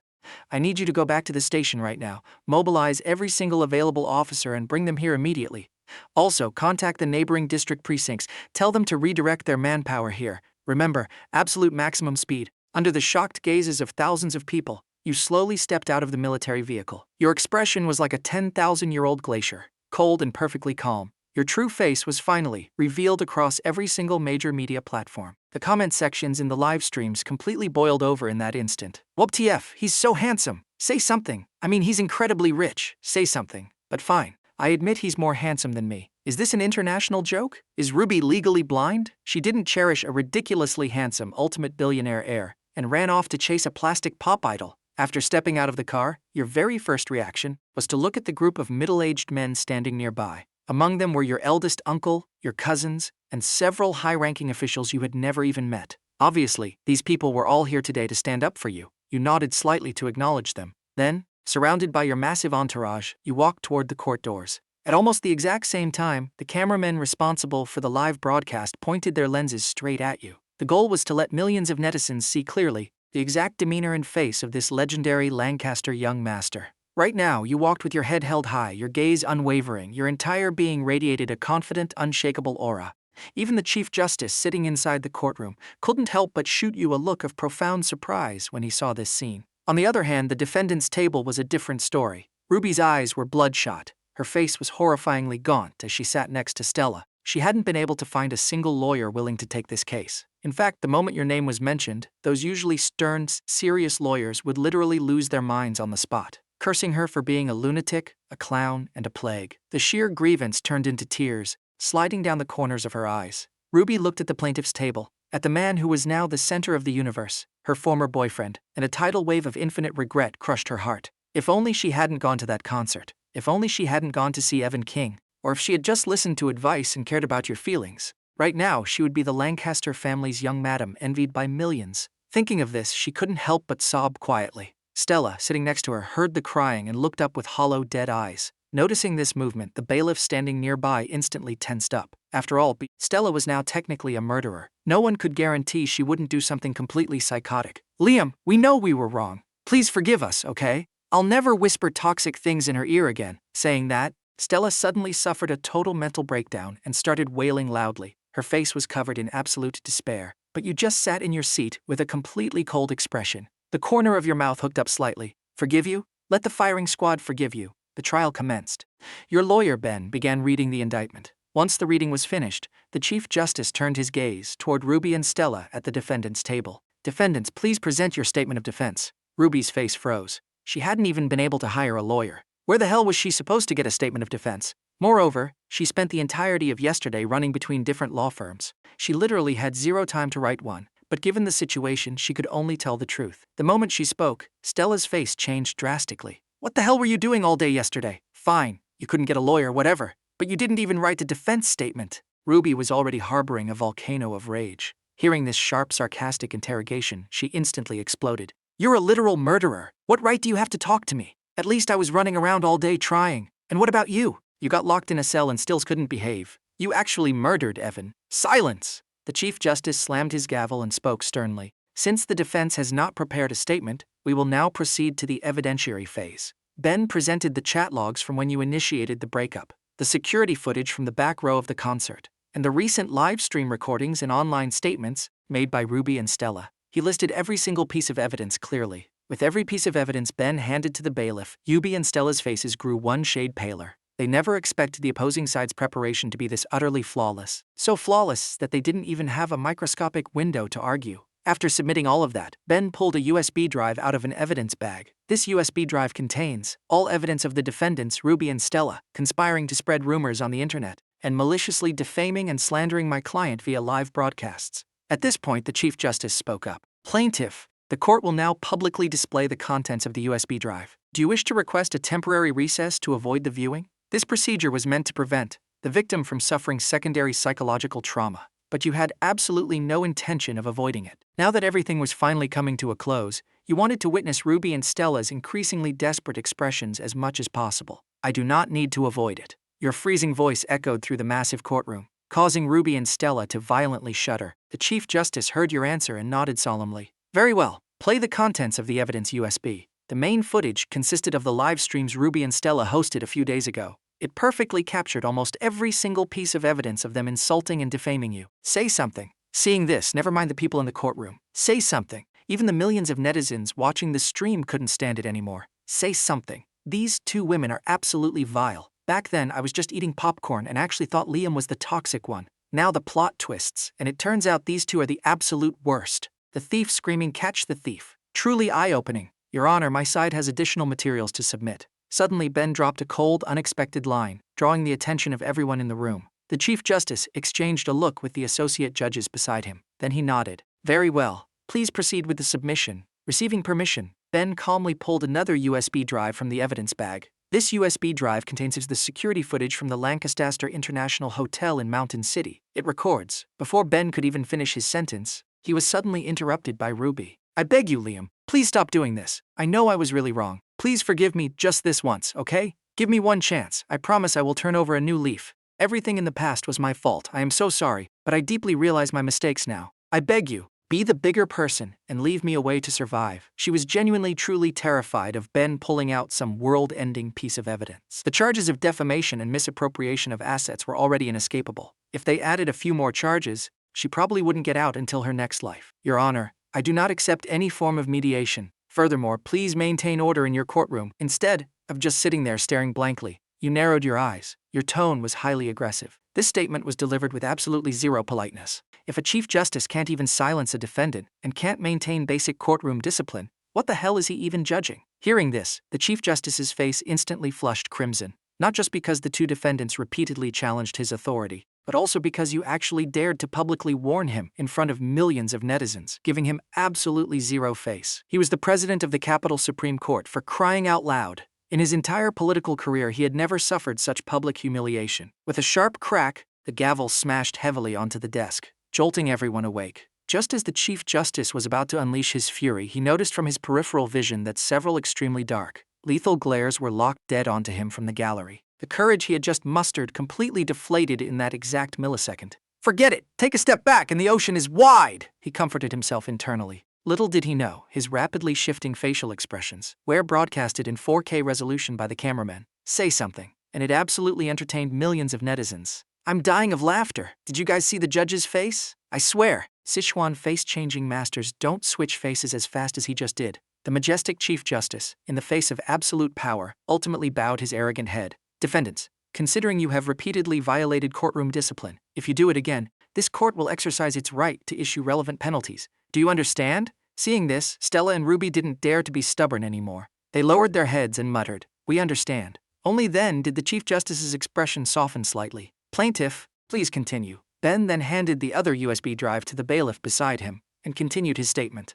"I need you to go back to the station right now, mobilize every single available officer and bring them here immediately. Also, contact the neighboring district precincts, tell them to redirect their manpower here. Remember, absolute maximum speed." Under the shocked gazes of thousands of people, you slowly stepped out of the military vehicle. Your expression was like a 10,000-year-old glacier, cold and perfectly calm. Your true face was finally revealed across every single major media platform. The comment sections in the live streams completely boiled over in that instant. "WTF, he's so handsome. Say something. I mean, he's incredibly rich. Say something. But fine, I admit he's more handsome than me. Is this an international joke? Is Ruby legally blind? She didn't cherish a ridiculously handsome ultimate billionaire heir and ran off to chase a plastic pop idol. After stepping out of the car, your very first reaction was to look at the group of middle-aged men standing nearby. Among them were your eldest uncle, your cousins, and several high-ranking officials you had never even met. Obviously, these people were all here today to stand up for you. You nodded slightly to acknowledge them. Then, surrounded by your massive entourage, you walked toward the court doors. At almost the exact same time, the cameramen responsible for the live broadcast pointed their lenses straight at you. The goal was to let millions of netizens see clearly the exact demeanor and face of this legendary Lancaster young master. Right now, you walked with your head held high, your gaze unwavering, your entire being radiated a confident, unshakable aura. Even the Chief Justice sitting inside the courtroom couldn't help but shoot you a look of profound surprise when he saw this scene. On the other hand, the defendant's table was a different story. Ruby's eyes were bloodshot. Her face was horrifyingly gaunt as she sat next to Stella. She hadn't been able to find a single lawyer willing to take this case. In fact, the moment your name was mentioned, those usually stern, serious lawyers would literally lose their minds on the spot, cursing her for being a lunatic, a clown, and a plague. The sheer grievance turned into tears, sliding down the corners of her eyes. Ruby looked at the plaintiff's table, at the man who was now the center of the universe, her former boyfriend, and a tidal wave of infinite regret crushed her heart. If only she hadn't gone to that concert. If only she hadn't gone to see Evan King. Or if she had just listened to advice and cared about your feelings. Right now, she would be the Lancaster family's young madam, envied by millions. Thinking of this, she couldn't help but sob quietly. Stella, sitting next to her, heard the crying and looked up with hollow, dead eyes. Noticing this movement, the bailiff standing nearby instantly tensed up. After all, Stella was now technically a murderer. No one could guarantee she wouldn't do something completely psychotic. Liam, we know we were wrong. Please forgive us, okay? I'll never whisper toxic things in her ear again. Saying that, Stella suddenly suffered a total mental breakdown and started wailing loudly. Her face was covered in absolute despair. But you just sat in your seat with a completely cold expression. The corner of your mouth hooked up slightly. Forgive you? Let the firing squad forgive you. The trial commenced. Your lawyer, Ben, began reading the indictment. Once the reading was finished, the Chief Justice turned his gaze toward Ruby and Stella at the defendant's table. Defendants, please present your statement of defense. Ruby's face froze. She hadn't even been able to hire a lawyer. Where the hell was she supposed to get a statement of defense? Moreover, she spent the entirety of yesterday running between different law firms. She literally had zero time to write one. But given the situation, she could only tell the truth. The moment she spoke, Stella's face changed drastically. What the hell were you doing all day yesterday? Fine, you couldn't get a lawyer, whatever. But you didn't even write the defense statement. Ruby was already harboring a volcano of rage. Hearing this sharp, sarcastic interrogation, she instantly exploded. You're a literal murderer. What right do you have to talk to me? At least I was running around all day trying. And what about you? You got locked in a cell and still couldn't behave. You actually murdered Evan. Silence! The Chief Justice slammed his gavel and spoke sternly. Since the defense has not prepared a statement, we will now proceed to the evidentiary phase. Ben presented the chat logs from when you initiated the breakup, the security footage from the back row of the concert, and the recent live stream recordings and online statements made by Ruby and Stella. He listed every single piece of evidence clearly. With every piece of evidence Ben handed to the bailiff, Ruby and Stella's faces grew one shade paler. They never expected the opposing side's preparation to be this utterly flawless. So flawless that they didn't even have a microscopic window to argue. After submitting all of that, Ben pulled a USB drive out of an evidence bag. This USB drive contains all evidence of the defendants, Ruby and Stella, conspiring to spread rumors on the internet and maliciously defaming and slandering my client via live broadcasts. At this point, the Chief Justice spoke up. Plaintiff, the court will now publicly display the contents of the USB drive. Do you wish to request a temporary recess to avoid the viewing? This procedure was meant to prevent the victim from suffering secondary psychological trauma, but you had absolutely no intention of avoiding it. Now that everything was finally coming to a close, you wanted to witness Ruby and Stella's increasingly desperate expressions as much as possible. I do not need to avoid it. Your freezing voice echoed through the massive courtroom, causing Ruby and Stella to violently shudder. The Chief Justice heard your answer and nodded solemnly. Very well, play the contents of the evidence USB. The main footage consisted of the live streams Ruby and Stella hosted a few days ago. It perfectly captured almost every single piece of evidence of them insulting and defaming you. Say something. Seeing this, never mind the people in the courtroom. Say something. Even the millions of netizens watching the stream couldn't stand it anymore. Say something. These two women are absolutely vile. Back then, I was just eating popcorn and actually thought Liam was the toxic one. Now the plot twists, and it turns out these two are the absolute worst. The thief screaming, "Catch the thief." Truly eye-opening. Your Honor, my side has additional materials to submit. Suddenly, Ben dropped a cold, unexpected line, drawing the attention of everyone in the room. The Chief Justice exchanged a look with the associate judges beside him. Then he nodded. Very well. Please proceed with the submission. Receiving permission, Ben calmly pulled another USB drive from the evidence bag. This USB drive contains the security footage from the Lancaster International Hotel in Mountain City. It records. Before Ben could even finish his sentence, he was suddenly interrupted by Ruby. I beg you, Liam, please stop doing this. I know I was really wrong. Please forgive me just this once, okay? Give me one chance. I promise I will turn over a new leaf. Everything in the past was my fault. I am so sorry, but I deeply realize my mistakes now. I beg you, be the bigger person and leave me a way to survive. She was genuinely truly terrified of Ben pulling out some world-ending piece of evidence. The charges of defamation and misappropriation of assets were already inescapable. If they added a few more charges, she probably wouldn't get out until her next life. Your Honor, I do not accept any form of mediation. Furthermore, please maintain order in your courtroom. Instead of just sitting there staring blankly, you narrowed your eyes. Your tone was highly aggressive. This statement was delivered with absolutely zero politeness. If a Chief Justice can't even silence a defendant and can't maintain basic courtroom discipline, what the hell is he even judging? Hearing this, the Chief Justice's face instantly flushed crimson, not just because the two defendants repeatedly challenged his authority, but also because you actually dared to publicly warn him in front of millions of netizens, giving him absolutely zero face. He was the president of the Capitol Supreme Court, for crying out loud. In his entire political career, he had never suffered such public humiliation. With a sharp crack, the gavel smashed heavily onto the desk, jolting everyone awake. Just as the Chief Justice was about to unleash his fury, he noticed from his peripheral vision that several extremely dark, lethal glares were locked dead onto him from the gallery. The courage he had just mustered completely deflated in that exact millisecond. Forget it! Take a step back and the ocean is wide! He comforted himself internally. Little did he know, his rapidly shifting facial expressions were broadcasted in 4K resolution by the cameraman. Say something, and it absolutely entertained millions of netizens. I'm dying of laughter. Did you guys see the judge's face? I swear, Sichuan face-changing masters don't switch faces as fast as he just did. The majestic Chief Justice, in the face of absolute power, ultimately bowed his arrogant head. Defendants, considering you have repeatedly violated courtroom discipline, if you do it again, this court will exercise its right to issue relevant penalties. Do you understand? Seeing this, Stella and Ruby didn't dare to be stubborn anymore. They lowered their heads and muttered, "We understand." Only then did the Chief Justice's expression soften slightly. Plaintiff, please continue. Ben then handed the other USB drive to the bailiff beside him and continued his statement.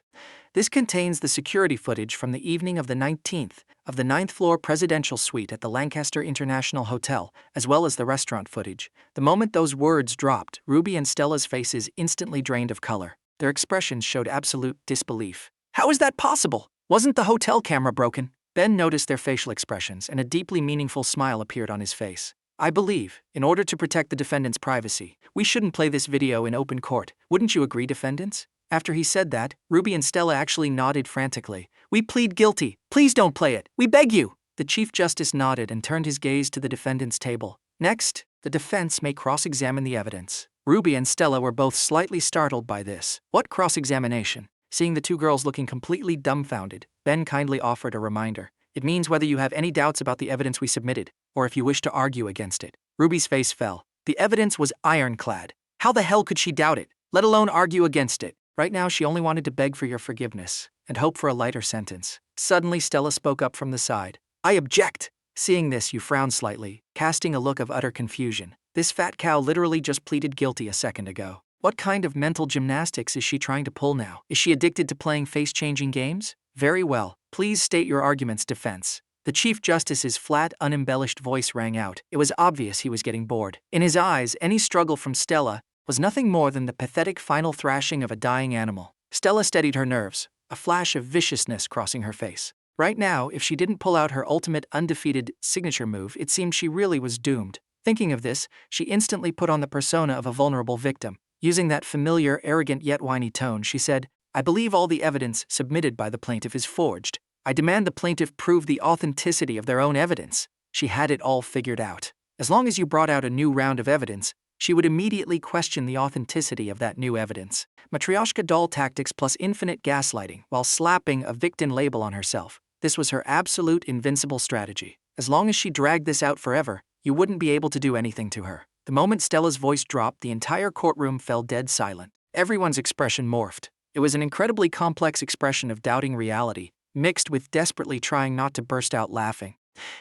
This contains the security footage from the evening of the 19th of the 9th floor presidential suite at the Lancaster International Hotel, as well as the restaurant footage. The moment those words dropped, Ruby and Stella's faces instantly drained of color. Their expressions showed absolute disbelief. How is that possible? Wasn't the hotel camera broken? Ben noticed their facial expressions, and a deeply meaningful smile appeared on his face. I believe, in order to protect the defendant's privacy, we shouldn't play this video in open court. Wouldn't you agree, defendants? After he said that, Ruby and Stella actually nodded frantically. We plead guilty. Please don't play it. We beg you. The Chief Justice nodded and turned his gaze to the defendant's table. Next, the defense may cross-examine the evidence. Ruby and Stella were both slightly startled by this. What cross-examination? Seeing the two girls looking completely dumbfounded, Ben kindly offered a reminder. It means whether you have any doubts about the evidence we submitted, or if you wish to argue against it. Ruby's face fell. The evidence was ironclad. How the hell could she doubt it, let alone argue against it? Right now, she only wanted to beg for your forgiveness and hope for a lighter sentence. Suddenly, Stella spoke up from the side. I object. Seeing this, you frowned slightly, casting a look of utter confusion. This fat cow literally just pleaded guilty a second ago. What kind of mental gymnastics is she trying to pull now? Is she addicted to playing face-changing games? Very well. Please state your arguments, defense. The Chief Justice's flat, unembellished voice rang out. It was obvious he was getting bored. In his eyes, any struggle from Stella was nothing more than the pathetic final thrashing of a dying animal. Stella steadied her nerves, a flash of viciousness crossing her face. Right now, if she didn't pull out her ultimate undefeated signature move, it seemed she really was doomed. Thinking of this, she instantly put on the persona of a vulnerable victim. Using that familiar, arrogant yet whiny tone, she said, I believe all the evidence submitted by the plaintiff is forged. I demand the plaintiff prove the authenticity of their own evidence. She had it all figured out. As long as you brought out a new round of evidence, she would immediately question the authenticity of that new evidence. Matryoshka doll tactics plus infinite gaslighting while slapping a victim label on herself. This was her absolute invincible strategy. As long as she dragged this out forever, you wouldn't be able to do anything to her. The moment Stella's voice dropped, the entire courtroom fell dead silent. Everyone's expression morphed. It was an incredibly complex expression of doubting reality, mixed with desperately trying not to burst out laughing.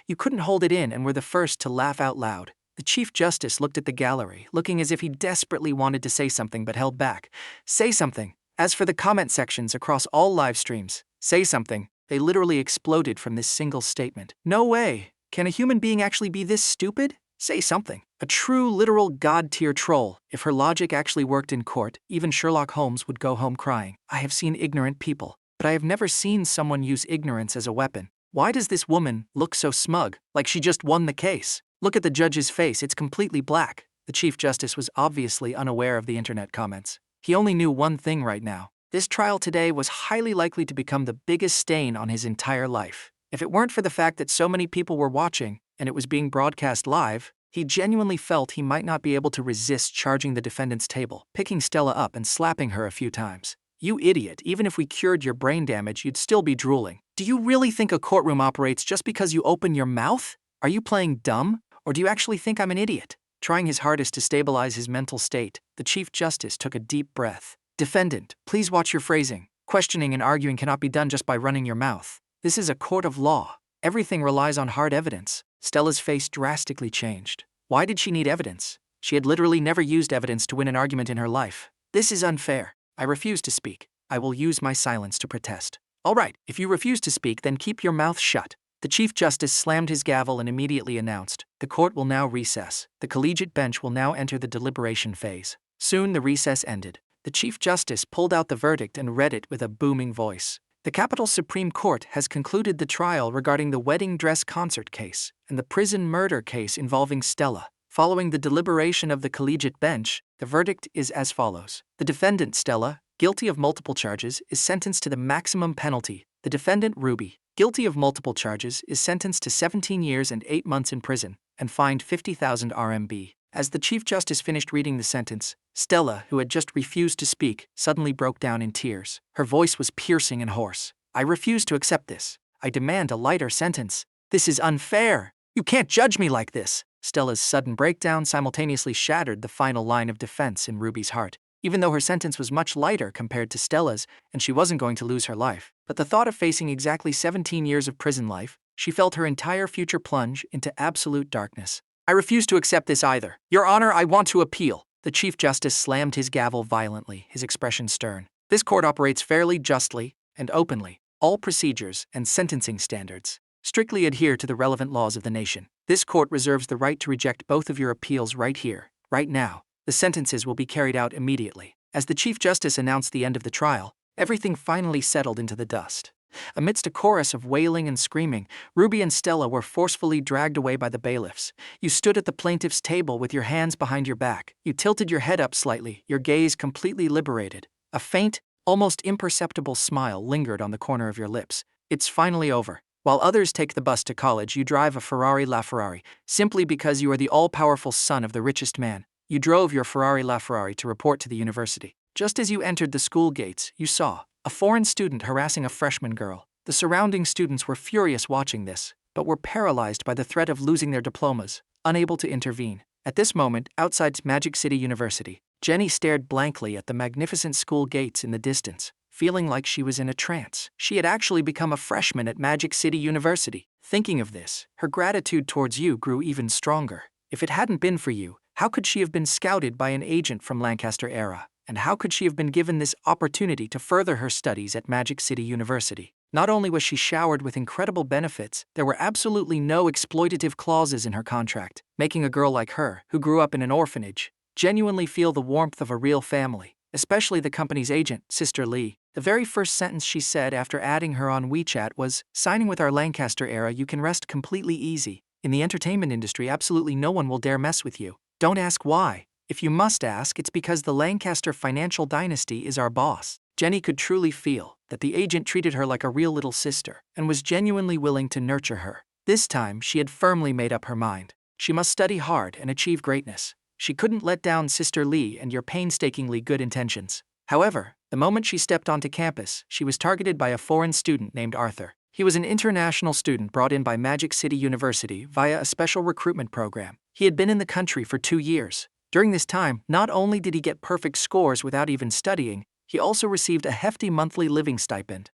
You couldn't hold it in and were the first to laugh out loud. The Chief Justice looked at the gallery, looking as if he desperately wanted to say something but held back. Say something. As for the comment sections across all live streams, say something. They literally exploded from this single statement. No way. Can a human being actually be this stupid? Say something. A true, literal god-tier troll. If her logic actually worked in court, even Sherlock Holmes would go home crying. I have seen ignorant people, but I have never seen someone use ignorance as a weapon. Why does this woman look so smug, like she just won the case? Look at the judge's face, it's completely black. The Chief Justice was obviously unaware of the internet comments. He only knew one thing right now. This trial today was highly likely to become the biggest stain on his entire life. If it weren't for the fact that so many people were watching, and it was being broadcast live, he genuinely felt he might not be able to resist charging the defendant's table, picking Stella up and slapping her a few times. You idiot, even if we cured your brain damage, you'd still be drooling. Do you really think a courtroom operates just because you open your mouth? Are you playing dumb? Or do you actually think I'm an idiot? Trying his hardest to stabilize his mental state, the Chief Justice took a deep breath. Defendant, please watch your phrasing. Questioning and arguing cannot be done just by running your mouth. This is a court of law. Everything relies on hard evidence. Stella's face drastically changed. Why did she need evidence? She had literally never used evidence to win an argument in her life. This is unfair. I refuse to speak. I will use my silence to protest. All right, if you refuse to speak, then keep your mouth shut. The Chief Justice slammed his gavel and immediately announced, the court will now recess. The collegiate bench will now enter the deliberation phase. Soon the recess ended. The Chief Justice pulled out the verdict and read it with a booming voice. The Capital Supreme Court has concluded the trial regarding the wedding dress concert case and the prison murder case involving Stella. Following the deliberation of the collegiate bench, the verdict is as follows. The defendant, Stella, guilty of multiple charges, is sentenced to the maximum penalty. The defendant, Ruby, guilty of multiple charges, is sentenced to 17 years and 8 months in prison and fined 50,000 RMB. As the Chief Justice finished reading the sentence, Stella, who had just refused to speak, suddenly broke down in tears. Her voice was piercing and hoarse. I refuse to accept this. I demand a lighter sentence. This is unfair. You can't judge me like this. Stella's sudden breakdown simultaneously shattered the final line of defense in Ruby's heart. Even though her sentence was much lighter compared to Stella's, and she wasn't going to lose her life, but the thought of facing exactly 17 years of prison life, she felt her entire future plunge into absolute darkness. I refuse to accept this either. Your Honor, I want to appeal. The Chief Justice slammed his gavel violently, his expression stern. This court operates fairly, justly, and openly. All procedures and sentencing standards strictly adhere to the relevant laws of the nation. This court reserves the right to reject both of your appeals right here, right now. The sentences will be carried out immediately. As the Chief Justice announced the end of the trial, everything finally settled into the dust. Amidst a chorus of wailing and screaming, Ruby and Stella were forcefully dragged away by the bailiffs. You stood at the plaintiff's table with your hands behind your back. You tilted your head up slightly, your gaze completely liberated. A faint, almost imperceptible smile lingered on the corner of your lips. It's finally over. While others take the bus to college, you drive a Ferrari LaFerrari, simply because you are the all-powerful son of the richest man. You drove your Ferrari LaFerrari to report to the university. Just as you entered the school gates, you saw a foreign student harassing a freshman girl. The surrounding students were furious watching this, but were paralyzed by the threat of losing their diplomas, unable to intervene. At this moment, outside Magic City University, Jenny stared blankly at the magnificent school gates in the distance, feeling like she was in a trance. She had actually become a freshman at Magic City University. Thinking of this, her gratitude towards you grew even stronger. If it hadn't been for you, how could she have been scouted by an agent from Lancaster era? And how could she have been given this opportunity to further her studies at Magic City University? Not only was she showered with incredible benefits, there were absolutely no exploitative clauses in her contract, making a girl like her, who grew up in an orphanage, genuinely feel the warmth of a real family, especially the company's agent, Sister Lee. The very first sentence she said after adding her on WeChat was, "Signing with our Lancaster era, you can rest completely easy. In the entertainment industry, absolutely no one will dare mess with you. Don't ask why. If you must ask, it's because the Lancaster financial dynasty is our boss." Jenny could truly feel that the agent treated her like a real little sister and was genuinely willing to nurture her. This time, she had firmly made up her mind. She must study hard and achieve greatness. She couldn't let down Sister Lee and your painstakingly good intentions. However, the moment she stepped onto campus, she was targeted by a foreign student named Arthur. He was an international student brought in by Magic City University via a special recruitment program. He had been in the country for 2 years. During this time, not only did he get perfect scores without even studying, he also received a hefty monthly living stipend.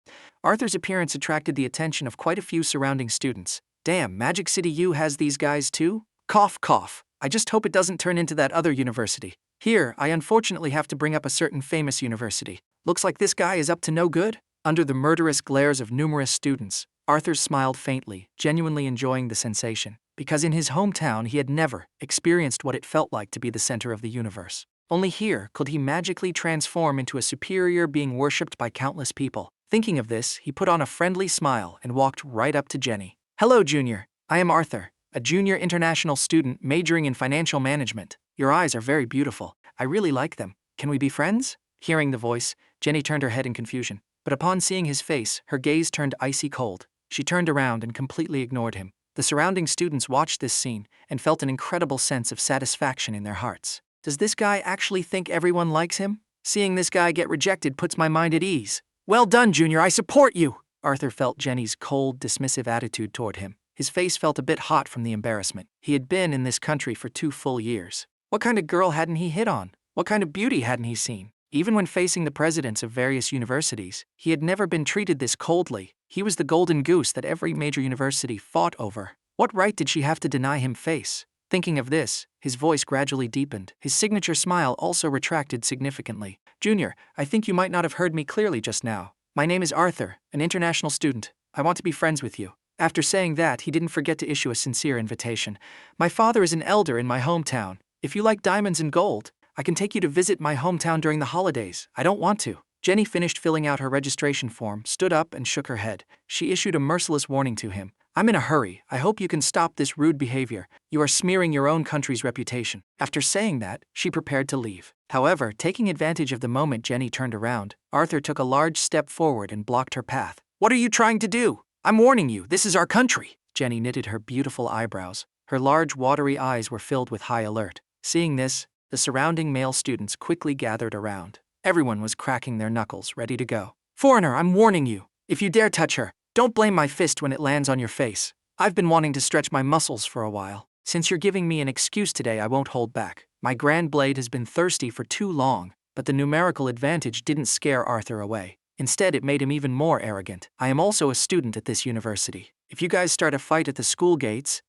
Arthur's appearance attracted the attention of quite a few surrounding students. Damn, Magic City U has these guys too? Cough, cough. I just hope it doesn't turn into that other university. Here, I unfortunately have to bring up a certain famous university. Looks like this guy is up to no good." Under the murderous glares of numerous students, Arthur smiled faintly, genuinely enjoying the sensation, because in his hometown he had never experienced what it felt like to be the center of the universe. Only here could he magically transform into a superior being worshipped by countless people. Thinking of this, he put on a friendly smile and walked right up to Jenny. "Hello, Junior. I am Arthur, a junior international student majoring in financial management. Your eyes are very beautiful. I really like them. Can we be friends?" Hearing the voice, Jenny turned her head in confusion. But upon seeing his face, her gaze turned icy cold. She turned around and completely ignored him. The surrounding students watched this scene and felt an incredible sense of satisfaction in their hearts. Does this guy actually think everyone likes him? Seeing this guy get rejected puts my mind at ease. "Well done, Junior, I support you!" Arthur felt Jenny's cold, dismissive attitude toward him. His face felt a bit hot from the embarrassment. He had been in this country for 2 full years. What kind of girl hadn't he hit on? What kind of beauty hadn't he seen? Even when facing the presidents of various universities, he had never been treated this coldly. He was the golden goose that every major university fought over. What right did she have to deny him face? Thinking of this, his voice gradually deepened. His signature smile also retracted significantly. "Junior, I think you might not have heard me clearly just now. My name is Arthur, an international student. I want to be friends with you." After saying that, he didn't forget to issue a sincere invitation. "My father is an elder in my hometown. If you like diamonds and gold, I can take you to visit my hometown during the holidays." "I don't want to." Jenny finished filling out her registration form, stood up, and shook her head. She issued a merciless warning to him. "I'm in a hurry. I hope you can stop this rude behavior. You are smearing your own country's reputation." After saying that, she prepared to leave. However, taking advantage of the moment Jenny turned around, Arthur took a large step forward and blocked her path. "What are you trying to do? I'm warning you, this is our country." Jenny knitted her beautiful eyebrows. Her large, watery eyes were filled with high alert. Seeing this, the surrounding male students quickly gathered around. Everyone was cracking their knuckles, ready to go. "Foreigner, I'm warning you. If you dare touch her, don't blame my fist when it lands on your face. I've been wanting to stretch my muscles for a while. Since you're giving me an excuse today, I won't hold back. My grand blade has been thirsty for too long." But the numerical advantage didn't scare Arthur away. Instead, it made him even more arrogant. "I am also a student at this university. If you guys start a fight at the school gates,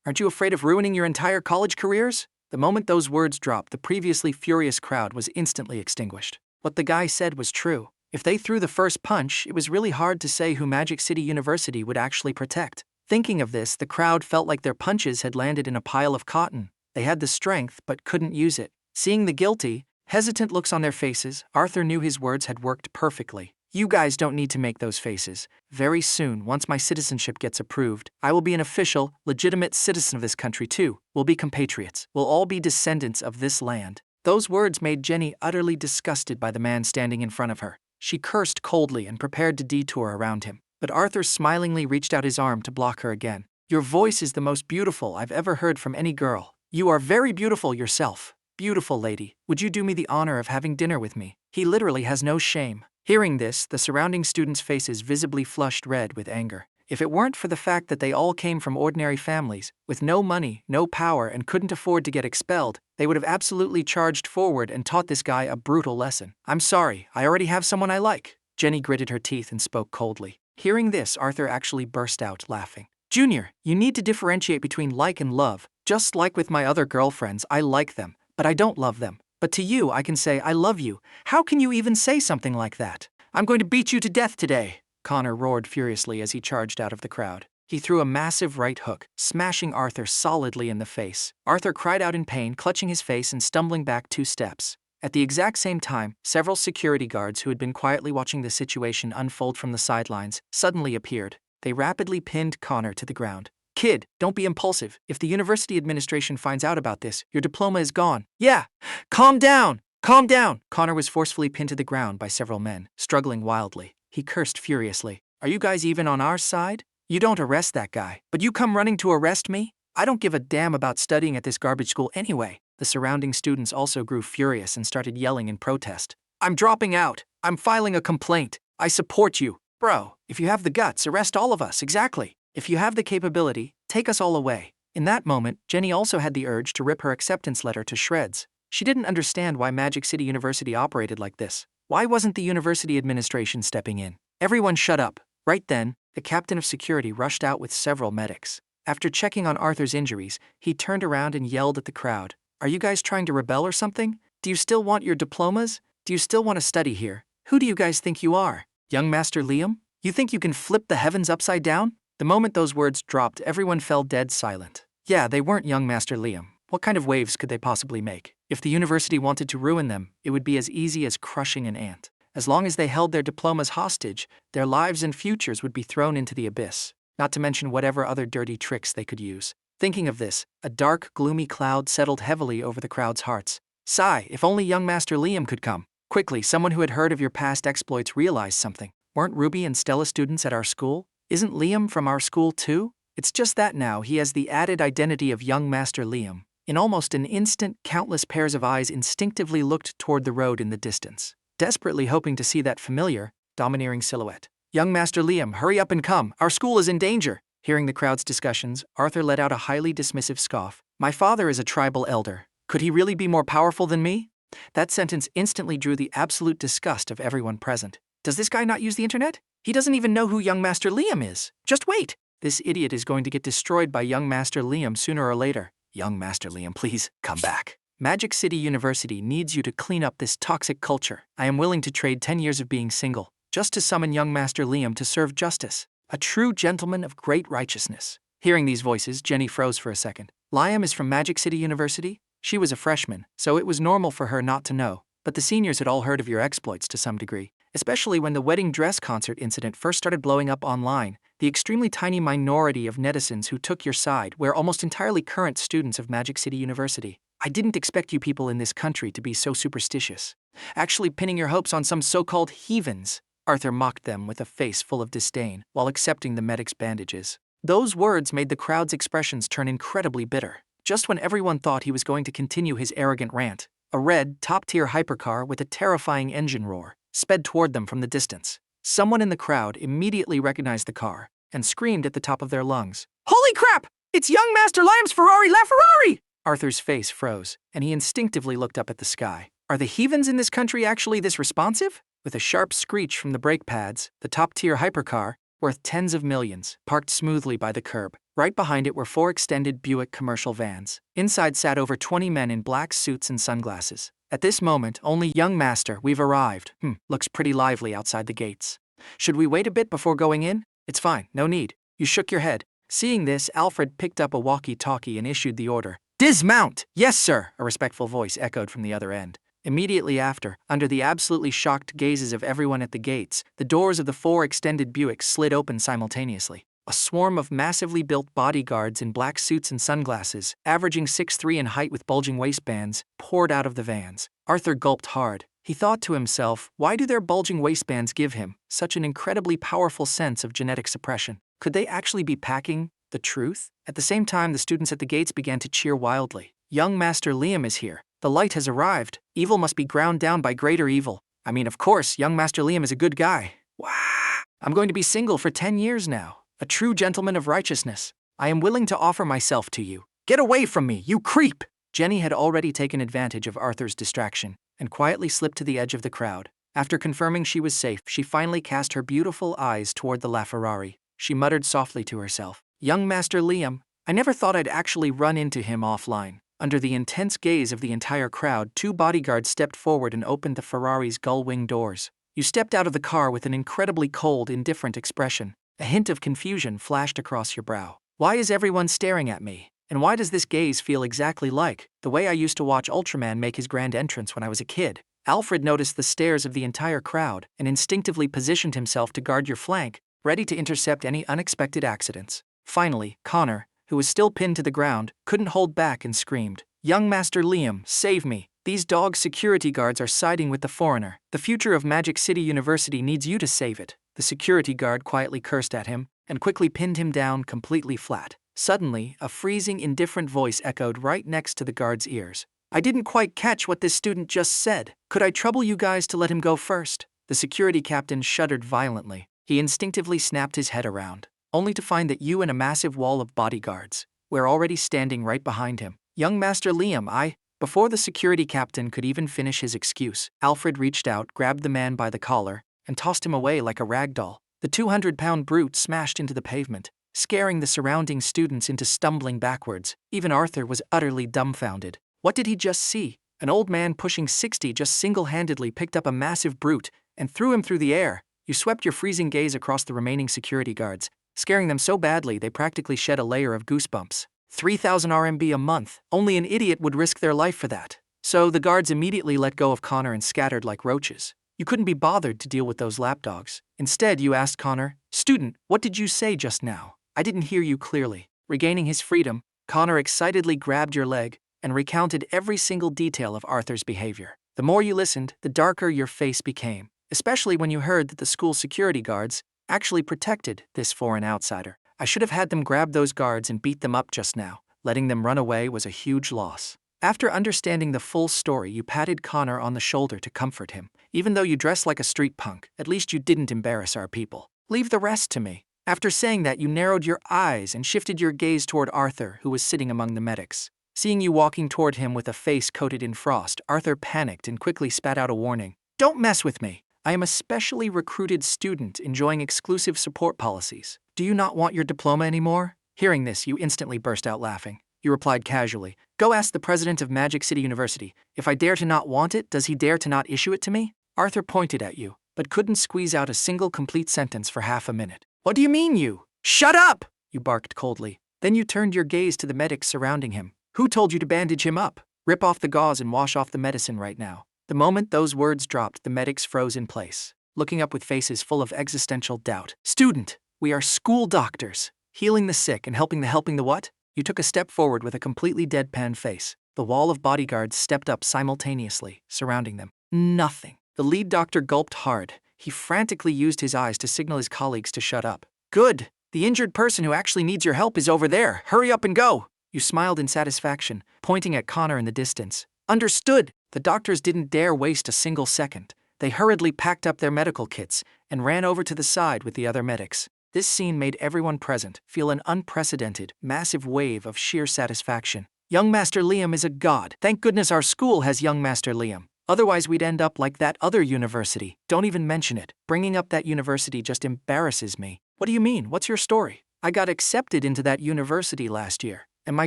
aren't you afraid of ruining your entire college careers?" The moment those words dropped, the previously furious crowd was instantly extinguished. What the guy said was true. If they threw the first punch, it was really hard to say who Magic City University would actually protect. Thinking of this, the crowd felt like their punches had landed in a pile of cotton. They had the strength, but couldn't use it. Seeing the guilty, hesitant looks on their faces, Arthur knew his words had worked perfectly. "You guys don't need to make those faces. Very soon, once my citizenship gets approved, I will be an official, legitimate citizen of this country too. We'll be compatriots. We'll all be descendants of this land." Those words made Jenny utterly disgusted by the man standing in front of her. She cursed coldly and prepared to detour around him. But Arthur smilingly reached out his arm to block her again. "Your voice is the most beautiful I've ever heard from any girl. You are very beautiful yourself. Beautiful lady, would you do me the honor of having dinner with me?" He literally has no shame. Hearing this, the surrounding students' faces visibly flushed red with anger. If it weren't for the fact that they all came from ordinary families, with no money, no power, and couldn't afford to get expelled, they would have absolutely charged forward and taught this guy a brutal lesson. "I'm sorry, I already have someone I like." Jenny gritted her teeth and spoke coldly. Hearing this, Arthur actually burst out laughing. "Junior, you need to differentiate between like and love. Just like with my other girlfriends, I like them, but I don't love them. But to you, I can say I love you. How can you even say something like that? I'm going to beat you to death today." Connor roared furiously as he charged out of the crowd. He threw a massive right hook, smashing Arthur solidly in the face. Arthur cried out in pain, clutching his face and stumbling back 2 steps. At the exact same time, several security guards who had been quietly watching the situation unfold from the sidelines suddenly appeared. They rapidly pinned Connor to the ground. "Kid, don't be impulsive. If the university administration finds out about this, your diploma is gone." "Yeah, calm down! Calm down!" Connor was forcefully pinned to the ground by several men, struggling wildly. He cursed furiously. "Are you guys even on our side? You don't arrest that guy, but you come running to arrest me? I don't give a damn about studying at this garbage school anyway." The surrounding students also grew furious and started yelling in protest. "I'm dropping out. I'm filing a complaint. I support you." "Bro, if you have the guts, arrest all of us, exactly. If you have the capability, take us all away." In that moment, Jenny also had the urge to rip her acceptance letter to shreds. She didn't understand why Magic City University operated like this. Why wasn't the university administration stepping in? Everyone shut up. Right then, the captain of security rushed out with several medics. After checking on Arthur's injuries, he turned around and yelled at the crowd. Are you guys trying to rebel or something? Do you still want your diplomas? Do you still want to study here? Who do you guys think you are? Young Master Liam? You think you can flip the heavens upside down? The moment those words dropped, everyone fell dead silent. Yeah, they weren't young Master Liam. What kind of waves could they possibly make? If the university wanted to ruin them, it would be as easy as crushing an ant. As long as they held their diplomas hostage, their lives and futures would be thrown into the abyss, not to mention whatever other dirty tricks they could use. Thinking of this, a dark, gloomy cloud settled heavily over the crowd's hearts. Sigh, if only young Master Liam could come. Quickly, someone who had heard of your past exploits realized something. Weren't Ruby and Stella students at our school? Isn't Liam from our school too? It's just that now he has the added identity of young Master Liam. In almost an instant, countless pairs of eyes instinctively looked toward the road in the distance, desperately hoping to see that familiar, domineering silhouette. Young Master Liam, hurry up and come, our school is in danger. Hearing the crowd's discussions, Arthur let out a highly dismissive scoff. My father is a tribal elder. Could he really be more powerful than me? That sentence instantly drew the absolute disgust of everyone present. Does this guy not use the internet? He doesn't even know who young Master Liam is. Just wait. This idiot is going to get destroyed by young Master Liam sooner or later. Young Master Liam, please, come back. Magic City University needs you to clean up this toxic culture. I am willing to trade 10 years of being single, just to summon young Master Liam to serve justice. A true gentleman of great righteousness. Hearing these voices, Jenny froze for a second. Liam is from Magic City University? She was a freshman, so it was normal for her not to know. But the seniors had all heard of your exploits to some degree, especially when the wedding dress concert incident first started blowing up online. The extremely tiny minority of netizens who took your side were almost entirely current students of Magic City University. I didn't expect you people in this country to be so superstitious, actually pinning your hopes on some so-called heathens. Arthur mocked them with a face full of disdain while accepting the medic's bandages. Those words made the crowd's expressions turn incredibly bitter. Just when everyone thought he was going to continue his arrogant rant, a red, top-tier hypercar with a terrifying engine roar sped toward them from the distance. Someone in the crowd immediately recognized the car and screamed at the top of their lungs. Holy crap! It's young Master Liam's Ferrari LaFerrari! Arthur's face froze, and he instinctively looked up at the sky. Are the heathens in this country actually this responsive? With a sharp screech from the brake pads, the top-tier hypercar, worth tens of millions, parked smoothly by the curb. Right behind it were 4 extended Buick commercial vans. Inside sat over 20 men in black suits and sunglasses. At this moment, only young Master, we've arrived. Looks pretty lively outside the gates. Should we wait a bit before going in? It's fine, no need. You shook your head. Seeing this, Alfred picked up a walkie-talkie and issued the order. Dismount! Yes, sir, a respectful voice echoed from the other end. Immediately after, under the absolutely shocked gazes of everyone at the gates, the doors of the 4 extended Buicks slid open simultaneously. A swarm of massively built bodyguards in black suits and sunglasses, averaging 6'3" in height with bulging waistbands, poured out of the vans. Arthur gulped hard. He thought to himself, why do their bulging waistbands give him such an incredibly powerful sense of genetic suppression? Could they actually be packing the truth? At the same time, the students at the gates began to cheer wildly. Young Master Liam is here. The light has arrived. Evil must be ground down by greater evil. I mean, of course, young Master Liam is a good guy. Wow. I'm going to be single for 10 years now. A true gentleman of righteousness. I am willing to offer myself to you. Get away from me, you creep! Jenny had already taken advantage of Arthur's distraction and quietly slipped to the edge of the crowd. After confirming she was safe, she finally cast her beautiful eyes toward the LaFerrari. She muttered softly to herself, young Master Liam, I never thought I'd actually run into him offline. Under the intense gaze of the entire crowd, 2 bodyguards stepped forward and opened the Ferrari's gull-wing doors. You stepped out of the car with an incredibly cold, indifferent expression. A hint of confusion flashed across your brow. Why is everyone staring at me? And why does this gaze feel exactly like the way I used to watch Ultraman make his grand entrance when I was a kid? Alfred noticed the stares of the entire crowd and instinctively positioned himself to guard your flank, ready to intercept any unexpected accidents. Finally, Connor, who was still pinned to the ground, couldn't hold back and screamed, young Master Liam, save me. These dog security guards are siding with the foreigner. The future of Magic City University needs you to save it. The security guard quietly cursed at him and quickly pinned him down completely flat. Suddenly, a freezing, indifferent voice echoed right next to the guard's ears. I didn't quite catch what this student just said. Could I trouble you guys to let him go first? The security captain shuddered violently. He instinctively snapped his head around, only to find that you and a massive wall of bodyguards were already standing right behind him. Young Master Liam, Before the security captain could even finish his excuse, Alfred reached out, grabbed the man by the collar, and tossed him away like a rag doll. The 200-pound brute smashed into the pavement, scaring the surrounding students into stumbling backwards. Even Arthur was utterly dumbfounded. What did he just see? An old man pushing 60 just single-handedly picked up a massive brute and threw him through the air. You swept your freezing gaze across the remaining security guards, scaring them so badly they practically shed a layer of goosebumps. 3,000 RMB a month. Only an idiot would risk their life for that. So the guards immediately let go of Connor and scattered like roaches. You couldn't be bothered to deal with those lapdogs. Instead, you asked Connor, "Student, what did you say just now? I didn't hear you clearly." Regaining his freedom, Connor excitedly grabbed your leg and recounted every single detail of Arthur's behavior. The more you listened, the darker your face became, especially when you heard that the school security guards actually protected this foreign outsider. "I should have had them grab those guards and beat them up just now. Letting them run away was a huge loss." After understanding the full story, you patted Connor on the shoulder to comfort him. "Even though you dress like a street punk, at least you didn't embarrass our people. Leave the rest to me." After saying that, you narrowed your eyes and shifted your gaze toward Arthur, who was sitting among the medics. Seeing you walking toward him with a face coated in frost, Arthur panicked and quickly spat out a warning. "Don't mess with me. I am a specially recruited student enjoying exclusive support policies. Do you not want your diploma anymore?" Hearing this, you instantly burst out laughing. You replied casually, "Go ask the president of Magic City University. If I dare to not want it, does he dare to not issue it to me?" Arthur pointed at you, but couldn't squeeze out a single complete sentence for half a minute. "What do you mean, you?" "Shut up!" you barked coldly. Then you turned your gaze to the medics surrounding him. "Who told you to bandage him up? Rip off the gauze and wash off the medicine right now." The moment those words dropped, the medics froze in place, looking up with faces full of existential doubt. "Student, we are school doctors. Healing the sick and helping the what?" You took a step forward with a completely deadpan face. The wall of bodyguards stepped up simultaneously, surrounding them. "Nothing." The lead doctor gulped hard. He frantically used his eyes to signal his colleagues to shut up. "Good. The injured person who actually needs your help is over there. Hurry up and go." You smiled in satisfaction, pointing at Connor in the distance. "Understood." The doctors didn't dare waste a single second. They hurriedly packed up their medical kits and ran over to the side with the other medics. This scene made everyone present feel an unprecedented, massive wave of sheer satisfaction. Young Master Liam is a god. Thank goodness our school has young Master Liam. Otherwise we'd end up like that other university. Don't even mention it. Bringing up that university just embarrasses me. What do you mean? What's your story? I got accepted into that university last year, and my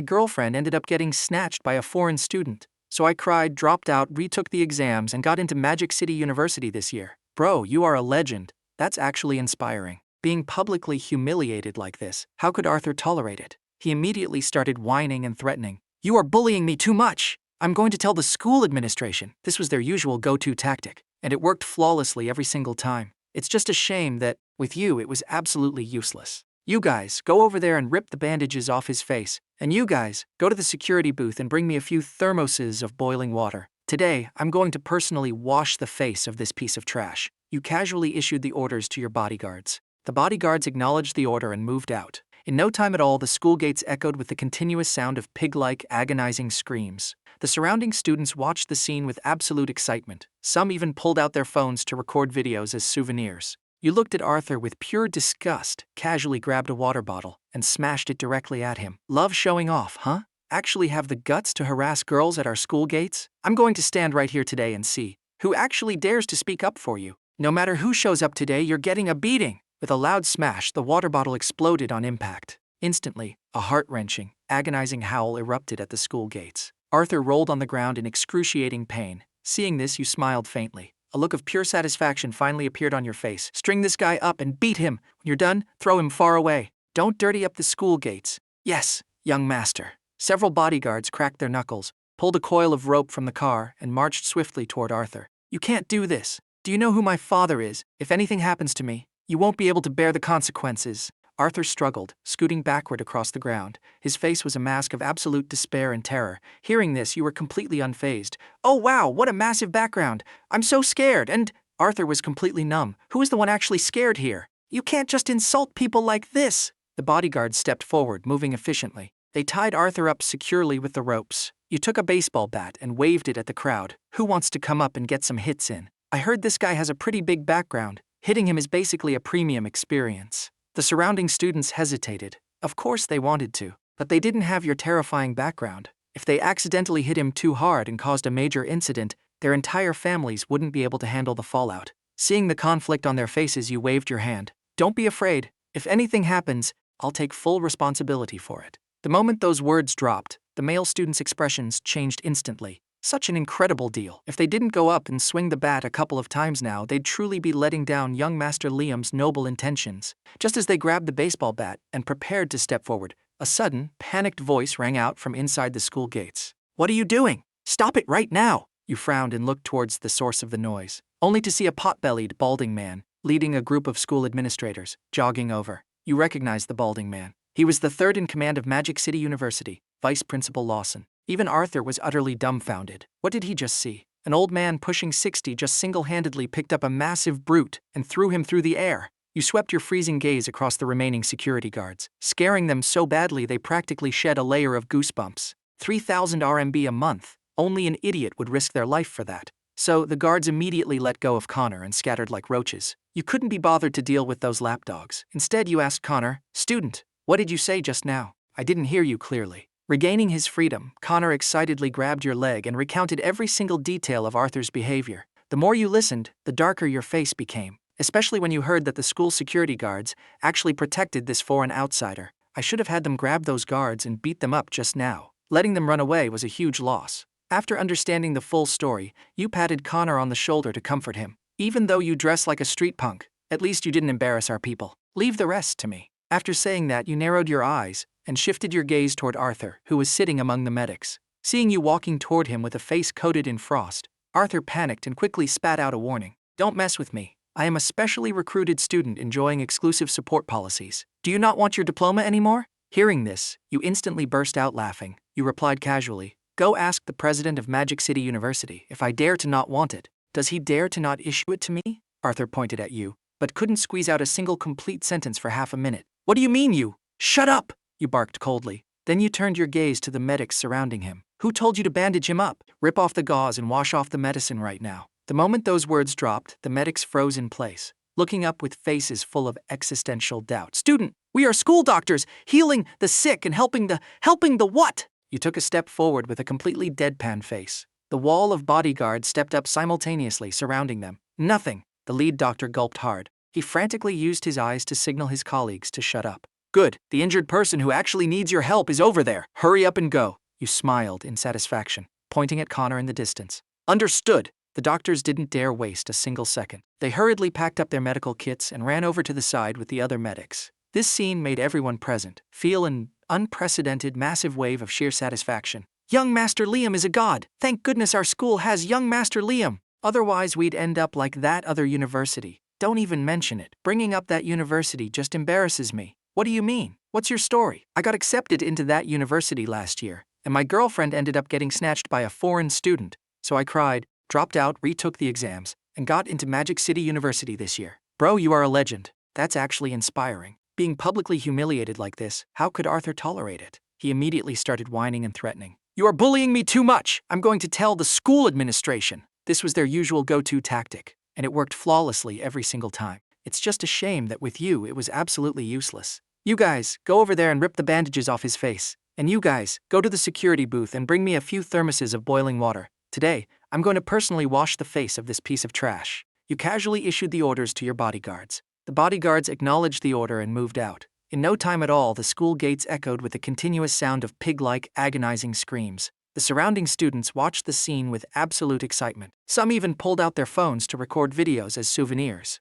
girlfriend ended up getting snatched by a foreign student. So I cried, dropped out, retook the exams, and got into Magic City University this year. Bro, you are a legend. That's actually inspiring. Being publicly humiliated like this, how could Arthur tolerate it? He immediately started whining and threatening. "You are bullying me too much. I'm going to tell the school administration." This was their usual go-to tactic, and it worked flawlessly every single time. It's just a shame that, with you, it was absolutely useless. "You guys, go over there and rip the bandages off his face. And you guys, go to the security booth and bring me a few thermoses of boiling water. Today, I'm going to personally wash the face of this piece of trash." You casually issued the orders to your bodyguards. The bodyguards acknowledged the order and moved out. In no time at all, the school gates echoed with the continuous sound of pig-like, agonizing screams. The surrounding students watched the scene with absolute excitement. Some even pulled out their phones to record videos as souvenirs. You looked at Arthur with pure disgust, casually grabbed a water bottle, and smashed it directly at him. "Love showing off, huh? Actually have the guts to harass girls at our school gates? I'm going to stand right here today and see who actually dares to speak up for you. No matter who shows up today, you're getting a beating." With a loud smash, the water bottle exploded on impact. Instantly, a heart-wrenching, agonizing howl erupted at the school gates. Arthur rolled on the ground in excruciating pain. Seeing this, you smiled faintly. A look of pure satisfaction finally appeared on your face. "String this guy up and beat him. When you're done, throw him far away. Don't dirty up the school gates." "Yes, young master." Several bodyguards cracked their knuckles, pulled a coil of rope from the car, and marched swiftly toward Arthur. "You can't do this. Do you know who my father is? If anything happens to me, you won't be able to bear the consequences." Arthur struggled, scooting backward across the ground. His face was a mask of absolute despair and terror. Hearing this, you were completely unfazed. "Oh wow, what a massive background. I'm so scared, and—" Arthur was completely numb. "Who is the one actually scared here? You can't just insult people like this." The bodyguards stepped forward, moving efficiently. They tied Arthur up securely with the ropes. You took a baseball bat and waved it at the crowd. "Who wants to come up and get some hits in? I heard this guy has a pretty big background. Hitting him is basically a premium experience." The surrounding students hesitated. Of course they wanted to, but they didn't have your terrifying background. If they accidentally hit him too hard and caused a major incident, their entire families wouldn't be able to handle the fallout. Seeing the conflict on their faces, you waved your hand. "Don't be afraid. If anything happens, I'll take full responsibility for it." The moment those words dropped, the male students' expressions changed instantly. Such an incredible deal. If they didn't go up and swing the bat a couple of times now, they'd truly be letting down young Master Liam's noble intentions. Just as they grabbed the baseball bat and prepared to step forward, a sudden, panicked voice rang out from inside the school gates. "What are you doing? Stop it right now!" You frowned and looked towards the source of the noise, only to see a pot-bellied, balding man, leading a group of school administrators, jogging over. You recognized the balding man. He was the third in command of Magic City University, Vice Principal Lawson. Even Arthur was utterly dumbfounded. What did he just see? An old man pushing 60 just single-handedly picked up a massive brute and threw him through the air. You swept your freezing gaze across the remaining security guards, scaring them so badly they practically shed a layer of goosebumps. 3,000 RMB a month. Only an idiot would risk their life for that. So the guards immediately let go of Connor and scattered like roaches. You couldn't be bothered to deal with those lapdogs. Instead, you asked Connor, "Student, what did you say just now? I didn't hear you clearly." Regaining his freedom, Connor excitedly grabbed your leg and recounted every single detail of Arthur's behavior. The more you listened, the darker your face became, especially when you heard that the school security guards actually protected this foreign outsider. "I should have had them grab those guards and beat them up just now. Letting them run away was a huge loss." After understanding the full story, you patted Connor on the shoulder to comfort him. "Even though you dress like a street punk, at least you didn't embarrass our people. Leave the rest to me." After saying that, you narrowed your eyes and shifted your gaze toward Arthur, who was sitting among the medics. Seeing you walking toward him with a face coated in frost, Arthur panicked and quickly spat out a warning. "Don't mess with me. I am a specially recruited student enjoying exclusive support policies. Do you not want your diploma anymore?" Hearing this, you instantly burst out laughing. You replied casually, "Go ask the president of Magic City University if I dare to not want it. Does he dare to not issue it to me?" Arthur pointed at you, but couldn't squeeze out a single complete sentence for half a minute. "What do you mean, you? Shut up!" You barked coldly. Then you turned your gaze to the medics surrounding him. "Who told you to bandage him up? Rip off the gauze and wash off the medicine right now." The moment those words dropped, the medics froze in place, looking up with faces full of existential doubt. "Student, we are school doctors, healing the sick and helping the what?" You took a step forward with a completely deadpan face. The wall of bodyguards stepped up simultaneously, surrounding them. "Nothing." The lead doctor gulped hard. He frantically used his eyes to signal his colleagues to shut up. "Good, the injured person who actually needs your help is over there. Hurry up and go." You smiled in satisfaction, pointing at Connor in the distance. "Understood." The doctors didn't dare waste a single second. They hurriedly packed up their medical kits and ran over to the side with the other medics. This scene made everyone present feel an unprecedented massive wave of sheer satisfaction. "Young Master Liam is a god. Thank goodness our school has young Master Liam. Otherwise we'd end up like that other university." "Don't even mention it. Bringing up that university just embarrasses me." "What do you mean? What's your story?" "I got accepted into that university last year, and my girlfriend ended up getting snatched by a foreign student. So I cried, dropped out, retook the exams, and got into Magic City University this year." "Bro, you are a legend. That's actually inspiring." Being publicly humiliated like this, how could Arthur tolerate it? He immediately started whining and threatening. "You are bullying me too much. I'm going to tell the school administration." This was their usual go-to tactic, and it worked flawlessly every single time. It's just a shame that with you it was absolutely useless. "You guys, go over there and rip the bandages off his face. And you guys, go to the security booth and bring me a few thermoses of boiling water. Today, I'm going to personally wash the face of this piece of trash." You casually issued the orders to your bodyguards. The bodyguards acknowledged the order and moved out. In no time at all, the school gates echoed with a continuous sound of pig-like, agonizing screams. The surrounding students watched the scene with absolute excitement. Some even pulled out their phones to record videos as souvenirs.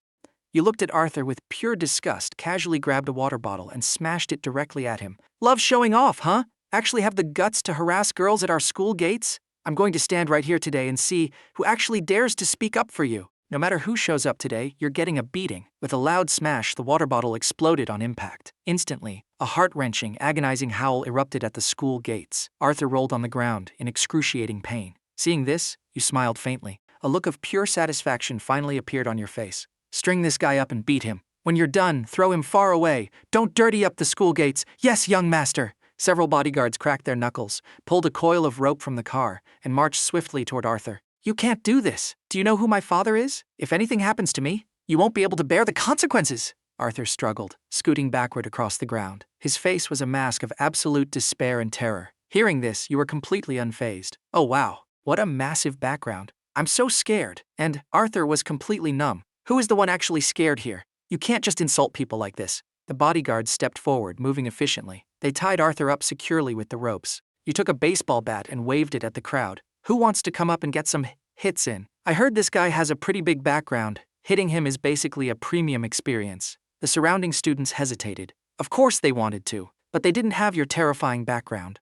You looked at Arthur with pure disgust, casually grabbed a water bottle and smashed it directly at him. "Love showing off, huh? Actually have the guts to harass girls at our school gates? I'm going to stand right here today and see who actually dares to speak up for you. No matter who shows up today, you're getting a beating." With a loud smash, the water bottle exploded on impact. Instantly, a heart-wrenching, agonizing howl erupted at the school gates. Arthur rolled on the ground in excruciating pain. Seeing this, you smiled faintly. A look of pure satisfaction finally appeared on your face. "String this guy up and beat him. When you're done, throw him far away. Don't dirty up the school gates. Yes, young master." Several bodyguards cracked their knuckles, pulled a coil of rope from the car, and marched swiftly toward Arthur. "You can't do this. Do you know who my father is? If anything happens to me, you won't be able to bear the consequences." Arthur struggled, scooting backward across the ground. His face was a mask of absolute despair and terror. Hearing this, you were completely unfazed. "Oh wow, what a massive background. I'm so scared." And Arthur was completely numb. "Who is the one actually scared here? You can't just insult people like this." The bodyguards stepped forward, moving efficiently. They tied Arthur up securely with the ropes. You took a baseball bat and waved it at the crowd. Who wants to come up and get some hits in? I heard this guy has a pretty big background. Hitting him is basically a premium experience. The surrounding students hesitated. Of course they wanted to, but they didn't have your terrifying background.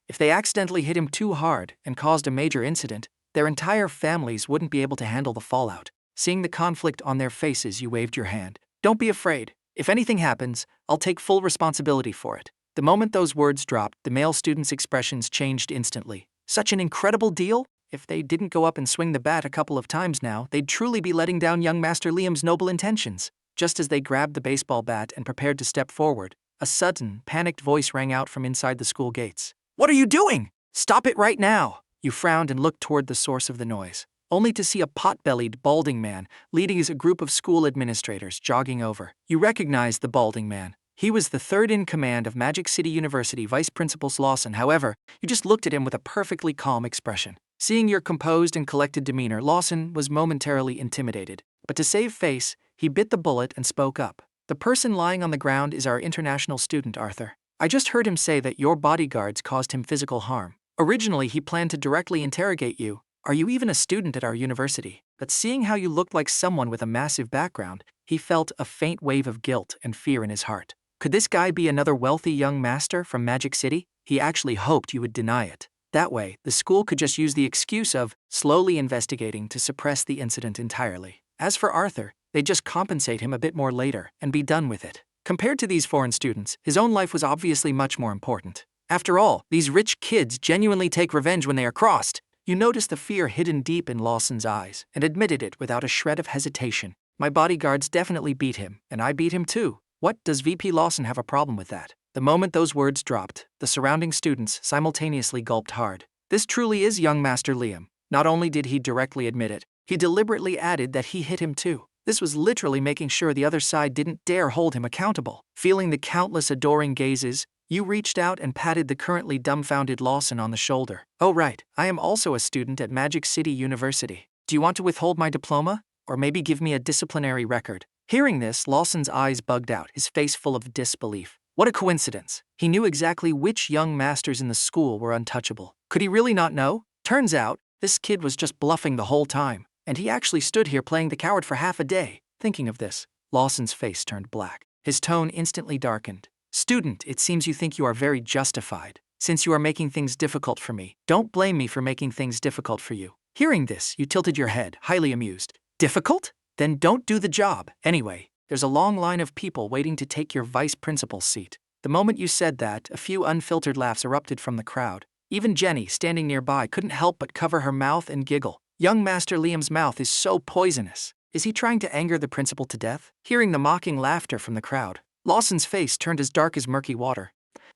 If they accidentally hit him too hard and caused a major incident, their entire families wouldn't be able to handle the fallout. Seeing the conflict on their faces, you waved your hand. Don't be afraid. If anything happens, I'll take full responsibility for it. The moment those words dropped, the male students' expressions changed instantly. Such an incredible deal? If they didn't go up and swing the bat a couple of times now, they'd truly be letting down young Master Liam's noble intentions. Just as they grabbed the baseball bat and prepared to step forward, a sudden, panicked voice rang out from inside the school gates. What are you doing? Stop it right now! You frowned and looked toward the source of the noise, only to see a pot-bellied, balding man leading a group of school administrators jogging over. You recognized the balding man. He was the third in command of Magic City University Vice Principal Lawson. However, you just looked at him with a perfectly calm expression. Seeing your composed and collected demeanor, Lawson was momentarily intimidated. But to save face, he bit the bullet and spoke up. The person lying on the ground is our international student, Arthur. I just heard him say that your bodyguards caused him physical harm. Originally, he planned to directly interrogate you. Are you even a student at our university? But seeing how you looked like someone with a massive background, he felt a faint wave of guilt and fear in his heart. Could this guy be another wealthy young master from Magic City? He actually hoped you would deny it. That way, the school could just use the excuse of slowly investigating to suppress the incident entirely. As for Arthur, they'd just compensate him a bit more later and be done with it. Compared to these foreign students, his own life was obviously much more important. After all, these rich kids genuinely take revenge when they are crossed. You noticed the fear hidden deep in Lawson's eyes and admitted it without a shred of hesitation. My bodyguards definitely beat him, and I beat him too. What, does VP Lawson have a problem with that? The moment those words dropped, the surrounding students simultaneously gulped hard. This truly is young Master Liam. Not only did he directly admit it, he deliberately added that he hit him too. This was literally making sure the other side didn't dare hold him accountable. Feeling the countless adoring gazes, you reached out and patted the currently dumbfounded Lawson on the shoulder. Oh right, I am also a student at Magic City University. Do you want to withhold my diploma? Or maybe give me a disciplinary record? Hearing this, Lawson's eyes bugged out, his face full of disbelief. What a coincidence. He knew exactly which young masters in the school were untouchable. Could he really not know? Turns out, this kid was just bluffing the whole time, and he actually stood here playing the coward for half a day. Thinking of this, Lawson's face turned black. His tone instantly darkened. Student, it seems you think you are very justified. Since you are making things difficult for me, don't blame me for making things difficult for you. Hearing this, you tilted your head, highly amused. Difficult? Then don't do the job. Anyway, there's a long line of people waiting to take your vice principal's seat. The moment you said that, a few unfiltered laughs erupted from the crowd. Even Jenny, standing nearby, couldn't help but cover her mouth and giggle. Young Master Liam's mouth is so poisonous. Is he trying to anger the principal to death? Hearing the mocking laughter from the crowd, Lawson's face turned as dark as murky water.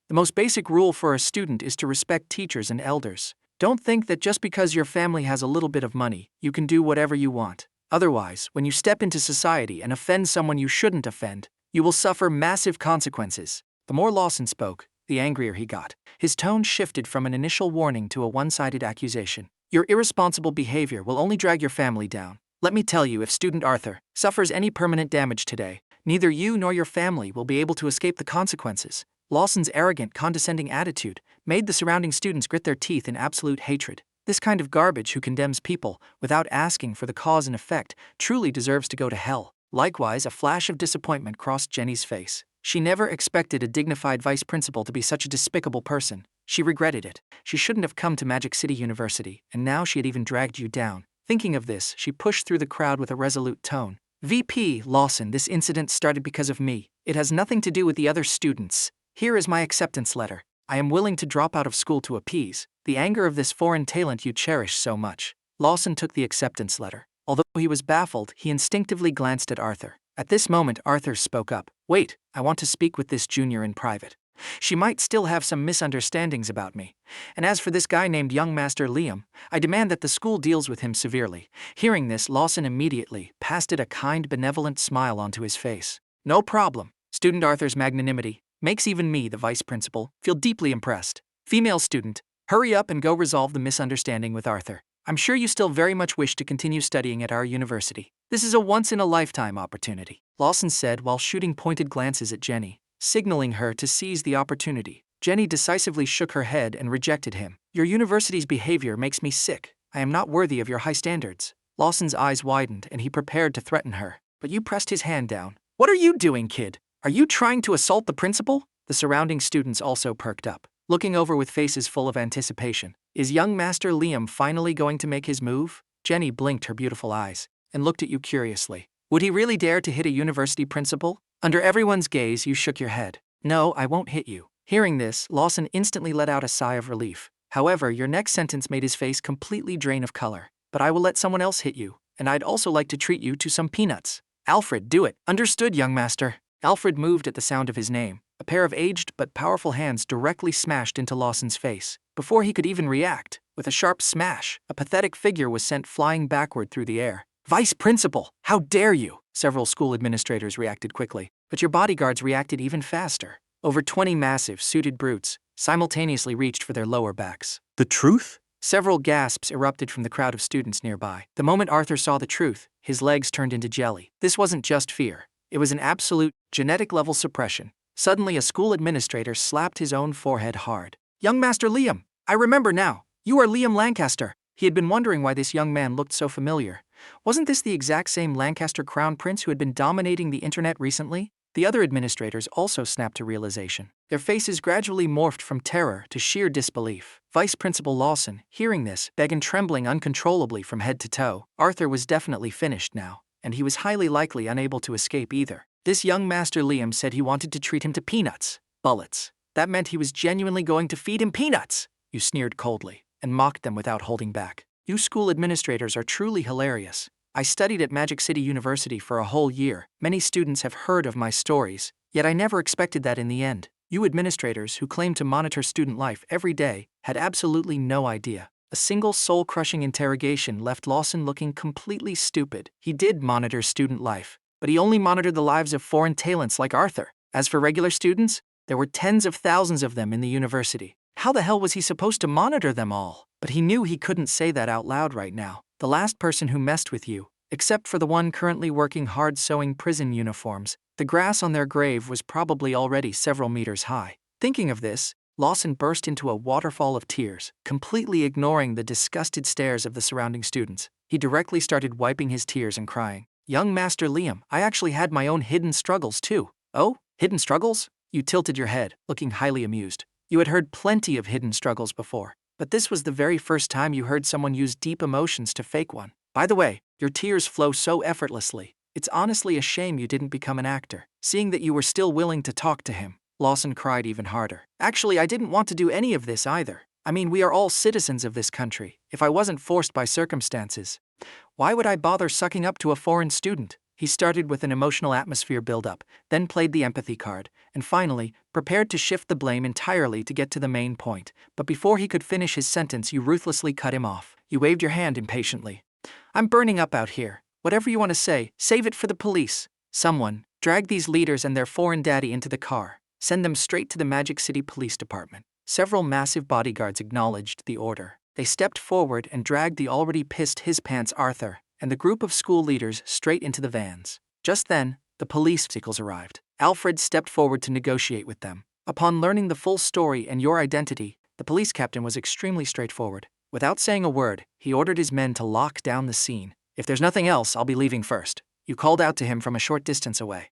The most basic rule for a student is to respect teachers and elders. Don't think that just because your family has a little bit of money, you can do whatever you want. Otherwise, when you step into society and offend someone you shouldn't offend, you will suffer massive consequences. The more Lawson spoke, the angrier he got. His tone shifted from an initial warning to a one-sided accusation. Your irresponsible behavior will only drag your family down. Let me tell you, if student Arthur suffers any permanent damage today, neither you nor your family will be able to escape the consequences. Lawson's arrogant, condescending attitude made the surrounding students grit their teeth in absolute hatred. This kind of garbage who condemns people without asking for the cause and effect truly deserves to go to hell. Likewise, a flash of disappointment crossed Jenny's face. She never expected a dignified vice principal to be such a despicable person. She regretted it. She shouldn't have come to Magic City University, and now she had even dragged you down. Thinking of this, she pushed through the crowd with a resolute tone. VP Lawson, this incident started because of me. It has nothing to do with the other students. Here is my acceptance letter. I am willing to drop out of school to appease the anger of this foreign talent you cherish so much. Lawson took the acceptance letter. Although he was baffled, he instinctively glanced at Arthur. At this moment, Arthur spoke up. Wait, I want to speak with this junior in private. She might still have some misunderstandings about me. And as for this guy named young Master Liam, I demand that the school deals with him severely. Hearing this, Lawson immediately pasted a kind, benevolent smile onto his face. No problem. Student Arthur's magnanimity makes even me, the vice principal, feel deeply impressed. Female student, hurry up and go resolve the misunderstanding with Arthur. I'm sure you still very much wish to continue studying at our university. This is a once-in-a-lifetime opportunity, Lawson said while shooting pointed glances at Jenny, signaling her to seize the opportunity. Jenny decisively shook her head and rejected him. Your university's behavior makes me sick. I am not worthy of your high standards. Lawson's eyes widened and he prepared to threaten her. But you pressed his hand down. What are you doing, kid? Are you trying to assault the principal? The surrounding students also perked up, looking over with faces full of anticipation. Is young Master Liam finally going to make his move? Jenny blinked her beautiful eyes and looked at you curiously. Would he really dare to hit a university principal? Under everyone's gaze, you shook your head. No, I won't hit you. Hearing this, Lawson instantly let out a sigh of relief. However, your next sentence made his face completely drain of color. But I will let someone else hit you, and I'd also like to treat you to some peanuts. Alfred, do it. Understood, young master. Alfred moved at the sound of his name. A pair of aged but powerful hands directly smashed into Lawson's face. Before he could even react, with a sharp smash, a pathetic figure was sent flying backward through the air. Vice Principal, how dare you? Several school administrators reacted quickly, but your bodyguards reacted even faster. Over 20 massive, suited brutes simultaneously reached for their lower backs. The truth? Several gasps erupted from the crowd of students nearby. The moment Arthur saw the truth, his legs turned into jelly. This wasn't just fear. It was an absolute, genetic-level suppression. Suddenly, a school administrator slapped his own forehead hard. Young Master Liam, I remember now. You are Liam Lancaster. He had been wondering why this young man looked so familiar. Wasn't this the exact same Lancaster crown prince who had been dominating the internet recently? The other administrators also snapped to realization. Their faces gradually morphed from terror to sheer disbelief. Vice Principal Lawson, hearing this, began trembling uncontrollably from head to toe. Arthur was definitely finished now, and he was highly likely unable to escape either. This young Master Liam said he wanted to treat him to peanuts. Bullets. That meant he was genuinely going to feed him peanuts. You sneered coldly and mocked them without holding back. You school administrators are truly hilarious. I studied at Magic City University for a whole year. Many students have heard of my stories, yet I never expected that in the end. You administrators who claim to monitor student life every day had absolutely no idea. A single soul-crushing interrogation left Lawson looking completely stupid. He did monitor student life, but he only monitored the lives of foreign talents like Arthur. As for regular students, there were tens of thousands of them in the university. How the hell was he supposed to monitor them all? But he knew he couldn't say that out loud right now. The last person who messed with you, except for the one currently working hard sewing prison uniforms, the grass on their grave was probably already several meters high. Thinking of this, Lawson burst into a waterfall of tears, completely ignoring the disgusted stares of the surrounding students. He directly started wiping his tears and crying. Young Master Liam, I actually had my own hidden struggles too. Oh, hidden struggles? You tilted your head, looking highly amused. You had heard plenty of hidden struggles before, but this was the very first time you heard someone use deep emotions to fake one. By the way, your tears flow so effortlessly. It's honestly a shame you didn't become an actor. Seeing that you were still willing to talk to him, Lawson cried even harder. Actually, I didn't want to do any of this either. I mean, we are all citizens of this country. If I wasn't forced by circumstances, why would I bother sucking up to a foreign student? He started with an emotional atmosphere build-up, then played the empathy card, and finally, prepared to shift the blame entirely to get to the main point. But before he could finish his sentence, you ruthlessly cut him off. You waved your hand impatiently. I'm burning up out here. Whatever you want to say, save it for the police. Someone, drag these leaders and their foreign daddy into the car. Send them straight to the Magic City Police Department. Several massive bodyguards acknowledged the order. They stepped forward and dragged the already pissed his pants Arthur and the group of school leaders straight into the vans. Just then, the police vehicles arrived. Alfred stepped forward to negotiate with them. Upon learning the full story and your identity, the police captain was extremely straightforward. Without saying a word, he ordered his men to lock down the scene. If there's nothing else, I'll be leaving first. You called out to him from a short distance away.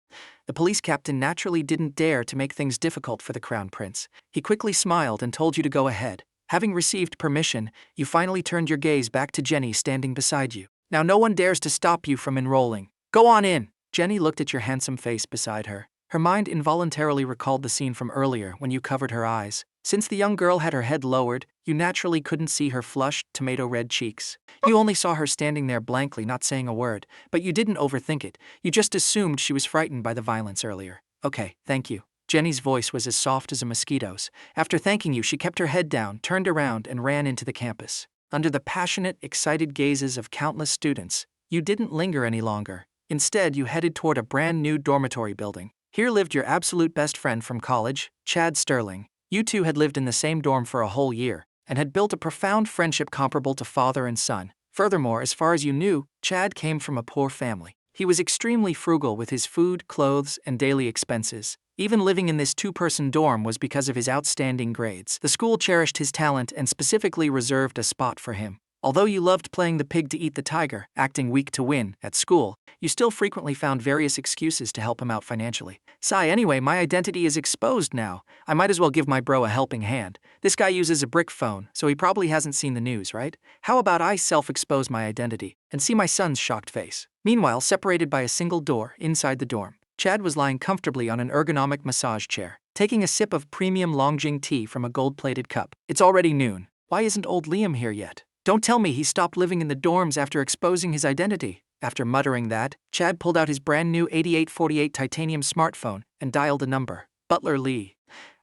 The police captain naturally didn't dare to make things difficult for the crown prince. He quickly smiled and told you to go ahead. Having received permission, you finally turned your gaze back to Jenny standing beside you. Now no one dares to stop you from enrolling. Go on in. Jenny looked at your handsome face beside her. Her mind involuntarily recalled the scene from earlier when you covered her eyes. Since the young girl had her head lowered, you naturally couldn't see her flushed, tomato-red cheeks. You only saw her standing there blankly, not saying a word, but you didn't overthink it. You just assumed she was frightened by the violence earlier. Okay, thank you. Jenny's voice was as soft as a mosquito's. After thanking you, she kept her head down, turned around, and ran into the campus. Under the passionate, excited gazes of countless students, you didn't linger any longer. Instead, you headed toward a brand new dormitory building. Here lived your absolute best friend from college, Chad Sterling. You two had lived in the same dorm for a whole year, and had built a profound friendship comparable to father and son. Furthermore, as far as you knew, Chad came from a poor family. He was extremely frugal with his food, clothes, and daily expenses. Even living in this two-person dorm was because of his outstanding grades. The school cherished his talent and specifically reserved a spot for him. Although you loved playing the pig to eat the tiger, acting weak to win, at school, you still frequently found various excuses to help him out financially. Sigh, anyway, my identity is exposed now. I might as well give my bro a helping hand. This guy uses a brick phone, so he probably hasn't seen the news, right? How about I self-expose my identity and see my son's shocked face? Meanwhile, separated by a single door inside the dorm, Chad was lying comfortably on an ergonomic massage chair, taking a sip of premium Longjing tea from a gold-plated cup. It's already noon. Why isn't old Liam here yet? Don't tell me he stopped living in the dorms after exposing his identity. After muttering that, Chad pulled out his brand new 8848 titanium smartphone and dialed a number. Butler Lee.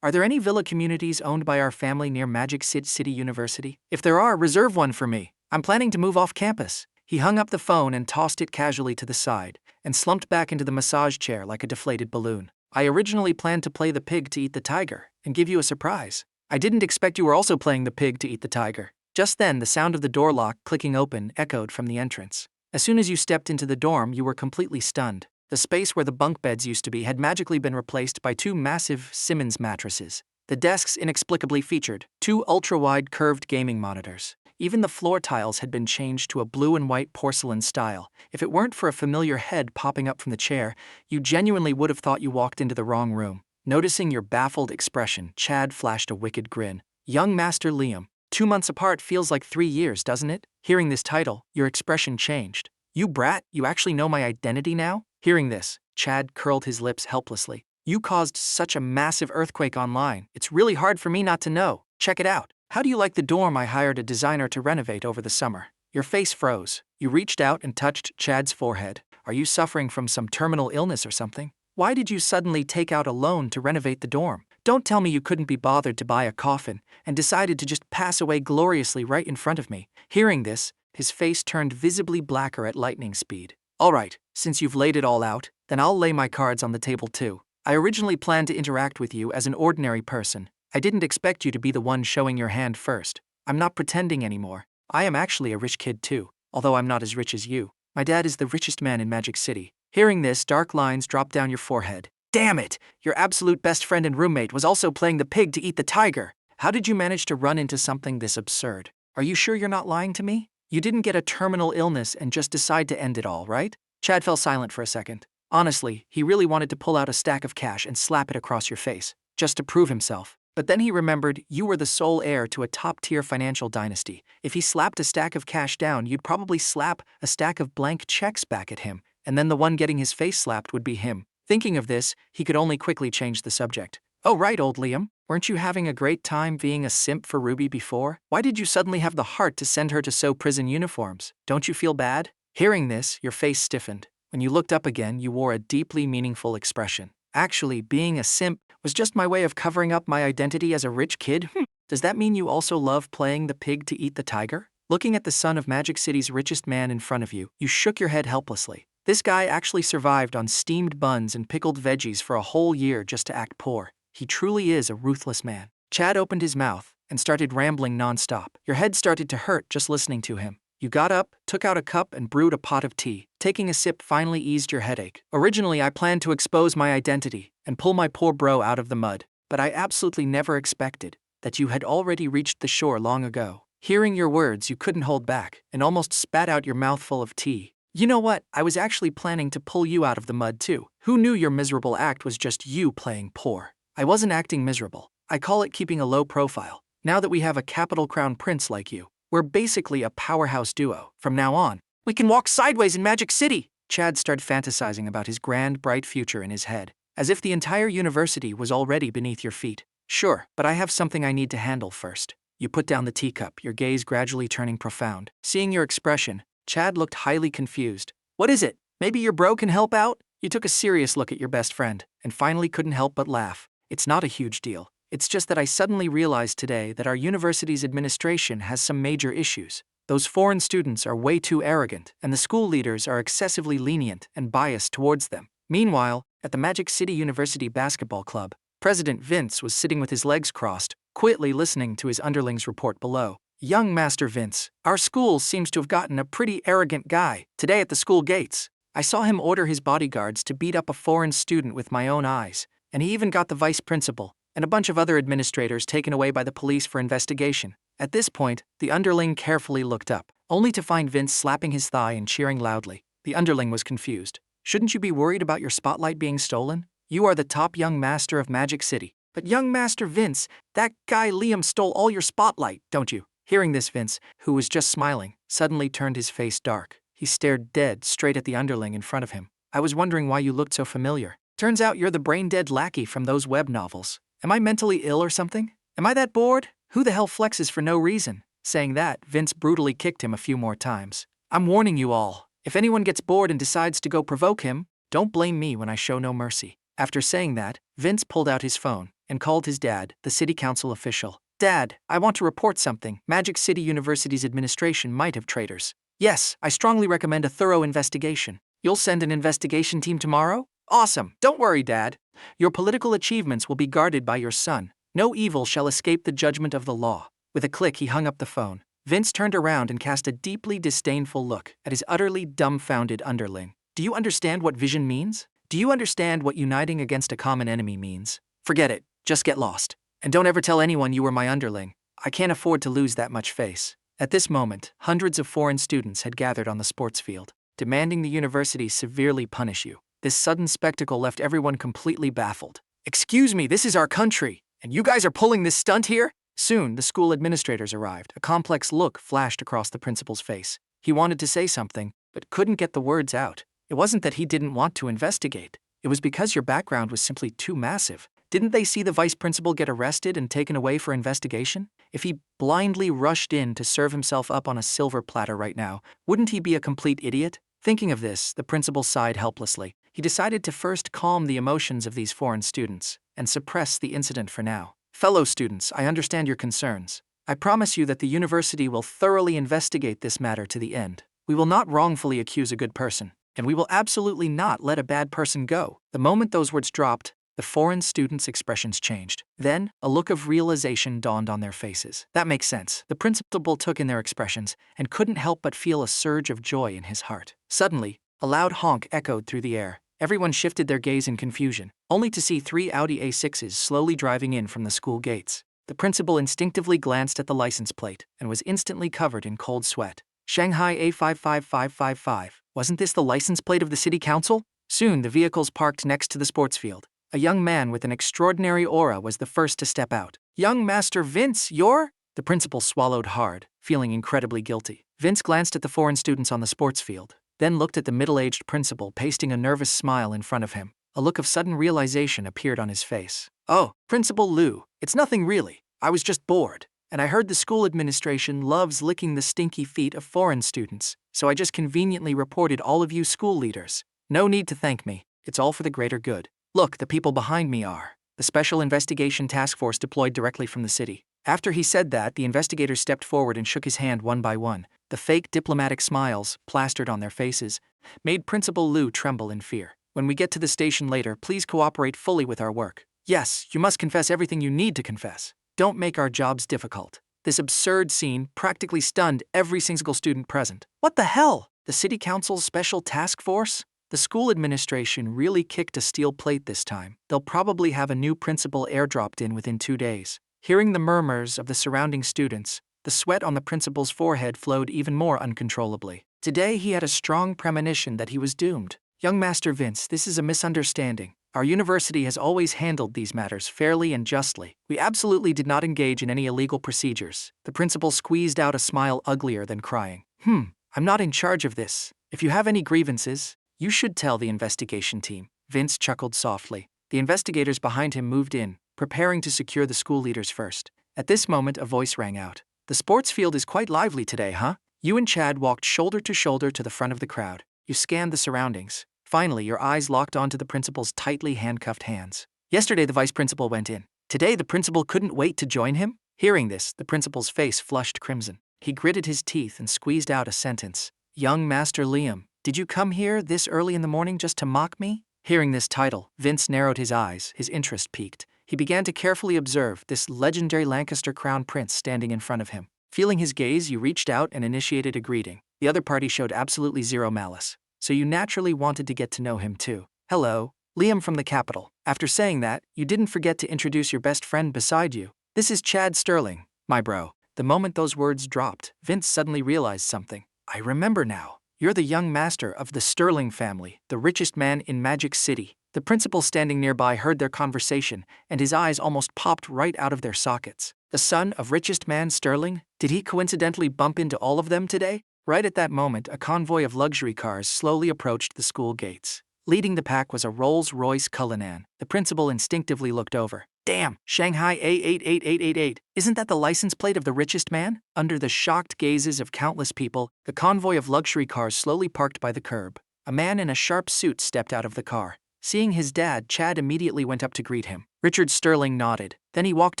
Are there any villa communities owned by our family near Magic City University? If there are, reserve one for me. I'm planning to move off campus. He hung up the phone and tossed it casually to the side, and slumped back into the massage chair like a deflated balloon. I originally planned to play the pig to eat the tiger and give you a surprise. I didn't expect you were also playing the pig to eat the tiger. Just then, the sound of the door lock clicking open echoed from the entrance. As soon as you stepped into the dorm, you were completely stunned. The space where the bunk beds used to be had magically been replaced by two massive Simmons mattresses. The desks inexplicably featured two ultra-wide curved gaming monitors. Even the floor tiles had been changed to a blue and white porcelain style. If it weren't for a familiar head popping up from the chair, you genuinely would have thought you walked into the wrong room. Noticing your baffled expression, Chad flashed a wicked grin. Young Master Liam. 2 months apart feels like 3 years, doesn't it? Hearing this title, your expression changed. You brat, you actually know my identity now? Hearing this, Chad curled his lips helplessly. You caused such a massive earthquake online. It's really hard for me not to know. Check it out. How do you like the dorm I hired a designer to renovate over the summer? Your face froze. You reached out and touched Chad's forehead. Are you suffering from some terminal illness or something? Why did you suddenly take out a loan to renovate the dorm? Don't tell me you couldn't be bothered to buy a coffin and decided to just pass away gloriously right in front of me. Hearing this, his face turned visibly blacker at lightning speed. All right, since you've laid it all out, then I'll lay my cards on the table too. I originally planned to interact with you as an ordinary person. I didn't expect you to be the one showing your hand first. I'm not pretending anymore. I am actually a rich kid too, although I'm not as rich as you. My dad is the richest man in Magic City. Hearing this, dark lines dropped down your forehead. Damn it! Your absolute best friend and roommate was also playing the pig to eat the tiger. How did you manage to run into something this absurd? Are you sure you're not lying to me? You didn't get a terminal illness and just decide to end it all, right? Chad fell silent for a second. Honestly, he really wanted to pull out a stack of cash and slap it across your face, just to prove himself. But then he remembered you were the sole heir to a top-tier financial dynasty. If he slapped a stack of cash down, you'd probably slap a stack of blank checks back at him, and then the one getting his face slapped would be him. Thinking of this, he could only quickly change the subject. Oh right, old Liam, weren't you having a great time being a simp for Ruby before? Why did you suddenly have the heart to send her to sew prison uniforms? Don't you feel bad? Hearing this, your face stiffened. When you looked up again, you wore a deeply meaningful expression. Actually, being a simp was just my way of covering up my identity as a rich kid? Does that mean you also love playing the pig to eat the tiger? Looking at the son of Magic City's richest man in front of you, you shook your head helplessly. This guy actually survived on steamed buns and pickled veggies for a whole year just to act poor. He truly is a ruthless man. Chad opened his mouth and started rambling nonstop. Your head started to hurt just listening to him. You got up, took out a cup and brewed a pot of tea. Taking a sip finally eased your headache. Originally, I planned to expose my identity and pull my poor bro out of the mud, but I absolutely never expected that you had already reached the shore long ago. Hearing your words, you couldn't hold back and almost spat out your mouthful of tea. You know what? I was actually planning to pull you out of the mud too. Who knew your miserable act was just you playing poor? I wasn't acting miserable. I call it keeping a low profile. Now that we have a capital crown prince like you, we're basically a powerhouse duo. From now on, we can walk sideways in Magic City. Chad started fantasizing about his grand, bright future in his head, as if the entire university was already beneath your feet. Sure, but I have something I need to handle first. You put down the teacup, your gaze gradually turning profound. Seeing your expression, Chad looked highly confused. What is it? Maybe your bro can help out? You took a serious look at your best friend, and finally couldn't help but laugh. It's not a huge deal. It's just that I suddenly realized today that our university's administration has some major issues. Those foreign students are way too arrogant, and the school leaders are excessively lenient and biased towards them. Meanwhile, at the Magic City University Basketball Club, President Vince was sitting with his legs crossed, quietly listening to his underlings report below. Young Master Vince, our school seems to have gotten a pretty arrogant guy today at the school gates. I saw him order his bodyguards to beat up a foreign student with my own eyes, and he even got the vice principal and a bunch of other administrators taken away by the police for investigation. At this point, the underling carefully looked up, only to find Vince slapping his thigh and cheering loudly. The underling was confused. Shouldn't you be worried about your spotlight being stolen? You are the top young master of Magic City. But young Master Vince, that guy Liam stole all your spotlight, don't you? Hearing this, Vince, who was just smiling, suddenly turned his face dark. He stared dead straight at the underling in front of him. I was wondering why you looked so familiar. Turns out you're the brain-dead lackey from those web novels. Am I mentally ill or something? Am I that bored? Who the hell flexes for no reason? Saying that, Vince brutally kicked him a few more times. I'm warning you all. If anyone gets bored and decides to go provoke him, don't blame me when I show no mercy. After saying that, Vince pulled out his phone and called his dad, the city council official. Dad, I want to report something. Magic City University's administration might have traitors. Yes, I strongly recommend a thorough investigation. You'll send an investigation team tomorrow? Awesome. Don't worry, Dad. Your political achievements will be guarded by your son. No evil shall escape the judgment of the law. With a click, he hung up the phone. Vince turned around and cast a deeply disdainful look at his utterly dumbfounded underling. Do you understand what vision means? Do you understand what uniting against a common enemy means? Forget it. Just get lost. And don't ever tell anyone you were my underling. I can't afford to lose that much face. At this moment, hundreds of foreign students had gathered on the sports field, demanding the university severely punish you. This sudden spectacle left everyone completely baffled. Excuse me, this is our country, and you guys are pulling this stunt here? Soon, the school administrators arrived. A complex look flashed across the principal's face. He wanted to say something, but couldn't get the words out. It wasn't that he didn't want to investigate. It was because your background was simply too massive. Didn't they see the vice principal get arrested and taken away for investigation? If he blindly rushed in to serve himself up on a silver platter right now, wouldn't he be a complete idiot? Thinking of this, the principal sighed helplessly. He decided to first calm the emotions of these foreign students and suppress the incident for now. Fellow students, I understand your concerns. I promise you that the university will thoroughly investigate this matter to the end. We will not wrongfully accuse a good person, and we will absolutely not let a bad person go. The moment those words dropped, the foreign students' expressions changed. Then, a look of realization dawned on their faces. That makes sense. The principal took in their expressions and couldn't help but feel a surge of joy in his heart. Suddenly, a loud honk echoed through the air. Everyone shifted their gaze in confusion, only to see 3 Audi A6s slowly driving in from the school gates. The principal instinctively glanced at the license plate and was instantly covered in cold sweat. Shanghai A55555. Wasn't this the license plate of the city council? Soon, the vehicles parked next to the sports field. A young man with an extraordinary aura was the first to step out. Young Master Vince, you're? The principal swallowed hard, feeling incredibly guilty. Vince glanced at the foreign students on the sports field, then looked at the middle-aged principal pasting a nervous smile in front of him. A look of sudden realization appeared on his face. Oh, Principal Liu, it's nothing really. I was just bored, and I heard the school administration loves licking the stinky feet of foreign students, so I just conveniently reported all of you school leaders. No need to thank me. It's all for the greater good. Look, the people behind me are the Special Investigation Task Force deployed directly from the city. After he said that, the investigators stepped forward and shook his hand one by one. The fake diplomatic smiles, plastered on their faces, made Principal Liu tremble in fear. When we get to the station later, please cooperate fully with our work. Yes, you must confess everything you need to confess. Don't make our jobs difficult. This absurd scene practically stunned every single student present. What the hell? The city council's special task force? The school administration really kicked a steel plate this time. They'll probably have a new principal airdropped in within 2 days. Hearing the murmurs of the surrounding students, the sweat on the principal's forehead flowed even more uncontrollably. Today he had a strong premonition that he was doomed. Young Master Vince, this is a misunderstanding. Our university has always handled these matters fairly and justly. We absolutely did not engage in any illegal procedures. The principal squeezed out a smile uglier than crying. I'm not in charge of this. If you have any grievances, you should tell the investigation team. Vince chuckled softly. The investigators behind him moved in, preparing to secure the school leaders first. At this moment, a voice rang out. The sports field is quite lively today, huh? You and Chad walked shoulder to shoulder to the front of the crowd. You scanned the surroundings. Finally, your eyes locked onto the principal's tightly handcuffed hands. Yesterday, the vice principal went in. Today, the principal couldn't wait to join him? Hearing this, the principal's face flushed crimson. He gritted his teeth and squeezed out a sentence. Young Master Liam, did you come here this early in the morning just to mock me? Hearing this title, Vince narrowed his eyes, his interest piqued. He began to carefully observe this legendary Lancaster crown prince standing in front of him. Feeling his gaze, you reached out and initiated a greeting. The other party showed absolutely zero malice, so you naturally wanted to get to know him too. Hello, Liam from the capital. After saying that, you didn't forget to introduce your best friend beside you. This is Chad Sterling, my bro. The moment those words dropped, Vince suddenly realized something. I remember now. You're the young master of the Sterling family, the richest man in Magic City. The principal standing nearby heard their conversation, and his eyes almost popped right out of their sockets. The son of richest man Sterling? Did he coincidentally bump into all of them today? Right at that moment, a convoy of luxury cars slowly approached the school gates. Leading the pack was a Rolls-Royce Cullinan. The principal instinctively looked over. Damn, Shanghai A88888. Isn't that the license plate of the richest man? Under the shocked gazes of countless people, the convoy of luxury cars slowly parked by the curb. A man in a sharp suit stepped out of the car. Seeing his dad, Chad immediately went up to greet him. Richard Sterling nodded. Then he walked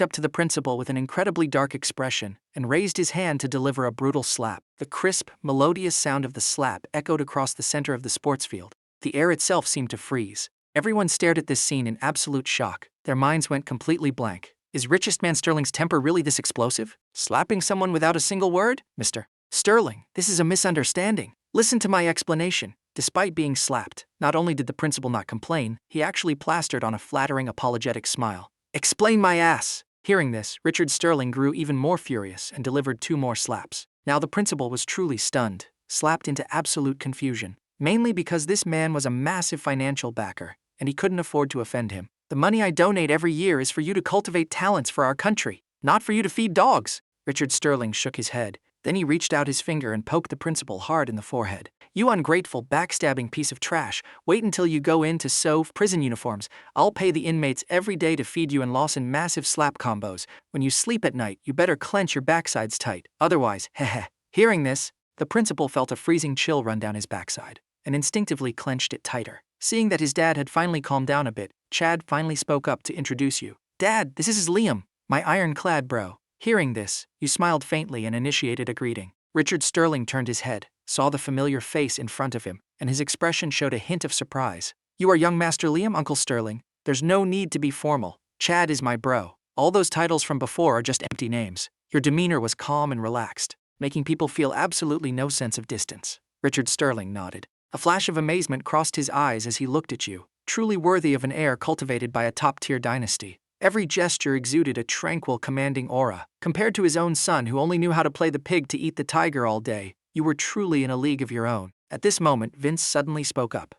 up to the principal with an incredibly dark expression and raised his hand to deliver a brutal slap. The crisp, melodious sound of the slap echoed across the center of the sports field. The air itself seemed to freeze. Everyone stared at this scene in absolute shock. Their minds went completely blank. Is richest man Sterling's temper really this explosive? Slapping someone without a single word? Mr. Sterling, this is a misunderstanding. Listen to my explanation. Despite being slapped, not only did the principal not complain, he actually plastered on a flattering, apologetic smile. Explain my ass! Hearing this, Richard Sterling grew even more furious and delivered 2 more slaps. Now the principal was truly stunned, slapped into absolute confusion. Mainly because this man was a massive financial backer, and he couldn't afford to offend him. The money I donate every year is for you to cultivate talents for our country, not for you to feed dogs. Richard Sterling shook his head. Then he reached out his finger and poked the principal hard in the forehead. You ungrateful, backstabbing piece of trash. Wait until you go in to sew prison uniforms. I'll pay the inmates every day to feed you and Lawson massive slap combos. When you sleep at night, you better clench your backsides tight. Otherwise, heh. Hearing this, the principal felt a freezing chill run down his backside and instinctively clenched it tighter. Seeing that his dad had finally calmed down a bit, Chad finally spoke up to introduce you. Dad, this is Liam, my ironclad bro. Hearing this, you smiled faintly and initiated a greeting. Richard Sterling turned his head, saw the familiar face in front of him, and his expression showed a hint of surprise. You are young Master Liam, Uncle Sterling. There's no need to be formal. Chad is my bro. All those titles from before are just empty names. Your demeanor was calm and relaxed, making people feel absolutely no sense of distance. Richard Sterling nodded. A flash of amazement crossed his eyes as he looked at you, truly worthy of an heir cultivated by a top-tier dynasty. Every gesture exuded a tranquil, commanding aura. Compared to his own son who only knew how to play the pig to eat the tiger all day, you were truly in a league of your own. At this moment, Vince suddenly spoke up.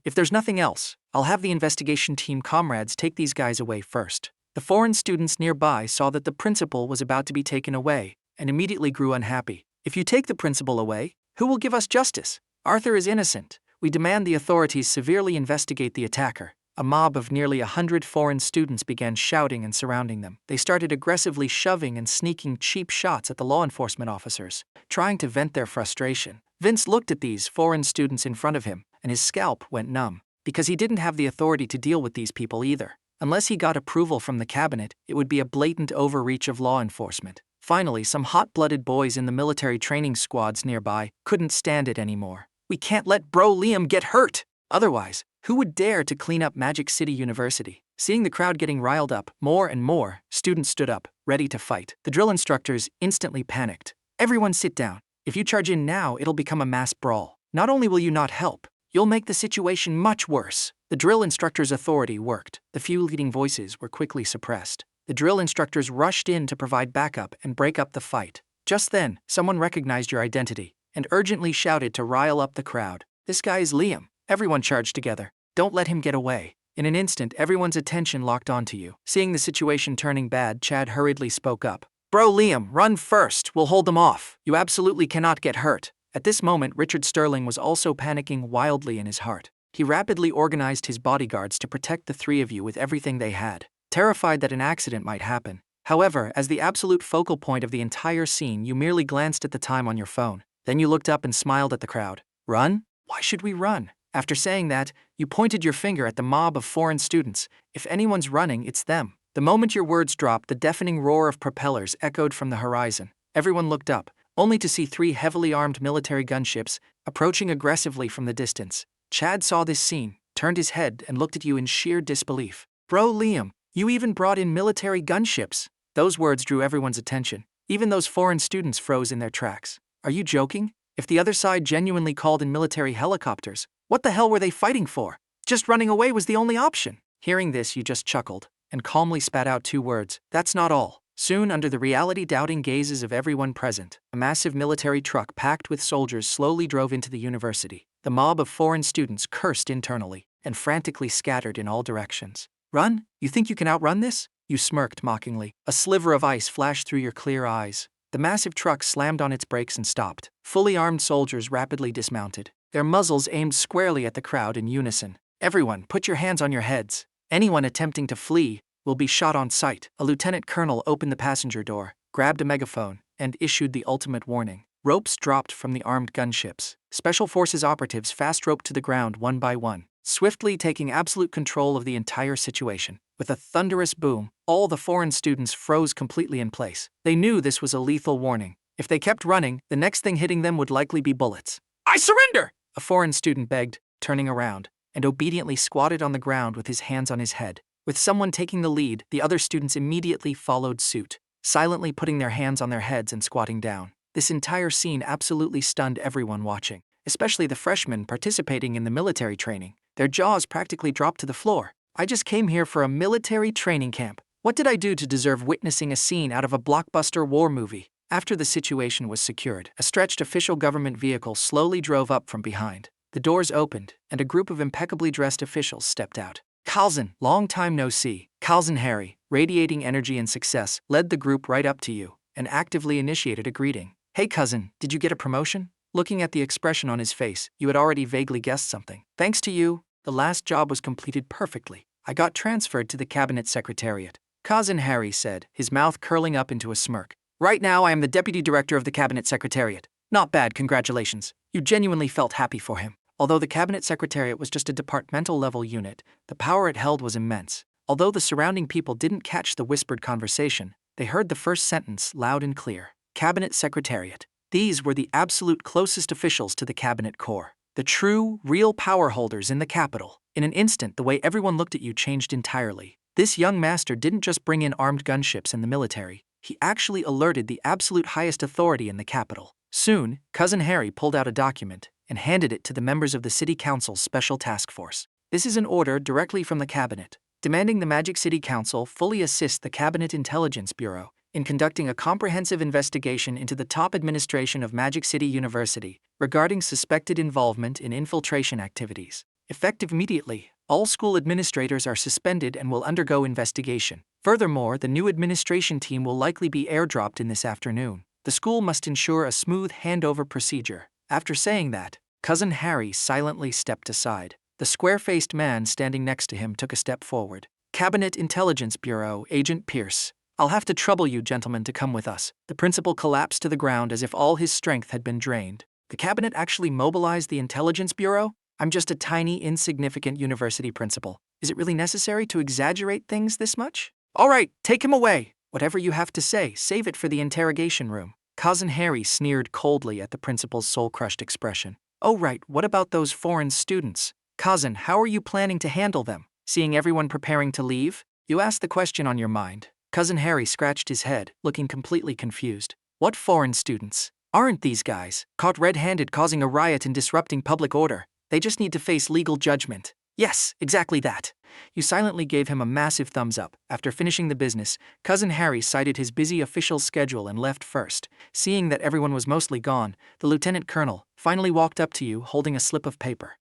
If there's nothing else, I'll have the investigation team comrades take these guys away first. The foreign students nearby saw that the principal was about to be taken away, and immediately grew unhappy. If you take the principal away, who will give us justice? Arthur is innocent. We demand the authorities severely investigate the attacker. A mob of nearly 100 foreign students began shouting and surrounding them. They started aggressively shoving and sneaking cheap shots at the law enforcement officers, trying to vent their frustration. Vince looked at these foreign students in front of him, and his scalp went numb, because he didn't have the authority to deal with these people either. Unless he got approval from the cabinet, it would be a blatant overreach of law enforcement. Finally, some hot-blooded boys in the military training squads nearby couldn't stand it anymore. We can't let bro Liam get hurt! Otherwise, who would dare to clean up Magic City University? Seeing the crowd getting riled up more and more, students stood up, ready to fight. The drill instructors instantly panicked. Everyone sit down. If you charge in now, it'll become a mass brawl. Not only will you not help, you'll make the situation much worse. The drill instructors' authority worked. The few leading voices were quickly suppressed. The drill instructors rushed in to provide backup and break up the fight. Just then, someone recognized your identity and urgently shouted to rile up the crowd. This guy is Liam. Everyone charged together. Don't let him get away. In an instant, everyone's attention locked onto you. Seeing the situation turning bad, Chad hurriedly spoke up. Bro Liam, run first. We'll hold them off. You absolutely cannot get hurt. At this moment, Richard Sterling was also panicking wildly in his heart. He rapidly organized his bodyguards to protect the 3 of you with everything they had, terrified that an accident might happen. However, as the absolute focal point of the entire scene, you merely glanced at the time on your phone. Then you looked up and smiled at the crowd. Run? Why should we run? After saying that, you pointed your finger at the mob of foreign students. If anyone's running, it's them. The moment your words dropped, the deafening roar of propellers echoed from the horizon. Everyone looked up, only to see 3 heavily armed military gunships approaching aggressively from the distance. Chad saw this scene, turned his head, and looked at you in sheer disbelief. Bro Liam, you even brought in military gunships. Those words drew everyone's attention. Even those foreign students froze in their tracks. Are you joking? If the other side genuinely called in military helicopters, what the hell were they fighting for? Just running away was the only option. Hearing this, you just chuckled and calmly spat out 2 words. That's not all. Soon, under the reality-doubting gazes of everyone present, a massive military truck packed with soldiers slowly drove into the university. The mob of foreign students cursed internally and frantically scattered in all directions. Run? You think you can outrun this? You smirked mockingly. A sliver of ice flashed through your clear eyes. The massive truck slammed on its brakes and stopped. Fully armed soldiers rapidly dismounted, their muzzles aimed squarely at the crowd in unison. Everyone, put your hands on your heads. Anyone attempting to flee will be shot on sight. A lieutenant colonel opened the passenger door, grabbed a megaphone, and issued the ultimate warning. Ropes dropped from the armed gunships. Special forces operatives fast-roped to the ground one by one, swiftly taking absolute control of the entire situation. With a thunderous boom, all the foreign students froze completely in place. They knew this was a lethal warning. If they kept running, the next thing hitting them would likely be bullets. "I surrender!" a foreign student begged, turning around, and obediently squatted on the ground with his hands on his head. With someone taking the lead, the other students immediately followed suit, silently putting their hands on their heads and squatting down. This entire scene absolutely stunned everyone watching, especially the freshmen participating in the military training. Their jaws practically dropped to the floor. I just came here for a military training camp. What did I do to deserve witnessing a scene out of a blockbuster war movie? After the situation was secured, a stretched official government vehicle slowly drove up from behind. The doors opened, and a group of impeccably dressed officials stepped out. Kalzen, long time no see. Kalzen Harry, radiating energy and success, led the group right up to you and actively initiated a greeting. "Hey cousin, did you get a promotion?" Looking at the expression on his face, you had already vaguely guessed something. "Thanks to you, the last job was completed perfectly. I got transferred to the cabinet secretariat," Cousin Harry said, his mouth curling up into a smirk. "Right now I am the deputy director of the cabinet secretariat. Not bad, congratulations." You genuinely felt happy for him. Although the cabinet secretariat was just a departmental-level unit, the power it held was immense. Although the surrounding people didn't catch the whispered conversation, they heard the first sentence loud and clear. Cabinet secretariat. These were the absolute closest officials to the cabinet core. The true, real power holders in the capital. In an instant, the way everyone looked at you changed entirely. This young master didn't just bring in armed gunships and the military. He actually alerted the absolute highest authority in the capital. Soon, Cousin Harry pulled out a document and handed it to the members of the City Council's Special Task Force. This is an order directly from the cabinet, demanding the Magic City Council fully assist the Cabinet Intelligence Bureau in conducting a comprehensive investigation into the top administration of Magic City University regarding suspected involvement in infiltration activities. Effective immediately, all school administrators are suspended and will undergo investigation. Furthermore, the new administration team will likely be airdropped in this afternoon. The school must ensure a smooth handover procedure. After saying that, Cousin Harry silently stepped aside. The square-faced man standing next to him took a step forward. "Cabinet Intelligence Bureau, Agent Pierce. I'll have to trouble you gentlemen to come with us." The principal collapsed to the ground as if all his strength had been drained. The cabinet actually mobilized the Intelligence Bureau? I'm just a tiny, insignificant university principal. Is it really necessary to exaggerate things this much? All right, take him away. Whatever you have to say, save it for the interrogation room. Cousin Harry sneered coldly at the principal's soul-crushed expression. "Oh right, what about those foreign students? Cousin, how are you planning to handle them? Seeing everyone preparing to leave? You asked the question on your mind." Cousin Harry scratched his head, looking completely confused. "What foreign students? Aren't these guys caught red-handed causing a riot and disrupting public order? They just need to face legal judgment." "Yes, exactly that." You silently gave him a massive thumbs up. After finishing the business, Cousin Harry cited his busy official schedule and left first. Seeing that everyone was mostly gone, the lieutenant colonel finally walked up to you holding a slip of paper.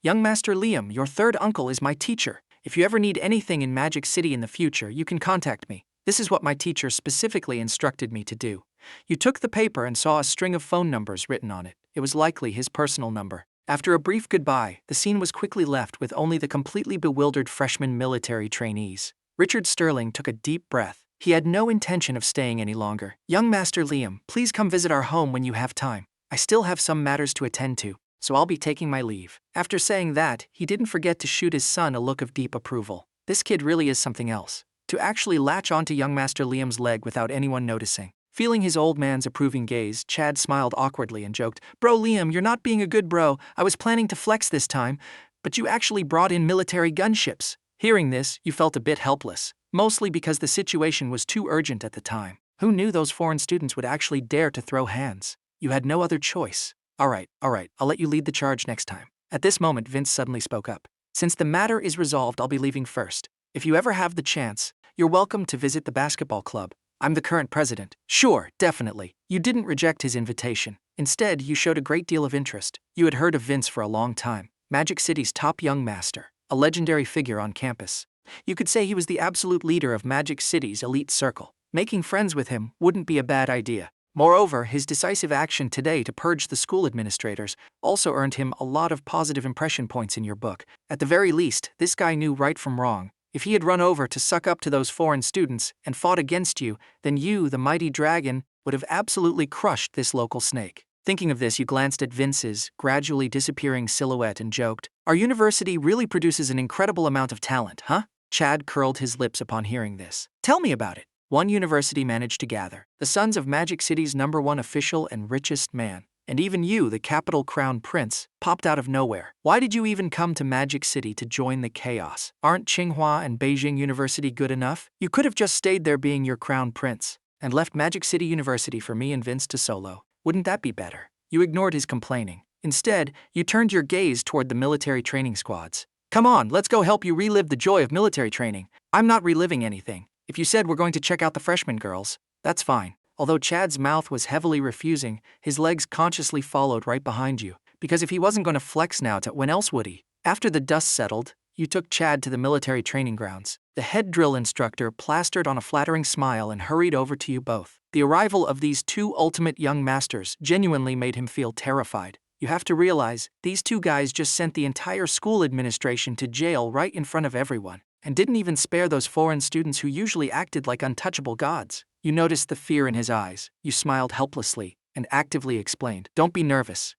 "Young Master Liam, your third uncle is my teacher. If you ever need anything in Magic City in the future, you can contact me. This is what my teacher specifically instructed me to do." You took the paper and saw a string of phone numbers written on it. It was likely his personal number. After a brief goodbye, the scene was quickly left with only the completely bewildered freshman military trainees. Richard Sterling took a deep breath. He had no intention of staying any longer. "Young Master Liam, please come visit our home when you have time. I still have some matters to attend to, so I'll be taking my leave." After saying that, he didn't forget to shoot his son a look of deep approval. This kid really is something else. To actually latch onto young Master Liam's leg without anyone noticing. Feeling his old man's approving gaze, Chad smiled awkwardly and joked, "Bro Liam, you're not being a good bro. I was planning to flex this time, but you actually brought in military gunships." Hearing this, you felt a bit helpless, mostly because the situation was too urgent at the time. Who knew those foreign students would actually dare to throw hands? You had no other choice. All right, I'll let you lead the charge next time. At this moment, Vince suddenly spoke up. Since the matter is resolved, I'll be leaving first. If you ever have the chance, you're welcome to visit the basketball club. I'm the current president. Sure, definitely. You didn't reject his invitation. Instead, you showed a great deal of interest. You had heard of Vince for a long time. Magic City's top young master. A legendary figure on campus. You could say he was the absolute leader of Magic City's elite circle. Making friends with him wouldn't be a bad idea. Moreover, his decisive action today to purge the school administrators also earned him a lot of positive impression points in your book. At the very least, this guy knew right from wrong. If he had run over to suck up to those foreign students and fought against you, then you, the mighty dragon, would have absolutely crushed this local snake. Thinking of this, you glanced at Vince's gradually disappearing silhouette and joked, "Our university really produces an incredible amount of talent, huh?" Chad curled his lips upon hearing this. "Tell me about it." One university managed to gather the sons of Magic City's #1 official and richest man. And even you, the capital crown prince, popped out of nowhere. Why did you even come to Magic City to join the chaos? Aren't Tsinghua and Beijing University good enough? You could have just stayed there being your crown prince, and left Magic City University for me and Vince to solo. Wouldn't that be better? You ignored his complaining. Instead, you turned your gaze toward the military training squads. Come on, let's go help you relive the joy of military training. I'm not reliving anything. If you said we're going to check out the freshman girls, that's fine. Although Chad's mouth was heavily refusing, his legs consciously followed right behind you. Because if he wasn't going to flex now, when else would he? After the dust settled, you took Chad to the military training grounds. The head drill instructor plastered on a flattering smile and hurried over to you both. The arrival of these two ultimate young masters genuinely made him feel terrified. You have to realize, these two guys just sent the entire school administration to jail right in front of everyone, and didn't even spare those foreign students who usually acted like untouchable gods. You noticed the fear in his eyes. You smiled helplessly and actively explained, "Don't be nervous.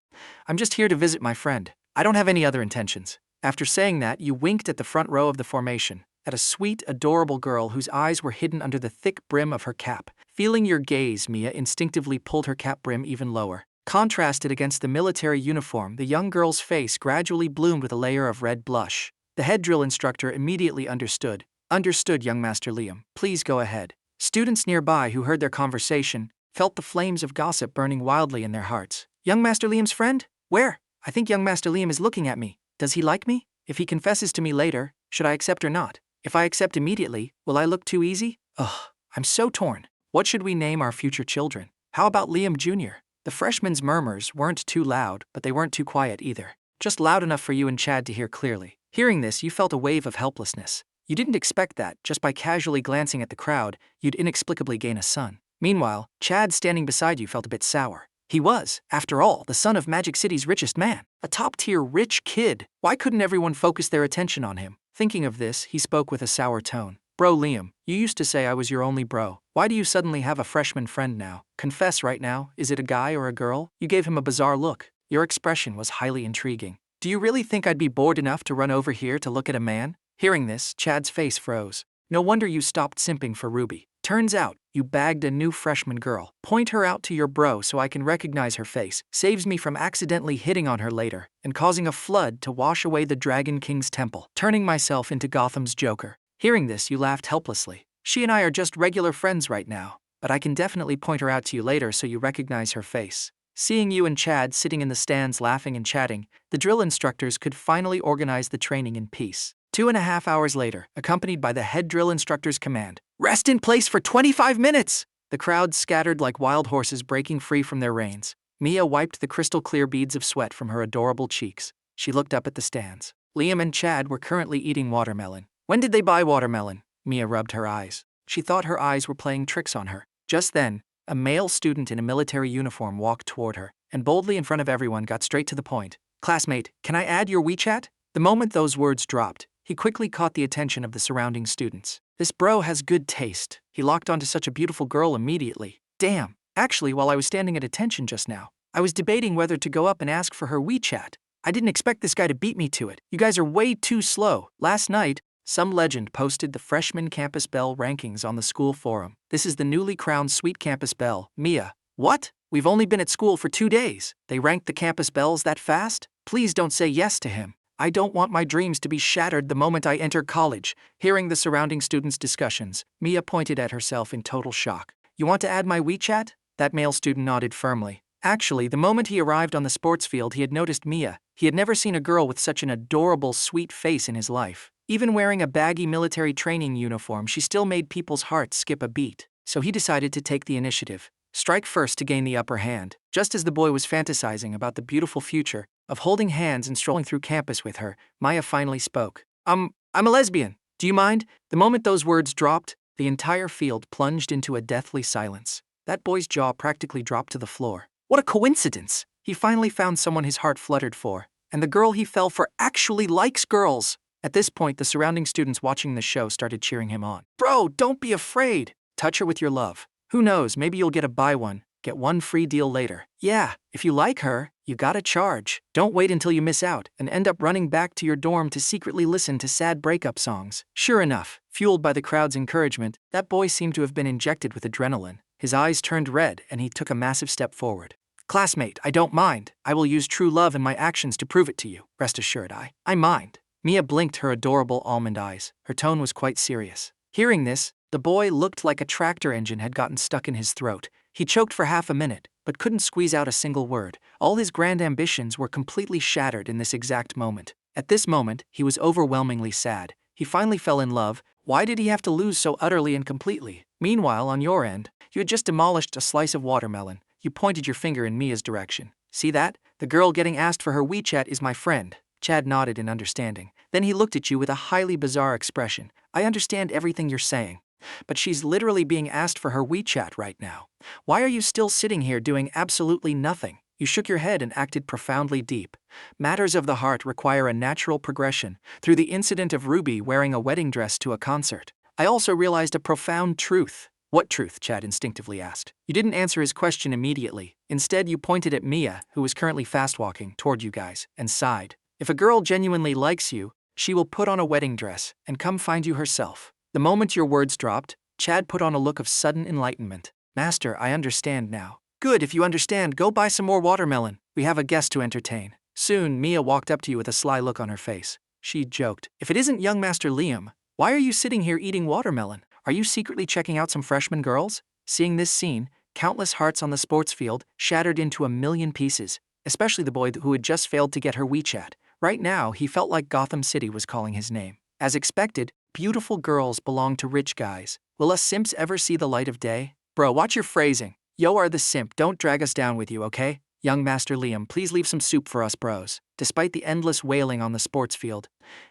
I'm just here to visit my friend. I don't have any other intentions." After saying that, you winked at the front row of the formation, at a sweet, adorable girl whose eyes were hidden under the thick brim of her cap. Feeling your gaze, Mia instinctively pulled her cap brim even lower. Contrasted against the military uniform, the young girl's face gradually bloomed with a layer of red blush. The head drill instructor immediately understood. "Understood, young Master Liam. Please go ahead." Students nearby who heard their conversation felt the flames of gossip burning wildly in their hearts. "Young Master Liam's friend? Where? I think young Master Liam is looking at me. Does he like me? If he confesses to me later, should I accept or not? If I accept immediately, will I look too easy? Ugh, I'm so torn. What should we name our future children? How about Liam Jr.? The freshman's murmurs weren't too loud, but they weren't too quiet either. Just loud enough for you and Chad to hear clearly. Hearing this, you felt a wave of helplessness. You didn't expect that, just by casually glancing at the crowd, you'd inexplicably gain a son. Meanwhile, Chad standing beside you felt a bit sour. He was, after all, the son of Magic City's richest man. A top-tier rich kid. Why couldn't everyone focus their attention on him? Thinking of this, he spoke with a sour tone. "Bro Liam, you used to say I was your only bro. Why do you suddenly have a freshman friend now? Confess right now, is it a guy or a girl?" You gave him a bizarre look. Your expression was highly intriguing. "Do you really think I'd be bored enough to run over here to look at a man?" Hearing this, Chad's face froze. No wonder you stopped simping for Ruby. Turns out, you bagged a new freshman girl. Point her out to your bro so I can recognize her face. Saves me from accidentally hitting on her later and causing a flood to wash away the Dragon King's temple, turning myself into Gotham's Joker. Hearing this, you laughed helplessly. "She and I are just regular friends right now, but I can definitely point her out to you later so you recognize her face." Seeing you and Chad sitting in the stands laughing and chatting, the drill instructors could finally organize the training in peace. 2.5 hours later, accompanied by the head drill instructor's command, "Rest in place for 25 minutes!" The crowd scattered like wild horses breaking free from their reins. Mia wiped the crystal-clear beads of sweat from her adorable cheeks. She looked up at the stands. Liam and Chad were currently eating watermelon. When did they buy watermelon? Mia rubbed her eyes. She thought her eyes were playing tricks on her. Just then, a male student in a military uniform walked toward her, and boldly in front of everyone got straight to the point. "Classmate, can I add your WeChat?" The moment those words dropped, he quickly caught the attention of the surrounding students. This bro has good taste. He locked onto such a beautiful girl immediately. Damn, actually, while I was standing at attention just now, I was debating whether to go up and ask for her WeChat. I didn't expect this guy to beat me to it. You guys are way too slow. Last night, some legend posted the freshman campus belle rankings on the school forum. This is the newly crowned sweet campus belle, Mia. What? We've only been at school for 2 days. They ranked the campus belles that fast? Please don't say yes to him. I don't want my dreams to be shattered the moment I enter college. Hearing the surrounding students' discussions, Mia pointed at herself in total shock. You want to add my WeChat? That male student nodded firmly. Actually, the moment he arrived on the sports field, he had noticed Mia. He had never seen a girl with such an adorable, sweet face in his life. Even wearing a baggy military training uniform, she still made people's hearts skip a beat. So he decided to take the initiative. Strike first to gain the upper hand. Just as the boy was fantasizing about the beautiful future of holding hands and strolling through campus with her, Maya finally spoke. I'm a lesbian. Do you mind? The moment those words dropped, the entire field plunged into a deathly silence. That boy's jaw practically dropped to the floor. What a coincidence! He finally found someone his heart fluttered for, and the girl he fell for actually likes girls. At this point, the surrounding students watching the show started cheering him on. Bro, don't be afraid. Touch her with your love. Who knows, maybe you'll get a buy one, get one free deal later. Yeah, if you like her, you gotta charge. Don't wait until you miss out and end up running back to your dorm to secretly listen to sad breakup songs. Sure enough, fueled by the crowd's encouragement, that boy seemed to have been injected with adrenaline. His eyes turned red and he took a massive step forward. Classmate, I don't mind. I will use true love and my actions to prove it to you. Rest assured, I mind. Mia blinked her adorable almond eyes. Her tone was quite serious. Hearing this, the boy looked like a tractor engine had gotten stuck in his throat. He choked for half a minute, but couldn't squeeze out a single word. All his grand ambitions were completely shattered in this exact moment. At this moment, he was overwhelmingly sad. He finally fell in love. Why did he have to lose so utterly and completely? Meanwhile, on your end, you had just demolished a slice of watermelon. You pointed your finger in Mia's direction. See that? The girl getting asked for her WeChat is my friend. Chad nodded in understanding. Then he looked at you with a highly bizarre expression. I understand everything you're saying, but she's literally being asked for her WeChat right now. Why are you still sitting here doing absolutely nothing? You shook your head and acted profoundly deep. Matters of the heart require a natural progression. Through the incident of Ruby wearing a wedding dress to a concert, I also realized a profound truth. What truth? Chad instinctively asked. You didn't answer his question immediately. Instead, you pointed at Mia, who was currently fast-walking toward you guys, and sighed. If a girl genuinely likes you, she will put on a wedding dress and come find you herself. The moment your words dropped, Chad put on a look of sudden enlightenment. Master, I understand now. Good, if you understand, go buy some more watermelon. We have a guest to entertain. Soon, Mia walked up to you with a sly look on her face. She joked. If it isn't young Master Liam, why are you sitting here eating watermelon? Are you secretly checking out some freshman girls? Seeing this scene, countless hearts on the sports field shattered into a million pieces, especially the boy who had just failed to get her WeChat. Right now, he felt like Gotham City was calling his name. As expected, beautiful girls belong to rich guys. Will us simps ever see the light of day? Bro, watch your phrasing. Yo are the simp, don't drag us down with you, okay? Young Master Liam, please leave some soup for us bros. Despite the endless wailing on the sports field,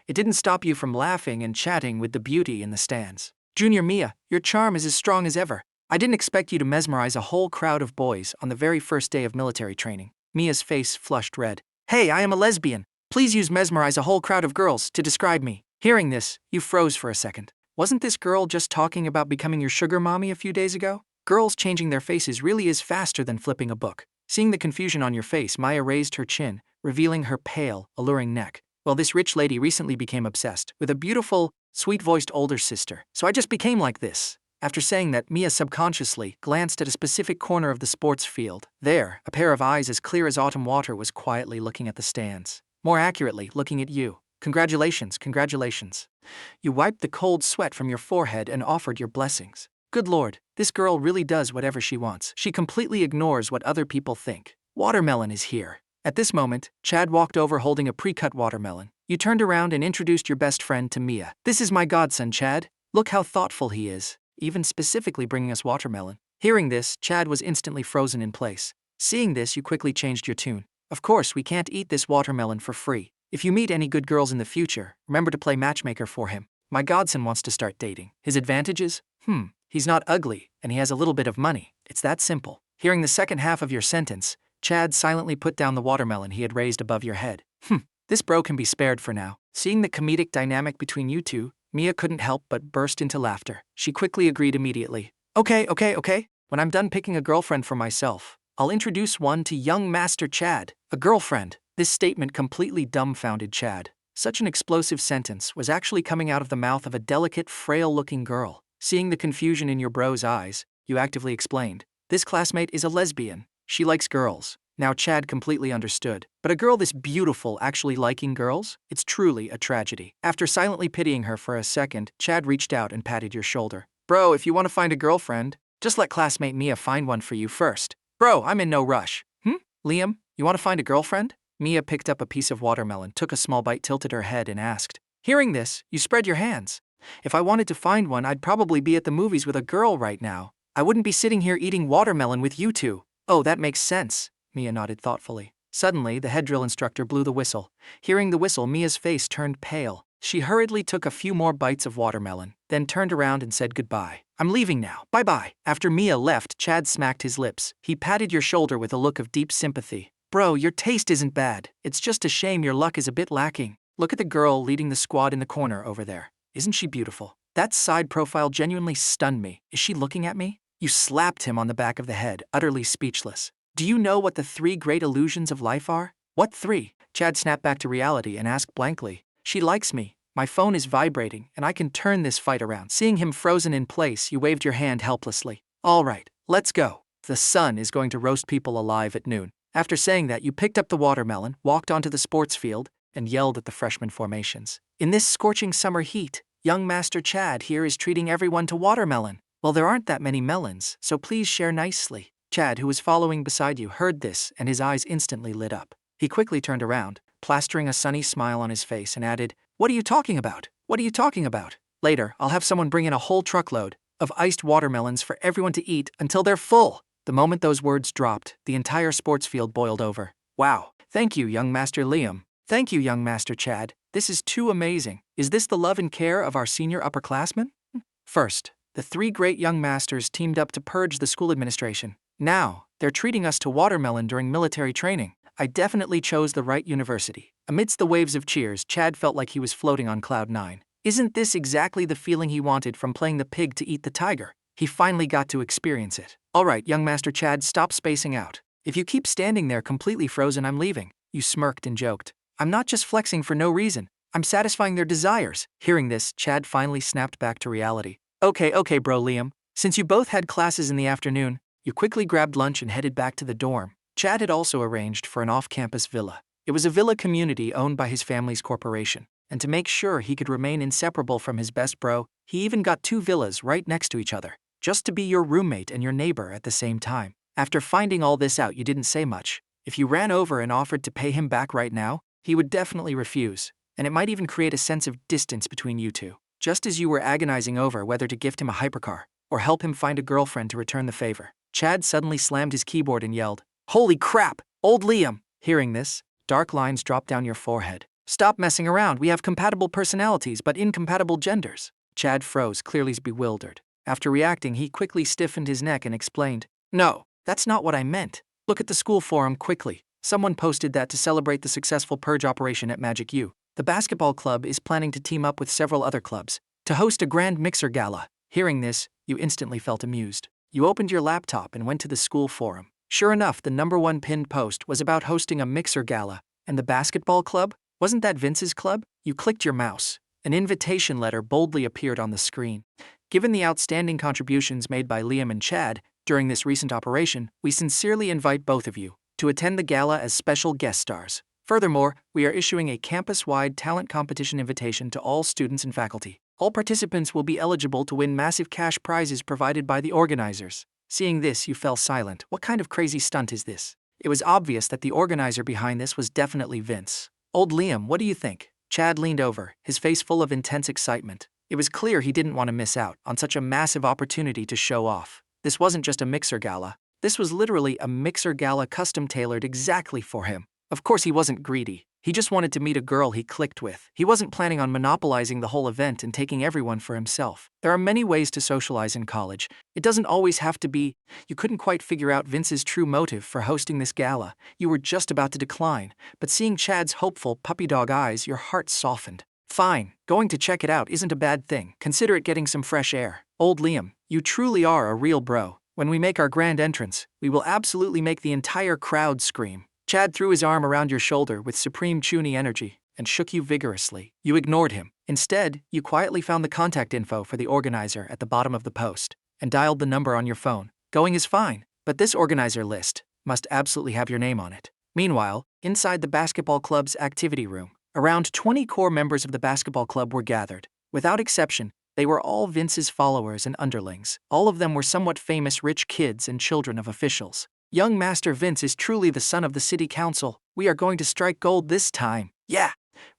it didn't stop you from laughing and chatting with the beauty in the stands. Junior Mia, your charm is as strong as ever. I didn't expect you to mesmerize a whole crowd of boys on the very first day of military training. Mia's face flushed red. Hey, I am a lesbian. Please use mesmerize a whole crowd of girls to describe me. Hearing this, you froze for a second. Wasn't this girl just talking about becoming your sugar mommy a few days ago? Girls changing their faces really is faster than flipping a book. Seeing the confusion on your face, Maya raised her chin, revealing her pale, alluring neck. Well, this rich lady recently became obsessed with a beautiful, sweet-voiced older sister, so I just became like this. After saying that, Mia subconsciously glanced at a specific corner of the sports field. There, a pair of eyes as clear as autumn water was quietly looking at the stands. More accurately, looking at you. Congratulations, congratulations. You wiped the cold sweat from your forehead and offered your blessings. Good Lord, this girl really does whatever she wants. She completely ignores what other people think. Watermelon is here. At this moment, Chad walked over holding a pre-cut watermelon. You turned around and introduced your best friend to Mia. This is my godson, Chad. Look how thoughtful he is, even specifically bringing us watermelon. Hearing this, Chad was instantly frozen in place. Seeing this, you quickly changed your tune. Of course, we can't eat this watermelon for free. If you meet any good girls in the future, remember to play matchmaker for him. My godson wants to start dating. His advantages? He's not ugly, and he has a little bit of money. It's that simple. Hearing the second half of your sentence, Chad silently put down the watermelon he had raised above your head. This bro can be spared for now. Seeing the comedic dynamic between you two, Mia couldn't help but burst into laughter. She quickly agreed immediately. Okay. When I'm done picking a girlfriend for myself, I'll introduce one to young Master Chad. A girlfriend. This statement completely dumbfounded Chad. Such an explosive sentence was actually coming out of the mouth of a delicate, frail-looking girl. Seeing the confusion in your bro's eyes, you actively explained. This classmate is a lesbian. She likes girls. Now Chad completely understood. But a girl this beautiful actually liking girls? It's truly a tragedy. After silently pitying her for a second, Chad reached out and patted your shoulder. Bro, if you want to find a girlfriend, Just let classmate Mia find one for you first. Bro, I'm in no rush. Liam, you want to find a girlfriend? Mia picked up a piece of watermelon, took a small bite, tilted her head, and asked. Hearing this, you spread your hands. If I wanted to find one, I'd probably be at the movies with a girl right now. I wouldn't be sitting here eating watermelon with you two. Oh, that makes sense. Mia nodded thoughtfully. Suddenly, the head drill instructor blew the whistle. Hearing the whistle, Mia's face turned pale. She hurriedly took a few more bites of watermelon, then turned around and said goodbye. I'm leaving now. Bye-bye. After Mia left, Chad smacked his lips. He patted your shoulder with a look of deep sympathy. Bro, your taste isn't bad. It's just a shame your luck is a bit lacking. Look at the girl leading the squad in the corner over there. Isn't she beautiful? That side profile genuinely stunned me. Is she looking at me? You slapped him on the back of the head, utterly speechless. Do you know what the 3 great illusions of life are? What 3? Chad snapped back to reality and asked blankly. She likes me. My phone is vibrating, and I can turn this fight around. Seeing him frozen in place, you waved your hand helplessly. All right, let's go. The sun is going to roast people alive at noon. After saying that, you picked up the watermelon, walked onto the sports field, and yelled at the freshman formations. In this scorching summer heat, young Master Chad here is treating everyone to watermelon. Well, there aren't that many melons, so please share nicely. Chad, who was following beside you, heard this, and his eyes instantly lit up. He quickly turned around, plastering a sunny smile on his face, and added, What are you talking about? What are you talking about? Later, I'll have someone bring in a whole truckload of iced watermelons for everyone to eat until they're full. The moment those words dropped, the entire sports field boiled over. Wow. Thank you, young Master Liam. Thank you, young Master Chad. This is too amazing. Is this the love and care of our senior upperclassmen? First, the 3 great young masters teamed up to purge the school administration. Now, they're treating us to watermelon during military training. I definitely chose the right university. Amidst the waves of cheers, Chad felt like he was floating on cloud 9. Isn't this exactly the feeling he wanted from playing the pig to eat the tiger? He finally got to experience it. All right, young Master Chad, stop spacing out. If you keep standing there completely frozen, I'm leaving. You smirked and joked. I'm not just flexing for no reason. I'm satisfying their desires. Hearing this, Chad finally snapped back to reality. Okay, bro Liam. Since you both had classes in the afternoon, you quickly grabbed lunch and headed back to the dorm. Chad had also arranged for an off-campus villa. It was a villa community owned by his family's corporation, and to make sure he could remain inseparable from his best bro, he even got 2 villas right next to each other, just to be your roommate and your neighbor at the same time. After finding all this out, you didn't say much. If you ran over and offered to pay him back right now, he would definitely refuse, and it might even create a sense of distance between you two. Just as you were agonizing over whether to gift him a hypercar or help him find a girlfriend to return the favor, Chad suddenly slammed his keyboard and yelled, Holy crap, old Liam! Hearing this, dark lines dropped down your forehead. Stop messing around. We have compatible personalities but incompatible genders. Chad froze, clearly bewildered. After reacting, he quickly stiffened his neck and explained, No, that's not what I meant. Look at the school forum quickly. Someone posted that to celebrate the successful purge operation at Magic U, the basketball club is planning to team up with several other clubs to host a grand mixer gala. Hearing this, you instantly felt amused. You opened your laptop and went to the school forum. Sure enough, the #1 pinned post was about hosting a mixer gala, and the basketball club? Wasn't that Vince's club? You clicked your mouse. An invitation letter boldly appeared on the screen. Given the outstanding contributions made by Liam and Chad during this recent operation, we sincerely invite both of you to attend the gala as special guest stars. Furthermore, we are issuing a campus-wide talent competition invitation to all students and faculty. All participants will be eligible to win massive cash prizes provided by the organizers. Seeing this, you fell silent. What kind of crazy stunt is this? It was obvious that the organizer behind this was definitely Vince. Old Liam, what do you think? Chad leaned over, his face full of intense excitement. It was clear he didn't want to miss out on such a massive opportunity to show off. This wasn't just a mixer gala. This was literally a mixer gala custom-tailored exactly for him. Of course, he wasn't greedy. He just wanted to meet a girl he clicked with. He wasn't planning on monopolizing the whole event and taking everyone for himself. There are many ways to socialize in college. It doesn't always have to be. You couldn't quite figure out Vince's true motive for hosting this gala. You were just about to decline, but seeing Chad's hopeful puppy dog eyes, your heart softened. Fine, going to check it out isn't a bad thing. Consider it getting some fresh air. Old Liam, you truly are a real bro. When we make our grand entrance, we will absolutely make the entire crowd scream. Chad threw his arm around your shoulder with supreme Chuny energy and shook you vigorously. You ignored him. Instead, you quietly found the contact info for the organizer at the bottom of the post and dialed the number on your phone. Going is fine, but this organizer list must absolutely have your name on it. Meanwhile, inside the basketball club's activity room, around 20 core members of the basketball club were gathered. Without exception, They were all Vince's followers and underlings. All of them were somewhat famous rich kids and children of officials. Young Master Vince is truly the son of the city council. We are going to strike gold this time. Yeah!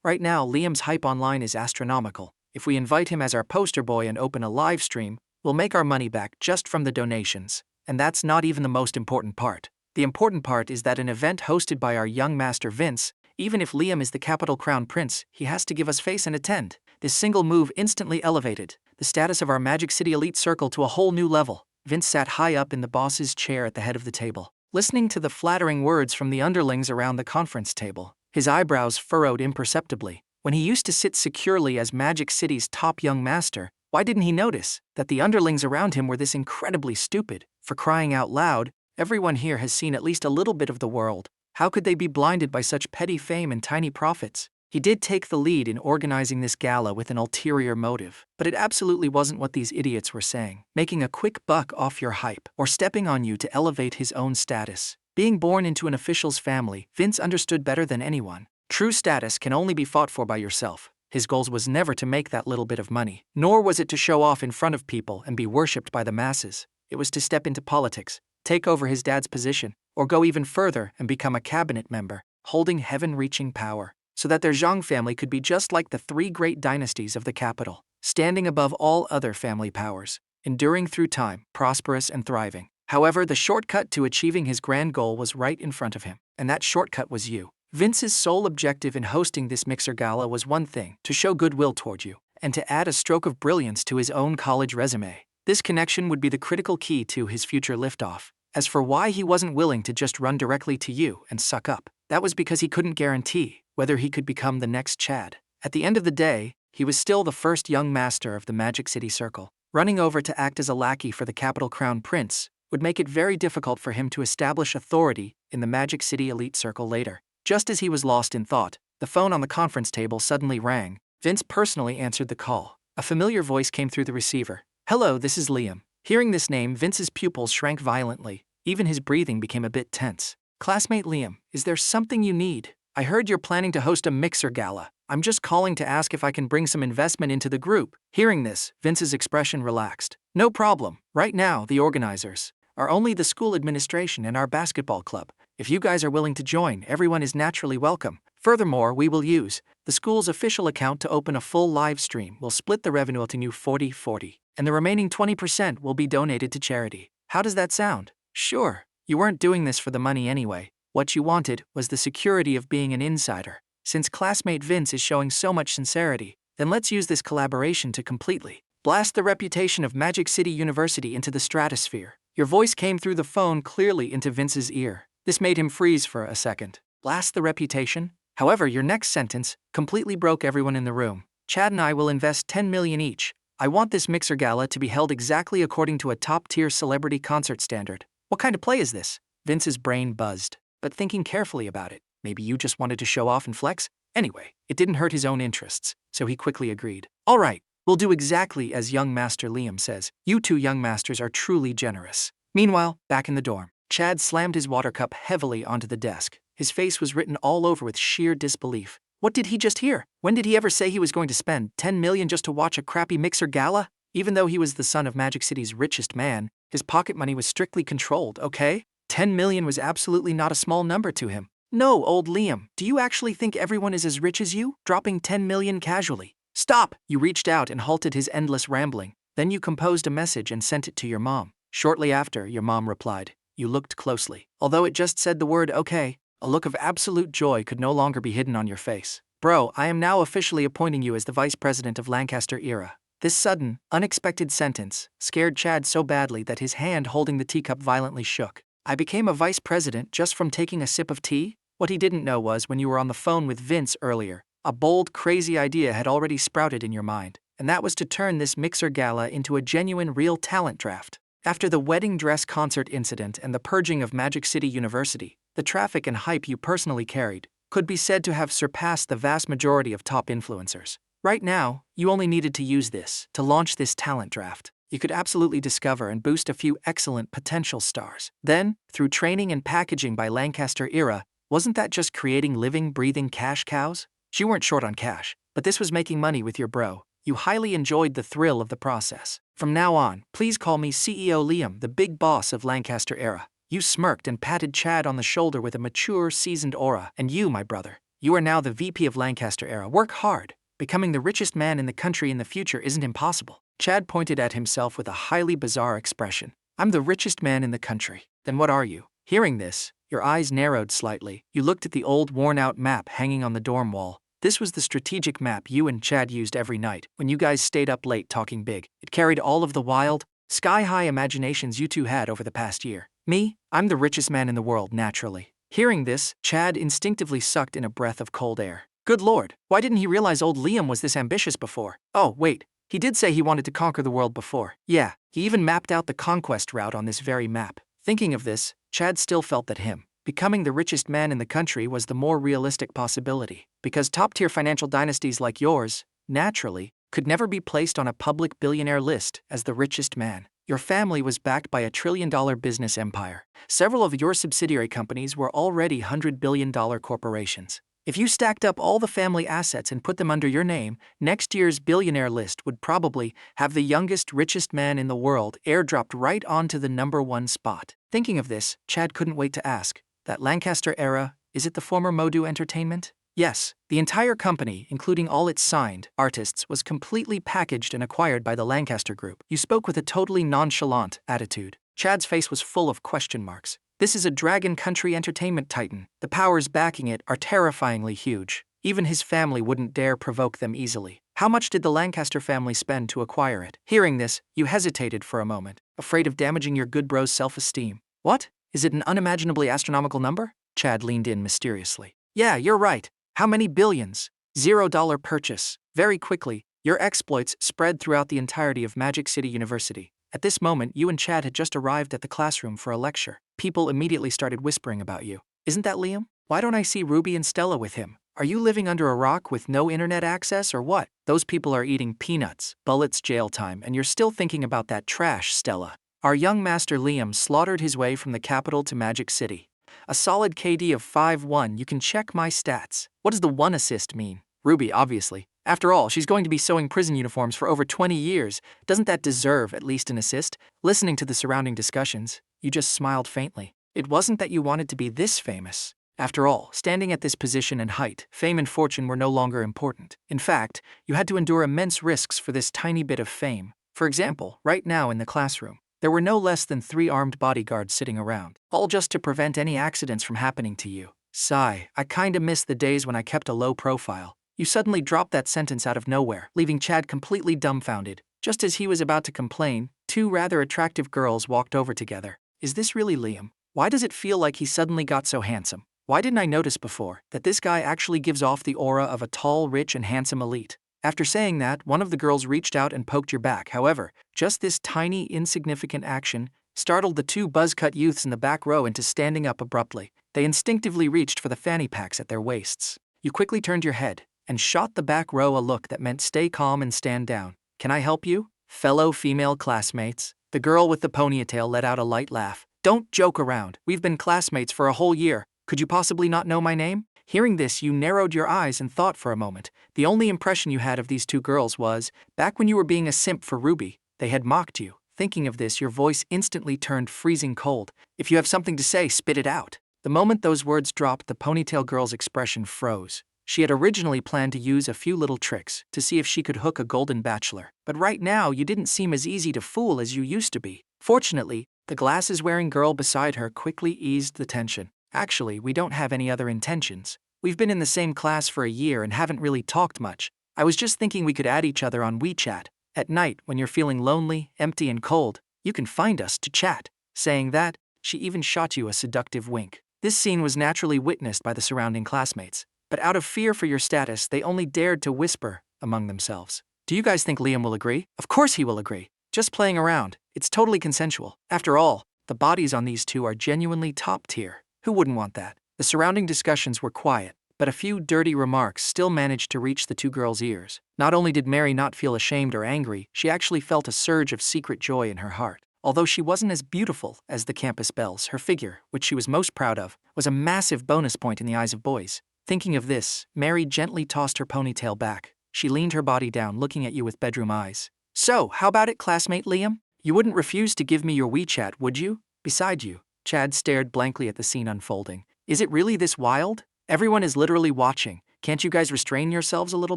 Right now, Liam's hype online is astronomical. If we invite him as our poster boy and open a live stream, we'll make our money back just from the donations. And that's not even the most important part. The important part is that an event hosted by our young Master Vince, even if Liam is the capital crown prince, he has to give us face and attend. This single move instantly elevated the status of our Magic City elite circle to a whole new level. Vince sat high up in the boss's chair at the head of the table, listening to the flattering words from the underlings around the conference table. His eyebrows furrowed imperceptibly. When he used to sit securely as Magic City's top young master, why didn't he notice that the underlings around him were this incredibly stupid? For crying out loud, everyone here has seen at least a little bit of the world. How could they be blinded by such petty fame and tiny profits? He did take the lead in organizing this gala with an ulterior motive, but it absolutely wasn't what these idiots were saying. Making a quick buck off your hype, or stepping on you to elevate his own status. Being born into an official's family, Vince understood better than anyone. True status can only be fought for by yourself. His goal was never to make that little bit of money, nor was it to show off in front of people and be worshipped by the masses. It was to step into politics, take over his dad's position, or go even further and become a cabinet member, holding heaven-reaching power, so that their Zhang family could be just like the three great dynasties of the capital, standing above all other family powers, enduring through time, prosperous and thriving. However, the shortcut to achieving his grand goal was right in front of him, and that shortcut was you. Vince's sole objective in hosting this mixer gala was one thing: to show goodwill toward you, and to add a stroke of brilliance to his own college resume. This connection would be the critical key to his future liftoff. As for why he wasn't willing to just run directly to you and suck up, that was because he couldn't guarantee whether he could become the next Chad. At the end of the day, he was still the first young master of the Magic City Circle. Running over to act as a lackey for the capital crown prince would make it very difficult for him to establish authority in the Magic City elite circle later. Just as he was lost in thought, the phone on the conference table suddenly rang. Vince personally answered the call. A familiar voice came through the receiver. "Hello, this is Liam." Hearing this name, Vince's pupils shrank violently. Even his breathing became a bit tense. "Classmate Liam, is there something you need? I heard you're planning to host a mixer gala. I'm just calling to ask if I can bring some investment into the group." Hearing this, Vince's expression relaxed. "No problem. Right now, the organizers are only the school administration and our basketball club. If you guys are willing to join, everyone is naturally welcome. Furthermore, we will use the school's official account to open a full live stream. We'll split the revenue to new 40-40, and the remaining 20% will be donated to charity. How does that sound?" "Sure. You weren't doing this for the money anyway. What you wanted was the security of being an insider. Since classmate Vince is showing so much sincerity, then let's use this collaboration to completely blast the reputation of Magic City University into the stratosphere." Your voice came through the phone clearly into Vince's ear. This made him freeze for a second. "Blast the reputation?" However, your next sentence completely broke everyone in the room. "Chad and I will invest 10 million each. I want this mixer gala to be held exactly according to a top-tier celebrity concert standard." "What kind of play is this?" Vince's brain buzzed. But thinking carefully about it, maybe you just wanted to show off and flex? Anyway, it didn't hurt his own interests, so he quickly agreed. "All right, we'll do exactly as young Master Liam says. You two young masters are truly generous." Meanwhile, back in the dorm, Chad slammed his water cup heavily onto the desk. His face was written all over with sheer disbelief. What did he just hear? When did he ever say he was going to spend 10 million just to watch a crappy mixer gala? Even though he was the son of Magic City's richest man, his pocket money was strictly controlled, okay? 10 million was absolutely not a small number to him. "No, old Liam, do you actually think everyone is as rich as you? Dropping 10 million casually." "Stop!" You reached out and halted his endless rambling. Then you composed a message and sent it to your mom. Shortly after, your mom replied. You looked closely. Although it just said the word "okay," a look of absolute joy could no longer be hidden on your face. "Bro, I am now officially appointing you as the vice president of Lancaster era." This sudden, unexpected sentence scared Chad so badly that his hand holding the teacup violently shook. "I became a vice president just from taking a sip of tea?" What he didn't know was when you were on the phone with Vince earlier, a bold, crazy idea had already sprouted in your mind, and that was to turn this mixer gala into a genuine real talent draft. After the wedding dress concert incident and the purging of Magic City University, the traffic and hype you personally carried could be said to have surpassed the vast majority of top influencers. Right now, you only needed to use this to launch this talent draft. You could absolutely discover and boost a few excellent potential stars. Then, through training and packaging by Lancaster era, wasn't that just creating living, breathing cash cows? You weren't short on cash, but this was making money with your bro. You highly enjoyed the thrill of the process. From now on, please call me CEO Liam, the big boss of Lancaster era. You smirked and patted Chad on the shoulder with a mature, seasoned aura. And you, my brother, you are now the VP of Lancaster era. Work hard. Becoming the richest man in the country in the future isn't impossible. Chad pointed at himself with a highly bizarre expression. I'm the richest man in the country. Then what are you? Hearing this, your eyes narrowed slightly. You looked at the old, worn-out map hanging on the dorm wall. This was the strategic map you and Chad used every night when you guys stayed up late talking big. It carried all of the wild, sky-high imaginations you two had over the past year. Me? I'm the richest man in the world, naturally. Hearing this, Chad instinctively sucked in a breath of cold air. Good lord, why didn't he realize old Liam was this ambitious before? Oh, wait, he did say he wanted to conquer the world before. Yeah, he even mapped out the conquest route on this very map. Thinking of this, Chad still felt that becoming the richest man in the country was the more realistic possibility, because top-tier financial dynasties like yours, naturally, could never be placed on a public billionaire list as the richest man. Your family was backed by a trillion-dollar business empire. Several of your subsidiary companies were already $100 billion corporations. If you stacked up all the family assets and put them under your name, next year's billionaire list would probably have the youngest, richest man in the world airdropped right onto the #1 spot. Thinking of this, Chad couldn't wait to ask, that Lancaster era, is it the former Modu Entertainment? Yes, the entire company, including all its signed artists, was completely packaged and acquired by the Lancaster Group. You spoke with a totally nonchalant attitude. Chad's face was full of question marks. This is a Dragon Country entertainment titan. The powers backing it are terrifyingly huge. Even his family wouldn't dare provoke them easily. How much did the Lancaster family spend to acquire it? Hearing this, you hesitated for a moment, afraid of damaging your good bro's self-esteem. What? Is it an unimaginably astronomical number? Chad leaned in mysteriously. Yeah, you're right. How many billions? $0 purchase. Very quickly, your exploits spread throughout the entirety of Magic City University. At this moment, you and Chad had just arrived at the classroom for a lecture. People immediately started whispering about you. Isn't that Liam? Why don't I see Ruby and Stella with him? Are you living under a rock with no internet access or what? Those people are eating peanuts, bullets, jail time, and you're still thinking about that trash, Stella. Our young master Liam slaughtered his way from the capital to Magic City. A solid KD of 5-1, you can check my stats. What does the 1 assist mean? Ruby, obviously. After all, she's going to be sewing prison uniforms for over 20 years. Doesn't that deserve at least an assist? Listening to the surrounding discussions, you just smiled faintly. It wasn't that you wanted to be this famous. After all, standing at this position and height, fame and fortune were no longer important. In fact, you had to endure immense risks for this tiny bit of fame. For example, right now in the classroom, there were no less than 3 armed bodyguards sitting around, all just to prevent any accidents from happening to you. Sigh, I kinda miss the days when I kept a low profile. You suddenly dropped that sentence out of nowhere, leaving Chad completely dumbfounded. Just as he was about to complain, 2 rather attractive girls walked over together. Is this really Liam? Why does it feel like he suddenly got so handsome? Why didn't I notice before that this guy actually gives off the aura of a tall, rich, and handsome elite? After saying that, one of the girls reached out and poked your back. However, just this tiny, insignificant action startled the 2 buzz-cut youths in the back row into standing up abruptly. They instinctively reached for the fanny packs at their waists. You quickly turned your head and shot the back row a look that meant stay calm and stand down. Can I help you? Fellow female classmates? The girl with the ponytail let out a light laugh. Don't joke around. We've been classmates for a whole year. Could you possibly not know my name? Hearing this, you narrowed your eyes and thought for a moment. The only impression you had of these 2 girls was, back when you were being a simp for Ruby, they had mocked you. Thinking of this, your voice instantly turned freezing cold. If you have something to say, spit it out. The moment those words dropped, the ponytail girl's expression froze. She had originally planned to use a few little tricks to see if she could hook a golden bachelor. But right now, you didn't seem as easy to fool as you used to be. Fortunately, the glasses-wearing girl beside her quickly eased the tension. Actually, we don't have any other intentions. We've been in the same class for a year and haven't really talked much. I was just thinking we could add each other on WeChat. At night, when you're feeling lonely, empty, and cold, you can find us to chat. Saying that, she even shot you a seductive wink. This scene was naturally witnessed by the surrounding classmates, but out of fear for your status, they only dared to whisper among themselves. Do you guys think Liam will agree? Of course he will agree. Just playing around. It's totally consensual. After all, the bodies on these 2 are genuinely top tier. Who wouldn't want that? The surrounding discussions were quiet, but a few dirty remarks still managed to reach the 2 girls' ears. Not only did Mary not feel ashamed or angry, she actually felt a surge of secret joy in her heart. Although she wasn't as beautiful as the campus belles, her figure, which she was most proud of, was a massive bonus point in the eyes of boys. Thinking of this, Mary gently tossed her ponytail back. She leaned her body down, looking at you with bedroom eyes. So, how about it, classmate Liam? You wouldn't refuse to give me your WeChat, would you? Beside you. Chad stared blankly at the scene unfolding. Is it really this wild? Everyone is literally watching. Can't you guys restrain yourselves a little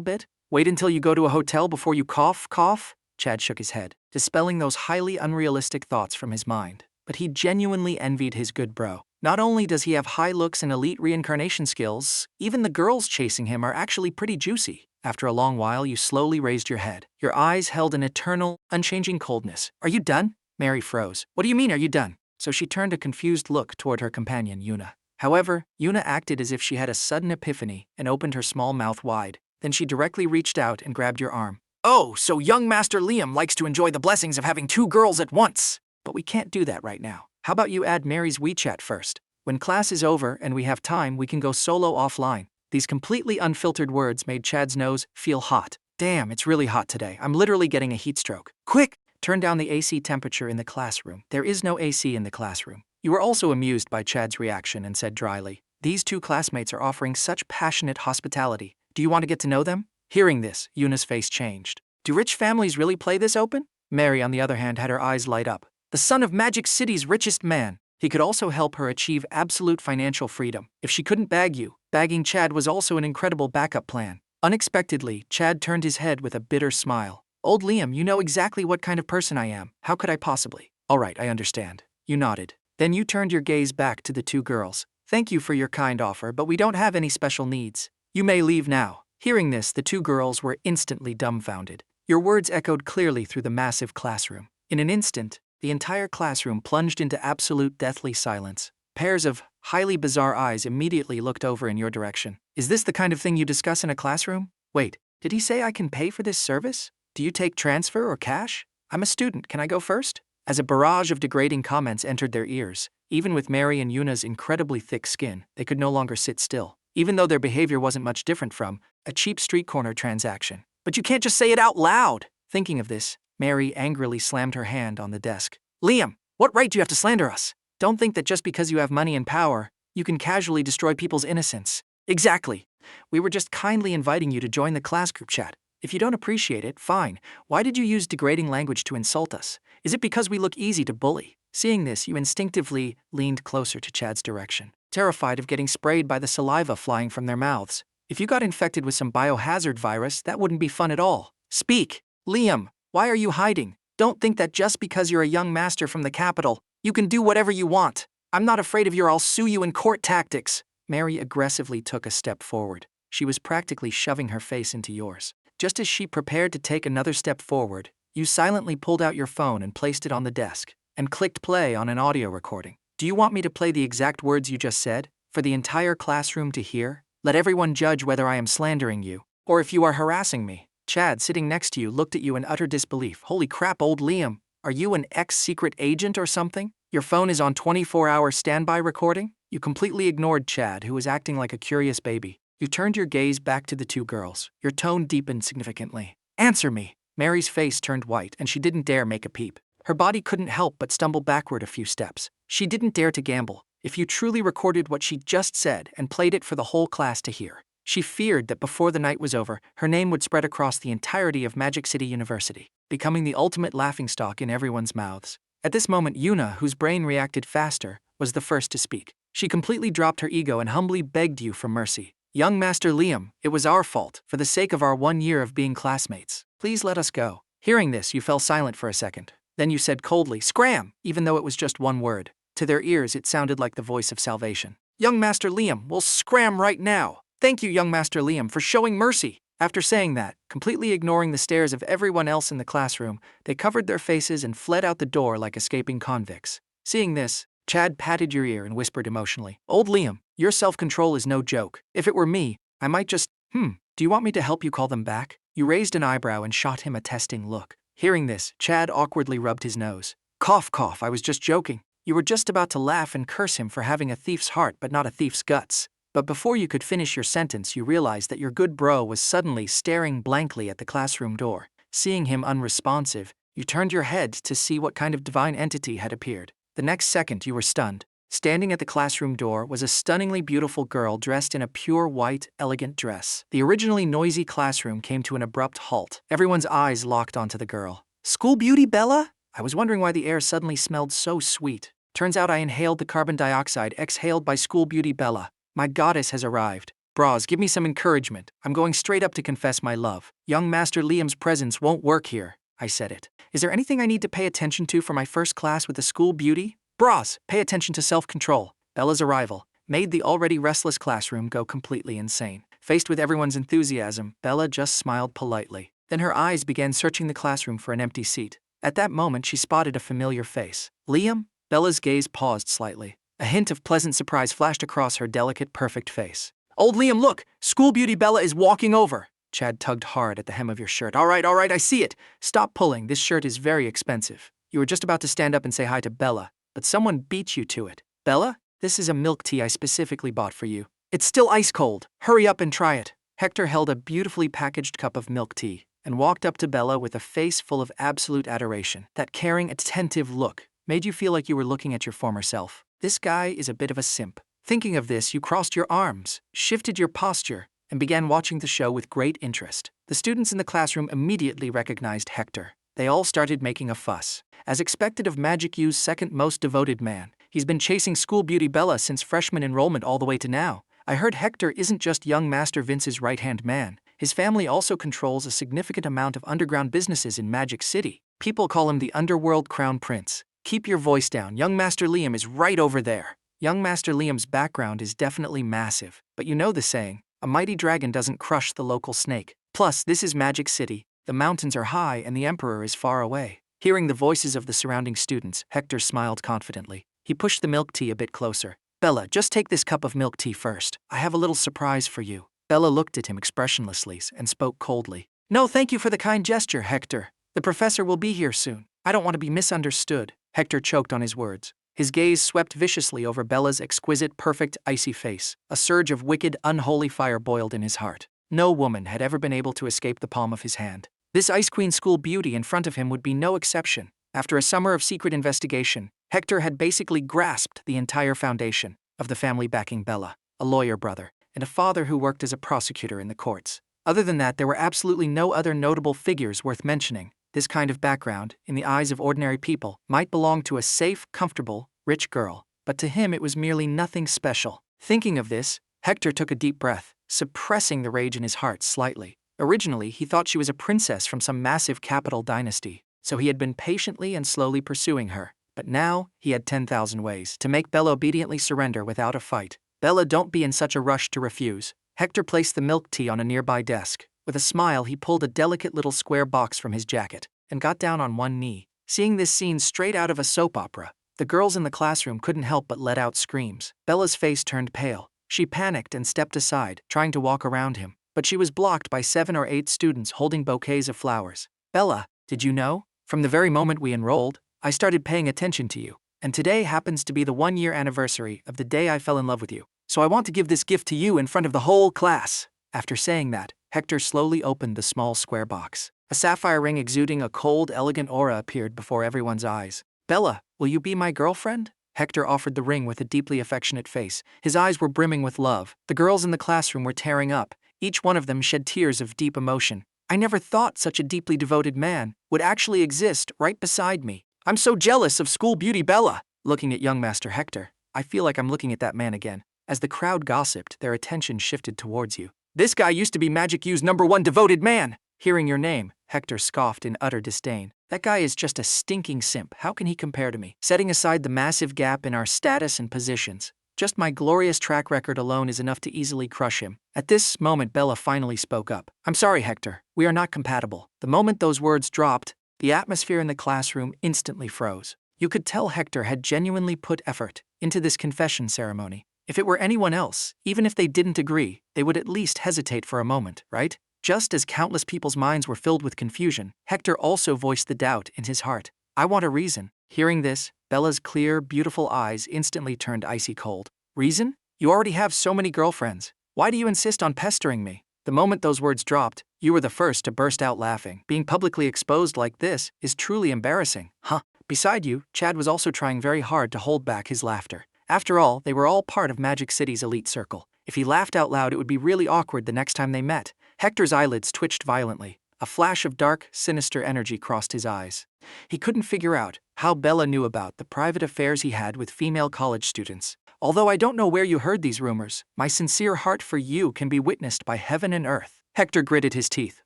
bit? Wait until you go to a hotel before you cough? Chad shook his head, dispelling those highly unrealistic thoughts from his mind. But he genuinely envied his good bro. Not only does he have high looks and elite reincarnation skills, even the girls chasing him are actually pretty juicy. After a long while, you slowly raised your head. Your eyes held an eternal, unchanging coldness. Are you done? Mary froze. What do you mean, are you done? So she turned a confused look toward her companion, Yuna. However, Yuna acted as if she had a sudden epiphany and opened her small mouth wide. Then she directly reached out and grabbed your arm. Oh, so young Master Liam likes to enjoy the blessings of having two girls at once. But we can't do that right now. How about you add Mary's WeChat first? When class is over and we have time, we can go solo offline. These completely unfiltered words made Chad's nose feel hot. Damn, it's really hot today. I'm literally getting a heat stroke. Quick! Turn down the AC temperature in the classroom. There is no AC in the classroom. You were also amused by Chad's reaction and said dryly, these two classmates are offering such passionate hospitality. Do you want to get to know them? Hearing this, Yuna's face changed. Do rich families really play this open? Mary, on the other hand, had her eyes light up. The son of Magic City's richest man. He could also help her achieve absolute financial freedom. If she couldn't bag you, bagging Chad was also an incredible backup plan. Unexpectedly, Chad turned his head with a bitter smile. Old Liam, you know exactly what kind of person I am. How could I possibly? All right, I understand. You nodded. Then you turned your gaze back to the two girls. Thank you for your kind offer, but we don't have any special needs. You may leave now. Hearing this, the two girls were instantly dumbfounded. Your words echoed clearly through the massive classroom. In an instant, the entire classroom plunged into absolute deathly silence. Pairs of highly bizarre eyes immediately looked over in your direction. Is this the kind of thing you discuss in a classroom? Wait, did he say I can pay for this service? Do you take transfer or cash? I'm a student, can I go first? As a barrage of degrading comments entered their ears, even with Mary and Yuna's incredibly thick skin, they could no longer sit still, even though their behavior wasn't much different from a cheap street corner transaction. But you can't just say it out loud! Thinking of this, Mary angrily slammed her hand on the desk. Liam, what right do you have to slander us? Don't think that just because you have money and power, you can casually destroy people's innocence. Exactly. We were just kindly inviting you to join the class group chat. If you don't appreciate it, fine. Why did you use degrading language to insult us? Is it because we look easy to bully? Seeing this, you instinctively leaned closer to Chad's direction, terrified of getting sprayed by the saliva flying from their mouths. If you got infected with some biohazard virus, that wouldn't be fun at all. Speak! Liam, why are you hiding? Don't think that just because you're a young master from the capital, you can do whatever you want. I'm not afraid of your I'll sue you in court tactics. Mary aggressively took a step forward. She was practically shoving her face into yours. Just as she prepared to take another step forward, you silently pulled out your phone and placed it on the desk, and clicked play on an audio recording. Do you want me to play the exact words you just said, for the entire classroom to hear? Let everyone judge whether I am slandering you, or if you are harassing me. Chad, sitting next to you, looked at you in utter disbelief. Holy crap, old Liam, are you an ex-secret agent or something? Your phone is on 24-hour standby recording? You completely ignored Chad, who was acting like a curious baby. You turned your gaze back to the two girls. Your tone deepened significantly. Answer me. Mary's face turned white, and she didn't dare make a peep. Her body couldn't help but stumble backward a few steps. She didn't dare to gamble. If you truly recorded what she just said and played it for the whole class to hear, she feared that before the night was over, her name would spread across the entirety of Magic City University, becoming the ultimate laughingstock in everyone's mouths. At this moment, Yuna, whose brain reacted faster, was the first to speak. She completely dropped her ego and humbly begged you for mercy. Young Master Liam, it was our fault, for the sake of our 1 year of being classmates. Please let us go. Hearing this, you fell silent for a second. Then you said coldly, scram, even though it was just one word. To their ears, it sounded like the voice of salvation. Young Master Liam, we'll scram right now. Thank you, young Master Liam, for showing mercy. After saying that, completely ignoring the stares of everyone else in the classroom, they covered their faces and fled out the door like escaping convicts. Seeing this, Chad patted your ear and whispered emotionally, Old Liam, your self-control is no joke. If it were me, I might just, do you want me to help you call them back? You raised an eyebrow and shot him a testing look. Hearing this, Chad awkwardly rubbed his nose. Cough, cough, I was just joking. You were just about to laugh and curse him for having a thief's heart but not a thief's guts. But before you could finish your sentence, you realized that your good bro was suddenly staring blankly at the classroom door. Seeing him unresponsive, you turned your head to see what kind of divine entity had appeared. The next second, you were stunned. Standing at the classroom door was a stunningly beautiful girl dressed in a pure white, elegant dress. The originally noisy classroom came to an abrupt halt. Everyone's eyes locked onto the girl. "School beauty, Bella?" I was wondering why the air suddenly smelled so sweet. Turns out I inhaled the carbon dioxide exhaled by school beauty Bella. My goddess has arrived. Bras, give me some encouragement. I'm going straight up to confess my love. Young Master Liam's presence won't work here. I said it. Is there anything I need to pay attention to for my first class with the school beauty? Bras, pay attention to self-control. Bella's arrival made the already restless classroom go completely insane. Faced with everyone's enthusiasm, Bella just smiled politely. Then her eyes began searching the classroom for an empty seat. At that moment, she spotted a familiar face. Liam? Bella's gaze paused slightly. A hint of pleasant surprise flashed across her delicate, perfect face. "Old Liam, look! School beauty Bella is walking over!" Chad tugged hard at the hem of your shirt. All right, I see it. Stop pulling. This shirt is very expensive. You were just about to stand up and say hi to Bella, but someone beat you to it. Bella, this is a milk tea I specifically bought for you. It's still ice cold. Hurry up and try it." Hector held a beautifully packaged cup of milk tea and walked up to Bella with a face full of absolute adoration. That caring, attentive look made you feel like you were looking at your former self. This guy is a bit of a simp. Thinking of this, you crossed your arms, shifted your posture, and began watching the show with great interest. The students in the classroom immediately recognized Hector. They all started making a fuss. As expected of Magic U's second most devoted man, he's been chasing school beauty Bella since freshman enrollment all the way to now. I heard Hector isn't just young Master Vince's right-hand man. His family also controls a significant amount of underground businesses in Magic City. People call him the Underworld Crown Prince. Keep your voice down. Young Master Liam is right over there. Young Master Liam's background is definitely massive, but you know the saying, a mighty dragon doesn't crush the local snake. Plus, this is Magic City. The mountains are high and the Emperor is far away. Hearing the voices of the surrounding students, Hector smiled confidently. He pushed the milk tea a bit closer. Bella, just take this cup of milk tea first. I have a little surprise for you. Bella looked at him expressionlessly and spoke coldly. No, thank you for the kind gesture, Hector. The professor will be here soon. I don't want to be misunderstood. Hector choked on his words. His gaze swept viciously over Bella's exquisite, perfect, icy face. A surge of wicked, unholy fire boiled in his heart. No woman had ever been able to escape the palm of his hand. This Ice Queen school beauty in front of him would be no exception. After a summer of secret investigation, Hector had basically grasped the entire foundation of the family backing Bella, a lawyer brother, and a father who worked as a prosecutor in the courts. Other than that, there were absolutely no other notable figures worth mentioning. This kind of background, in the eyes of ordinary people, might belong to a safe, comfortable, rich girl, but to him it was merely nothing special. Thinking of this, Hector took a deep breath, suppressing the rage in his heart slightly. Originally, he thought she was a princess from some massive capital dynasty, so he had been patiently and slowly pursuing her. But now, he had 10,000 ways to make Bella obediently surrender without a fight. Bella, don't be in such a rush to refuse. Hector placed the milk tea on a nearby desk. With a smile, he pulled a delicate little square box from his jacket and got down on one knee. Seeing this scene straight out of a soap opera, the girls in the classroom couldn't help but let out screams. Bella's face turned pale. She panicked and stepped aside, trying to walk around him, but she was blocked by 7 or 8 students holding bouquets of flowers. Bella, did you know? From the very moment we enrolled, I started paying attention to you, and today happens to be the 1-year anniversary of the day I fell in love with you. So I want to give this gift to you in front of the whole class. After saying that, Hector slowly opened the small square box. A sapphire ring exuding a cold, elegant aura appeared before everyone's eyes. Bella, will you be my girlfriend? Hector offered the ring with a deeply affectionate face. His eyes were brimming with love. The girls in the classroom were tearing up. Each one of them shed tears of deep emotion. I never thought such a deeply devoted man would actually exist right beside me. I'm so jealous of school beauty Bella. Looking at young Master Hector, I feel like I'm looking at that man again. As the crowd gossiped, their attention shifted towards you. This guy used to be Magic U's #1 devoted man. Hearing your name, Hector scoffed in utter disdain. That guy is just a stinking simp. How can he compare to me? Setting aside the massive gap in our status and positions, just my glorious track record alone is enough to easily crush him. At this moment, Bella finally spoke up. I'm sorry, Hector. We are not compatible. The moment those words dropped, the atmosphere in the classroom instantly froze. You could tell Hector had genuinely put effort into this confession ceremony. If it were anyone else, even if they didn't agree, they would at least hesitate for a moment, right? Just as countless people's minds were filled with confusion, Hector also voiced the doubt in his heart. I want a reason. Hearing this, Bella's clear, beautiful eyes instantly turned icy cold. Reason? You already have so many girlfriends. Why do you insist on pestering me? The moment those words dropped, you were the first to burst out laughing. Being publicly exposed like this is truly embarrassing. Huh? Beside you, Chad was also trying very hard to hold back his laughter. After all, they were all part of Magic City's elite circle. If he laughed out loud, it would be really awkward the next time they met. Hector's eyelids twitched violently. A flash of dark, sinister energy crossed his eyes. He couldn't figure out how Bella knew about the private affairs he had with female college students. Although I don't know where you heard these rumors, my sincere heart for you can be witnessed by heaven and earth. Hector gritted his teeth,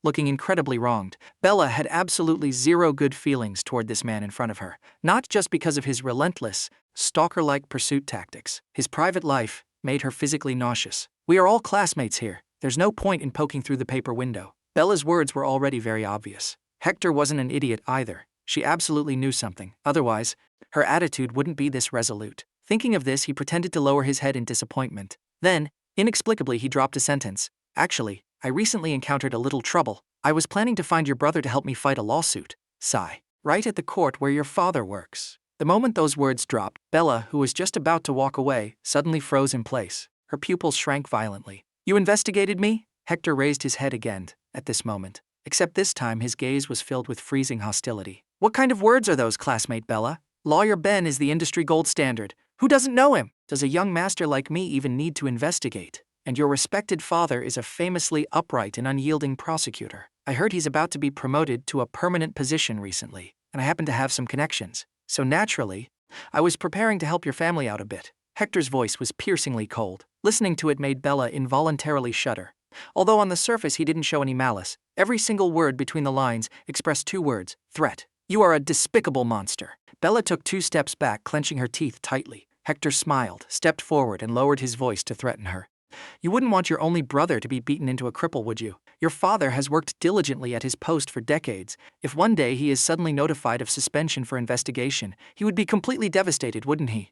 looking incredibly wronged. Bella had absolutely zero good feelings toward this man in front of her, not just because of his relentless, stalker-like pursuit tactics. His private life made her physically nauseous. We are all classmates here. There's no point in poking through the paper window. Bella's words were already very obvious. Hector wasn't an idiot either. She absolutely knew something. Otherwise, her attitude wouldn't be this resolute. Thinking of this, he pretended to lower his head in disappointment. Then, inexplicably, he dropped a sentence. Actually, I recently encountered a little trouble. I was planning to find your brother to help me fight a lawsuit. Sigh. Right at the court where your father works. The moment those words dropped, Bella, who was just about to walk away, suddenly froze in place. Her pupils shrank violently. You investigated me? Hector raised his head again at this moment. Except this time his gaze was filled with freezing hostility. What kind of words are those, classmate Bella? Lawyer Ben is the industry gold standard. Who doesn't know him? Does a young master like me even need to investigate? And your respected father is a famously upright and unyielding prosecutor. I heard he's about to be promoted to a permanent position recently, and I happen to have some connections. So naturally, I was preparing to help your family out a bit. Hector's voice was piercingly cold. Listening to it made Bella involuntarily shudder. Although on the surface he didn't show any malice, every single word between the lines expressed two words: threat. You are a despicable monster. Bella took 2 steps back, clenching her teeth tightly. Hector smiled, stepped forward, and lowered his voice to threaten her. You wouldn't want your only brother to be beaten into a cripple, would you? Your father has worked diligently at his post for decades. If one day he is suddenly notified of suspension for investigation, he would be completely devastated, wouldn't he?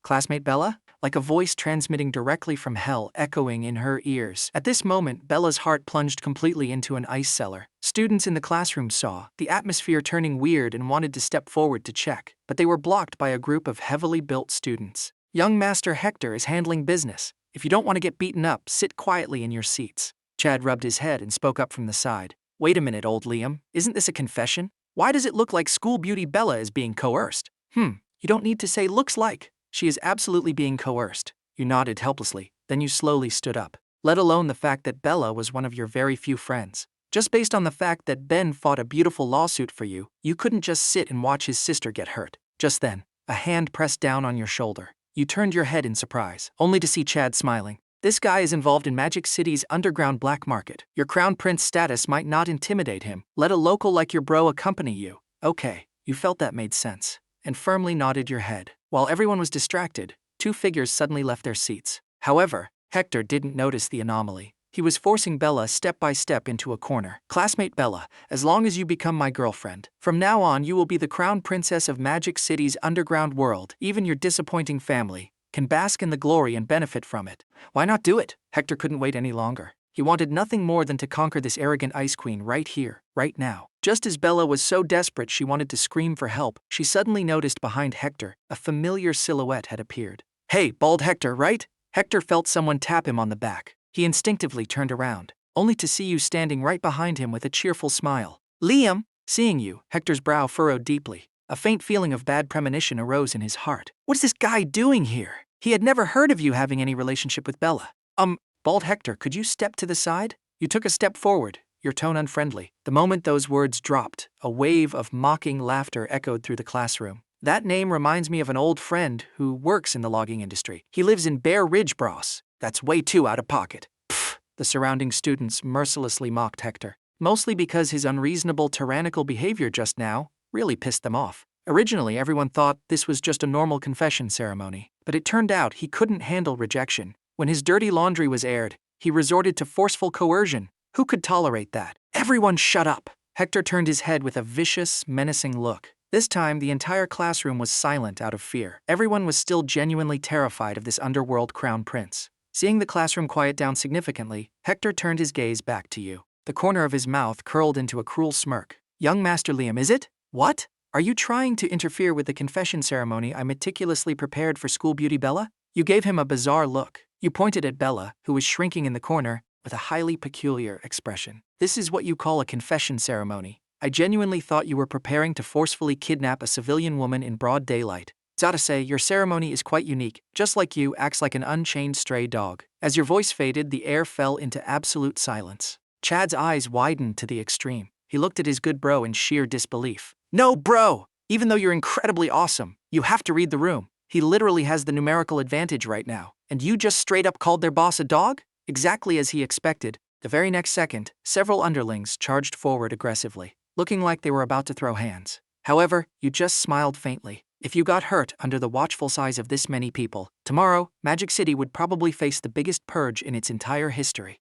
Classmate Bella? Like a voice transmitting directly from hell echoing in her ears. At this moment, Bella's heart plunged completely into an ice cellar. Students in the classroom saw the atmosphere turning weird and wanted to step forward to check, but they were blocked by a group of heavily built students. Young Master Hector is handling business. If you don't want to get beaten up, sit quietly in your seats. Chad rubbed his head and spoke up from the side. Wait a minute, old Liam. Isn't this a confession? Why does it look like school beauty Bella is being coerced? You don't need to say looks like. She is absolutely being coerced. You nodded helplessly, then you slowly stood up. Let alone the fact that Bella was one of your very few friends. Just based on the fact that Ben fought a beautiful lawsuit for you, you couldn't just sit and watch his sister get hurt. Just then, a hand pressed down on your shoulder. You turned your head in surprise, only to see Chad smiling. This guy is involved in Magic City's underground black market. Your crown prince status might not intimidate him. Let a local like your bro accompany you. Okay, you felt that made sense, and firmly nodded your head. While everyone was distracted, 2 figures suddenly left their seats. However, Hector didn't notice the anomaly. He was forcing Bella step by step into a corner. Classmate Bella, as long as you become my girlfriend, from now on you will be the crown princess of Magic City's underground world. Even your disappointing family can bask in the glory and benefit from it. Why not do it? Hector couldn't wait any longer. He wanted nothing more than to conquer this arrogant ice queen right here, right now. Just as Bella was so desperate she wanted to scream for help, she suddenly noticed behind Hector, a familiar silhouette had appeared. Hey, bald Hector, right? Hector felt someone tap him on the back. He instinctively turned around, only to see you standing right behind him with a cheerful smile. Liam! Seeing you, Hector's brow furrowed deeply. A faint feeling of bad premonition arose in his heart. What is this guy doing here? He had never heard of you having any relationship with Bella. Bald Hector, could you step to the side? You took a step forward, your tone unfriendly. The moment those words dropped, a wave of mocking laughter echoed through the classroom. That name reminds me of an old friend who works in the logging industry. He lives in Bear Ridge, Bros. That's way too out of pocket. Pfft, the surrounding students mercilessly mocked Hector, mostly because his unreasonable, tyrannical behavior just now really pissed them off. Originally, everyone thought this was just a normal confession ceremony, but it turned out he couldn't handle rejection. When his dirty laundry was aired, he resorted to forceful coercion. Who could tolerate that? Everyone shut up! Hector turned his head with a vicious, menacing look. This time, the entire classroom was silent out of fear. Everyone was still genuinely terrified of this underworld crown prince. Seeing the classroom quiet down significantly, Hector turned his gaze back to you. The corner of his mouth curled into a cruel smirk. Young Master Liam, is it? What? Are you trying to interfere with the confession ceremony I meticulously prepared for school beauty Bella? You gave him a bizarre look. You pointed at Bella, who was shrinking in the corner, with a highly peculiar expression. This is what you call a confession ceremony. I genuinely thought you were preparing to forcefully kidnap a civilian woman in broad daylight. Gotta say, your ceremony is quite unique, just like you, acts like an unchained stray dog. As your voice faded, the air fell into absolute silence. Chad's eyes widened to the extreme. He looked at his good bro in sheer disbelief. No, bro! Even though you're incredibly awesome, you have to read the room. He literally has the numerical advantage right now, and you just straight up called their boss a dog? Exactly as he expected. The very next second, several underlings charged forward aggressively, looking like they were about to throw hands. However, you just smiled faintly. If you got hurt under the watchful size of this many people, tomorrow, Magic City would probably face the biggest purge in its entire history.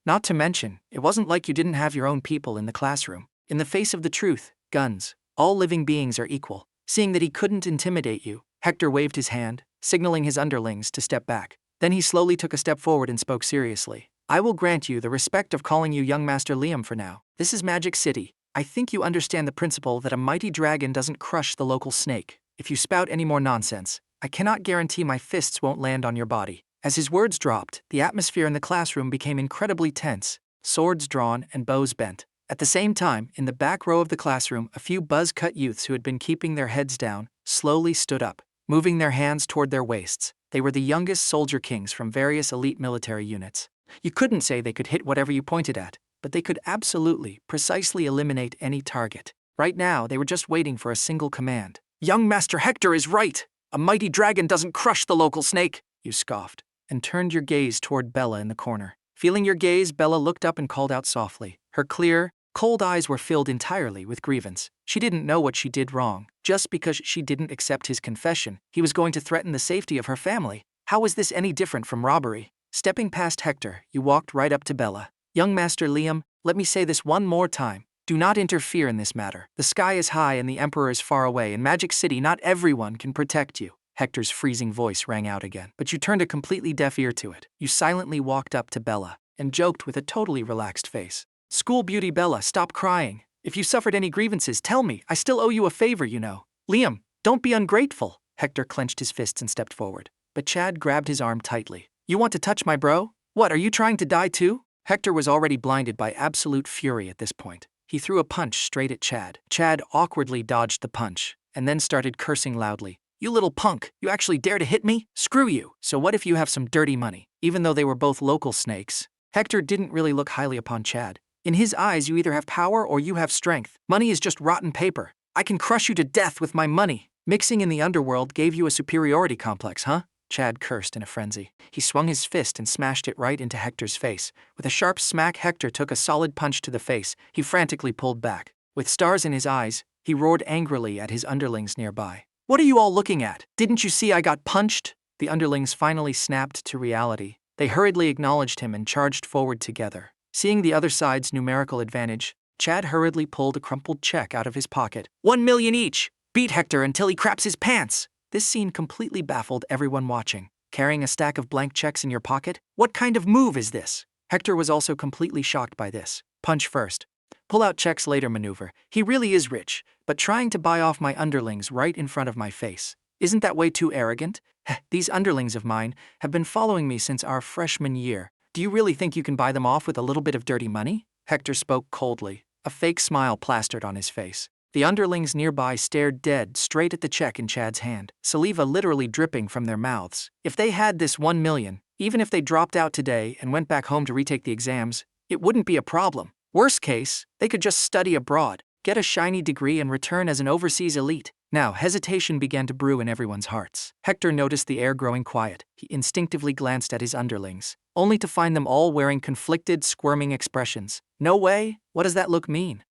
Not to mention, it wasn't like you didn't have your own people in the classroom. In the face of the truth, guns, all living beings are equal. Seeing that he couldn't intimidate you, Hector waved his hand, signaling his underlings to step back. Then he slowly took a step forward and spoke seriously. I will grant you the respect of calling you young Master Liam for now. This is Magic City. I think you understand the principle that a mighty dragon doesn't crush the local snake. If you spout any more nonsense, I cannot guarantee my fists won't land on your body. As his words dropped, the atmosphere in the classroom became incredibly tense, swords drawn and bows bent. At the same time, in the back row of the classroom, a few buzz-cut youths who had been keeping their heads down slowly stood up, moving their hands toward their waists. They were the youngest soldier kings from various elite military units. You couldn't say they could hit whatever you pointed at, but they could absolutely, precisely eliminate any target. Right now, they were just waiting for a single command. Young Master Hector is right! A mighty dragon doesn't crush the local snake! You scoffed, and turned your gaze toward Bella in the corner. Feeling your gaze, Bella looked up and called out softly. Her clear, cold eyes were filled entirely with grievance. She didn't know what she did wrong. Just because she didn't accept his confession, he was going to threaten the safety of her family. How was this any different from robbery? Stepping past Hector, you walked right up to Bella. Young Master Liam, let me say this one more time. Do not interfere in this matter. The sky is high and the Emperor is far away. In Magic City, not everyone can protect you. Hector's freezing voice rang out again, but you turned a completely deaf ear to it. You silently walked up to Bella and joked with a totally relaxed face. School beauty Bella, stop crying. If you suffered any grievances, tell me. I still owe you a favor, you know. Liam, don't be ungrateful. Hector clenched his fists and stepped forward, but Chad grabbed his arm tightly. You want to touch my bro? What, are you trying to die too? Hector was already blinded by absolute fury at this point. He threw a punch straight at Chad. Chad awkwardly dodged the punch, and then started cursing loudly. You little punk, you actually dare to hit me? Screw you. So what if you have some dirty money? Even though they were both local snakes, Hector didn't really look highly upon Chad. In his eyes, you either have power or you have strength. Money is just rotten paper. I can crush you to death with my money. Mixing in the underworld gave you a superiority complex, huh? Chad cursed in a frenzy. He swung his fist and smashed it right into Hector's face. With a sharp smack, Hector took a solid punch to the face. He frantically pulled back. With stars in his eyes, he roared angrily at his underlings nearby. What are you all looking at? Didn't you see I got punched? The underlings finally snapped to reality. They hurriedly acknowledged him and charged forward together. Seeing the other side's numerical advantage, Chad hurriedly pulled a crumpled check out of his pocket. 1 million each! Beat Hector until he craps his pants! This scene completely baffled everyone watching. Carrying a stack of blank checks in your pocket? What kind of move is this? Hector was also completely shocked by this. Punch first. Pull out checks later maneuver. He really is rich, but trying to buy off my underlings right in front of my face. Isn't that way too arrogant? These underlings of mine have been following me since our freshman year. Do you really think you can buy them off with a little bit of dirty money? Hector spoke coldly, a fake smile plastered on his face. The underlings nearby stared dead straight at the check in Chad's hand, saliva literally dripping from their mouths. If they had this 1 million, even if they dropped out today and went back home to retake the exams, it wouldn't be a problem. Worst case, they could just study abroad, get a shiny degree and return as an overseas elite. Now, hesitation began to brew in everyone's hearts. Hector noticed the air growing quiet. He instinctively glanced at his underlings, only to find them all wearing conflicted, squirming expressions. No way? What does that look mean?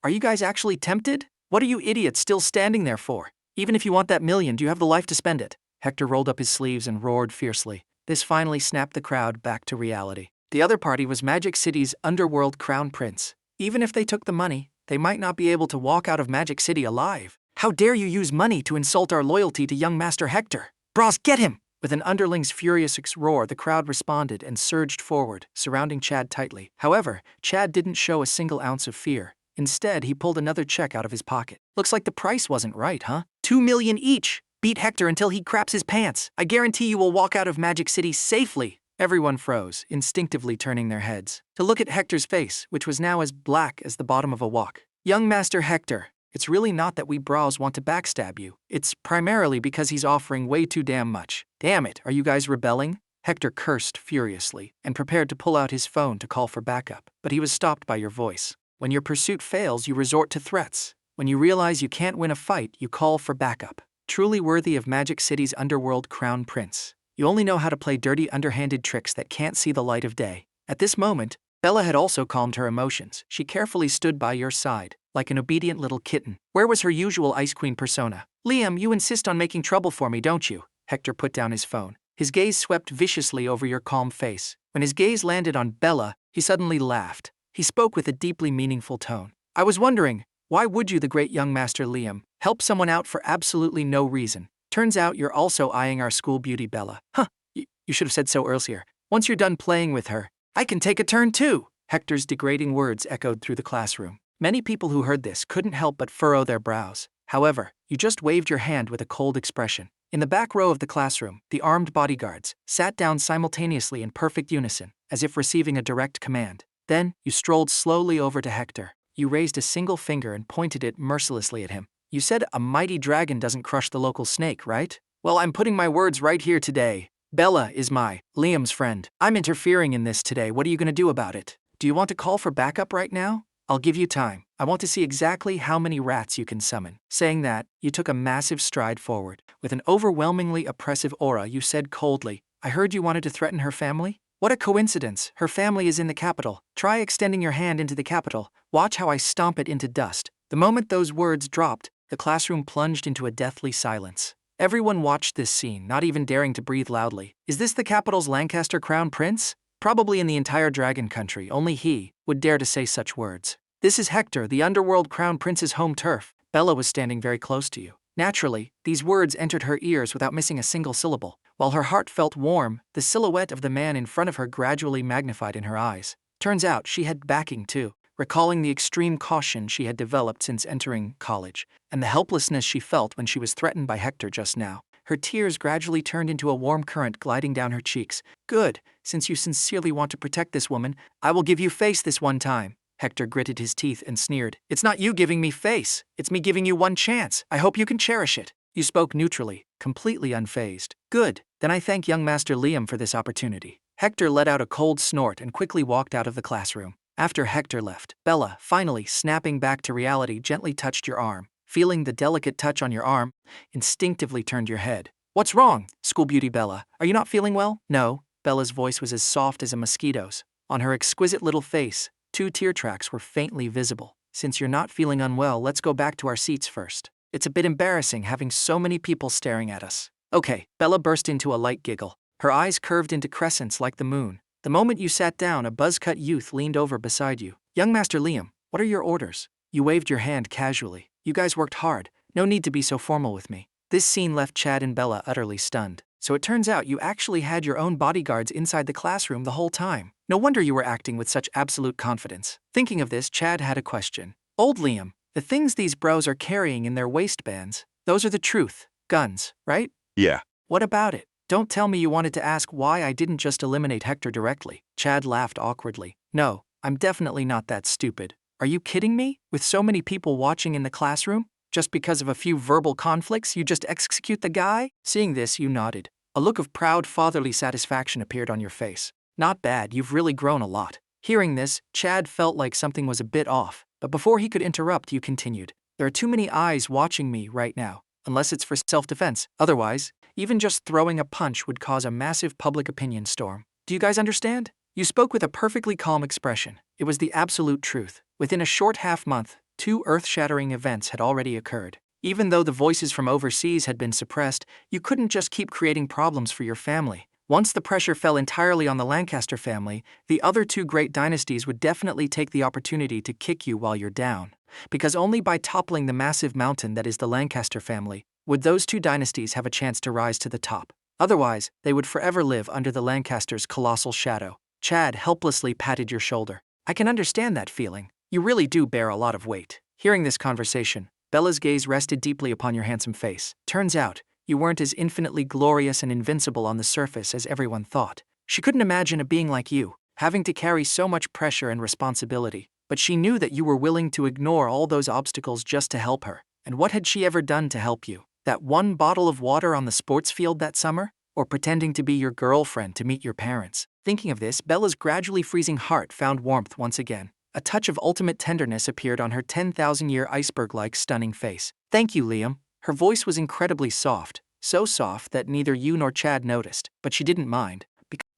Are you guys actually tempted? What are you idiots still standing there for? Even if you want that million, do you have the life to spend it? Hector rolled up his sleeves and roared fiercely. This finally snapped the crowd back to reality. The other party was Magic City's underworld crown prince. Even if they took the money, they might not be able to walk out of Magic City alive. How dare you use money to insult our loyalty to young Master Hector? Bros, get him! With an underling's furious roar, the crowd responded and surged forward, surrounding Chad tightly. However, Chad didn't show a single ounce of fear. Instead, he pulled another check out of his pocket. Looks like the price wasn't right, huh? 2 million each! Beat Hector until he craps his pants. I guarantee you will walk out of Magic City safely. Everyone froze, instinctively turning their heads to look at Hector's face, which was now as black as the bottom of a wok. Young Master Hector, It's really not that we bros want to backstab you. It's primarily because he's offering way too damn much. Damn it, are you guys rebelling? Hector cursed furiously and prepared to pull out his phone to call for backup, but he was stopped by your voice. When your pursuit fails, you resort to threats. When you realize you can't win a fight, you call for backup. Truly worthy of Magic City's underworld crown prince. You only know how to play dirty, underhanded tricks that can't see the light of day. At this moment, Bella had also calmed her emotions. She carefully stood by your side, like an obedient little kitten. Where was her usual Ice Queen persona? Liam, you insist on making trouble for me, don't you? Hector put down his phone. His gaze swept viciously over your calm face. When his gaze landed on Bella, he suddenly laughed. He spoke with a deeply meaningful tone. I was wondering, why would you, the great young master Liam, help someone out for absolutely no reason? Turns out you're also eyeing our school beauty Bella. Huh, you should have said so earlier. Once you're done playing with her, I can take a turn too. Hector's degrading words echoed through the classroom. Many people who heard this couldn't help but furrow their brows. However, you just waved your hand with a cold expression. In the back row of the classroom, the armed bodyguards sat down simultaneously in perfect unison, as if receiving a direct command. Then, you strolled slowly over to Hector. You raised a single finger and pointed it mercilessly at him. You said a mighty dragon doesn't crush the local snake, right? Well, I'm putting my words right here today. Bella is Liam's friend. I'm interfering in this today. What are you going to do about it? Do you want to call for backup right now? I'll give you time. I want to see exactly how many rats you can summon. Saying that, you took a massive stride forward. With an overwhelmingly oppressive aura, you said coldly, I heard you wanted to threaten her family? What a coincidence. Her family is in the capital. Try extending your hand into the capital. Watch how I stomp it into dust. The moment those words dropped, the classroom plunged into a deathly silence. Everyone watched this scene, not even daring to breathe loudly. Is this the capital's Lancaster crown prince? Probably in the entire dragon country, only he would dare to say such words. This is Hector, the underworld crown prince's home turf. Bella was standing very close to you. Naturally, these words entered her ears without missing a single syllable. While her heart felt warm, the silhouette of the man in front of her gradually magnified in her eyes. Turns out she had backing too. Recalling the extreme caution she had developed since entering college, and the helplessness she felt when she was threatened by Hector just now, her tears gradually turned into a warm current gliding down her cheeks. Good, since you sincerely want to protect this woman, I will give you face this one time. Hector gritted his teeth and sneered. It's not you giving me face, it's me giving you one chance. I hope you can cherish it. You spoke neutrally, completely unfazed. Good, then I thank young Master Liam for this opportunity. Hector let out a cold snort and quickly walked out of the classroom. After Hector left, Bella, finally snapping back to reality, gently touched your arm. Feeling the delicate touch on your arm, instinctively turned your head. What's wrong, school beauty Bella? Are you not feeling well? No. Bella's voice was as soft as a mosquito's. On her exquisite little face, 2 tear tracks were faintly visible. Since you're not feeling unwell, let's go back to our seats first. It's a bit embarrassing having so many people staring at us. Okay, Bella burst into a light giggle. Her eyes curved into crescents like the moon. The moment you sat down, a buzz-cut youth leaned over beside you. Young Master Liam, what are your orders? You waved your hand casually. You guys worked hard. No need to be so formal with me. This scene left Chad and Bella utterly stunned. So it turns out you actually had your own bodyguards inside the classroom the whole time. No wonder you were acting with such absolute confidence. Thinking of this, Chad had a question. Old Liam, the things these bros are carrying in their waistbands, those are the truth. Guns, right? Yeah. What about it? Don't tell me you wanted to ask why I didn't just eliminate Hector directly. Chad laughed awkwardly. No, I'm definitely not that stupid. Are you kidding me? With so many people watching in the classroom? Just because of a few verbal conflicts, you just execute the guy? Seeing this, you nodded. A look of proud fatherly satisfaction appeared on your face. Not bad, you've really grown a lot. Hearing this, Chad felt like something was a bit off, but before he could interrupt, you continued. There are too many eyes watching me right now, unless it's for self-defense. Otherwise, even just throwing a punch would cause a massive public opinion storm. Do you guys understand? You spoke with a perfectly calm expression. It was the absolute truth. Within a short half-month, 2 earth-shattering events had already occurred. Even though the voices from overseas had been suppressed, you couldn't just keep creating problems for your family. Once the pressure fell entirely on the Lancaster family, the other 2 great dynasties would definitely take the opportunity to kick you while you're down. Because only by toppling the massive mountain that is the Lancaster family would those 2 dynasties have a chance to rise to the top. Otherwise, they would forever live under the Lancasters' colossal shadow. Chad helplessly patted your shoulder. I can understand that feeling. You really do bear a lot of weight. Hearing this conversation, Bella's gaze rested deeply upon your handsome face. Turns out, you weren't as infinitely glorious and invincible on the surface as everyone thought. She couldn't imagine a being like you, having to carry so much pressure and responsibility. but she knew that you were willing to ignore all those obstacles just to help her. And what had she ever done to help you? That one bottle of water on the sports field that summer? Or pretending to be your girlfriend to meet your parents? Thinking of this, Bella's gradually freezing heart found warmth once again. A touch of ultimate tenderness appeared on her 10,000-year iceberg-like stunning face. Thank you, Liam. Her voice was incredibly soft, so soft that neither you nor Chad noticed, but she didn't mind,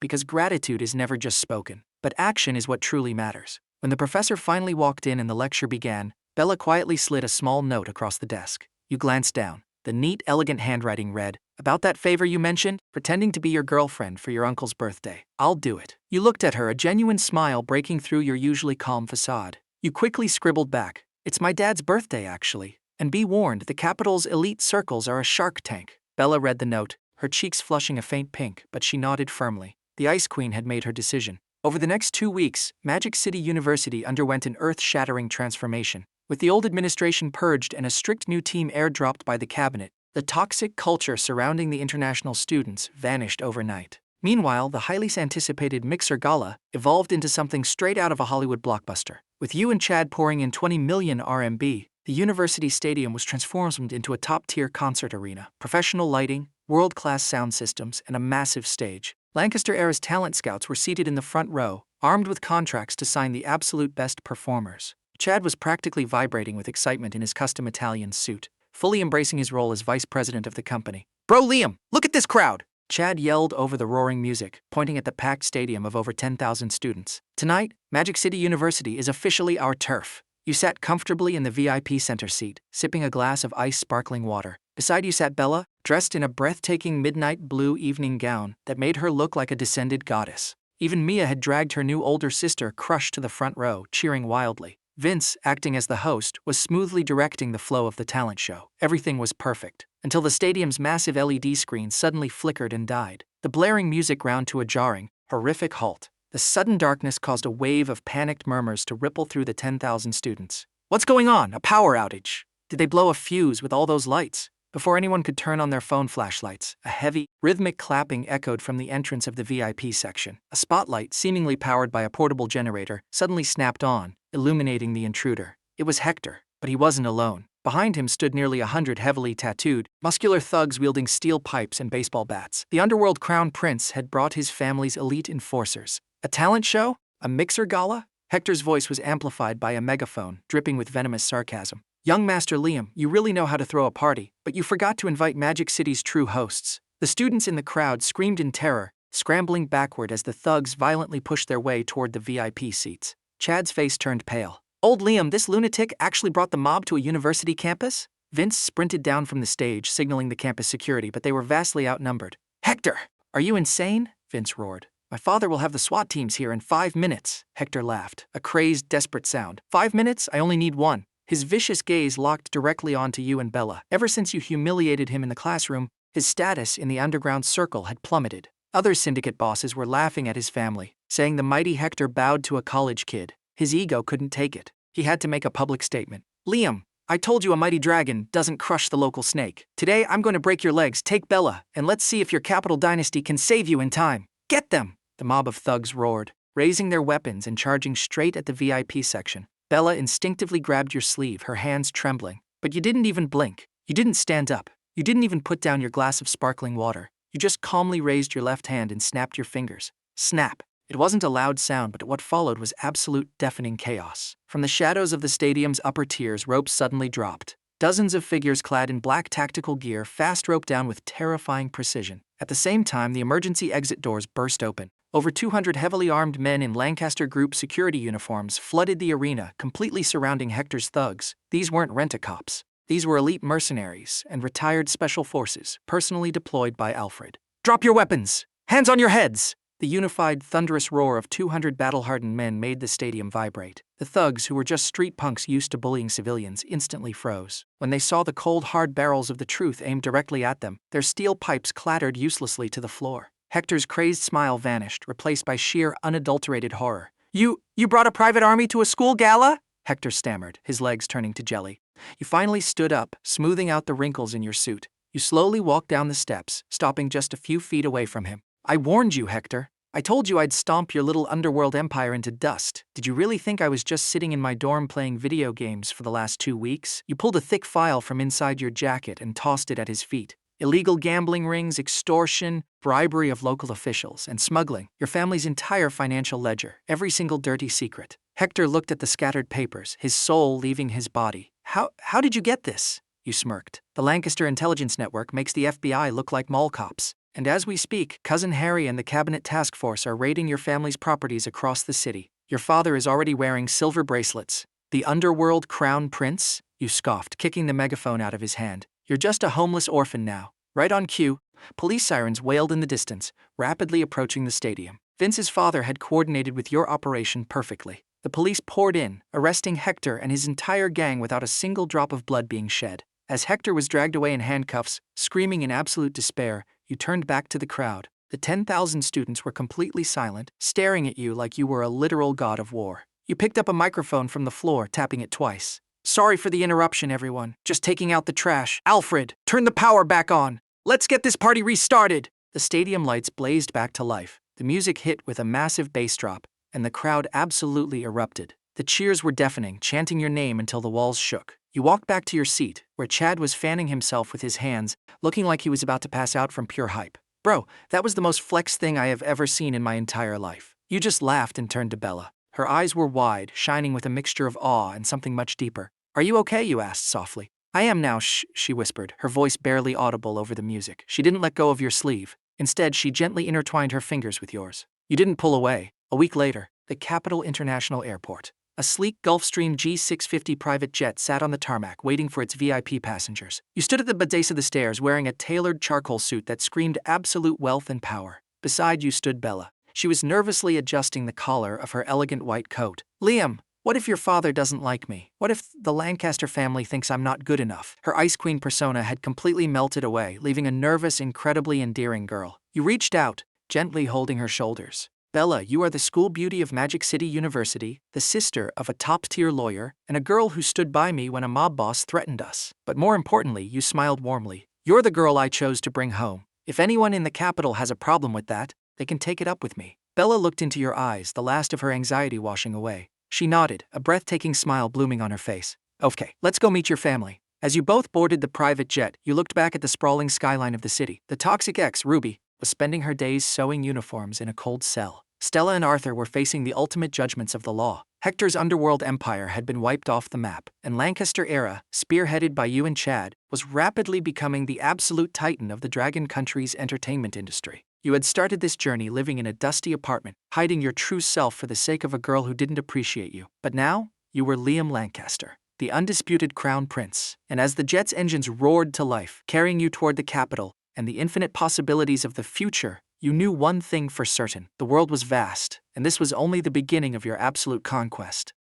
because gratitude is never just spoken, but action is what truly matters. When the professor finally walked in and the lecture began, Bella quietly slid a small note across the desk. You glanced down. The neat, elegant handwriting read, "About that favor you mentioned, pretending to be your girlfriend for your uncle's birthday. I'll do it." You looked at her, a genuine smile breaking through your usually calm facade. You quickly scribbled back, "It's my dad's birthday, actually. And be warned, the capital's elite circles are a shark tank." Bella read the note, her cheeks flushing a faint pink, but she nodded firmly. The Ice Queen had made her decision. Over the next 2 weeks, Magic City University underwent an earth-shattering transformation. With the old administration purged and a strict new team airdropped by the cabinet, the toxic culture surrounding the international students vanished overnight. Meanwhile, the highly anticipated Mixer Gala evolved into something straight out of a Hollywood blockbuster. With you and Chad pouring in 20 million RMB, the university stadium was transformed into a top-tier concert arena. Professional lighting, world-class sound systems, and a massive stage. Lancaster era's talent scouts were seated in the front row, armed with contracts to sign the absolute best performers. Chad was practically vibrating with excitement in his custom Italian suit, fully embracing his role as vice president of the company. "Bro, Liam, look at this crowd!" Chad yelled over the roaring music, pointing at the packed stadium of over 10,000 students. "Tonight, Magic City University is officially our turf." You sat comfortably in the VIP center seat, sipping a glass of ice sparkling water. Beside you sat Bella, dressed in a breathtaking midnight blue evening gown that made her look like a descended goddess. Even Mia had dragged her new older sister crushed to the front row, cheering wildly. Vince, acting as the host, was smoothly directing the flow of the talent show. Everything was perfect, until the stadium's massive LED screen suddenly flickered and died. The blaring music ground to a jarring, horrific halt. The sudden darkness caused a wave of panicked murmurs to ripple through the 10,000 students. "What's going on? A power outage? Did they blow a fuse with all those lights?" Before anyone could turn on their phone flashlights, a heavy, rhythmic clapping echoed from the entrance of the VIP section. A spotlight, seemingly powered by a portable generator, suddenly snapped on, illuminating the intruder. It was Hector, but he wasn't alone. Behind him stood nearly 100 heavily tattooed, muscular thugs wielding steel pipes and baseball bats. The underworld crown prince had brought his family's elite enforcers. A talent show? A mixer gala? Hector's voice was amplified by a megaphone, dripping with venomous sarcasm. "Young Master Liam, you really know how to throw a party, but you forgot to invite Magic City's true hosts." The students in the crowd screamed in terror, scrambling backward as the thugs violently pushed their way toward the VIP seats. Chad's face turned pale. "Old Liam, this lunatic actually brought the mob to a university campus?" Vince sprinted down from the stage, signaling the campus security, but they were vastly outnumbered. "Hector, are you insane?" Vince roared. "My father will have the SWAT teams here in 5 minutes." Hector laughed, a crazed, desperate sound. 5 minutes? I only need 1. His vicious gaze locked directly onto you and Bella. Ever since you humiliated him in the classroom, his status in the underground circle had plummeted. Other syndicate bosses were laughing at his family, saying the mighty Hector bowed to a college kid. His ego couldn't take it. He had to make a public statement. "Liam, I told you a mighty dragon doesn't crush the local snake. Today I'm going to break your legs, take Bella, and let's see if your capital dynasty can save you in time. Get them!" The mob of thugs roared, raising their weapons and charging straight at the VIP section. Bella instinctively grabbed your sleeve, her hands trembling. But you didn't even blink. You didn't stand up. You didn't even put down your glass of sparkling water. You just calmly raised your left hand and snapped your fingers. Snap. It wasn't a loud sound, but what followed was absolute deafening chaos. From the shadows of the stadium's upper tiers, ropes suddenly dropped. Dozens of figures clad in black tactical gear fast roped down with terrifying precision. At the same time, the emergency exit doors burst open. Over 200 heavily armed men in Lancaster Group security uniforms flooded the arena, completely surrounding Hector's thugs. These weren't rent-a-cops. These were elite mercenaries and retired special forces, personally deployed by Alfred. "Drop your weapons! Hands on your heads!" The unified, thunderous roar of 200 battle-hardened men made the stadium vibrate. The thugs, who were just street punks used to bullying civilians, instantly froze. When they saw the cold, hard barrels of the truth aimed directly at them, their steel pipes clattered uselessly to the floor. Hector's crazed smile vanished, replaced by sheer, unadulterated horror. You brought a private army to a school gala?" Hector stammered, his legs turning to jelly. You finally stood up, smoothing out the wrinkles in your suit. You slowly walked down the steps, stopping just a few feet away from him. "I warned you, Hector. I told you I'd stomp your little underworld empire into dust. Did you really think I was just sitting in my dorm playing video games for the last 2 weeks? You pulled a thick file from inside your jacket and tossed it at his feet. Illegal gambling rings, extortion, bribery of local officials, and smuggling. Your family's entire financial ledger, every single dirty secret. Hector looked at the scattered papers, his soul leaving his body. How did you get this? You smirked. The Lancaster Intelligence Network makes the FBI look like mall cops. And as we speak, Cousin Harry and the Cabinet Task Force are raiding your family's properties across the city. Your father is already wearing silver bracelets. The underworld crown prince? You scoffed, kicking the megaphone out of his hand. You're just a homeless orphan now. Right on cue, police sirens wailed in the distance, rapidly approaching the stadium. Vince's father had coordinated with your operation perfectly. The police poured in, arresting Hector and his entire gang without a single drop of blood being shed. As Hector was dragged away in handcuffs, screaming in absolute despair, you turned back to the crowd. The 10,000 students were completely silent, staring at you like you were a literal god of war. You picked up a microphone from the floor, tapping it twice. Sorry for the interruption, everyone. Just taking out the trash. Alfred, turn the power back on. Let's get this party restarted. The stadium lights blazed back to life. The music hit with a massive bass drop, and the crowd absolutely erupted. The cheers were deafening, chanting your name until the walls shook. You walked back to your seat, where Chad was fanning himself with his hands, looking like he was about to pass out from pure hype. Bro, that was the most flex thing I have ever seen in my entire life. You just laughed and turned to Bella. Her eyes were wide, shining with a mixture of awe and something much deeper. Are you okay? You asked softly. I am now, shh, she whispered, her voice barely audible over the music. She didn't let go of your sleeve. Instead, she gently intertwined her fingers with yours. You didn't pull away. A week later, the Capital International Airport. A sleek Gulfstream G650 private jet sat on the tarmac, waiting for its VIP passengers. You stood at the base of the stairs wearing a tailored charcoal suit that screamed absolute wealth and power. Beside you stood Bella. She was nervously adjusting the collar of her elegant white coat. Liam, what if your father doesn't like me? What if the Lancaster family thinks I'm not good enough? Her Ice Queen persona had completely melted away, leaving a nervous, incredibly endearing girl. You reached out, gently holding her shoulders. Bella, you are the school beauty of Magic City University, the sister of a top-tier lawyer, and a girl who stood by me when a mob boss threatened us. But more importantly, you smiled warmly. You're the girl I chose to bring home. If anyone in the capital has a problem with that, they can take it up with me. Bella looked into your eyes, the last of her anxiety washing away. She nodded, a breathtaking smile blooming on her face. Okay, let's go meet your family. As you both boarded the private jet, you looked back at the sprawling skyline of the city. The toxic ex, Ruby, was spending her days sewing uniforms in a cold cell. Stella and Arthur were facing the ultimate judgments of the law. Hector's underworld empire had been wiped off the map, and Lancaster era, spearheaded by you and Chad, was rapidly becoming the absolute titan of the Dragon Country's entertainment industry. You had started this journey living in a dusty apartment, hiding your true self for the sake of a girl who didn't appreciate you. But now, you were Liam Lancaster, the undisputed crown prince. And as the jet's engines roared to life, carrying you toward the capital and the infinite possibilities of the future, you knew one thing for certain. The world was vast, and this was only the beginning of your absolute conquest.